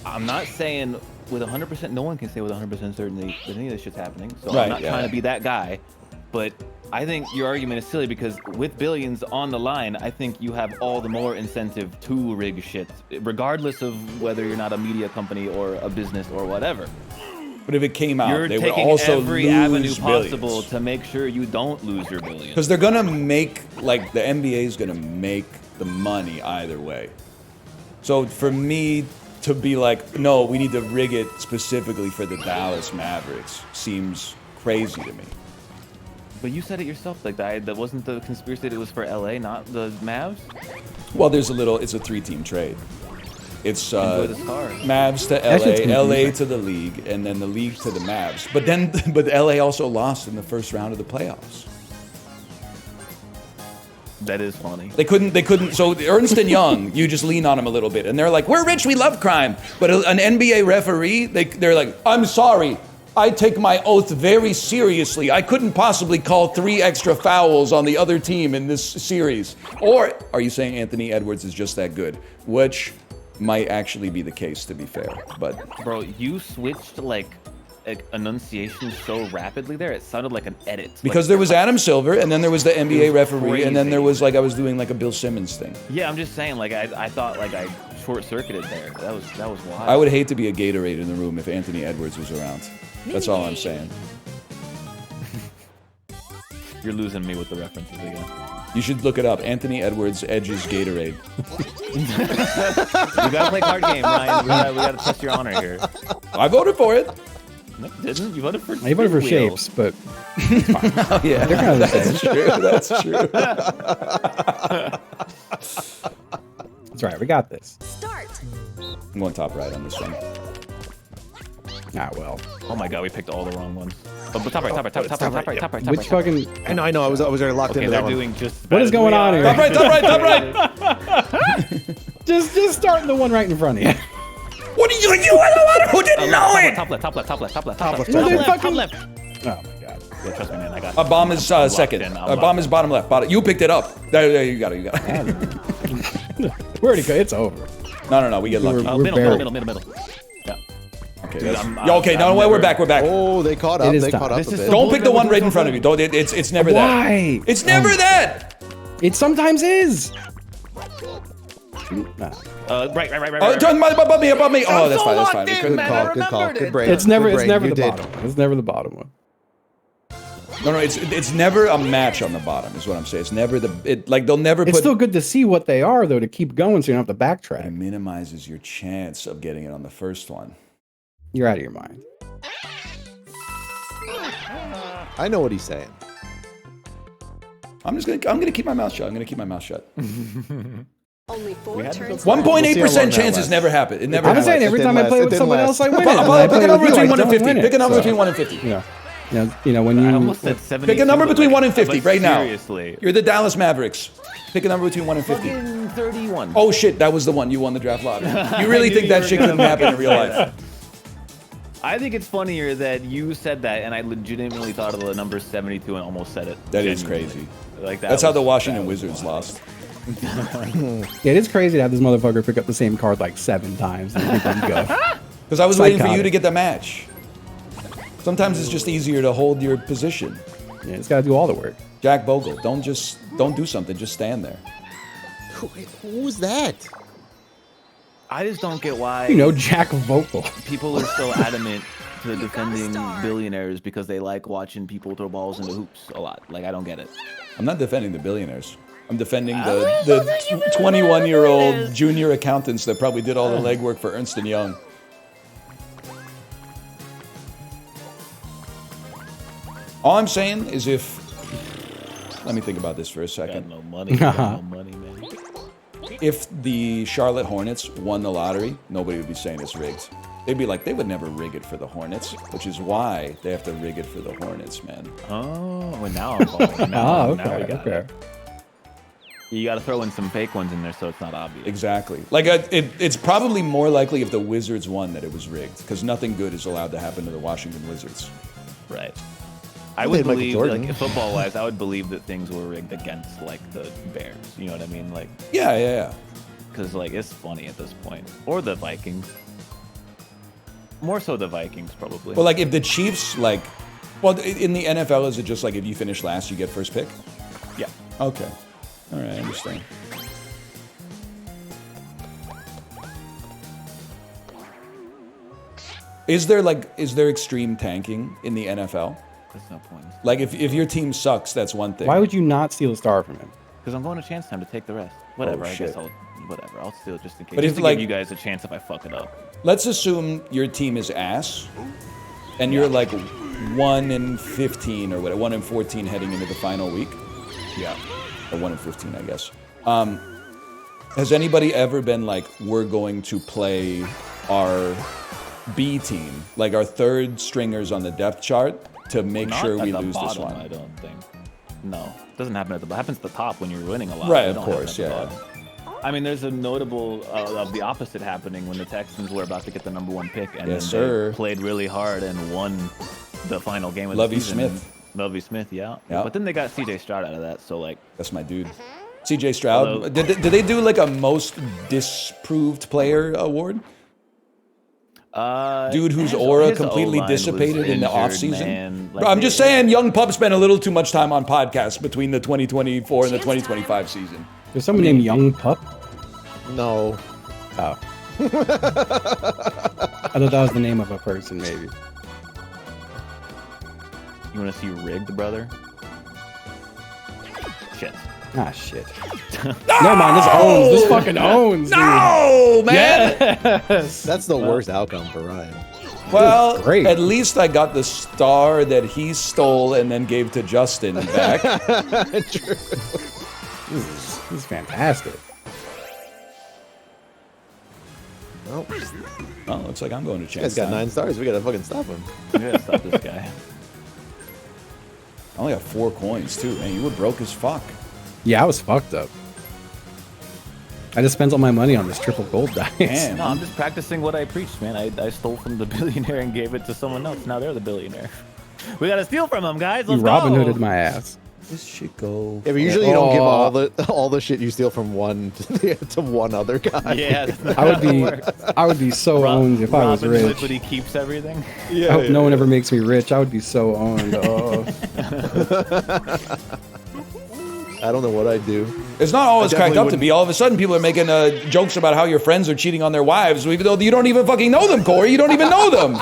I'm not saying with 100%, no one can say with 100% certainty that any of this shit's happening. So Right, I'm not yeah. trying to be that guy. But I think your argument is silly because with billions on the line, I think you have all the more incentive to rig shit, regardless of whether you're not a media company or a business or whatever. But if it came out, You're they would taking also every lose avenue possible billions. to make sure you don't lose your billions. Because they're gonna make, like, the NBA is gonna make the money either way. So for me to be like, no, we need to rig it specifically for the Dallas Mavericks seems crazy to me. But you said it yourself, like that wasn't the conspiracy that it was for LA, not the Mavs? Well, there's it's a 3-team trade. It's Enjoy the stars. Mavs to That shit's LA, LA confusing. to the league, and then the league to the Mavs. But LA also lost in the first round of the playoffs. That is funny. They couldn't. So Ernst and Young, you just lean on them a little bit, and they're like, "We're rich, we love crime." But an NBA referee, they're like, "I'm sorry, I take my oath very seriously. I couldn't possibly call 3 extra fouls on the other team in this series." Or are you saying Anthony Edwards is just that good? Which might actually be the case, to be fair. But Bro, you switched like enunciation so rapidly there, it sounded like an edit. because there was Adam Silver, and then there was the NBA referee, and then there crazy. was like I was doing like a Bill Simmons thing. Yeah, I'm just saying, like I thought like I short-circuited there. That was wild. I would hate to be a Gatorade in the room if Anthony Edwards was around. That's all I'm saying. You're losing me with the references again. You should look it up. Anthony Edwards edges Gatorade. We gotta play card game, Ryan. We gotta test your honor here. I voted for it. No, you didn't. You voted for. I voted for Spin Wheel. shapes, but Oh yeah, they're kind of the same. that's true. That's right. We got this. Start. I'm going top right on this one. Ah, well. Oh my god, we picked all the wrong ones. Oh, but top right. Which fucking? I know. I was already locked Okay, into they're that one. doing just. What is going on here? Top right, top right, top right. Just start the one right in front of you. What are you? Who didn't know it? Top left. Well, they're Top fucking- left. Oh my god. Yeah, trust me, man. I got. A bomb is I'm locked second. in, I'm A bomb locked is bottom left. Bottom. You picked it up. There you got it. You got it. We're already good. It's over. No. We get lucky. We're Middle. buried. Yeah. Okay. Dude, that's- I'm- Yeah, okay. No, I'm we're never- back. We're back. Oh, they caught up. It is They time. caught up This a is bit. so- Don't pick the one right in Don't front of you. Don't. It's never that. Why? It's never that. It sometimes is. Nah. Right. Oh, turn above me. Oh, that's fine. That's fine. We in, couldn't man. call. Good call. Good Remembered brain. It's never. Good It's brain. never You the did. bottom. It's never the bottom one. No. It's never a match on the bottom. Is what I'm saying. It's never like they'll never It's put. still good to see what they are though to keep going, so you don't have to It backtrack. minimizes your chance of getting it on the first one. You're out of your mind. I know what he's saying. I'm gonna keep my mouth shut. Only 4 turns 1.8% We'll see how long that chances lasts. never happen. It never I'm happens. saying every It time didn't I play last. with It someone didn't else, I last. win it. Pick And I play a with number you, I between 1 don't and 50. win it. Pick a number So, between 1 and 50. you know when you. I almost said 70. Pick a number between 1 and 50 right now. Seriously. You're the Dallas Mavericks. Pick a number between 1 and 50. Fucking 31. Oh shit, that was the one. You won the draft lottery. You really knew think you that were shit gonna couldn't happen in fucking real say life? that. I think it's funnier that you said that, and I legitimately thought of the number 72 and almost said it. That is genuinely. crazy. Like that. That's how was- the Washington that was Wizards wild. lost. Yeah, it is crazy to have this motherfucker pick up the same card like 7 times and think I'm good. Because I was waiting for you Psychotic. to get the match. Sometimes it's just easier to hold your position. Yeah, it's got to do all the work. Jack Bogle, don't do something. Just stand there. Who was that? I just don't get why You know, Jack Vocal. people are so adamant to defending billionaires because they like watching people throw balls into hoops a lot. Like, I don't get it. I'm not defending the billionaires. I'm defending the 21-year-old junior accountants that probably did all the legwork for Ernst & Young. All I'm saying is let me think about this for a Got second. no money. Got no money, man. If the Charlotte Hornets won the lottery, nobody would be saying it's rigged. They'd be like, they would never rig it for the Hornets, which is why they have to rig it for the Hornets, man. Oh, well, now I'm following. Now, Oh, now we okay, got okay. it. You got to throw in some fake ones in there so it's not obvious. Exactly. Like, it's probably more likely if the Wizards won that it was rigged, because nothing good is allowed to happen to the Washington Wizards. Right. I They would had Michael believe, Jordan. like, football-wise, I would believe that things were rigged against, like, the Bears. You know what I mean? Like, Yeah. because, like, it's funny at this point. Or the Vikings. More so the Vikings, probably. Well, like, if the Chiefs, like... Well, in the NFL, is it just like if you finish last, you get first pick? yeah. Okay. All right, I understand. Is there extreme tanking in the NFL? There's no point. Like, if your team sucks, that's one thing. Why would you not steal a star from him? Because I'm going to chance time to take the rest. Whatever, I shit. guess I'll steal it just in case. But Just if, to like- give you guys a chance if I fuck it up. Let's assume your team is ass, and you're like 1 in 15 or what, 1 in 14 heading into the final week. Yeah. Or 1 in 15, I guess. Has anybody ever been like, we're going to play our B team, like our third stringers on the depth chart, to make Not sure at we the lose this bottom, one? I don't think. No. It doesn't happen at the bottom. It happens at the top when you're winning a lot. Right, It of don't happen course, at the yeah. bottom. I mean, there's a notable of the opposite happening when the Texans were about to get the #1 pick, and Yes, then sir. they played really hard and won the final game of Lovie the season. Smith. Lovie Smith, yeah. Yeah. But then they got C.J. Stroud out of that, so like, That's my dude. CJ Stroud. Although- Did they do like a most disproved player award? Dude whose aura completely O-line was dissipated in the injured, offseason? man. Like, Bro, I'm just saying, young pup spent a little too much time on podcasts between the 2024 and the 2025 season. There's someone named Young Pup. No. Oh. I thought that was the name of a person, maybe. You want to see rigged, brother? Shit. Ah, shit. Never mind, this owns. This fucking owns, dude. No, man! Yes! That's the worst outcome for Ryan. Well, great. at least I got the star that he stole and then gave to Justin back. True. This is fantastic. Well, Oh, looks like I'm going to this chance guy's got time. 9 stars. We gotta fucking stop him. I'm gonna stop this guy. I only got 4 coins too, man. You were broke as fuck. Yeah, I was fucked up. I just spent all my money on this triple gold dice. Damn. No, I'm just practicing what I preached, man. I stole from the billionaire and gave it to someone else. Now they're the billionaire. We gotta steal from them, guys. You Let's Robin go. Hooded my ass. This should go. Yeah, but usually you don't give Oh. all the shit you steal from one to one other guy. Yeah, that's not I would how it be works. I would be so owned if I was Robin Hood, rich. but he keeps everything. Yeah. I hope no one ever makes me rich. I would be so owned. Oh. I don't know what I'd do. It's not always I cracked definitely up to be. All of a sudden, people are making jokes about how your friends are cheating on their wives, even though you don't even fucking know them, Corey. You don't even know them.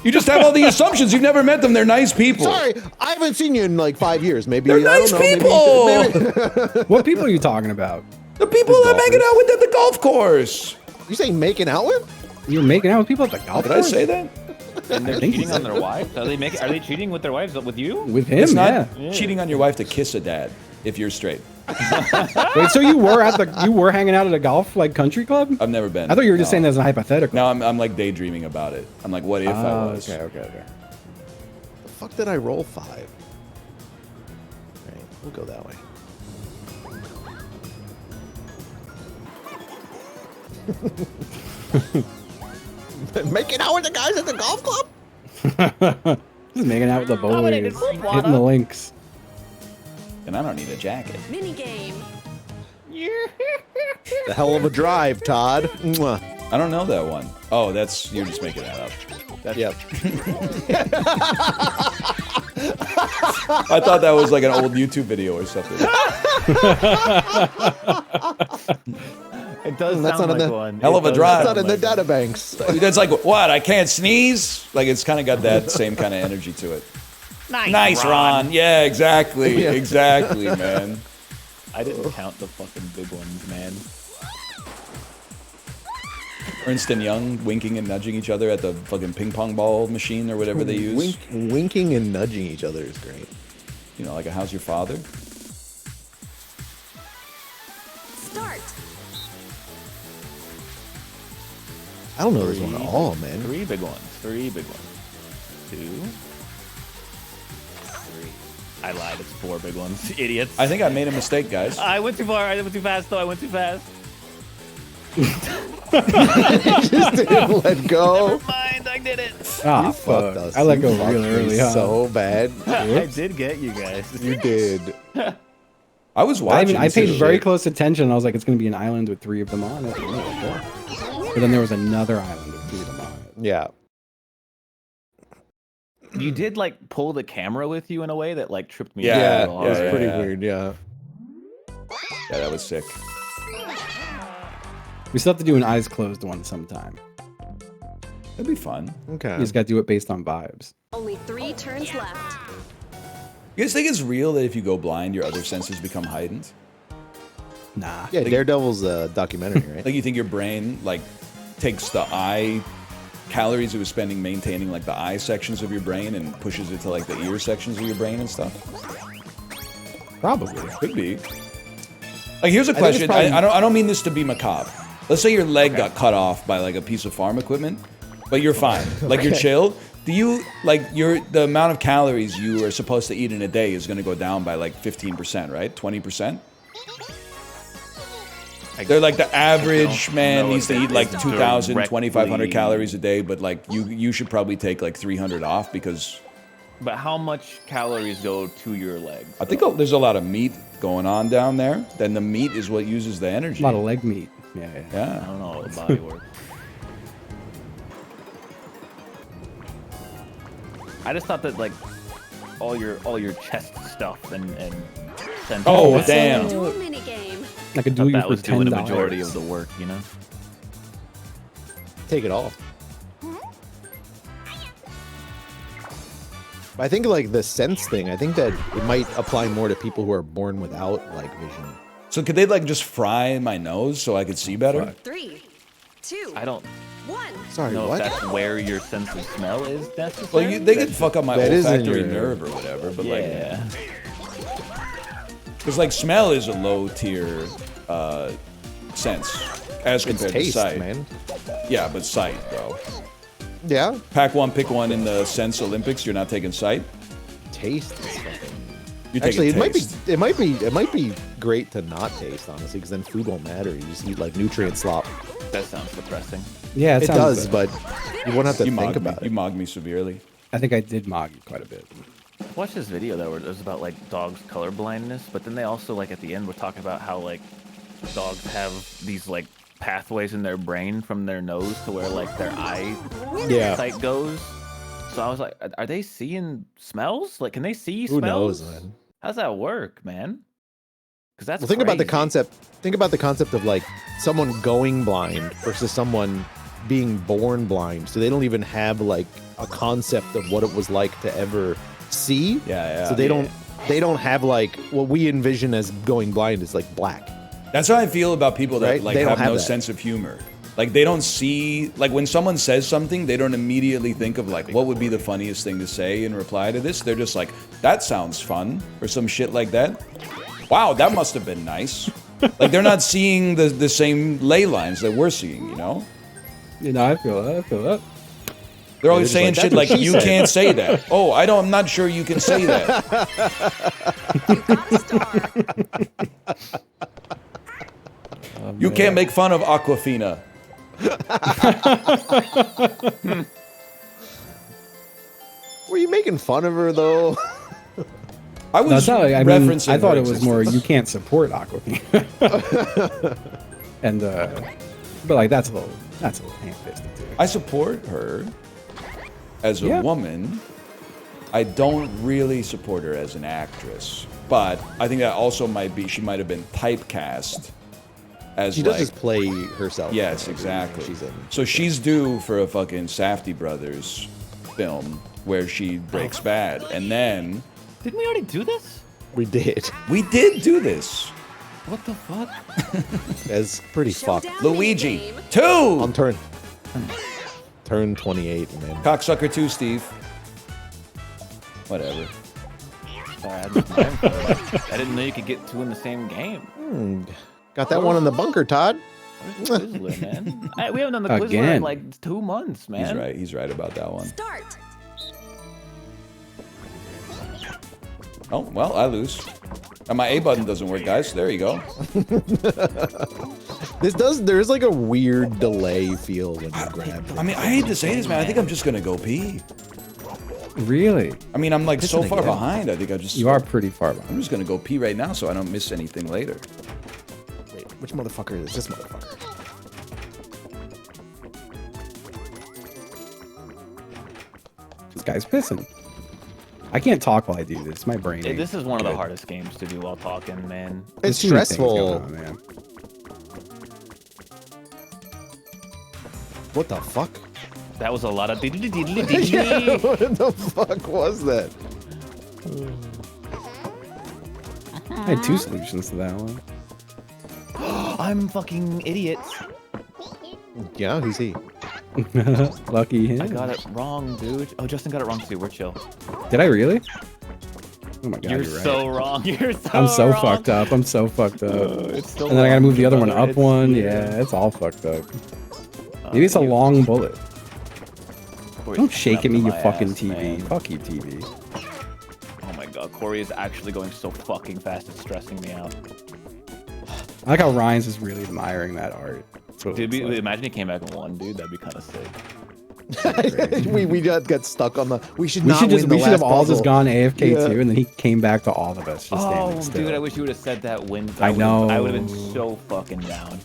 You just have all the assumptions. You've never met them. They're nice people. Sorry, I haven't seen you in like 5 years. Maybe They're I nice don't know, people. What people are you talking about? The people These I'm making golfers. out with at the golf course. You say making out with? You're making out with people at the golf Did I course? say that? And they're think cheating he on their wives? Are they cheating with their wives with you? With him, It's not yeah. cheating on your wife to kiss a dad if you're straight. Wait, so you were hanging out at a golf like country club? I've never been. I thought you were just No. saying that as a hypothetical. No, I'm like daydreaming about it. I'm like, what if I Oh, was? okay. The fuck did I roll 5? Right, we'll go that way. Making out with the guys at the golf club? Just making out with the Dominated boys, group hitting the links. And I don't need a jacket. Mini game. The hell of a drive, Todd. Mwah. I don't know that one. Oh, that's you're just making that up. Yep. I thought that was like an old YouTube video or something. It does That's sound not in like the- one. Hell It of a does drive. It's not sound in their like one. databanks. That's like, what? I can't sneeze? Like, it's kind of got that same kind of energy to it. Nice, Ron. Yeah, exactly. Yeah. Exactly, man. I didn't count the fucking big ones, man. Ernst and Young winking and nudging each other at the fucking ping pong ball machine or whatever they use. Winking and nudging each other is great. You know, like a how's your father? Start. I don't know this one at all, man. Three big ones. 2. 3. I lied. It's 4 big ones. Idiots. I think I made a mistake, guys. I went too far. I went too fast, though. I went too fast. Just didn't let go. Never mind. I did it. Ah, You fuck. fucked us. I let You go fucked real me early, huh? So bad. I did get you guys. You did. I was I watching. paid this very shit. close attention. I was like, it's going to be an island with 3 of them on it. But then there was another island with 3 of them on it. Yeah. You did like pull the camera with you in a way that like tripped me. Yeah, out. It was yeah, pretty yeah. weird, yeah. Yeah, that was sick. We still have to do an eyes closed one sometime. That'd be fun. Okay. You just got to do it based on vibes. Only 3 turns left. You guys think it's real that if you go blind, your other senses become heightened? Nah. Yeah, Daredevil's documentary, right? Like you think your brain like takes the eye calories it was spending maintaining like the eye sections of your brain and pushes it to like the ear sections of your brain and stuff? Probably. Could be. Like here's a think it's question. probably- I don't mean this to be macabre. Let's say your leg got cut off by like a piece of farm equipment, but you're fine. Like you're chill. Do you like the amount of calories you are supposed to eat in a day is going to go down by like 15%, right? 20%? They're like the average man know needs to if eat like it's 2,000, directly- 2,500 calories a day, but like you should probably take like 300 off because But how much calories go to your legs? I think there's a lot of meat going on down there. Then the meat is what uses the energy. A lot of leg meat. Yeah. I Yeah. don't know how the body works. I just thought that like all your chest stuff and Oh, what's damn. Do a mini game. I could thought do you that for was doing $10. the majority of the work, you know. Take it all. I think like the sense thing, I think that it might apply more to people who are born without like vision. So could they like just fry my nose so I could see better? 3, 2. I don't. 1. Sorry, know what? if that's where your sense of smell is necessary. Well, they can fuck up my that is in olfactory your- nerve or whatever, but Yeah. because like smell is a low tier sense as It's compared taste, to sight. man. Yeah, but sight, bro. Yeah. Pack one, pick one in the sense Olympics. You're not taking sight. Taste is fucking. You're Actually, taking it might be. taste. It might be great to not taste, honestly, because then food won't matter. You just eat like nutrient slop. That sounds depressing. Yeah, It sounds does, bad. but you won't have to You think mogged me. about You it. mogged me severely. I think I did mog you quite a bit. Watch this video though, where it was about like dogs' color blindness, but then they also like at the end were talking about how like dogs have these like pathways in their brain from their nose to where like their eye Yeah. sight goes. So I was like, are they seeing smells? Like, can they see Who smells? knows, man? How's that work, man? Because that's Well, think about the crazy. concept. Think about the concept of like someone going blind versus someone being born blind. So they don't even have like a concept of what it was like to ever see. Yeah, yeah. So they don't have like what we envision as going blind is like black. That's how I feel about people that Right? like They don't have have no that. sense of humor. Like they don't see like when someone says something, they don't immediately think of like what would be the funniest thing to say in reply to this. They're just like, that sounds fun, or some shit like that. Wow, that must have been nice. Like they're not seeing the same ley lines that we're seeing, you know? You know, I feel that. I feel that. They're always they're saying just shit like, like, "That's what she you said." can't say that. Oh, I'm not sure you can say that. Star. You can't make fun of Aquafina. Were you making fun of her though? I No, was it's not like, I mean, referencing I thought her it was more existence. you can't support Aquafina. And but like that's a little ham-fisted too. I support her as a Yeah. woman. I don't really support her as an actress, but I think that also might be she might have been typecast as She does like just play herself. yes, in every exactly. movie She's in. So she's due for a fucking Safdie Brothers film where she breaks bad, and then Didn't we already do this? We did. we did do this. What the fuck? That's pretty fucked. Showdown Luigi minigame. 2. On turn 28, man. Cocksucker 2, Steve. Whatever. Sorry, I didn't know. I didn't know you could get two in the same game. Got that one in the bunker, Todd. Where's the Quizlet, man? We haven't done the Quizlet in Again. like 2 months, man. He's right. He's right about that one. Start. Oh, well, I lose. And my A button doesn't work, guys. There you go. There's like a weird delay feel when you grab it. I mean, I hate to say this, man. I think I'm just gonna go pee. Really? I mean, I'm like so Pissing far again. behind. I think I just. You are pretty far I'm behind. just gonna go pee right now so I don't miss anything later. Wait, which motherfucker is this motherfucker? This guy's pissing. I can't talk while I do this. My brain. Hey, ain't this is one of the good. hardest games to do while talking, man. It's There's too many things stressful. going on, man. What the fuck? That was a lot of Yeah, diddly-diddly-diddly. what the fuck was that? I had 2 solutions to that one. I'm fucking idiot. Yeah, who's he? Lucky him. I got it wrong, dude. Oh, Justin got it wrong too. We're chill. Did I really? Oh my god, You're you're right. so wrong. You're so I'm so wrong. fucked up. I'm so fucked up. It's still And then I gotta wrong, move the other one brother. up one. It's- Yeah, it's all fucked up. Maybe it's a long bullet. Corey's Don't shake at me, up you my fucking ass, TV. man. Fuck you, TV. Oh my god, Corey is actually going so fucking fast. It's stressing me out. I like how Ryan's is really admiring that art. That's what it Dude, looks like. imagine he came back and won, dude. That'd be kind of sick. we just got stuck on the. We should We not should just win the we should have last all puzzle. just gone AFK Yeah. too, and then he came back to all of us just Oh, standing still. dude, I wish you would have said that when. I know. I would have been so fucking down.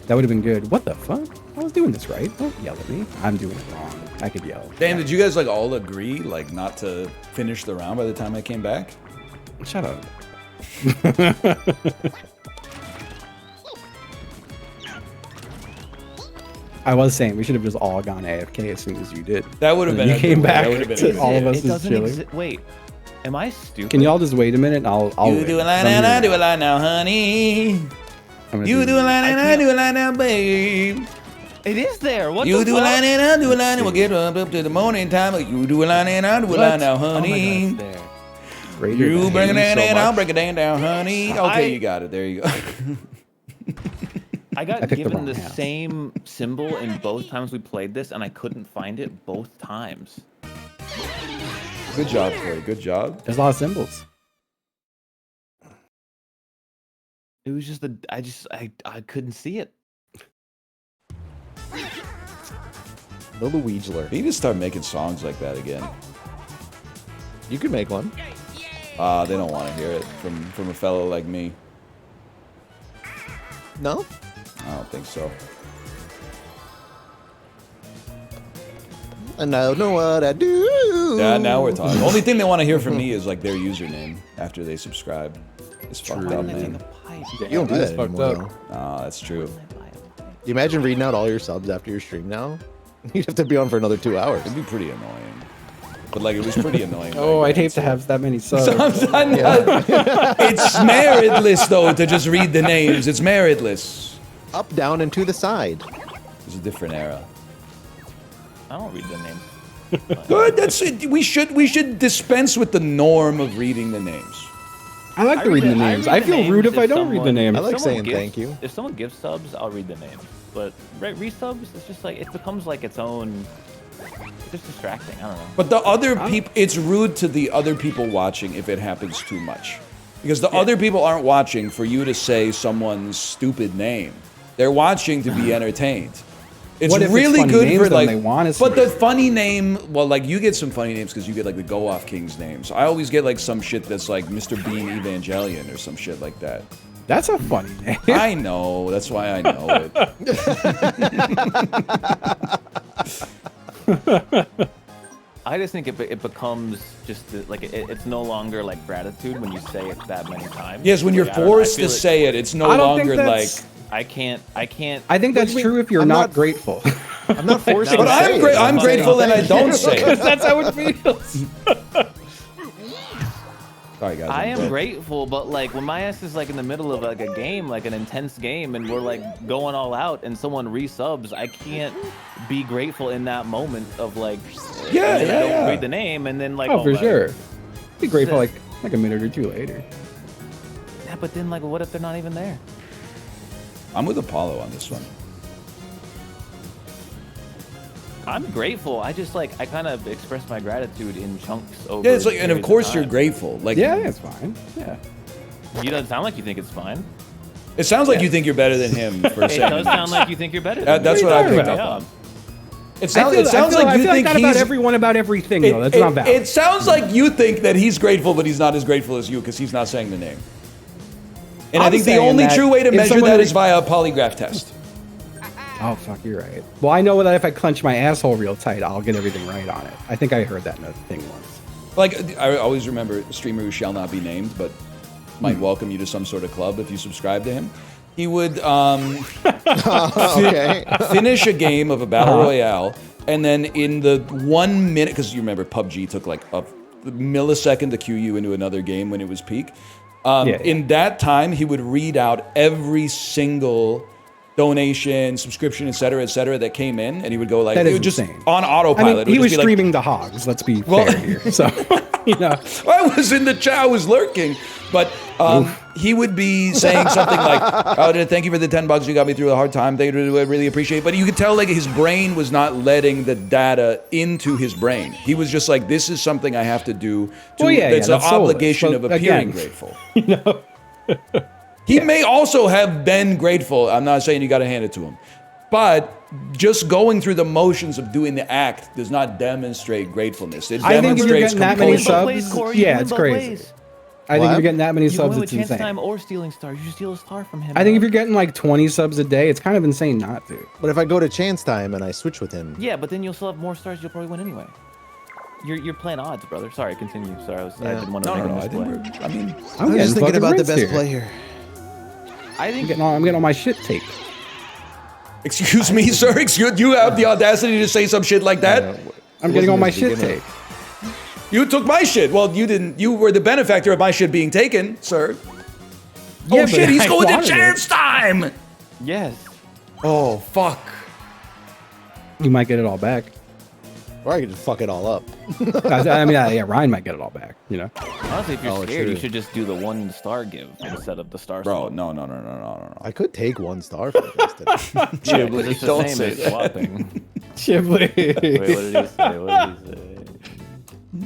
That would have been good. What the fuck? I was doing this right. Don't yell at me. I'm doing it wrong. I could yell. Damn, did you guys like all agree like not to finish the round by the time I came back? Shut up. I was saying we should have just all gone AFK as soon as you did. That would have been. You a came good way. back That would have been. to a good all of way. us It is doesn't chilling. exist. Wait, am I stupid? Can you all just wait a minute? And I'll You wait. do a line I'm and I do a gonna- line now, honey. I'm gonna You do a line and I can't- do a line now, babe. It is there. What You the do a fuck? line and I'll do a line and we'll get up to the morning time. You do a line and I'll do a line now, Oh my God, honey. it's there. You bring it you down so and I'll much. break it down, honey. Okay, you got it. There you go. I got picked the given wrong the house. same symbol in both times we played this, and I couldn't find it both times. Good job, Corey. Good job. There's a lot of symbols. It was just I couldn't see it. The Luigiler. You need to start making songs like that again. You could make one. They don't want to hear it from a fellow like me. No? I don't think so. And I don't know what I do. Yeah, now we're talking. The only thing they want to hear from me is like their username after they subscribe. It's fucked up, man. You don't do That's that fucked anymore, up. though. Ah, that's true. You imagine reading out all your subs after your stream now? You'd have to be on for another 2 hours. It'd be pretty annoying. But like, it was pretty annoying. Oh, back I'd then, hate to so- have that many subs. It's meritless though to just read the names. It's meritless. Up, down, and to the side. It's a different era. I don't read the name. Good. That's it. We should dispense with the norm of reading the names. I like the reading the names. I feel rude if I don't read the names. I like Someone saying gives- thank you. If someone gives subs, I'll read the names. But resubs, it's just like it becomes like its own. It's just distracting. I don't know. But the other people, it's rude to the other people watching if it happens too much. Because the other people aren't watching for you to say someone's stupid name. They're watching to be entertained. It's What if it's really funny good names, for then like, they want us but to- the funny name, well, like you get some funny names because you get like the Go Off Kings names. I always get like some shit that's like Mr. Bean Evangelion or some shit like that. That's a funny name. I know, that's why I know it. I just think it becomes just like it's no longer like gratitude when you say it that many times. Yes, when you're Like, I don't know, I forced feel to like say it, it's no I don't think longer like. that's- I can't. I think that's Wait, true if you're I'm not not- grateful. I'm not forced No, to But I'm say I'm, it. I'm saying grateful and I thank you. don't say it. That's how it feels. Sorry, guys. I I'm am dead. grateful, but like when my ass is like in the middle of like a game, like an intense game, and we're like going all out, and someone resubs, I can't be grateful in that moment of like, Yeah, and then I don't yeah. read the name, and then like, Oh, for my- sure. Be grateful like a minute or two later. Yeah, but then like, what if they're not even there? I'm with Apollo on this one. I'm grateful. I just like I kind of express my gratitude in chunks over. Yeah, it's like, and of periods course you're time. grateful. Like, Yeah, it's fine. Yeah. You don't sound like you think it's fine. it sounds like you think you're better than him for a It second. does sound like you think you're better. Than That's me. what I talking picked about? up on. It I sounds, feel, it sounds I feel, like I you feel think like that about he's. everyone about everything, though. That's not valid. It sounds like you think that he's grateful, but he's not as grateful as you because he's not saying the name. And I I'm think the saying only that true way to if measure someone that re- is via a polygraph test. Oh, fuck, you're right. Well, I know that if I clench my asshole real tight, I'll get everything right on it. I think I heard that in a thing once. Like, I always remember a streamer who shall not be named, but might welcome you to some sort of club if you subscribe to him. He would Okay. finish a game of a battle royale, and then in the 1 minute, because you remember PUBG took like a millisecond to cue you into another game when it was peak. In that time, he would read out every single donation, subscription, et cetera, that came in, and he would go like, That it is would just insane. on I autopilot. mean, he It would was just be streaming the hogs. Let's be Well- fair here. So, you know, I was in the chat, I was lurking, but he would be saying something like, "Oh, thank you for the $10. You got me through a hard time. Thank you, I really appreciate it." But you could tell like his brain was not letting the data into his brain. He was just like, "This is something I have to do." To, Well, yeah, it's yeah, an that's soulless, obligation but of appearing again, grateful. you know, He may also have been grateful. I'm not saying you got to hand it to him. But just going through the motions of doing the act does not demonstrate gratefulness. It I think if you're demonstrates getting that many compulsion. subs, yeah, it's crazy. I think if you're getting that many You can subs, win with it's chance insane. time or stealing star. You should steal a star from him. I think if bro. you're getting like 20 subs a day, it's kind of insane not to. But if I go to chance time and I switch with him, Yeah, but then you'll still have more stars. You'll probably win anyway. You're playing odds, brother. Sorry, continue. Sorry, I didn't want to No, make no, a I think misplay. we're, I mean, I'm getting fucking rinsed here. player. I I'm think getting all my shit taped. excuse me, sir. Excuse you have the audacity to say some shit like that? I'm getting all my wasn't shit as beginner. taped. You took my shit. Well, you didn't. You were the benefactor of my shit being taken, sir. Yeah, Oh but shit, he's I going to wanted it. chance time. yes. Oh fuck. You might get it all back. Or I could just fuck it all up. I mean, yeah, Ryan might get it all back. You know. Honestly, if you're Oh, scared, you true. should just do the 1-star give instead of the star. Bro, swap. no. I could take 1 star for this. Yeah, but it's the Don't same say as that. swapping. Chiblee. Wait, what did he say? What did he say?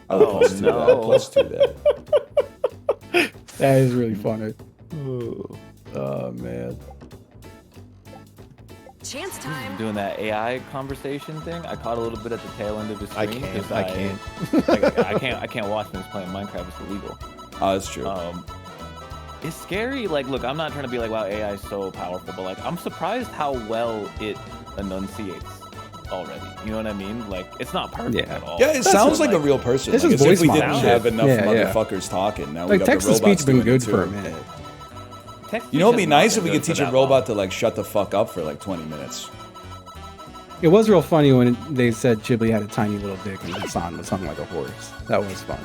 Oh, plus 2 no. that. Plus 2 that. That is really funny. Oh man. Chance time. Doing that AI conversation thing, I caught a little bit at the tail end of his I stream. can't, 'cause I can't. I can't watch him playing Minecraft. It's illegal. Oh, that's true. It's scary. Like, look, I'm not trying to be like, wow, AI is so powerful, but like, I'm surprised how well it enunciates already. You know what I mean? Like, it's not perfect Yeah. at all. Yeah, it But, sounds like a like, real person. This Like, is as if voice we model didn't shit. have enough Yeah, yeah. motherfuckers talking. Now we Like got text the to robots speech been doing it good for a too. minute. text You know, it'd speech be has nice not if we been could good teach for a that robot long. to like shut the fuck up for like 20 minutes. It was real funny when they said Ghibli had a tiny little dick and Hassan was hung like a horse. That was funny.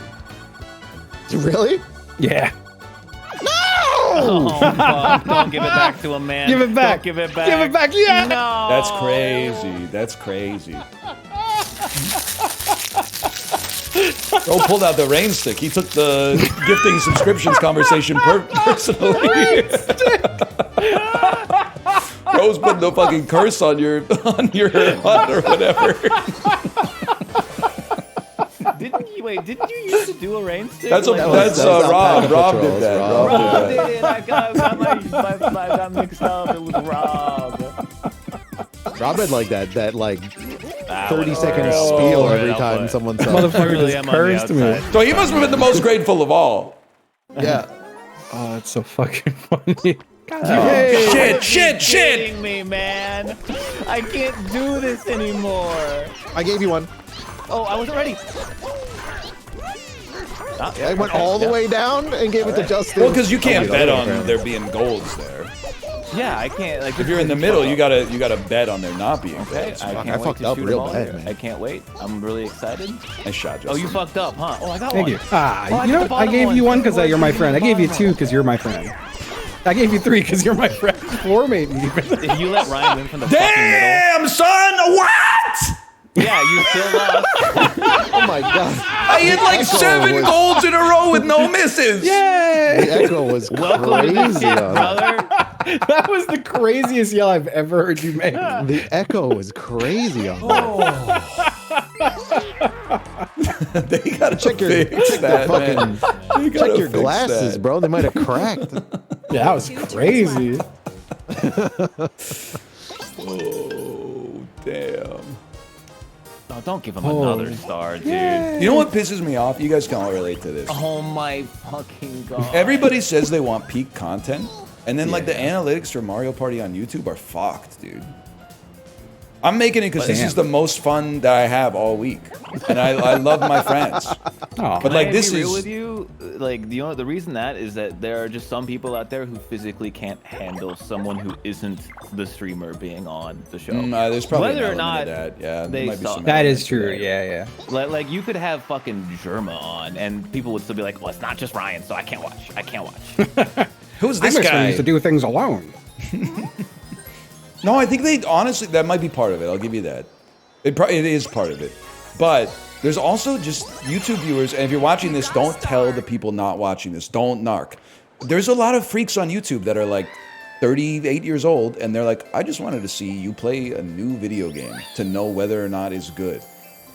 Really? Yeah. Oh, fuck. Don't give it back to him, man. Give it back. Don't give it back. Give it back. Yeah. No. That's crazy. That's crazy. Bro pulled out the rain stick. He took the gifting subscriptions conversation personally. Bro's putting the fucking curse on your hut or whatever. Didn't you used to do a rain stick? That's Like, Rob. Rob Patrol, did that. it's Rob Rob did that. did it. I got mixed up. It was Rob. Rob had like that like 30-second whatever. spiel Oh, every I'll time play. someone said. Motherfucker Really, just I'm on the cursed me. outside. So he must have been the most grateful of all. Yeah. Oh, it's so fucking funny. Shit! Kidding me, man. I can't do this anymore. I gave you one. Oh, I wasn't ready. I went all the way down and gave it to Justin. Well, because you can't Oh, bet yeah, on apparently. there being golds there. Yeah, I can't. Like, If you're in the middle, you gotta bet on there not being Okay, golds. I Fuck, can't I wait fucked to up shoot real them all bad, here. man. I can't wait. I'm really excited. Nice shot, Justin. Oh, you fucked up, huh? Oh, I got Thank one. you. Oh, I You got know the what? I bottom gave you one. one because you're my friend. I gave you Bottom two because you're my friend. I gave you three because you're my friend. Four maybe even. one. If you let Ryan win from the fucking Damn, son! What? middle, yeah, you still lost. Oh my god. I hit like Echo 7 was- golds in a row with no misses. The Yay! echo was Welcome to the crazy. shit, on brother. That was the craziest yell I've ever heard you make. that. The echo was crazy on that. They gotta Check your fix that, fucking man. They gotta check your fix glasses, that. bro. They might have cracked. Yeah, that was crazy. Oh, damn. Oh, don't give him another star, dude. You know what pisses me off? You guys can all relate to this. Oh my fucking god. Everybody says they want peak content, and then like the analytics for Mario Party on YouTube are fucked, dude. I'm making it because this is the most fun that I have all week, and I love my friends. Oh, But like Can I this be real is with you, like the reason that is that there are just some people out there who physically can't handle someone who isn't the streamer being on the show. there's probably Whether an or element not of that. Yeah, there they might be suck. some that element is to true. that. Yeah. Like you could have fucking Germa on, and people would still be like, "Well, it's not just Ryan, so I can't watch. I can't watch." Who's I this wish I guy? used to do things alone. No, I think they honestly that might be part of it. I'll give you that. It is part of it, but there's also just YouTube viewers. And if you're watching this, don't tell the people not watching this. Don't narc. There's a lot of freaks on YouTube that are like 38 years old, and they're like, I just wanted to see you play a new video game to know whether or not it's good.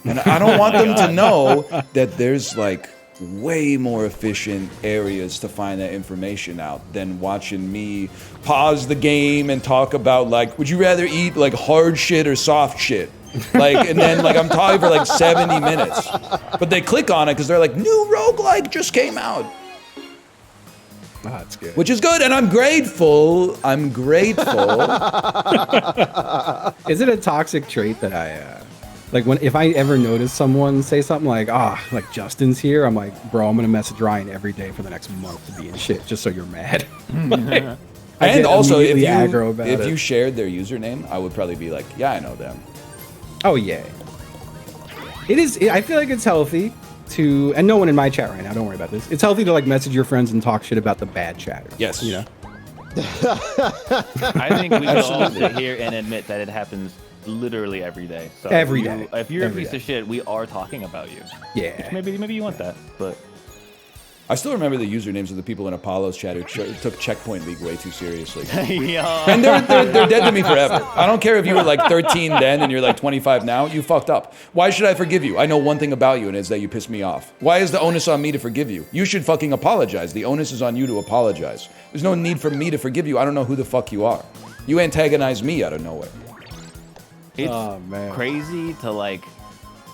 And I don't want them to know that there's like way more efficient areas to find that information out than watching me pause the game and talk about like, would you rather eat like hard shit or soft shit? Like, and then like I'm talking for like 70 minutes, but they click on it because they're like, new roguelike just came out, Oh, that's good. which is good, and I'm grateful. I'm grateful. Is it a toxic trait that I like if I ever notice someone say something like like Justin's here, I'm like, bro, I'm gonna message Ryan every day for the next month to be in shit just so you're mad. Like, I And get also, if immediately aggro about you it. shared their username, I would probably be like, yeah, I know them. Oh yeah, it is. I feel like it's healthy to, and no one in my chat right now. Don't worry about this. It's healthy to like message your friends and talk shit about the bad chatters. Yes. you know. I think we can all sit here and admit that it happens literally every day. So Every day. If you're Every a piece day. of shit, we are talking about you. Yeah. Maybe you want that, but I still remember the usernames of the people in Apollo's chat who took Checkpoint League way too seriously. yeah. And they're dead to me forever. I don't care if you were like 13 then and you're like 25 now. You fucked up. Why should I forgive you? I know one thing about you, and it's that you pissed me off. Why is the onus on me to forgive you? You should fucking apologize. The onus is on you to apologize. There's no need for me to forgive you. I don't know who the fuck you are. You antagonize me out of nowhere. It's Oh, man. crazy to like.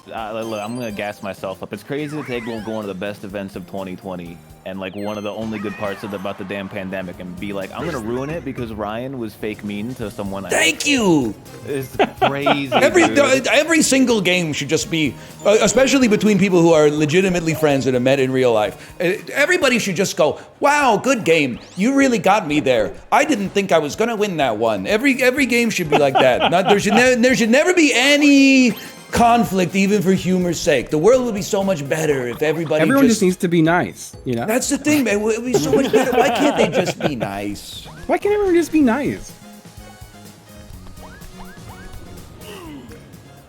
Look, I'm gonna gas myself up. It's crazy to take one of the best events of 2020 and like one of the only good parts about the damn pandemic and be like, I'm gonna ruin it because Ryan was fake mean to someone. Thank you. It's crazy. Every single game should just be, especially between people who are legitimately friends and have met in real life. Everybody should just go, wow, good game. You really got me there. I didn't think I was gonna win that one. Every game should be like that. There should never be any conflict, even for humor's sake. The world would be so much better if Everyone just needs to be nice, you know? That's the thing, man. It would be so much better. Why can't they just be nice? Why can't everyone just be nice?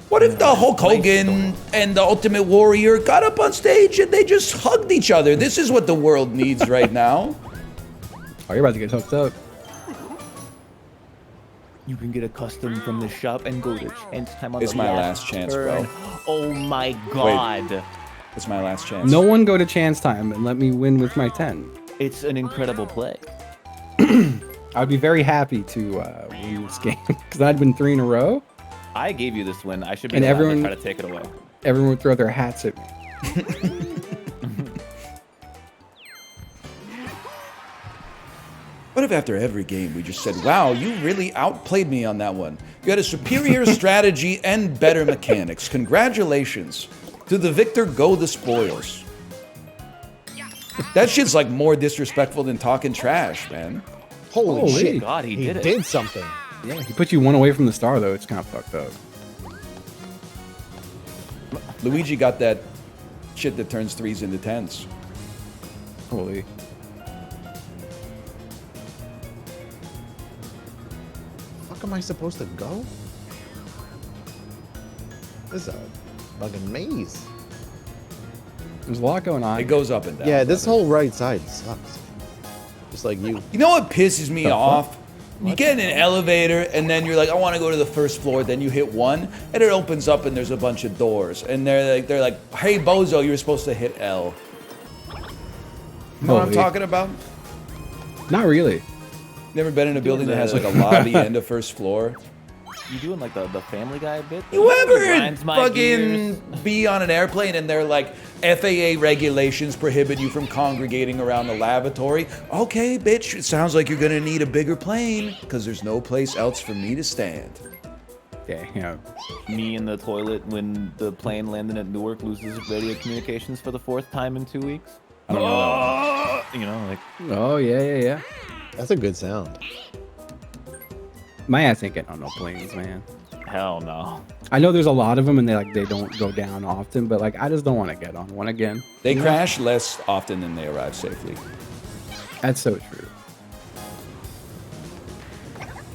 What if the Hulk Hogan and the Ultimate Warrior got up on stage and they just hugged each other? This is what the world needs right now. Oh, you're about to get hooked up. You can get a custom from the shop and go to chance time on It's the my last chance, bro. Oh my god. It's my last chance. No one go to chance time and let me win with my 10. It's an incredible play. I'd be very happy to win this game because I'd win 3 in a row. I gave you this win. I should be And allowed everyone- to try to take it away. Everyone would throw their hats at me. What if after every game we just said, wow, you really outplayed me on that one. You had a superior strategy and better mechanics. Congratulations. To the victor go the spoils. That shit's like more disrespectful than talking trash, man. Holy shit. God, he did it. did something. Yeah, he put you 1 away from the star, though. It's kind of fucked up. Luigi got that shit that turns 3s into 10s. Holy. Fuck am I supposed to go? This is a fucking maze. There's a lot going on. It goes up and down. Yeah, this whole right side sucks. Just like you. You know what pisses me off? You get in an elevator and then you're like, I want to go to the first floor. Then you hit 1 and it opens up and there's a bunch of doors. And they're like, hey, bozo, you're supposed to hit L. You know what I'm Holy. talking about? Not really. Never been in a building that has like a lobby and a first floor? You doing like the Family Guy bit? You ever Grinds my fucking gears. be on an airplane and they're like, FAA regulations prohibit you from congregating around the lavatory? Okay, bitch, it sounds like you're gonna need a bigger plane because there's no place else for me to stand. Yeah, you know. Me in the toilet when the plane landed at Newark loses radio communications for the 4th time in 2 weeks. I don't know that one. You know, like Oh, yeah. That's a good sound. My ass ain't getting on no planes, man. hell no. I know there's a lot of them and they don't go down often, but like I just don't want to get on one again. They crash less often than they arrive safely. That's so true.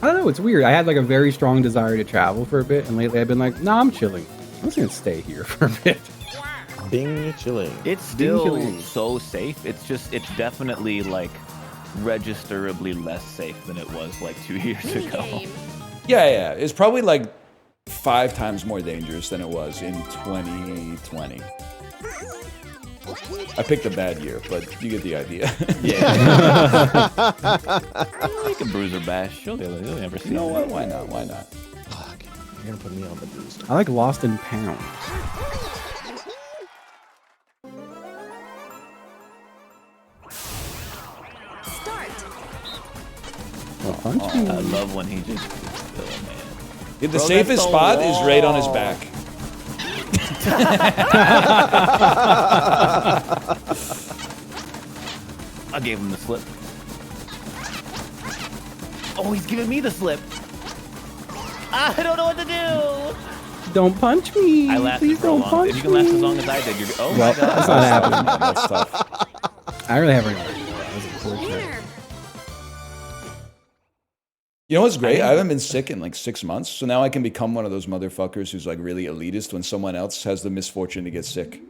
I don't know, it's weird. I had like a very strong desire to travel for a bit, and lately I've been like, nah, I'm chilling. I'm just gonna stay here for a bit. Bing chilling. It's still chilling. so safe. It's definitely like registerably less safe than it was like 2 years ago. Yeah. It's probably like 5 times more dangerous than it was in 2020. I picked a bad year, but you get the idea. Yeah. You can bruise or bash. You'll never see. You know it. what? Why not? Why not? Fuck. You're gonna put me on the boost. I like Lost in Pounds. Well, punch me. I love when he just. Oh man. Yeah, the Bro, safest that's the spot is right on his wall. back. I gave him the slip. Oh, he's giving me the slip. I don't know what to do. Don't punch me. I lasted Please for a don't long. punch If you can last as me. long as I did, you're. Oh Well, my god. that's not happening. That's tough. I really have any. That was unfortunate. You know what's great? I haven't been sick in like 6 months, so now I can become one of those motherfuckers who's like really elitist when someone else has the misfortune to get sick.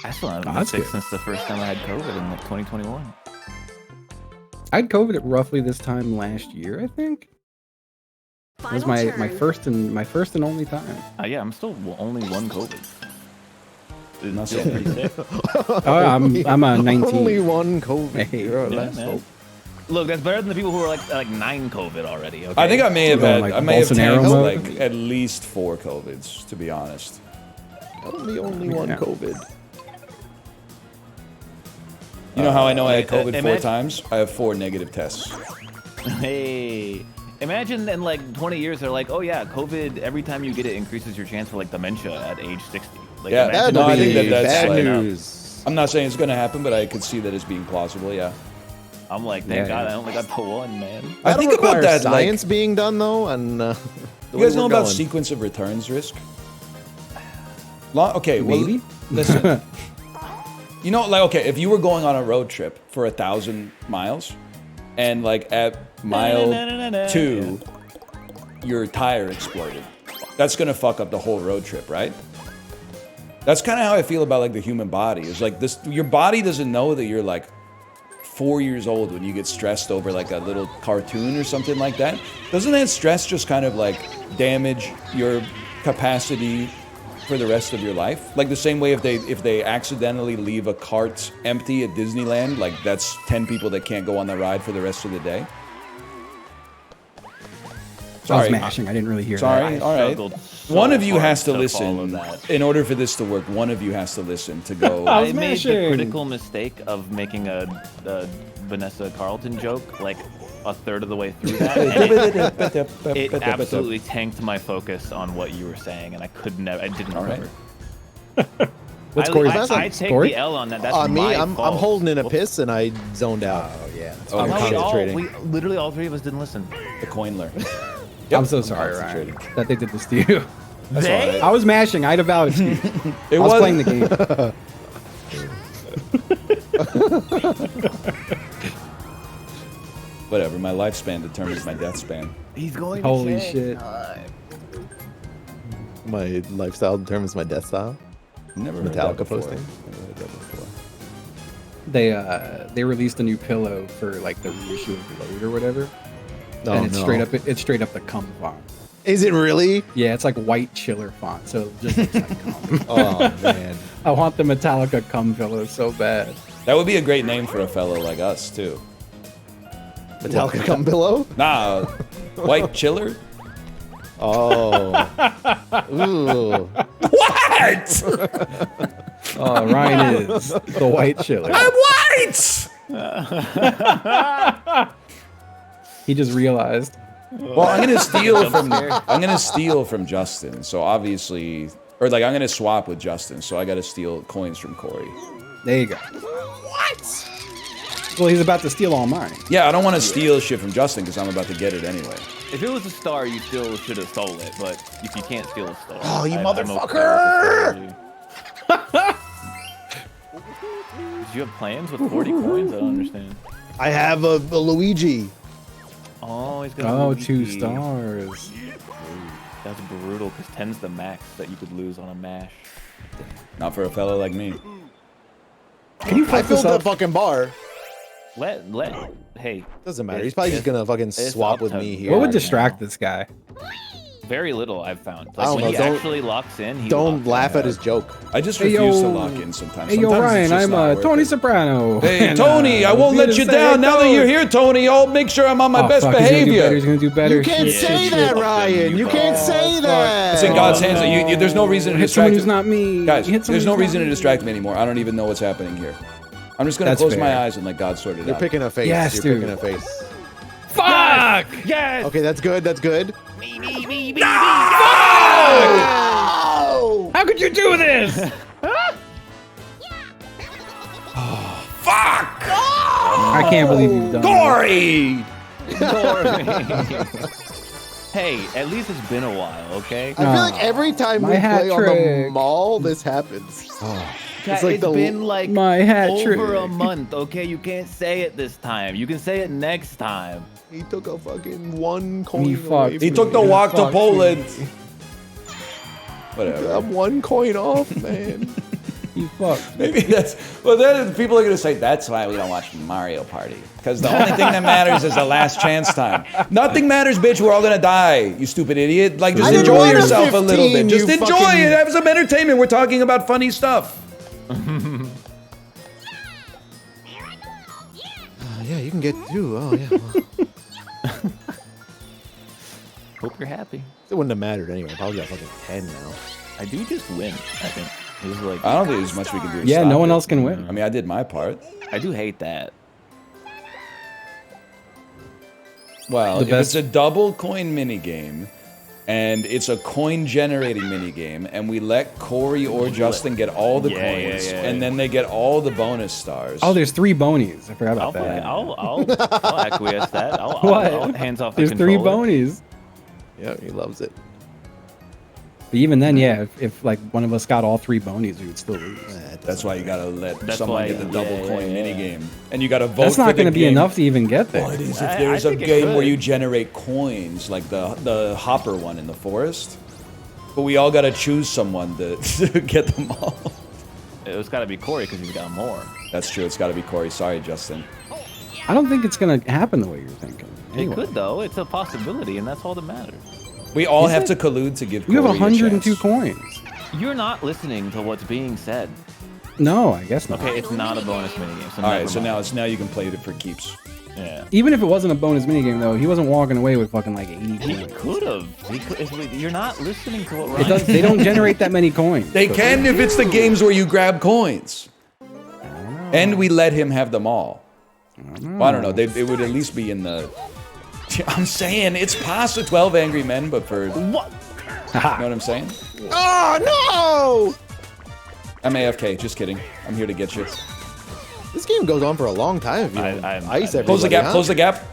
I still haven't been sick since the first time I had COVID in like 2021. I had COVID at roughly this time last year, I think. It was my first and only time. Yeah, I'm still only one COVID. Not Still so pretty sick. I'm a 19. Only one COVID. Hey, You're a Yeah, last man. hope. Look, that's better than the people who are like 9 COVID already. Okay? I think I may have Going had, like I may have Bolsonaro tanked mode? like at least 4 COVIDs, to be honest. Only one Yeah. COVID. You know how I know I had COVID 4 imagine- times? I have 4 negative tests. Hey, imagine in like 20 years they're like, oh yeah, COVID. Every time you get it, increases your chance for like dementia at age 60. Like, Yeah, imagine no, I being think that's bad like- news. I'm not saying it's going to happen, but I could see that as being plausible, yeah. I'm like, thank Yeah, God yeah. I only got the one, man. I That'll think about require that, like- science being done though, and the You way guys know we're about going. sequence of returns risk? Okay, well, Maybe. listen. You know, like, okay, if you were going on a road trip for 1,000 miles, and like at mile 2, your tire exploded, that's gonna fuck up the whole road trip, right? That's kind of how I feel about like the human body. It's like this: your body doesn't know that you're like 4 years old when you get stressed over like a little cartoon or something like that. Doesn't that stress just kind of like damage your capacity for the rest of your life? Like the same way if they accidentally leave a cart empty at Disneyland, like that's 10 people that can't go on the ride for the rest of the day. I was Sorry. mashing. I didn't really hear Sorry. that. All right. struggled so One of you hard has to to listen. follow that. In order for this to work, one of you has to listen to go. I was I made the mashing. critical mistake of making a Vanessa Carlton joke like a third of the way through that. And it absolutely tanked my focus on what you were saying, and I didn't All right. remember. What's I, Corey's I take Corey? the L on that. That's Me, my I'm fault. holding in a piss and I zoned out. Oh yeah. Oh, I'm No, concentrating. we literally all 3 of us didn't listen. The Coinler. I'm so sorry, Ryan, concentrating. that they did this to you. That's all right. I was mashing. I had a valid excuse. It I was playing the game. Whatever. My lifespan determines my death span. He's going. Holy to shit. My lifestyle determines my death style. Never heard Metallica that before. posting. Never heard that before. They released a new pillow for like the reissue of Load or whatever, Oh, and it's no. straight up the cum font. Is it really? Yeah, it's like white chiller font, so it just looks like cum. Oh man. I want the Metallica cum pillow so bad. That would be a great name for a fellow like us too. Metallica cum pillow? Nah, white chiller. Oh. Ooh. What? Oh, Ryan is the white chiller. I'm white. He just realized. Well, I'm gonna steal from Justin. So obviously, or like I'm gonna swap with Justin. So I gotta steal coins from Corey. There you go. What? Well, he's about to steal all mine. Yeah, I don't want to steal shit from Justin because I'm about to get it anyway. If it was a star, you still should have stole it. But if you can't steal a star, Oh, you I'm okay motherfucker! with the star. Did you have plans with 40 coins? I don't understand. I have a Luigi. Oh, he's gonna. Oh, Luigi. 2 stars. That's brutal because 10's the max that you could lose on a mash. Not for a fellow like me. Can you I fuck filled this the up? fucking bar. Hey, Doesn't matter. It's- He's probably just gonna fucking it's swap up with to me me. here. What would right distract now. this guy? very little I've found. I Like don't when know, he don't- actually locks in, he Don't locks laugh in. at his joke. I just Hey, refuse to yo. lock in sometimes. Hey, yo, Sometimes Ryan, it's just I'm not Tony worth it. Soprano. Hey, And, Tony, I won't here let to you say down it now that goes. you're here, Tony. I'll make sure I'm on my best fuck, He's behavior. gonna do better. You can't Shit, say shit, that, shit. Ryan. You can't say that. It's in God's hands. There's no reason to Hit someone distract who's not me. Guys, Hit someone there's no who's not reason to me. distract me anymore. I don't even know what's happening here. I'm just gonna That's close fair. my eyes and let God sort it You're out. picking a face. Yes, You're dude. picking a face. Fuck! Yes. Okay, that's good. That's good. How could you do this? Fuck! I can't believe you've done Corey! Hey, at least it's been a while, okay? I feel like every time My we hat play on the trick. mall, this happens. It's like the- been like My hat over trick. a month, okay? You can't say it this time. You can say it next time. He took a fucking 1 coin He away fucked. from He took the me. walk to Fuck Poland. me. Whatever. I'm 1 coin off, man. He fucked. Maybe that's. Well, then people are gonna say that's why we don't watch Mario Party because the only thing that matters is the last chance time. Nothing matters, bitch. We're all gonna die. You stupid idiot. Like just I didn't enjoy want a yourself a little 15, bit. Just you enjoy fucking- it. Have some entertainment. We're talking about funny stuff. Yeah, you can get through. Oh, yeah. Well, Hope you're happy. it wouldn't have mattered anyway. I probably got fucking 10 now. I do just win, I think. This is like, I don't think there's much we can do. To Yeah, stop no one it. else can win. I mean, I did my part. I do hate that. Well, The if best- it's a double coin minigame, and it's a coin generating minigame, and we let Corey or Justin get all the coins, and then they get all the bonus stars. Oh, there's 3 bonies. I forgot I'll, about that. I'll acquiesce that. What? I'll hands off the There's 3 controller. bonies. Yeah, he loves it. But even then, yeah, if like one of us got all 3 bonies, we would still lose. That's why you gotta let That's someone why- get the double yeah, coin yeah, minigame. And you gotta vote That's for not the going to be game. enough to even get there. Well, it is I- if there's I a think it game where could. you generate coins, like the hopper one in the forest. But we all gotta choose someone to, to get them all. It's got to be Corey because he's got more. That's true, it's gotta be Corey. Sorry, Justin. I don't think it's going to happen the way you're thinking. Anyway. It could though. It's a possibility, and that's all that matters. We all Is have it? to collude to give You have Corey a 102 chance. coins. You're not listening to what's being said. No, I guess not. Okay, it's not a bonus minigame. So Alright, never so mind. now you can play it for keeps. Yeah. Even if it wasn't a bonus minigame, though, he wasn't walking away with fucking like 80 He coins. could have. You're not listening to what It Ryan does, they don't generate that many coins. They can if it's the games where you grab coins. And we let him have them all. Well, I don't know. It would at least be in the. I'm saying it's past the 12 Angry Men, but for. You know what I'm saying? Oh, I'm AFK. Just kidding. I'm here to get you. no! This game goes on for a long time if you don't ice everybody. Close the gap. huh? Close the gap.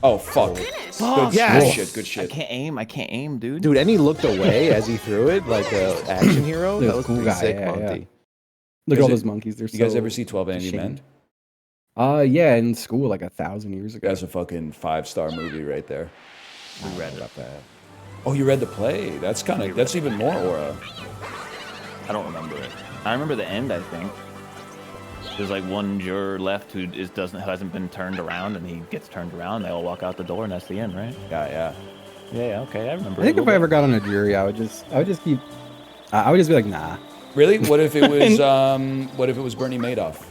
Oh fuck. Good, Yes. good shit. Good I shit. can't aim, dude. Dude, and he looked away as he threw it like a action hero. Yeah, That was cool pretty guy, sick, yeah, Monty. yeah. Look at all Is it- those monkeys. They're You guys so ever see 12 Angry Men? ashamed. Yeah, in school like 1,000 years ago. That's a fucking 5-star movie right there. We read it. Oh, you read the play? That's even more aura. I don't remember it. I remember the end. I think there's like one juror left who hasn't been turned around, and he gets turned around. They all walk out the door, and that's the end, right? Yeah. Yeah. Okay, I remember. I think it a if I little ever got on a jury, I would just be like, nah. Really? What if it was Bernie Madoff?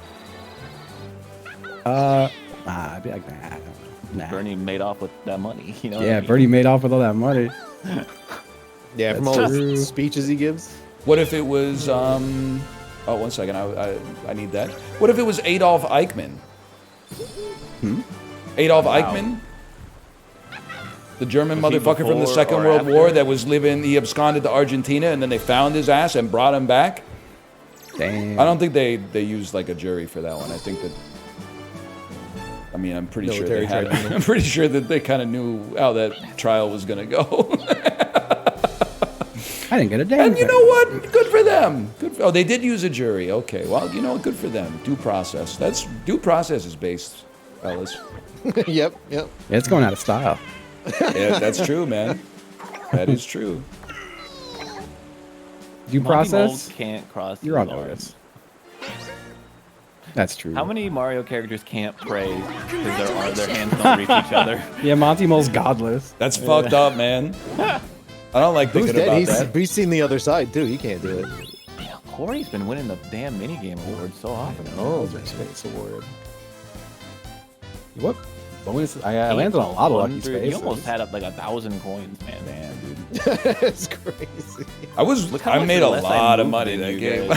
I'd be like, nah. bit. Bernie made off with that money. You know. what I Yeah, mean? Bernie made off with all that money. Yeah, from all That's the true. speeches he gives. What if it was oh, one second. I need that. What if it was Adolf Eichmann? Adolf Eichmann? The German Was he motherfucker from the before Second or World after? War that was he absconded to Argentina and then they found his ass and brought him back? Damn. I don't think they used like a jury for that one. I think that I'm pretty sure they Military had tribunal. I'm pretty sure that they kind of knew how that trial was going to go. I didn't get a damn And you thing. know what? Good for them. Oh, they did use a jury. Okay. Well, you know what? Good for them. Due process. Due process is based, fellas. Yep. Yeah, it's going out of style. Yeah, that's true, man. That is true. Due Monty Mole process? can't cross. You're on the notice. That's true. How many Mario characters can't pray because their hands don't reach each other? Yeah, Monty Mole's godless. That's fucked up, man. I don't like Who's thinking dead? about that. He's seen the other side too. He can't do it. Yeah, Corey's been winning the damn minigame award so often. Oh, Space award. What bonus? I landed on a lot of lucky 100 spaces. You almost had up like 1,000 coins, man. Damn, dude. that's crazy. Look how I much made a less I lot of moved money than that you game.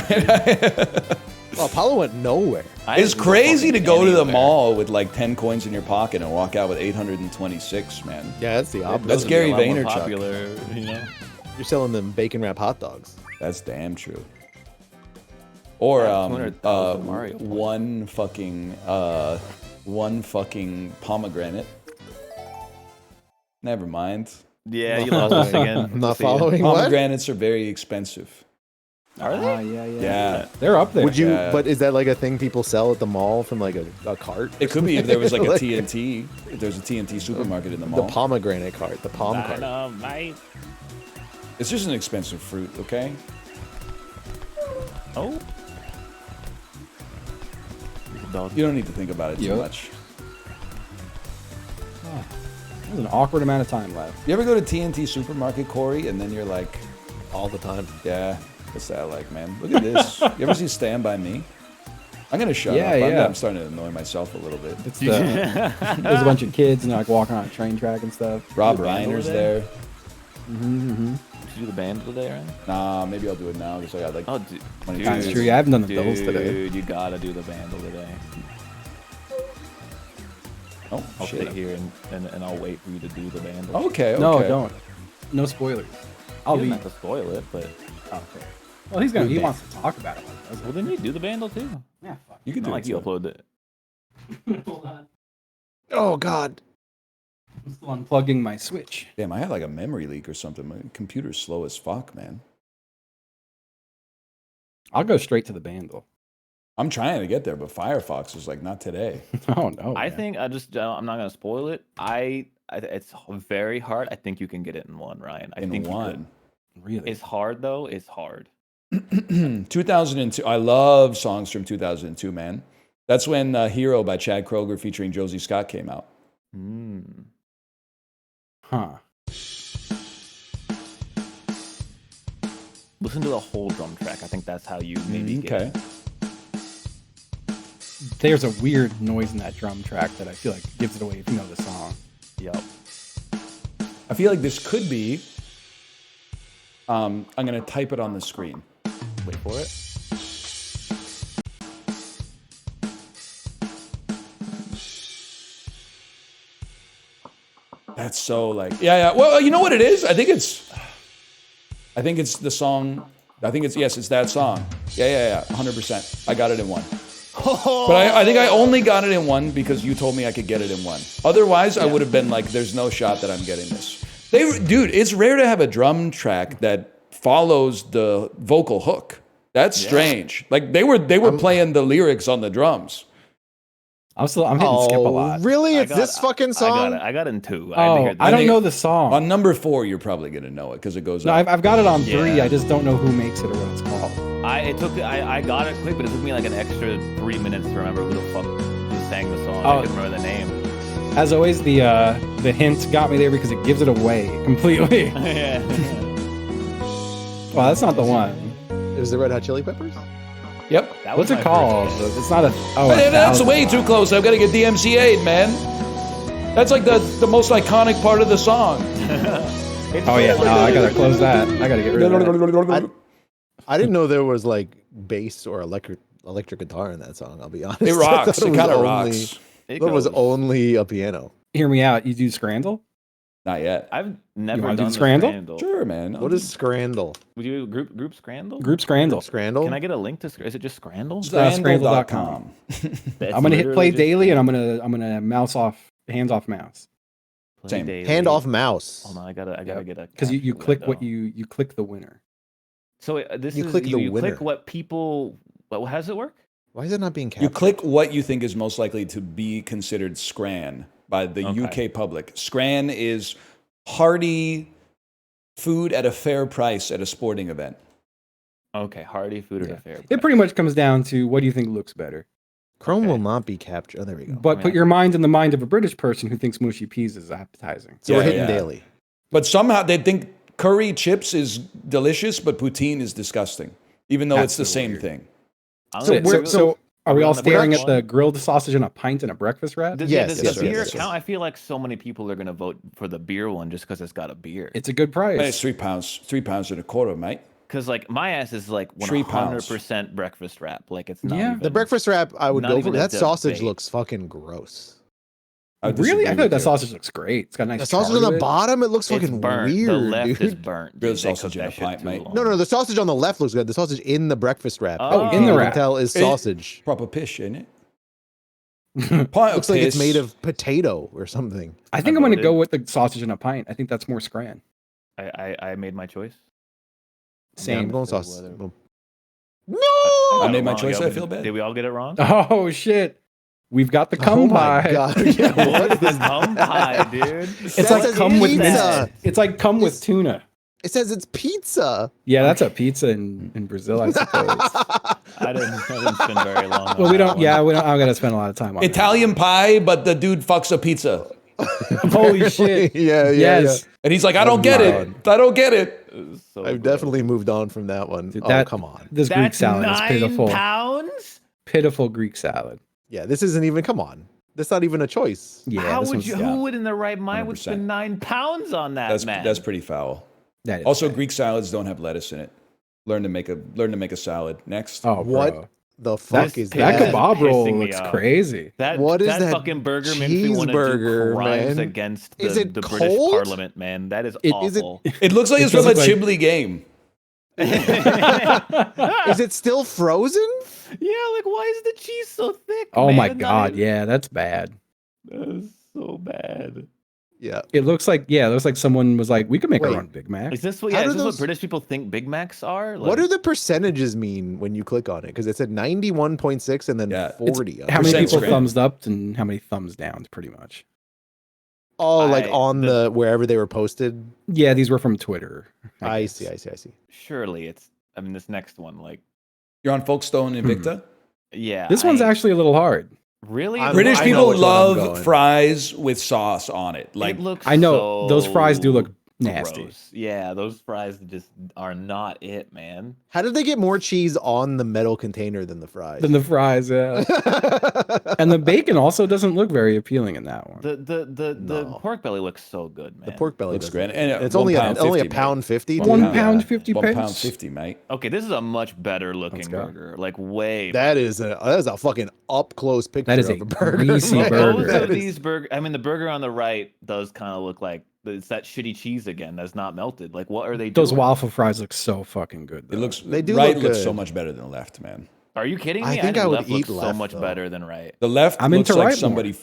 guys. Well, Apollo went nowhere. I It's didn't go crazy to fucking go to the anywhere. mall with like 10 coins in your pocket and walk out with 826, man. Yeah, that's the opposite. That's Those would be Gary a lot more Vaynerchuk. Popular, you know. You're selling them bacon wrap hot dogs. That's damn true. Or Yeah, 200,000 Mario points. one fucking pomegranate. Never mind. Yeah, you lost us again. I'm not See ya. following. What? Pomegranates are very expensive. Are they? Yeah. They're up there. Would you? Yeah. But is that like a thing people sell at the mall from like a cart? It could be if there was like a Like- TNT. If there's a TNT supermarket in the mall. The pomegranate cart, the palm cart. Dynamite. It's just an expensive fruit, okay? Oh. Dog. You don't need to think about it too Yep. much. There's an awkward amount of time left. You ever go to TNT supermarket, Corey, and then you're like, All the time. yeah, what's that like, man? Look at this. You ever see Stand By Me? I'm gonna shut Yeah, up. yeah. I'm starting to annoy myself a little bit. It's the, there's a bunch of kids and they're like walking on a train track and stuff. Rob the band Reiner's over there. Did you do the band today, right? Nah, maybe I'll do it now because I got like. Oh, dude. 22 That's minutes. true. Yeah, I haven't done the bills today. Dude, you gotta do the band today. Oh I'll shit. sit here and I'll wait for you to do the band. Okay. No, don't. No spoilers. I'll You be. don't have to spoil it, but Okay. Well, he's gonna. He wants to talk about it. well, then you do the band too. Yeah. Fuck. You can Not do like it. you too. upload it. Hold on. Oh God. I'm still unplugging my Switch. Damn, I had like a memory leak or something. My computer's slow as fuck, man. I'll go straight to the Bandle. I'm trying to get there, but Firefox is like not today. Oh no. I man. think I'm not gonna spoil it. It's very hard. I think you can get it in one, Ryan. I In think you one. could. Really. It's hard though. It's hard. 2002. I love songs from 2002, man. That's when Hero by Chad Kroeger featuring Josie Scott came out. Huh. Listen to the whole drum track. I think that's how you maybe get Okay. it. There's a weird noise in that drum track that I feel like gives it away if you know the song. Yup. I feel like this could be. I'm gonna type it on the screen. Wait for it. That's so like yeah. Well, you know what it is? I think it's the song. I think it's it's that song. Yeah. 100%. I got it in one. But I think I only got it in one because you told me I could get it in one. Otherwise, I would have been like, there's no shot that I'm getting this. Dude, it's rare to have a drum track that follows the vocal hook. That's strange. Like they were playing the lyrics on the drums. I'm hitting skip a lot. Really? I It's got- this fucking song? I got it in two. I had to Oh, hear I don't think- know the song. On number 4, you're probably gonna know it because it goes No, up. I've got it on 3. Yeah. I just don't know who makes it or what it's called. I got it quick, but it took me like an extra 3 minutes to remember who the fuck who sang the song. Oh. I couldn't remember the name. As always, the hint got me there because it gives it away completely. Yeah. Well, that's not the one. Is it Red Hot Chili Peppers? Yep. That was What's it my called? first It's not a. Oh, Hey, that's 1,000. way too close. I've got to get DMCA'd, man. That's like the most iconic part of the song. Oh yeah, no, I gotta close that. I gotta get rid of that. I didn't know there was like bass or electric guitar in that song. I'll be honest. It I rocks. thought It was kind of only- rocks. It That was goes. only a piano. Hear me out. You do Scrandle? Not yet. I've never wanna do done the Scrandle? Scrandle. Sure, man. What is Scrandle? Would you do group Scrandle? Group Scrandle. Scrandle? Can I get a link to? Is it just Scrandle? Scrandle.com. That's I'm gonna hit literally play just daily, and I'm gonna hands off mouse, play Same. daily. Hand off mouse. Hold on, I gotta get a. because you capture click what window. you click the winner. So this You is click the you winner. click what people. How does it work? Why is it not being captured? You click what you think is most likely to be considered Scran by the Okay. UK public. Scran is hearty food at a fair price at a sporting event. Okay, hearty food at Yeah. a fair. It pretty much comes down to what do you think looks better. Chrome Okay. will not be captured. Oh, there we go. But mean, put your mind in the mind of a British person who thinks mushy peas is appetizing. So we're Yeah, hitting yeah. daily. But somehow they think curry chips is delicious, but poutine is disgusting, even though That's it's the so same weird. thing. So are we all on the staring breakfast at the one? grilled sausage and a pint and a breakfast wrap? Does, Yes, does yes, the yes, beer yes, count? I feel like so many people are gonna vote for the beer one just because it's got a beer. It's a good Hey, price. it's £3 and a quarter, mate. Because like my ass is like £3. 100% breakfast wrap. Like it's not Yeah. even, The breakfast wrap, I would Not go even for. a That sausage debate. looks fucking gross. Really? I feel like that sausage looks great. It's got a nice The sausage char on to the it. bottom, it looks It's fucking burnt. weird, The left is dude. burnt. Grilled dude. They sausage cook in a that shit pint, too mate. long. No, the sausage on the left looks good. The sausage in the breakfast wrap. Oh, in the you wrap. can tell is sausage. Proper pish, ain't it? Pint of Looks like it's piss. made of potato or something. I think I I'm going to voted. go with the sausage in a pint. I think that's more scran. I made my choice. Yeah, Same. I'm going So sausage. whether- Well, got I made it my wrong. choice. Yeah, I feel bad. Did we all get it wrong? Oh shit. We've got the Oh cum my pie. god. Yeah, What is this cum pie, dude? It's like says cum with pizza. mince. It's like cum with tuna. It says it's pizza. Yeah, that's a pizza in Brazil, I suppose. I didn't spend very long. On Well, we that don't. one. Yeah, we don't. I'm gonna spend a lot of time on Italian pie, but the dude fucks a pizza. that. Holy shit! Yeah, Yes, And he's like, I don't get it. I don't get it. So I've gross. definitely moved on from that one. Dude, Oh, come on. This Greek That's salad is 9 pitiful. pounds. Pitiful Greek salad. Yeah, this isn't even, come on. That's not even a choice. Yeah, How this would one's- you? yeah, Who would in their right mind would 100%. spend 9 pounds on that, man? That's pretty foul. that is Also, bad. Greek salads don't have lettuce in it. Learn to make a salad. Next. Oh, What bro. the fuck That's is That That's that? kebab roll pissing me looks off. crazy. That What is that that fucking burger makes me want to do cheeseburger, crimes man? against Is the it British cold? Parliament, man. That is Is it- awful. It looks like It it's from a does look like- Chibli game. Is it still frozen? Yeah, like why is the cheese so thick? Oh man? my Not god, even- yeah, that's bad. That is so bad. Yeah. It looks like someone was like, we could make our Wait. own Big Mac. Is this what? How Yeah, do is this what those- British people think Big Macs are? What do the percentages mean when you click on it? Because it said 91.6 and then Yeah. 40. How many Percent people screen. thumbs up and how many thumbs down? Pretty much. Oh, like I- on the wherever they were posted. Yeah, these were from Twitter. I guess. see. Surely it's. I mean, this next one, like, You're on Folkestone Invicta. yeah. This one's actually a little hard. really I'm- British I know people which one I'm love going. fries with sauce on it. Like it looks I know those fries do look so nasty. gross. Yeah, those fries just are not it, man. How did they get more cheese on the metal container than the fries? Than the fries, yeah. And the bacon also doesn't look very appealing in that one. The No. pork belly looks so good, man. the pork belly looks doesn't great. look And good. it's £1 only a, pound only 50, pound 50. One dude. pound 50 £1 pence. 50, mate. Okay, this is a much better looking go. burger. Like way. That is a fucking up close picture That is of a a burger. greasy man. burger. Both That of is- these burger. I mean, the burger on the right does kind of look like it's that shitty cheese again that's not melted. Like, what are they Those doing? waffle fries look so fucking good. It though. looks They do right look looks good. so much better than the left, man. Are you kidding me? I think I would left looks eat so left, much though. better than right. The left I'm looks into like right more. somebody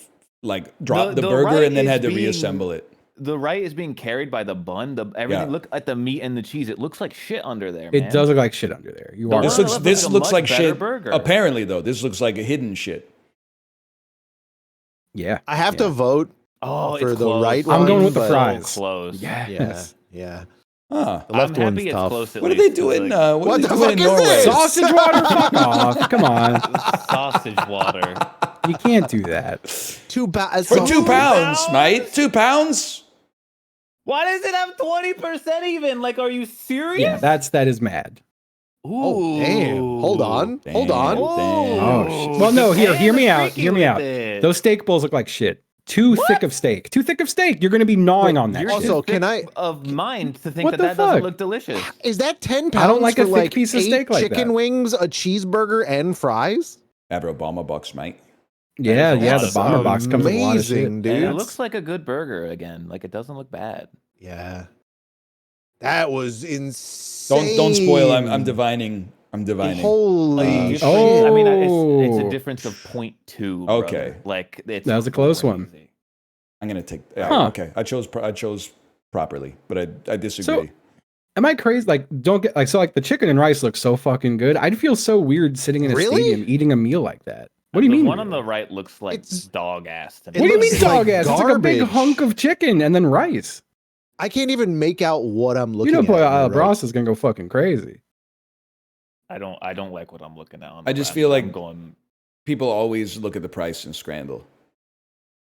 like dropped the the burger right and then is had to being- reassemble it. The right is being carried by the bun. Everything. Yeah. Look at the meat and the cheese. It looks like shit under there, man. It does look like shit under there. You The are. one This on the looks left this looks like a looks much like better shit. burger. Apparently though, this looks like a hidden shit. Yeah. I have to vote. Oh, for it's the close. right I'm one, going with the but- fries. So close. Yes. Yeah. Huh. The left I'm one's happy it's tough. close. At What are least, they doing? 'cause, What What are the they doing in fuck is Norway? this? Sausage water? Fuck off. Come on. like, sausage water. You can't do that. For £2, mate. £2. Why does it have 20% even? Like, are you serious? Yeah, that is mad. Oh, damn. Hold on. Hold Damn. on. Oh, shit. Well, no, here, And hear me the out. freaky Hear me with out. it. Those steak bowls look like shit. Too thick of steak. Too thick of steak. You're going to be gnawing on that You're shit. Also, too can thick I- of mind to think What that the that doesn't fuck? look delicious? Is that 10 pounds I don't like for a thick like piece of 8 steak like chicken that. wings, a cheeseburger, and fries? Aver Obama bucks, mate. Yeah, That is yeah, a the lot bomber of box comes with a lot of shit. Amazing, dude. And it looks like a good burger again. Like, it doesn't look bad. Yeah. That was insane. Don't spoil. I'm divining. I'm divining. Holy Difference- shit. I mean, it's Oh. a difference of 0.2. Okay. brother. Like, it's That was a close one. crazy. I'm gonna take. Huh. Okay, I chose properly, but I disagree. Am I crazy? Like, don't get like so. Like the chicken and rice looks so fucking good. I'd feel so weird sitting in a Really? stadium eating a meal like that. What do you The mean? one on weird? the right looks like It's- dog ass to It me. What do you mean looks like dog ass? It's like a big garbage. hunk of chicken and then rice. I can't even make out what I'm looking You know, at. boy, on the right. Bros is gonna go fucking crazy. I don't like what I'm looking at. On I the just left. feel like- I'm going. People always look at the price and scramble.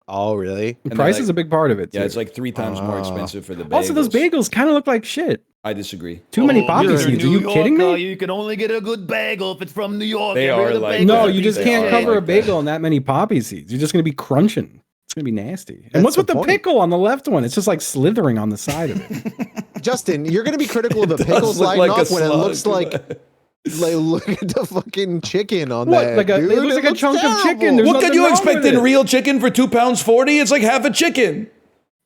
Oh, really? And Price then, is a big part of it. Yeah, too. it's like 3 times more expensive for the bagels. Also, those bagels kind of look like shit. I disagree. Too many Oh, poppy you're a seeds. Are New you kidding Yorker, me? You can only get a good bagel if it's from New York. They Every are other like bagel's No, a you piece just of can't shit. cover a like that. bagel in that many poppy seeds. You're just gonna be crunching. It's gonna be nasty. And That's what's with the the point. pickle on the left one? It's just like slithering on the side of it. Justin, you're going to be critical of the It does pickles look sliding like a off when it looks slug. like look at the fucking chicken on What? that. Like dude. it looks like a chunk of chicken. There's What could nothing you wrong expect with in it. real chicken for £2.40? It's like half a chicken.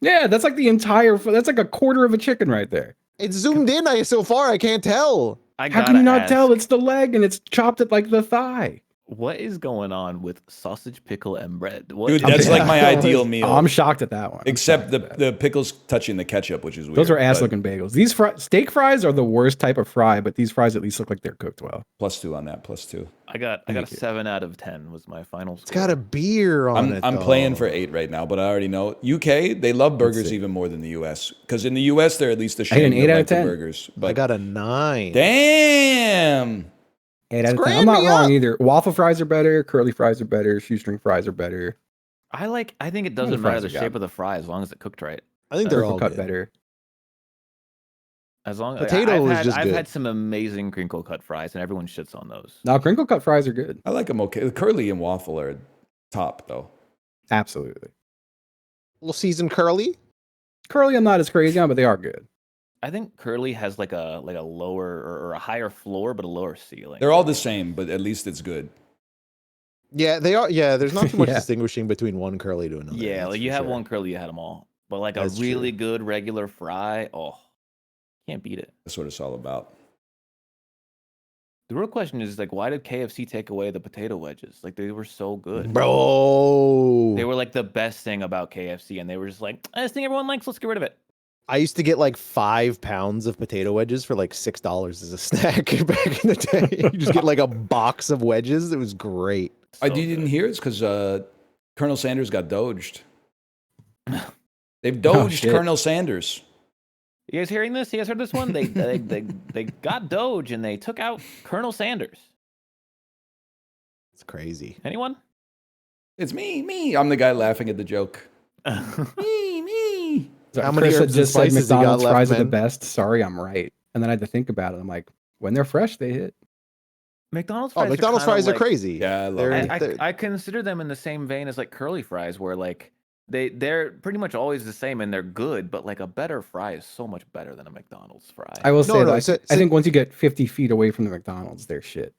Yeah, that's like the entire. That's like a quarter of a chicken right there. It's zoomed in so far, I can't tell. I How can gotta you not ask, tell? It's the leg and it's chopped at like the thigh. What is going on with sausage, pickle, and bread? What Dude, is that's that? like my ideal meal. Oh, I'm shocked at that one. Except the pickles touching the ketchup, which is weird. Those are ass but looking bagels. These steak fries are the worst type of fry, but these fries at least look like they're cooked well. +2 on that. +2. I got a Thank you. 7 out of 10 was my final score. It's got a beer on it. I'm though. playing for 8 right now, but I already know UK. They love burgers see. even more than the US. Because in the US, they're at least I ashamed get an 8 of out of like the 10. burgers. I But got a 9. damn. 8 out of 10. Scram I'm not me wrong up. either. Waffle fries are better. Curly fries are better. Shoestring fries are better. I think it the doesn't matter fries the are shape good. of the fry as long as it cooked right. I think they're Crinkle all cut good. better. As long Potato is just I've good. had some amazing crinkle cut fries, and everyone shits on those. Now, crinkle cut fries are good. I like them okay. The curly and waffle are top, though. Absolutely. Little seasoned curly. Curly, I'm not as crazy on, but they are good. I think curly has like a lower or a higher floor, but a lower ceiling. They're all the same, but at least it's good. Yeah, they are. Yeah, there's not too much Yeah. distinguishing between one curly to another. Yeah, that's like for you have sure. one curly, you had them all. But like That's a really true. good regular fry, oh, can't beat it. That's what it's all about. The real question is like, why did KFC take away the potato wedges? Like they were so good. Bro. They were like the best thing about KFC, and they were just like, this thing everyone likes, let's get rid of it. I used to get like 5 pounds of potato wedges for like $6 as a snack back in the day. You just get like a box of wedges. It was great. I So didn't good. hear it's because Colonel Sanders got doged. They've doged shit. Colonel Sanders. You guys hearing this? You guys heard this one? They got Doge and they took out Colonel Sanders. It's crazy. Anyone? It's me. I'm the guy laughing at the joke. Me. So How many Chris had herbs and just said spices you got McDonald's left, fries are the man? best. Sorry, I'm right. And then I had to think about it. I'm like, when they're fresh, they hit. McDonald's Oh, fries. McDonald's kinda fries are like- crazy. Yeah, I love They're- it. they're- I consider them in the same vein as like curly fries, where like they're pretty much always the same and they're good, but like a better fry is so much better than a McDonald's fry. I will say, no, though, so- I think once you get 50 feet away from the McDonald's, they're shit.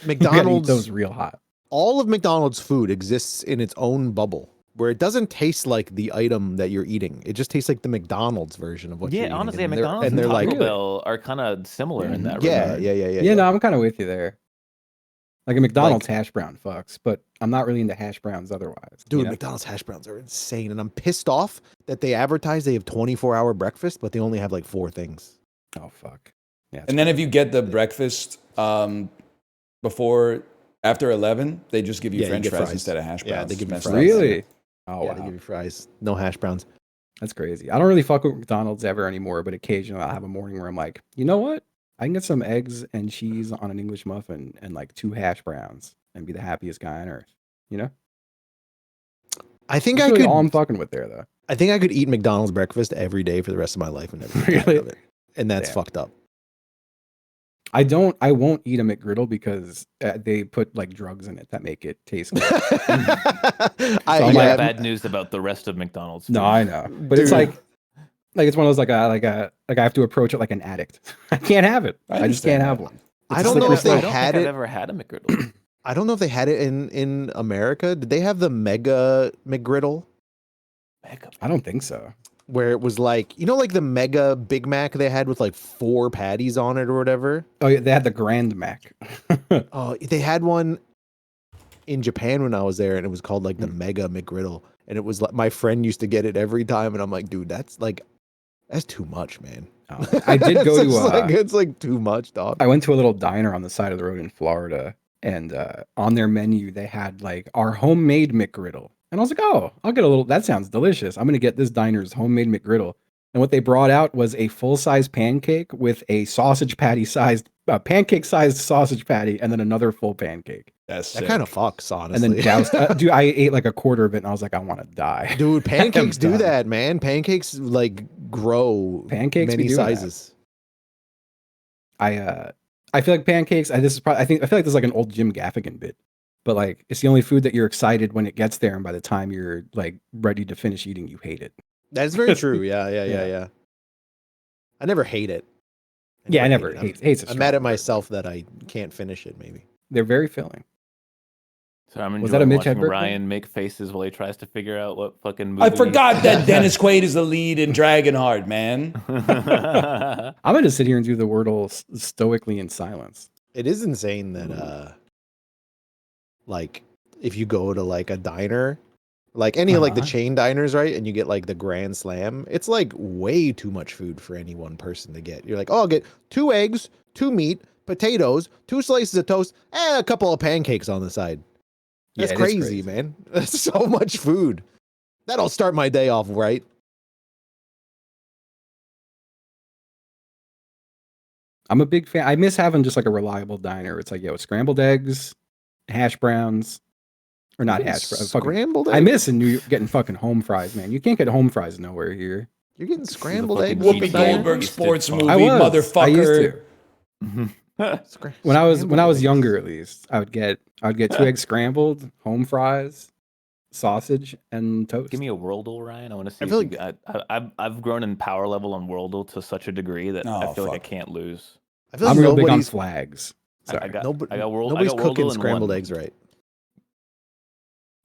You gotta eat McDonald's, those real hot. all of McDonald's food exists in its own bubble where it doesn't taste like the item that you're eating. It just tastes like the McDonald's version of what you're yeah, eating. honestly, and they're- McDonald's and they're Taco like, Bell are kind of similar in that yeah, regard. Yeah, no, I'm kind of with you there. Like a McDonald's hash brown fucks, but I'm not really into hash browns otherwise. Dude, you know? McDonald's hash browns are insane, and I'm pissed off that they advertise they have 24-hour breakfast, but they only have like 4 things. Oh, fuck. Yeah, And then if you get the breakfast after 11, they just give you Yeah, you French get fries fries. instead of hash browns. Yeah, they give you Messed up. fries. really? Oh, Yeah, wow. they give you fries, no hash browns. That's crazy. I don't really fuck with McDonald's ever anymore, but occasionally I'll have a morning where I'm like, you know what? I can get some eggs and cheese on an English muffin and like 2 hash browns and be the happiest guy on earth. You know? I think That's I really could. all I'm fucking with there, though. I think I could eat McDonald's breakfast every day for the rest of my life and never get tired Really? of it. And that's Damn. fucked up. I won't eat a McGriddle because they put like drugs in it that make it taste good. I, I'm You like, have yeah, bad news about the rest of McDonald's. No, food. I know, but it's Dude. like it's one of those like I have to approach it like an addict. I can't have it. I I just can't understand have that. one. I It's a don't know slippery if they I slope. don't had think it. I've ever had a McGriddle. I don't know if they had it in America. Did they have the Mega McGriddle I don't think so. where it was like, you know, like the Mega Big Mac they had with like 4 patties on it or whatever? Oh yeah, they had the Grand Mac. Oh, they had one in Japan when I was there, and it was called like the Hmm. Mega McGriddle, and it was like my friend used to get it every time, and I'm like, dude, that's too much, man. Oh, I did go to. It's like too much, dog. I went to a little diner on the side of the road in Florida, and on their menu they had like our homemade McGriddle, and I was like, oh, I'll get a little. That sounds delicious. I'm gonna get this diner's homemade McGriddle. And what they brought out was a full-size pancake with a sausage patty-sized, pancake-sized sausage patty, and then another full pancake. That's That sick. kind of fucks, honestly. And then doused. Dude, I ate like a quarter of it, and I was like, I want to die. Dude, pancakes do done. that, man. Pancakes like grow Pancakes be many doing that. sizes. I feel like pancakes. I feel like this is like an old Jim Gaffigan bit, but like it's the only food that you're excited when it gets there, and by the time you're like ready to finish eating, you hate it. That's very true. Yeah. Yeah. I never hate it. Yeah, I never it. hate. Hate's a I'm mad strong at word. myself that I can't finish it. Maybe. They're very filling. So I'm Was that a enjoying Mitch watching Hedberg Ryan make faces while he tries to figure out what fucking movie. I forgot that Dennis Quaid is the lead in Dragonheart, man. I'm gonna sit here and do the Wordle stoically in silence. It is insane that like if you go to like a diner, like any of like the chain diners, right? And you get like the Grand Slam, it's like way too much food for any one person to get. You're like, oh, I'll get 2 eggs, 2 meat, potatoes, 2 slices of toast, and a couple of pancakes on the side. That's Yeah, it is crazy, man. That's so much food. That'll start my day off right. I'm a big fan. I miss having just like a reliable diner. It's like, yo, scrambled eggs, hash browns, or not hash browns. Scrambled eggs? I miss in New York getting fucking home fries, man. You can't get home fries nowhere here. You're getting scrambled fucking eggs? Whoopi Diner? Goldberg sports movie, I was. motherfucker. I used Mhm. When I was Scrambled younger, at least, I would get 2 eggs scrambled, home fries, sausage, and toast. Give me a Worldle, Ryan. I want to see. I If feel I've grown in power level on Worldle to such a degree that I Oh, feel like I fuck. can't lose. I feel I'm like real big on nobody's, flags. I Sorry. got nobody, I got World. nobody's I got cooking Worldle in scrambled one. eggs right.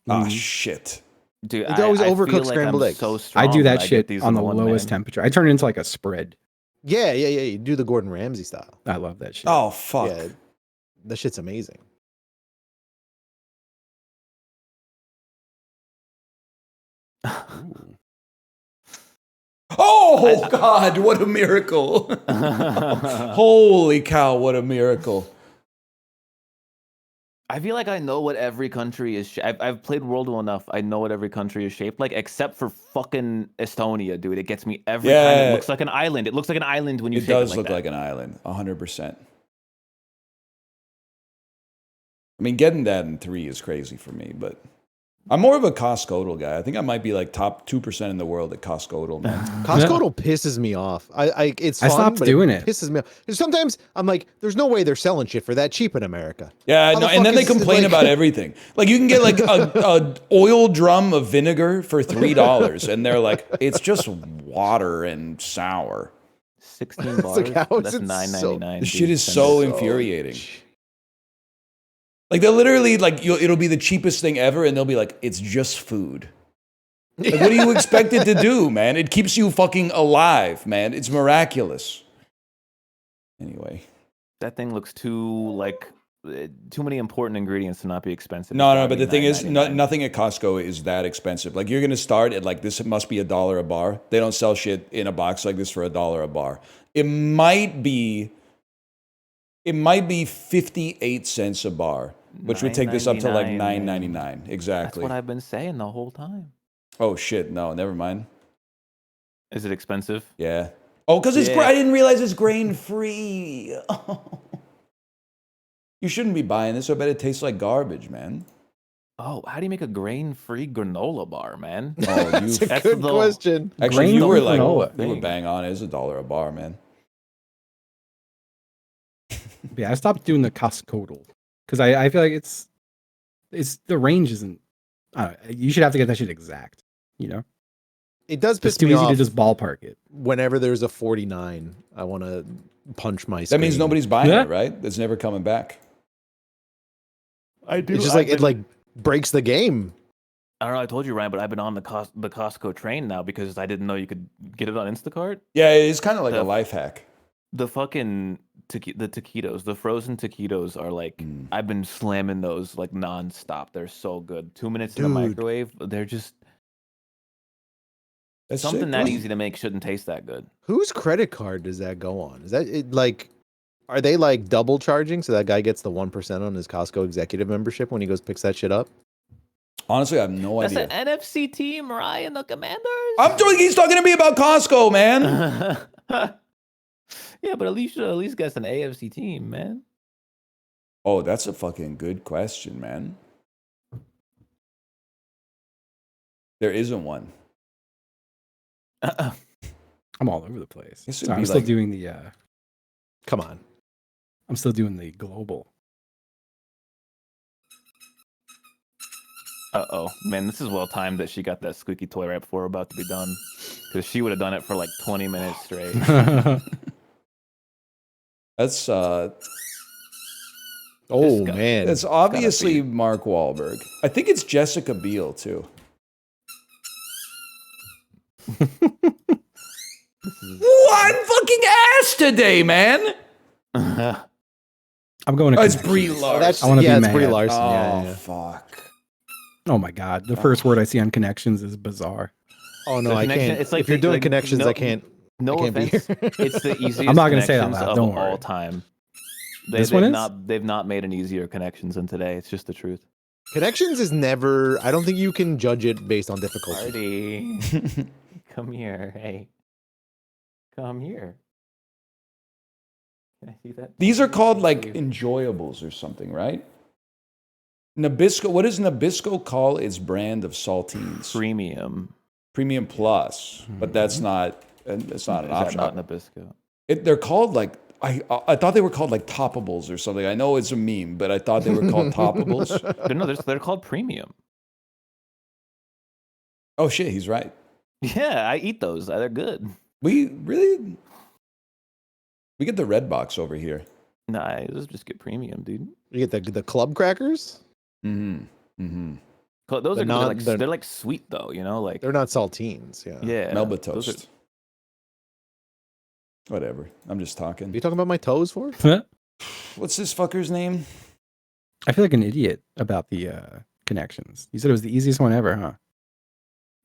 Ah, Mm. shit. Dude, They always I feel overcook like scrambled I'm eggs. So strong I do when that get shit these on in the one, lowest man. temperature. I turn it into like a spread. Yeah. You do the Gordon Ramsay style. I love that shit. Oh, fuck. Yeah, that shit's amazing. Ooh. Oh, God, what a miracle. Holy cow, what a miracle. I feel like I know what every country is. I've played Worldle enough. I know what every country is shaped like, except for fucking Estonia, dude. It gets me every time. Yeah. It looks like an island. It looks like an island when you It shape does it like look that. like an island, 100%. I mean, getting that in 3 is crazy for me, but I'm more of a Costco guy. I think I might be like top 2% in the world at Costco, man. Costco pisses me off. It's fun, stopped but doing it. pisses me off. And sometimes I'm like, there's no way they're selling shit for that cheap in America. Yeah, How no, the and fuck then they is it, complain like- about everything. Like you can get like a oil drum of vinegar for $3, and they're like, it's just water and sour. 16 bars. like, how is That's it $9.99. This dude. shit is Send so it. infuriating. Like they'll literally like it'll be the cheapest thing ever, and they'll be like, it's just food. Like, what do you expect it to do, man? It keeps you fucking alive, man. It's miraculous. Anyway. That thing looks too many important ingredients to not be expensive. No, It's but the thing is, $9.99. nothing at Costco is that expensive. Like, you're going to start at, like, this must be $1 a bar. They don't sell shit in a box like this for $1 a bar. It might be 58 cents a bar, which would take this up to, like, $9.99. $9.99. Exactly. That's what I've been saying the whole time. Oh, shit. No, never mind. Is it expensive? Yeah. Oh, because it's Yeah. I didn't realize it's grain-free. Oh. You shouldn't be buying this. I bet it tastes like garbage, man. Oh, how do you make a grain-free granola bar, man? Oh, That's a That's good the- question. Actually, Grain you were don't like, know it. you were bang on. It's $1 a bar, man. Yeah, I stopped doing the Costco because I feel like it's the range isn't. I don't know, you should have to get that shit exact. You know, It does it's piss too me easy off to just ballpark it. whenever there's a 49. I want to punch my That means screen. nobody's buying Yeah. it, right? It's never coming back. I do. It's just like it like breaks the game. I don't know. I told you, Ryan, but I've been on the Costco train now because I didn't know you could get it on Instacart. Yeah, it's kind of like The- a life hack. The fucking the taquitos, the frozen taquitos are like I've been slamming those like nonstop. They're so good. 2 minutes in the Dude. microwave. They're just That's something sick, that bro. easy to make shouldn't taste that good. Whose credit card does that go on? Is that it, like, are they like double charging so that guy gets the 1% on his Costco executive membership when he goes picks that shit up? Honestly, I have no That's idea. an NFC team, Ryan. The Commanders. He's talking to me about Costco, man. Yeah, but at least gets an AFC team, man. Oh, that's a fucking good question, man. There isn't one. I'm all over the place. This would So be I'm still like- doing the. Come on. I'm still doing the global. Uh-oh. Man, this is well timed that she got that squeaky toy right before we're about to be done. Because she would have done it for like 20 minutes straight. That's Oh It's got- man. that's obviously Mark Wahlberg. I think it's Jessica Biel too. I'm fucking ass today, man. I'm going to. Oh, it's connections. Brie Oh, Larson. that's I wanna yeah, be it's Brie mad. Larson. Oh, Yeah, yeah. fuck. Oh my god, the first word I see on connections is bizarre. Oh no, The I connection- can't. it's like if you're the- doing like, connections, no- I can't. No I can't offense, be here. it's the easiest I'm not gonna say that connections loud, of don't worry. all time. This one is? They've not made an easier connections than today. It's just the truth. Connections is never. I don't think you can judge it based on difficulty. Party, come here, hey, come here. Can I see that? These are called like Thank you. enjoyables or something, right? Nabisco. What does Nabisco call its brand of saltines? Premium. Premium Plus, but that's not. It's not an Is that option. not Nabisco? They're called like I thought they were called like toppables or something. I know it's a meme, but I thought they were called toppables. They're called premium. Oh shit, he's right. Yeah, I eat those. They're good. We get the red box over here. Nah, those just get premium, dude. You get the club crackers. Mm-hmm. Mm-hmm. Those They're are good. not- They're they're- like sweet though, you know, like They're not saltines. Yeah. yeah. Melba those are- toast. Whatever. I'm just Are talking. you talking about my toes for? What's this fucker's name? I feel like an idiot about the connections. You said it was the easiest one ever, huh?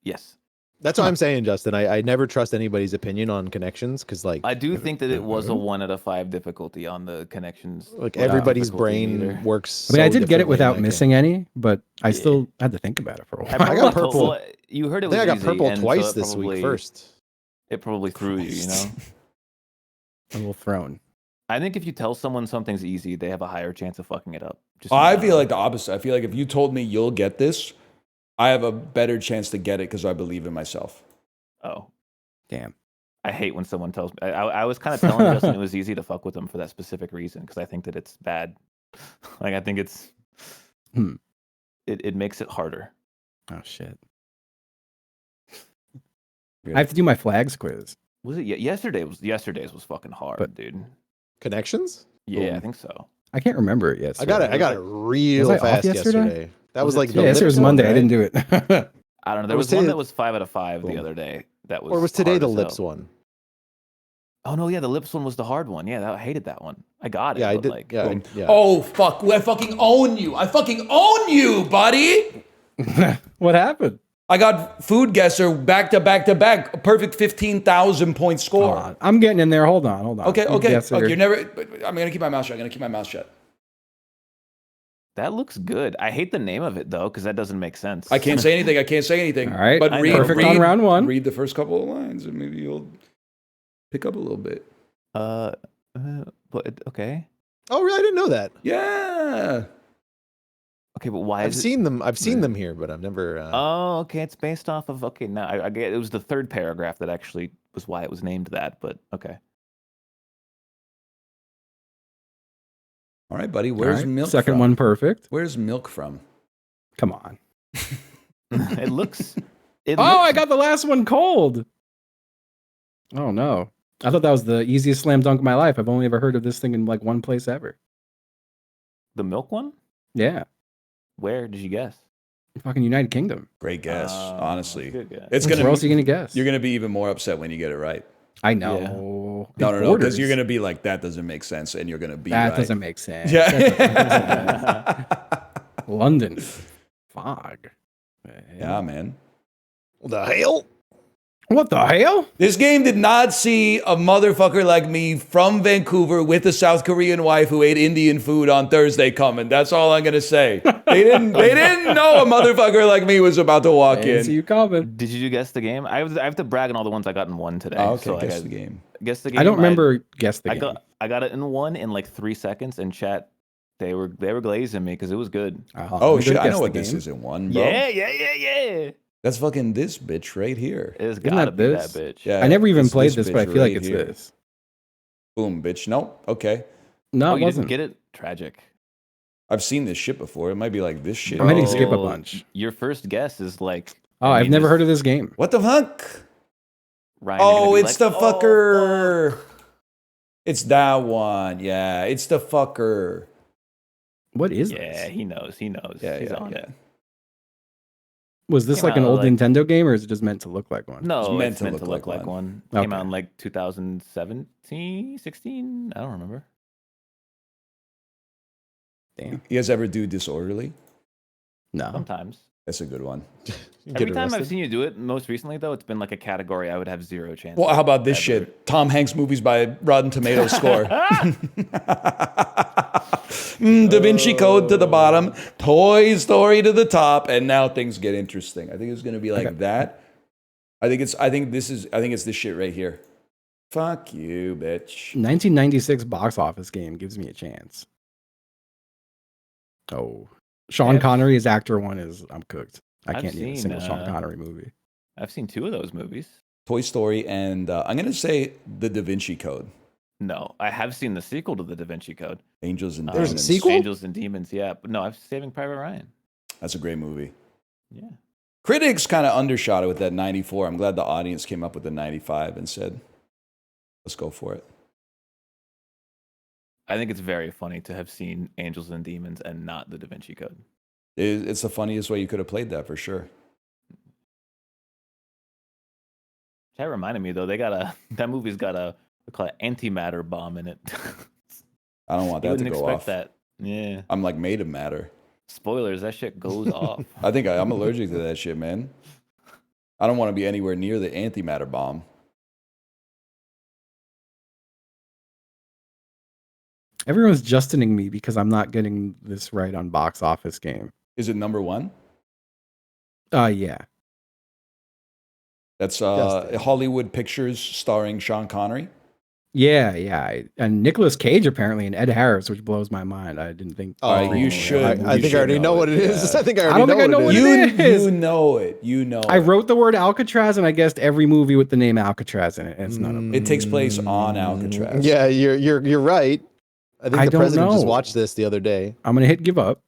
Yes, That's what I'm saying, Justin. I never trust anybody's opinion on connections because like I do think that it was a 1 out of 5 difficulty on the connections. like without everybody's difficulty brain meter. works. I mean, I so did get it differently, without and I missing any, but I Yeah. still had to think about it for a while. I got purple. Well, you heard it I was think I got easy, purple and so twice it this week probably- first. It probably threw you, you know. A little thrown. I think if you tell someone something's easy, they have a higher chance of fucking it up. Just in I general. feel like the opposite. I feel like if you told me you'll get this, I have a better chance to get it because I believe in myself. Oh, Damn. I hate when someone tells me. I was kind of telling Justin it was easy to fuck with them for that specific reason because I think that it's bad. Like I think it's Hmm. it makes it harder. Oh shit. Yeah. I have to do my flags quiz. Was it yesterday's was fucking hard, But- dude. Connections? Yeah, Boom. I think so. I can't remember it yet. I got it. I got it real was I off fast yesterday? yesterday. That Was was it like two? the Yeah, yesterday was lips one, Monday. I right? didn't do it. I don't know. There Or was was one today- that was 5 out of 5 the Boom. other day. That was. Or was today hard the as lips hell. one? Oh no, yeah, the lips one was the hard one. Yeah, I hated that one. I got it. Yeah, I but, did. Like, Yeah, Boom. yeah. Oh fuck! I fucking own you. I fucking own you, buddy. What happened? I got Food Guesser back to back to back. A perfect 15,000 point score. Oh, I'm getting in there. Hold on. Okay, Food okay. guesser. Okay, you're never. I'm gonna keep my mouth shut. I'm gonna keep my mouth shut. That looks good. I hate the name of it though, because that doesn't make sense. I can't say anything. I can't say anything. All right. But I read, know. Perfect read, on round one. Read the first couple of lines, and maybe you'll pick up a little bit. But okay, Oh, really? I didn't know that. Yeah. okay, but why I've is it? seen them. I've seen them here, but I've never. Oh, okay. It's based off of. Okay, now I get. It was the third paragraph that actually was why it was named that. But okay, All right, buddy. All Where's right, milk? Second from? one, perfect. Where's milk from? Come on. it looks. It Oh, looks, I got the last one cold. Oh no. I thought that was the easiest slam dunk of my life. I've only ever heard of this thing in like one place ever. the milk one. Yeah. Where did you guess? Fucking United Kingdom. Great guess. honestly, good guess. it's Where gonna. else are you gonna guess? You're gonna be even more upset when you get it right. I know. Yeah. No, It no, no, because borders. you're gonna be like, that doesn't make sense, and you're gonna be That right. doesn't make sense. Yeah. London. Fog. Yeah, man. The hell? What the hell? This game did not see a motherfucker like me from Vancouver with a South Korean wife who ate Indian food on Thursday coming. That's all I'm gonna say. They didn't know a motherfucker like me was about to walk Didn't see in. you coming. Did you guess the game? I have to brag on all the ones I got in one today. Oh, okay, so guess I the game. Guess the game. I don't remember guess the I game. got it in one in like 3 seconds, and chat. They were glazing me because it was good. Oh I'm shit! gonna I guess know the what this game. is in one, bro. Yeah. That's fucking this bitch right here. It's Isn't gotta that be this? that bitch. Yeah, I never even it's played this, but I bitch feel like right it's here. this. Boom, bitch. Nope. Okay. No, Oh, it you wasn't. didn't get it? Tragic. I've seen this shit before. It might be like this shit. I'm hitting skip a Bro, bunch. Your first guess is like. Oh, I I've mean, never this- heard of this game. What the fuck? Ryan, you're gonna Oh, be it's like, the "Oh, fucker. fuck." It's that one. Yeah, it's the fucker. What is Yeah, this? he knows. He knows. Yeah, He's yeah, on yeah. it. Was this Came like an out, old like- Nintendo game, or is it just meant to look like one? No, meant it's to meant look to look like like one. one. Came Okay. out in like 2017, 16. I don't remember. Damn. You guys ever do Disorderly? No. Sometimes. That's a good one. Every time I've seen you do it, most recently though, it's been like a category I would have zero chance. Well, how about this ever. shit? Tom Hanks movies by Rotten Tomatoes score. Da Vinci Code to the bottom, Toy Story to the top, and now things get interesting. I think it's gonna be like that. I think it's this shit right here. Fuck you, bitch. 1996 box office game gives me a chance. Oh, Sean Connery as actor one is I'm cooked. I can't name a single Sean Connery movie. I've seen 2 of those movies. Toy Story and I'm gonna say the Da Vinci Code. No, I have seen the sequel to the Da Vinci Code. Angels and There's a Demons. sequel? Angels and Demons, yeah. But no, I've Saving Private Ryan. That's a great movie. Yeah. Critics kind of undershot it with that 94. I'm glad the audience came up with the 95 and said, let's go for it. I think it's very funny to have seen Angels and Demons and not the Da Vinci Code. It's the funniest way you could have played that for sure. That reminded me though, that movie's got a they call it antimatter bomb in it. I don't want You that to wouldn't go expect off. that. Yeah. I'm like made of matter. Spoilers, that shit goes off. I think I'm allergic to that shit, man. I don't want to be anywhere near the antimatter bomb. Everyone's justining me because I'm not getting this right on box office game. Is it number 1? Yeah. That's Justin. Hollywood Pictures starring Sean Connery. Yeah. And Nicolas Cage apparently and Ed Harris, which blows my mind. I didn't think. All right, you should. I think I already know what it is. Yeah. I think I I already don't think I know know what what it it is. You know it. You know I it. wrote the word Alcatraz and I guessed every movie with the name Alcatraz in it. And it's none of them. It takes place on Alcatraz. Yeah, you're right. I think I the don't president just know. watched this the other day. I'm gonna hit give up.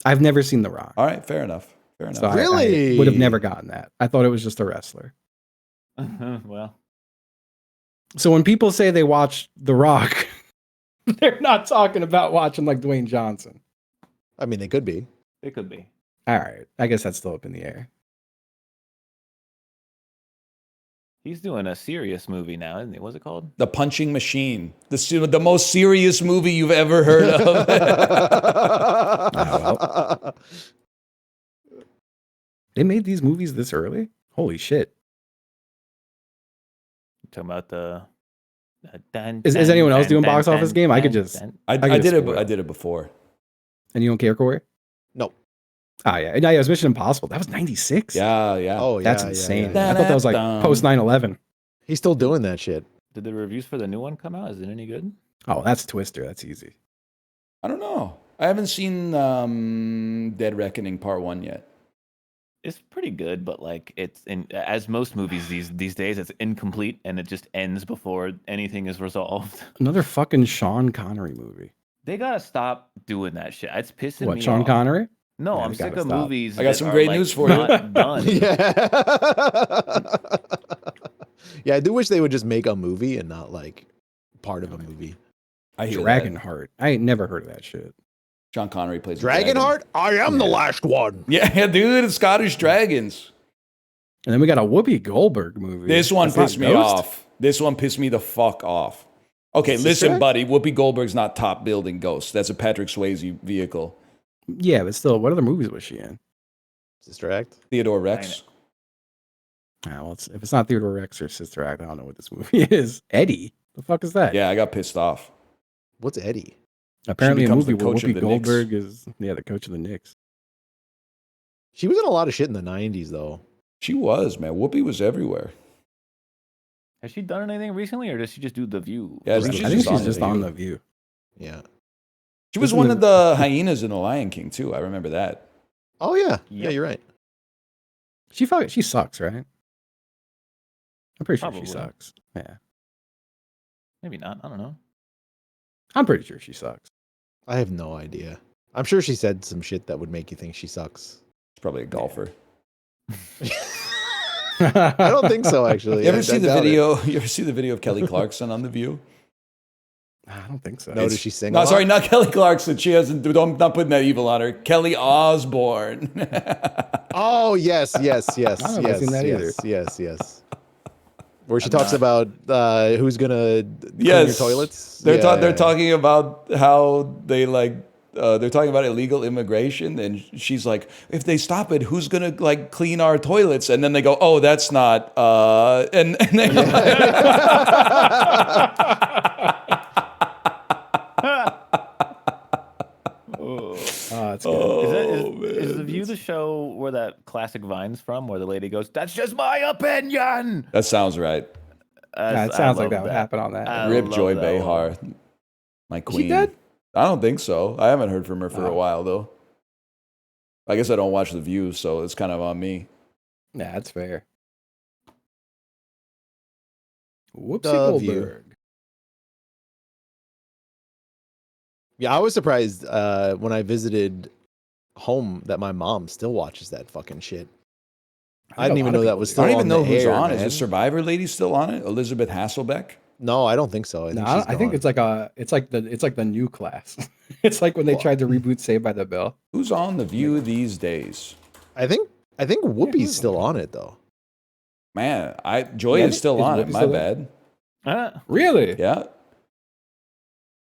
I've never seen The Rock. All right, fair enough. Fair enough. So I Really? would have never gotten that. I thought it was just a wrestler. Well, So when people say they watch The Rock, they're not talking about watching like Dwayne Johnson. I mean, they could be. it could be. All right. I guess that's still up in the air. He's doing a serious movie now, isn't he? What's it called? The Punching Machine. The most serious movie you've ever heard of. They made these movies this early? Holy shit. Talking about the. Is anyone else doing box office game? I could just. I get did it. spoiled. I did it before. And you don't care, Corey? No. Ah, yeah. No, yeah, it was Mission Impossible. That was 96. Yeah. Oh, yeah. That's yeah, insane. yeah. I thought that was like post 9/11. He's still doing that shit. Did the reviews for the new one come out? Is it any good? Oh, that's Twister. That's easy. I don't know. I haven't seen Dead Reckoning Part 1 yet. It's pretty good, but like as most movies these days, it's incomplete and it just ends before anything is resolved. Another fucking Sean Connery movie. They gotta stop doing that shit. It's pissing me What, off. Sean Connery? No, Yeah, I'm they sick gotta of stop. movies. I got that some are, great like, news for you. not done. Yeah, I do wish they would just make a movie and not like part of a movie. I hear that. Dragonheart. I ain't never heard of that shit. Sean Connery plays a dragon. Dragonheart? I am the last one. Yeah, dude, it's Scottish dragons. And then we got a Whoopi Goldberg movie. This one That's not pissed me Ghost? off. This one pissed me the fuck off. Okay, Sister listen, Act? buddy. Whoopi Goldberg's not top building Ghost. That's a Patrick Swayze vehicle. Yeah, but still, what other movies was she in? Sister Act? Theodore Rex. Ah, well, if it's not Theodore Rex or Sister Act, I don't know what this movie is. Eddie? The fuck is that? Yeah, I got pissed off. What's Eddie? Apparently a becomes movie the where coach of Whoopi the Knicks. Goldberg is, the coach of the Knicks. She was in a lot of shit in the 90s, though. She was, man. Whoopi was everywhere. Has she done anything recently, or does she just do The View? Yeah, I think I think she's on just The on View. The View. Yeah. She was one of the hyenas in The Lion King, too. I remember that. Oh, yeah. Yeah, Yep. you're right. She sucks, right? I'm pretty sure Probably. she sucks. Yeah. Maybe not. I don't know. I'm pretty sure she sucks. I have no idea. I'm sure she said some shit that would make you think she sucks. She's probably a golfer. I don't think so, actually. You ever I see the doubt it. video? You ever see the video of Kelly Clarkson on The View? I don't think so. No, does she sing? a No, lot? sorry, not Kelly Clarkson. She hasn't. I'm not putting that evil on her. Kelly Osbourne. Oh, yes. I don't know if I've seen that either. Yes. Where she talks about who's gonna clean your Yes. toilets. They're Yeah, they're yeah. talking about how they like they're talking about illegal immigration, and she's like, if they stop it, who's gonna like clean our toilets? And then they go, oh, that's not and they That's good. Is The View the show where that classic Vine's from, where the lady goes, "That's just my opinion"? That sounds right. Yeah, it sounds like that would happen on that. Rip love Joy that Behar, my Is queen. she dead? I don't think so. I haven't heard from her for a Oh. while though. I guess I don't watch The View, so it's kind of on me. Yeah, that's fair. Whoopsie The View. Goldberg. Yeah, I was surprised when I visited home that my mom still watches that fucking shit. I didn't even know that was I still don't on even know the who's air, on. man. Is the Survivor lady still on it? Elizabeth Hasselbeck? No, I don't think so. I think, No, she's I think gone. it's like the new class. It's like when they tried to reboot Saved by the Bell. Who's on The View these days? I think Whoopi's still on it though. Man, Joy Yeah, is still is on it. Whoopi My still there? bad. Really? Yeah.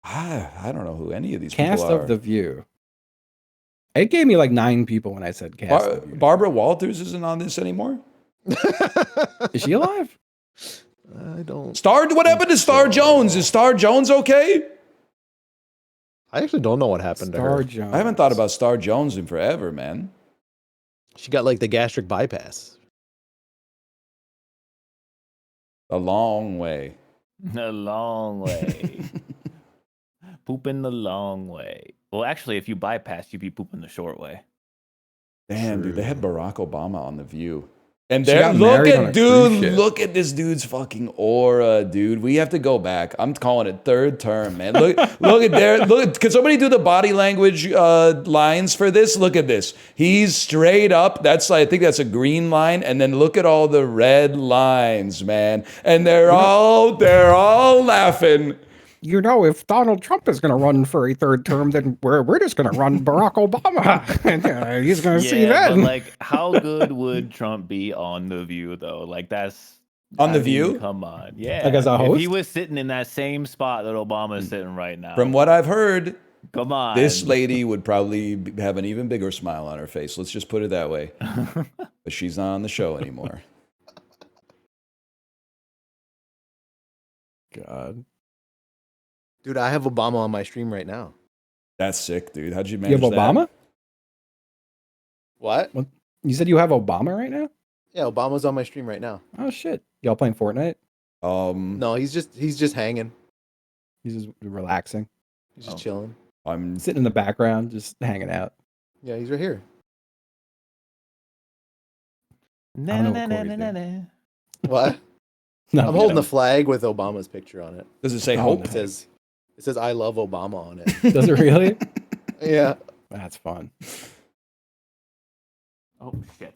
I don't know who any of these Cast people are. of The View. It gave me like 9 people when I said cast of The View. Barbara Walters isn't on this anymore. Is she alive? I don't. What happened to Star Jones? Is Star Jones okay? I actually don't know what happened to Star her. Jones. I haven't thought about Star Jones in forever, man. She got like the gastric bypass. A long way. A long way. Pooping the long way. Well, actually, if you bypass, you'd be pooping the short way. Damn, dude, they had Barack Obama on The View. And She there, got look married on at a cruise ship. look at this dude's fucking aura, dude. We have to go back. I'm calling it third term, man. Look at there. Can somebody do the body language lines for this? Look at this. He's straight up. I think that's a green line, and then look at all the red lines, man. And they're all laughing. You know, if Donald Trump is going to run for a third term, then we're just going to run Barack Obama. And, he's going to see that. But like, how good would Trump be on The View, though? Like, that's On The I mean, View? Come on, yeah. Like as a If host? he was sitting in that same spot that Obama's sitting right now, From what I've heard, come on, this lady would probably have an even bigger smile on her face. Let's just put it that way. But she's not on the show anymore. God. Dude, I have Obama on my stream right now. That's sick, dude. How'd you You manage have Obama? What? You said you have Obama right now? Yeah, Obama's on my stream right now. Oh, shit. Y'all playing Fortnite? that? No, he's just hanging. He's just relaxing. He's just chilling. I'm Sitting in the background, just hanging out. Yeah, he's right here. Na, I don't know na, what na, Corey's na, doing. na. What? No, I'm holding the flag with Obama's picture on it. Does it say Oh, hope? It says I love Obama on it. Does it really? Yeah. That's fun. Oh shit!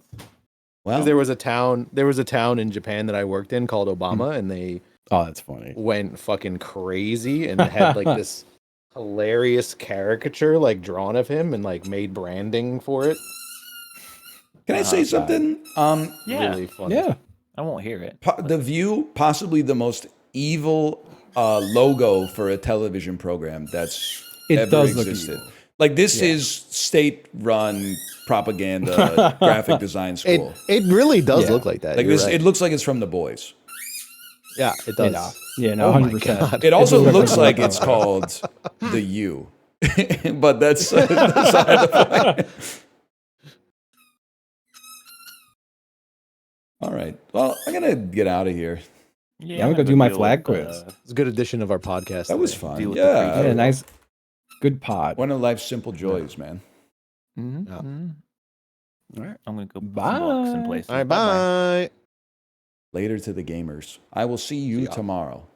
Well, There was a town in Japan that I worked in called Obama, and they Oh, that's funny. went fucking crazy and had like this hilarious caricature like drawn of him and like made branding for it. can I say something? Yeah, Really funny. Yeah. I won't hear it. The View, possibly the most evil logo for a television program that's It ever does look existed. evil. Like this is state-run propaganda graphic design school. It really does Yeah. look like that. Like You're this, right. it looks like it's from The Boys. Yeah, it does. Yeah, no, Oh my 100%. God. It also looks looks like like it's called The U, but that's beside the point. All right. Well, I'm gonna get out of here. Yeah, I'm gonna go do my flag quiz. It's a good addition of our podcast. That was today. fun. Deal with the Yeah. Yeah, nice. Good pod. One of life's simple joys, man. Mhm, Yeah. mhm. All right. I'm gonna go put some blocks in Bye. place. All right, bye. Later to the gamers. I will see you See ya. tomorrow.